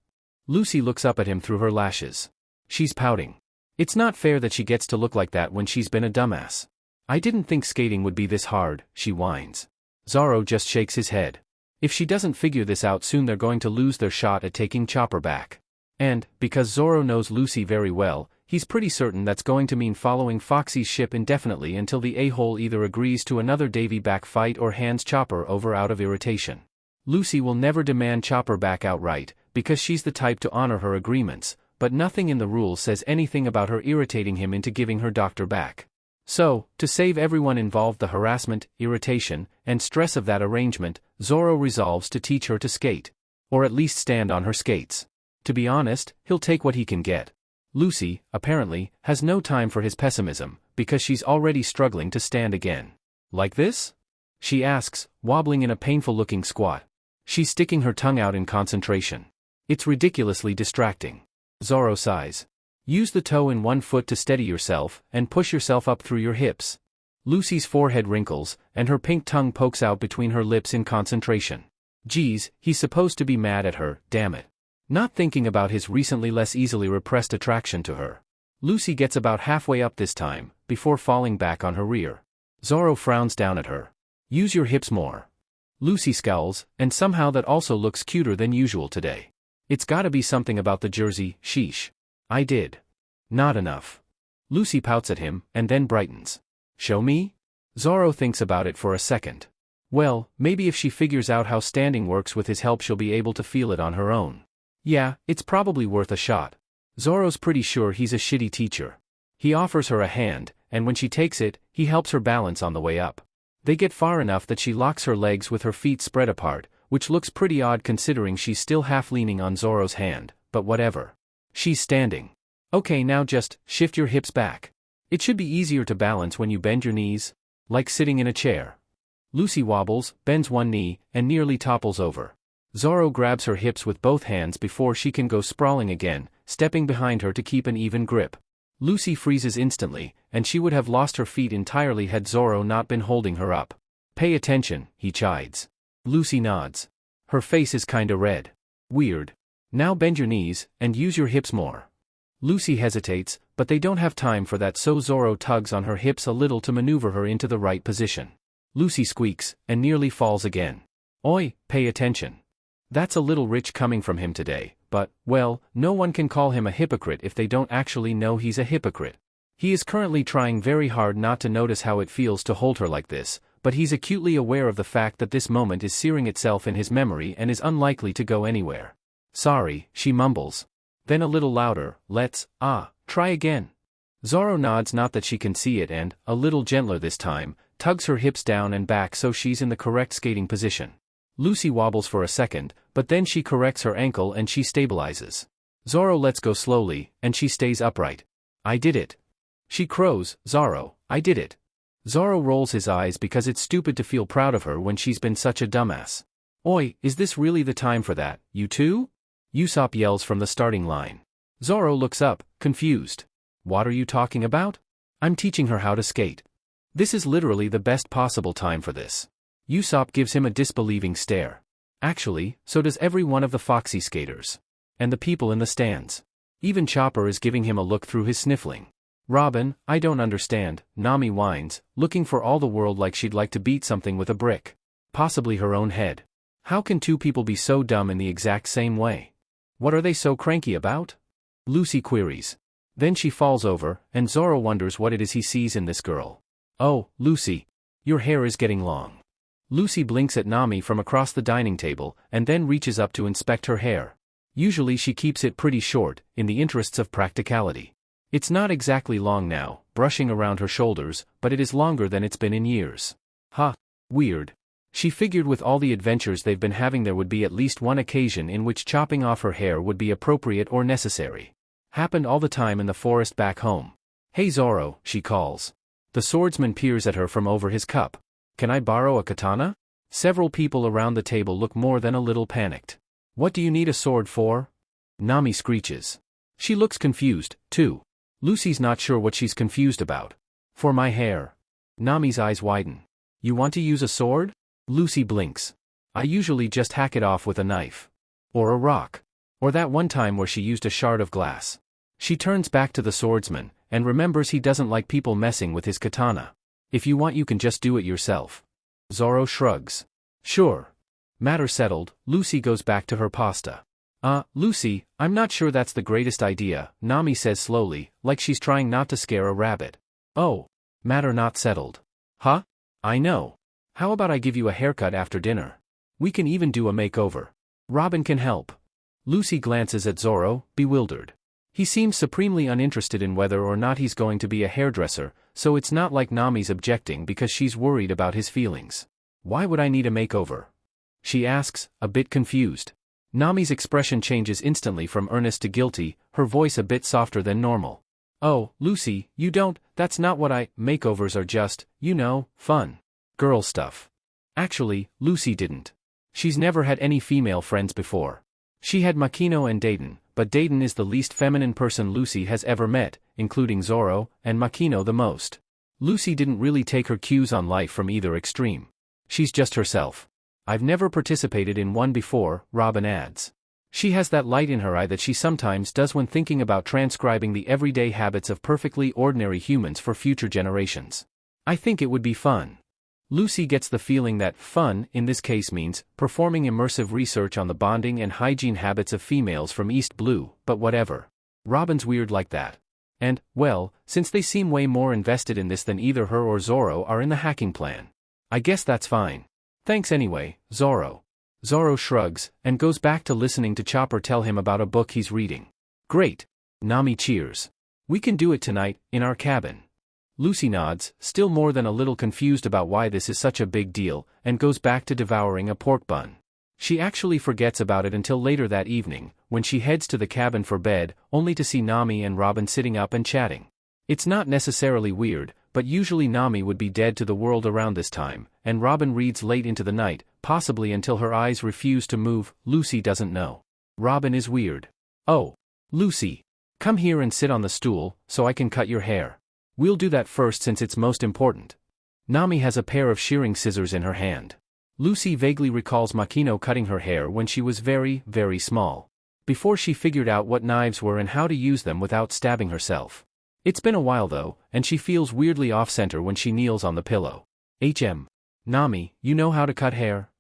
Lucy looks up at him through her lashes. She's pouting. It's not fair that she gets to look like that when she's been a dumbass. I didn't think skating would be this hard, she whines. Zoro just shakes his head. If she doesn't figure this out soon they're going to lose their shot at taking Chopper back. And, because Zoro knows Lucy very well, he's pretty certain that's going to mean following Foxy's ship indefinitely until the a-hole either agrees to another Davy Back Fight or hands Chopper over out of irritation. Lucy will never demand Chopper back outright, because she's the type to honor her agreements, but nothing in the rules says anything about her irritating him into giving her doctor back. So, to save everyone involved the harassment, irritation, and stress of that arrangement, Zoro resolves to teach her to skate. Or at least stand on her skates. To be honest, he'll take what he can get. Lucy, apparently, has no time for his pessimism, because she's already struggling to stand again. Like this? She asks, wobbling in a painful-looking squat. She's sticking her tongue out in concentration. It's ridiculously distracting. Zoro sighs. Use the toe in one foot to steady yourself, and push yourself up through your hips. Lucy's forehead wrinkles, and her pink tongue pokes out between her lips in concentration. Geez, he's supposed to be mad at her, damn it. Not thinking about his recently less easily repressed attraction to her. Lucy gets about halfway up this time, before falling back on her rear. Zoro frowns down at her. Use your hips more. Lucy scowls, and somehow that also looks cuter than usual today. It's gotta be something about the jersey, sheesh. I did. Not enough. Lucy pouts at him, and then brightens. Show me? Zoro thinks about it for a second. Well, maybe if she figures out how standing works with his help she'll be able to feel it on her own. Yeah, it's probably worth a shot. Zoro's pretty sure he's a shitty teacher. He offers her a hand, and when she takes it, he helps her balance on the way up. They get far enough that she locks her legs with her feet spread apart, which looks pretty odd considering she's still half leaning on Zoro's hand, but whatever. She's standing. Okay, now just shift your hips back. It should be easier to balance when you bend your knees, like sitting in a chair. Lucy wobbles, bends one knee, and nearly topples over. Zoro grabs her hips with both hands before she can go sprawling again, stepping behind her to keep an even grip. Lucy freezes instantly, and she would have lost her feet entirely had Zoro not been holding her up. Pay attention, he chides. Lucy nods. Her face is kinda red. Weird. Now bend your knees, and use your hips more. Lucy hesitates, but they don't have time for that, so Zoro tugs on her hips a little to maneuver her into the right position. Lucy squeaks, and nearly falls again. Oi, pay attention. That's a little rich coming from him today, but, well, no one can call him a hypocrite if they don't actually know he's a hypocrite. He is currently trying very hard not to notice how it feels to hold her like this, but he's acutely aware of the fact that this moment is searing itself in his memory and is unlikely to go anywhere. Sorry, she mumbles. Then a little louder, let's, try again. Zoro nods, not that she can see it, and, a little gentler this time, tugs her hips down and back so she's in the correct skating position. Lucy wobbles for a second, but then she corrects her ankle and she stabilizes. Zoro lets go slowly, and she stays upright. I did it. She crows, Zoro, I did it. Zoro rolls his eyes because it's stupid to feel proud of her when she's been such a dumbass. Oi, is this really the time for that, you too? Usopp yells from the starting line. Zoro looks up, confused. What are you talking about? I'm teaching her how to skate. This is literally the best possible time for this. Usopp gives him a disbelieving stare. Actually, so does every one of the Foxy skaters. And the people in the stands. Even Chopper is giving him a look through his sniffling. Robin, I don't understand, Nami whines, looking for all the world like she'd like to beat something with a brick. Possibly her own head. How can two people be so dumb in the exact same way? What are they so cranky about? Lucy queries. Then she falls over, and Zoro wonders what it is he sees in this girl. Oh, Lucy. Your hair is getting long. Lucy blinks at Nami from across the dining table, and then reaches up to inspect her hair. Usually she keeps it pretty short, in the interests of practicality. It's not exactly long now, brushing around her shoulders, but it is longer than it's been in years. Weird. She figured with all the adventures they've been having there would be at least one occasion in which chopping off her hair would be appropriate or necessary. Happened all the time in the forest back home. Hey Zoro, she calls. The swordsman peers at her from over his cup. Can I borrow a katana? Several people around the table look more than a little panicked. What do you need a sword for? Nami screeches. She looks confused, too. Lucy's not sure what she's confused about. For my hair. Nami's eyes widen. You want to use a sword? Lucy blinks. I usually just hack it off with a knife. Or a rock. Or that one time where she used a shard of glass. She turns back to the swordsman, and remembers he doesn't like people messing with his katana. If you want you can just do it yourself. Zoro shrugs. Sure. Matter settled, Lucy goes back to her pasta. Lucy, I'm not sure that's the greatest idea, Nami says slowly, like she's trying not to scare a rabbit. Oh. Matter not settled. Huh? I know. How about I give you a haircut after dinner? We can even do a makeover. Robin can help. Lucy glances at Zoro, bewildered. He seems supremely uninterested in whether or not he's going to be a hairdresser, so it's not like Nami's objecting because she's worried about his feelings. Why would I need a makeover? She asks, a bit confused. Nami's expression changes instantly from earnest to guilty, her voice a bit softer than normal. Oh, Lucy, you don't, that's not what makeovers are just, fun. Girl stuff. Actually, Lucy didn't. She's never had any female friends before. She had Makino and Dayton, but Dayton is the least feminine person Lucy has ever met, including Zoro, and Makino the most. Lucy didn't really take her cues on life from either extreme. She's just herself. I've never participated in one before, Robin adds. She has that light in her eye that she sometimes does when thinking about transcribing the everyday habits of perfectly ordinary humans for future generations. I think it would be fun. Lucy gets the feeling that fun, in this case, means performing immersive research on the bonding and hygiene habits of females from East Blue, but whatever. Robin's weird like that. And, well, since they seem way more invested in this than either her or Zoro are in the hacking plan. I guess that's fine. Thanks anyway, Zoro. Zoro shrugs, and goes back to listening to Chopper tell him about a book he's reading. Great. Nami cheers. We can do it tonight, in our cabin. Lucy nods, still more than a little confused about why this is such a big deal, and goes back to devouring a pork bun. She actually forgets about it until later that evening, when she heads to the cabin for bed, only to see Nami and Robin sitting up and chatting. It's not necessarily weird, but usually Nami would be dead to the world around this time, and Robin reads late into the night, possibly until her eyes refuse to move. Lucy doesn't know. Robin is weird. Oh. Lucy. Come here and sit on the stool, so I can cut your hair. We'll do that first since it's most important. Nami has a pair of shearing scissors in her hand. Lucy vaguely recalls Makino cutting her hair when she was very, very small. Before she figured out what knives were and how to use them without stabbing herself. It's been a while though, and she feels weirdly off-center when she kneels on the pillow. Nami, you know how to cut hair?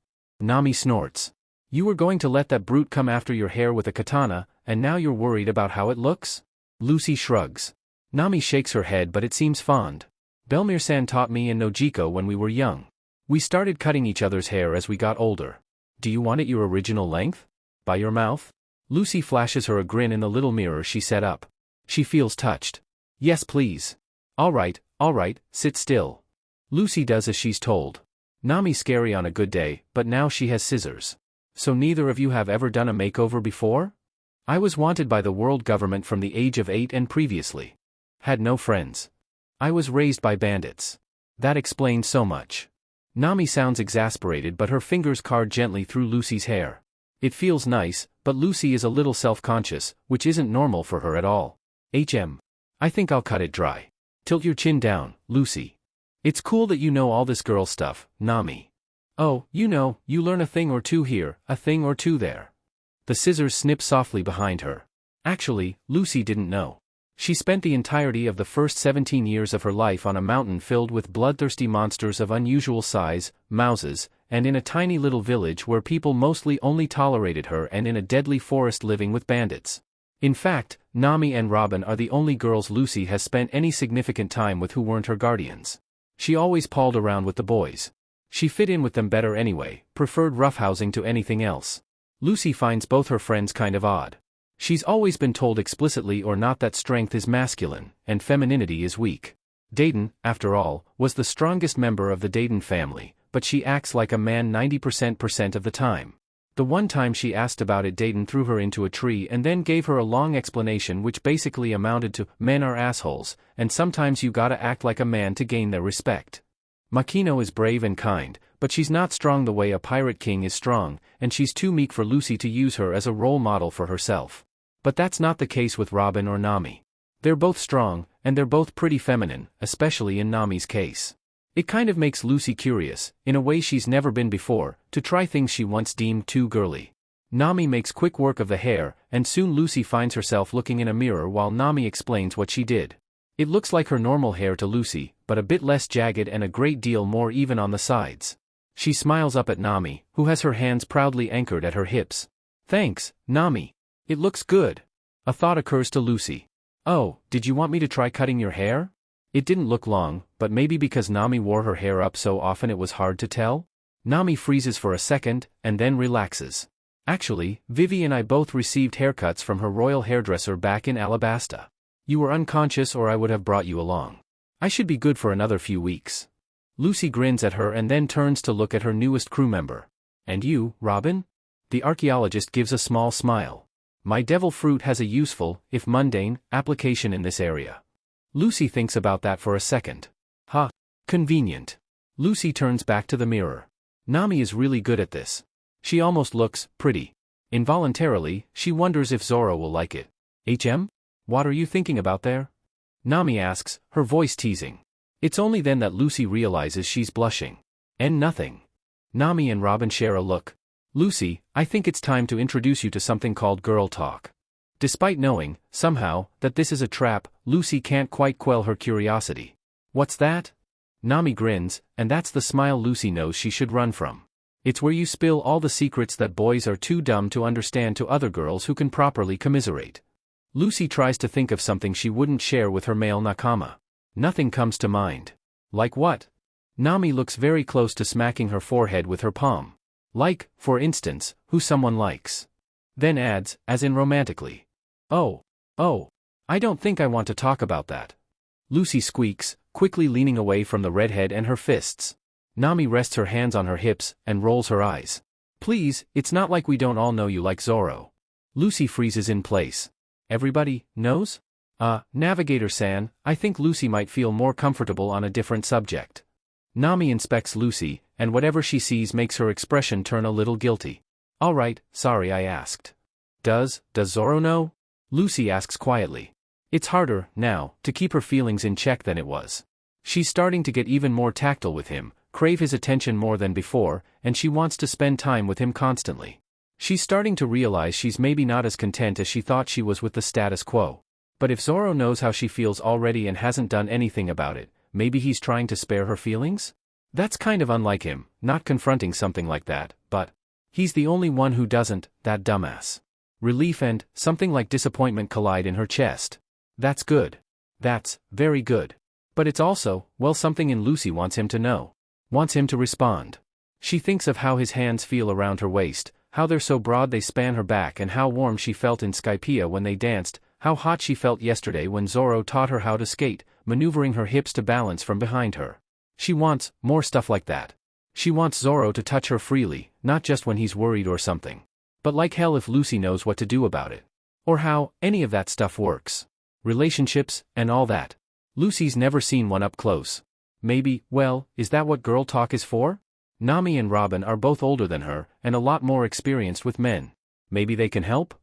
Nami snorts. You were going to let that brute come after your hair with a katana, and now you're worried about how it looks? Lucy shrugs. Nami shakes her head, but it seems fond. Belmir-san taught me and Nojiko when we were young. We started cutting each other's hair as we got older. Do you want it your original length? By your mouth? Lucy flashes her a grin in the little mirror she set up. She feels touched. Yes please. All right, sit still. Lucy does as she's told. Nami's scary on a good day, but now she has scissors. So neither of you have ever done a makeover before? I was wanted by the world government from the age of 8 and previously. Had no friends. I was raised by bandits. That explains so much. Nami sounds exasperated, but her fingers card gently through Lucy's hair. It feels nice, but Lucy is a little self-conscious, which isn't normal for her at all. I think I'll cut it dry. Tilt your chin down, Lucy. It's cool that you know all this girl stuff, Nami. Oh, you learn a thing or two here, a thing or two there. The scissors snip softly behind her. Actually, Lucy didn't know. She spent the entirety of the first 17 years of her life on a mountain filled with bloodthirsty monsters of unusual size, mouses, and in a tiny little village where people mostly only tolerated her, and in a deadly forest living with bandits. In fact, Nami and Robin are the only girls Lucy has spent any significant time with who weren't her guardians. She always palled around with the boys. She fit in with them better anyway, preferred roughhousing to anything else. Lucy finds both her friends kind of odd. She's always been told explicitly or not that strength is masculine, and femininity is weak. Dayton, after all, was the strongest member of the Dayton family, but she acts like a man 90% of the time. The one time she asked about it, Dayton threw her into a tree and then gave her a long explanation which basically amounted to, men are assholes, and sometimes you gotta act like a man to gain their respect. Makino is brave and kind, but she's not strong the way a pirate king is strong, and she's too meek for Lucy to use her as a role model for herself. But that's not the case with Robin or Nami. They're both strong, and they're both pretty feminine, especially in Nami's case. It kind of makes Lucy curious, in a way she's never been before, to try things she once deemed too girly. Nami makes quick work of the hair, and soon Lucy finds herself looking in a mirror while Nami explains what she did. It looks like her normal hair to Lucy, but a bit less jagged and a great deal more even on the sides. She smiles up at Nami, who has her hands proudly anchored at her hips. Thanks, Nami. It looks good. A thought occurs to Lucy. Oh, did you want me to try cutting your hair? It didn't look long, but maybe because Nami wore her hair up so often it was hard to tell? Nami freezes for a second, and then relaxes. Actually, Vivi and I both received haircuts from her royal hairdresser back in Alabasta. You were unconscious or I would have brought you along. I should be good for another few weeks. Lucy grins at her and then turns to look at her newest crew member. And you, Robin? The archaeologist gives a small smile. My devil fruit has a useful, if mundane, application in this area. Lucy thinks about that for a second. Ha! Convenient. Lucy turns back to the mirror. Nami is really good at this. She almost looks pretty. Involuntarily, she wonders if Zoro will like it. What are you thinking about there? Nami asks, her voice teasing. It's only then that Lucy realizes she's blushing. And nothing. Nami and Robin share a look. Lucy, I think it's time to introduce you to something called girl talk. Despite knowing, somehow, that this is a trap, Lucy can't quite quell her curiosity. What's that? Nami grins, and that's the smile Lucy knows she should run from. It's where you spill all the secrets that boys are too dumb to understand to other girls who can properly commiserate. Lucy tries to think of something she wouldn't share with her male Nakama. Nothing comes to mind. Like what? Nami looks very close to smacking her forehead with her palm. Like, for instance, who someone likes. Then adds, as in romantically. Oh, I don't think I want to talk about that. Lucy squeaks, quickly leaning away from the redhead and her fists. Nami rests her hands on her hips and rolls her eyes. Please, it's not like we don't all know you like Zoro. Lucy freezes in place. Everybody knows? Navigator-san, I think Lucy might feel more comfortable on a different subject. Nami inspects Lucy, and whatever she sees makes her expression turn a little guilty. Alright, sorry I asked. Does Zoro know? Lucy asks quietly. It's harder, now, to keep her feelings in check than it was. She's starting to get even more tactile with him, crave his attention more than before, and she wants to spend time with him constantly. She's starting to realize she's maybe not as content as she thought she was with the status quo. But if Zoro knows how she feels already and hasn't done anything about it, maybe he's trying to spare her feelings? That's kind of unlike him, not confronting something like that, but he's the only one who doesn't, that dumbass. Relief and something like disappointment collide in her chest. That's good. That's very good. But it's also, well, something in Lucy wants him to know. Wants him to respond. She thinks of how his hands feel around her waist, how they're so broad they span her back, and how warm she felt in Skypiea when they danced, how hot she felt yesterday when Zoro taught her how to skate, maneuvering her hips to balance from behind her. She wants more stuff like that. She wants Zoro to touch her freely, not just when he's worried or something. But like hell if Lucy knows what to do about it. Or how any of that stuff works. Relationships, and all that. Lucy's never seen one up close. Maybe, well, is that what girl talk is for? Nami and Robin are both older than her, and a lot more experienced with men. Maybe they can help?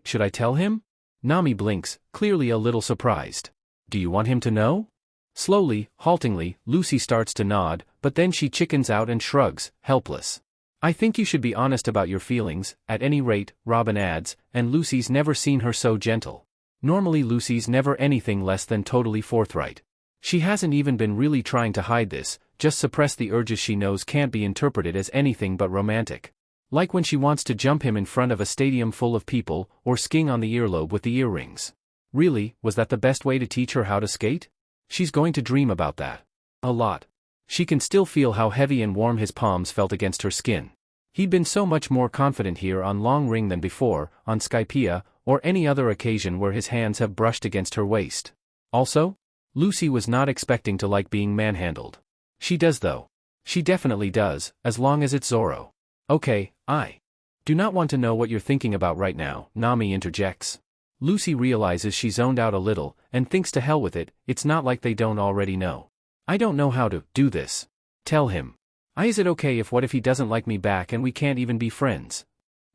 Should I tell him? Nami blinks, clearly a little surprised. Do you want him to know? Slowly, haltingly, Lucy starts to nod, but then she chickens out and shrugs, helpless. I think you should be honest about your feelings, at any rate, Robin adds, and Lucy's never seen her so gentle. Normally Lucy's never anything less than totally forthright. She hasn't even been really trying to hide this, just suppress the urges she knows can't be interpreted as anything but romantic. Like when she wants to jump him in front of a stadium full of people, or skiing on the earlobe with the earrings. Really, was that the best way to teach her how to skate? She's going to dream about that. A lot. She can still feel how heavy and warm his palms felt against her skin. He'd been so much more confident here on Long Ring than before, on Skypiea, or any other occasion where his hands have brushed against her waist. Also, Lucy was not expecting to like being manhandled. She does though. She definitely does, as long as it's Zoro. Okay, I do not want to know what you're thinking about right now, Nami interjects. Lucy realizes she zoned out a little, and thinks to hell with it, it's not like they don't already know. I don't know how to do this. Tell him. Is it okay if what if he doesn't like me back and we can't even be friends?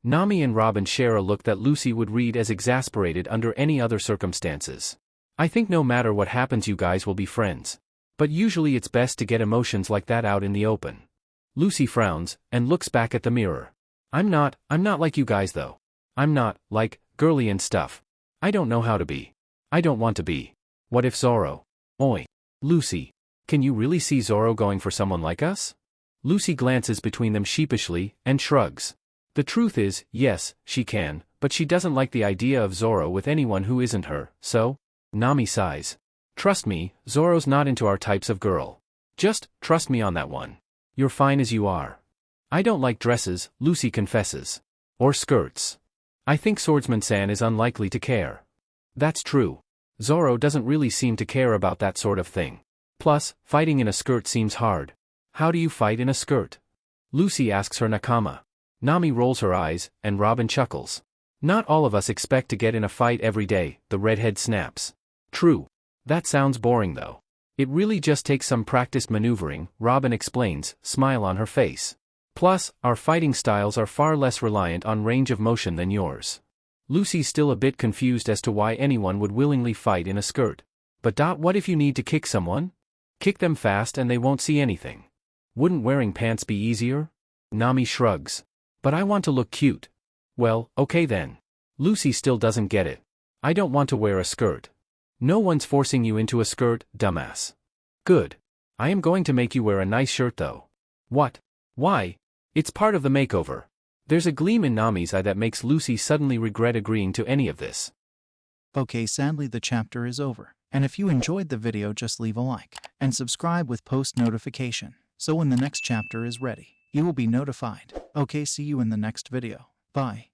Nami and Robin share a look that Lucy would read as exasperated under any other circumstances. I think no matter what happens you guys will be friends. But usually it's best to get emotions like that out in the open. Lucy frowns, and looks back at the mirror. I'm not like you guys though. I'm not, like, girly and stuff. I don't know how to be. I don't want to be. What if Zoro? Oi. Lucy. Can you really see Zoro going for someone like us? Lucy glances between them sheepishly, and shrugs. The truth is, yes, she can, but she doesn't like the idea of Zoro with anyone who isn't her, so? Nami sighs. Trust me, Zoro's not into our types of girl. Just, trust me on that one. You're fine as you are. I don't like dresses, Lucy confesses. Or skirts. I think Swordsman-san is unlikely to care. That's true. Zoro doesn't really seem to care about that sort of thing. Plus, fighting in a skirt seems hard. How do you fight in a skirt? Lucy asks her Nakama. Nami rolls her eyes, and Robin chuckles. Not all of us expect to get in a fight every day, the redhead snaps. True. That sounds boring though. It really just takes some practiced maneuvering, Robin explains, smile on her face. Plus, our fighting styles are far less reliant on range of motion than yours. Lucy's still a bit confused as to why anyone would willingly fight in a skirt. But what if you need to kick someone? Kick them fast and they won't see anything. Wouldn't wearing pants be easier? Nami shrugs. But I want to look cute. Well, okay then. Lucy still doesn't get it. I don't want to wear a skirt. No one's forcing you into a skirt, dumbass. Good. I am going to make you wear a nice shirt though. What? Why? It's part of the makeover. There's a gleam in Nami's eye that makes Lucy suddenly regret agreeing to any of this. Okay, sadly the chapter is over. And if you enjoyed the video, just leave a like and subscribe with post notification. So when the next chapter is ready, you will be notified. Okay, see you in the next video. Bye.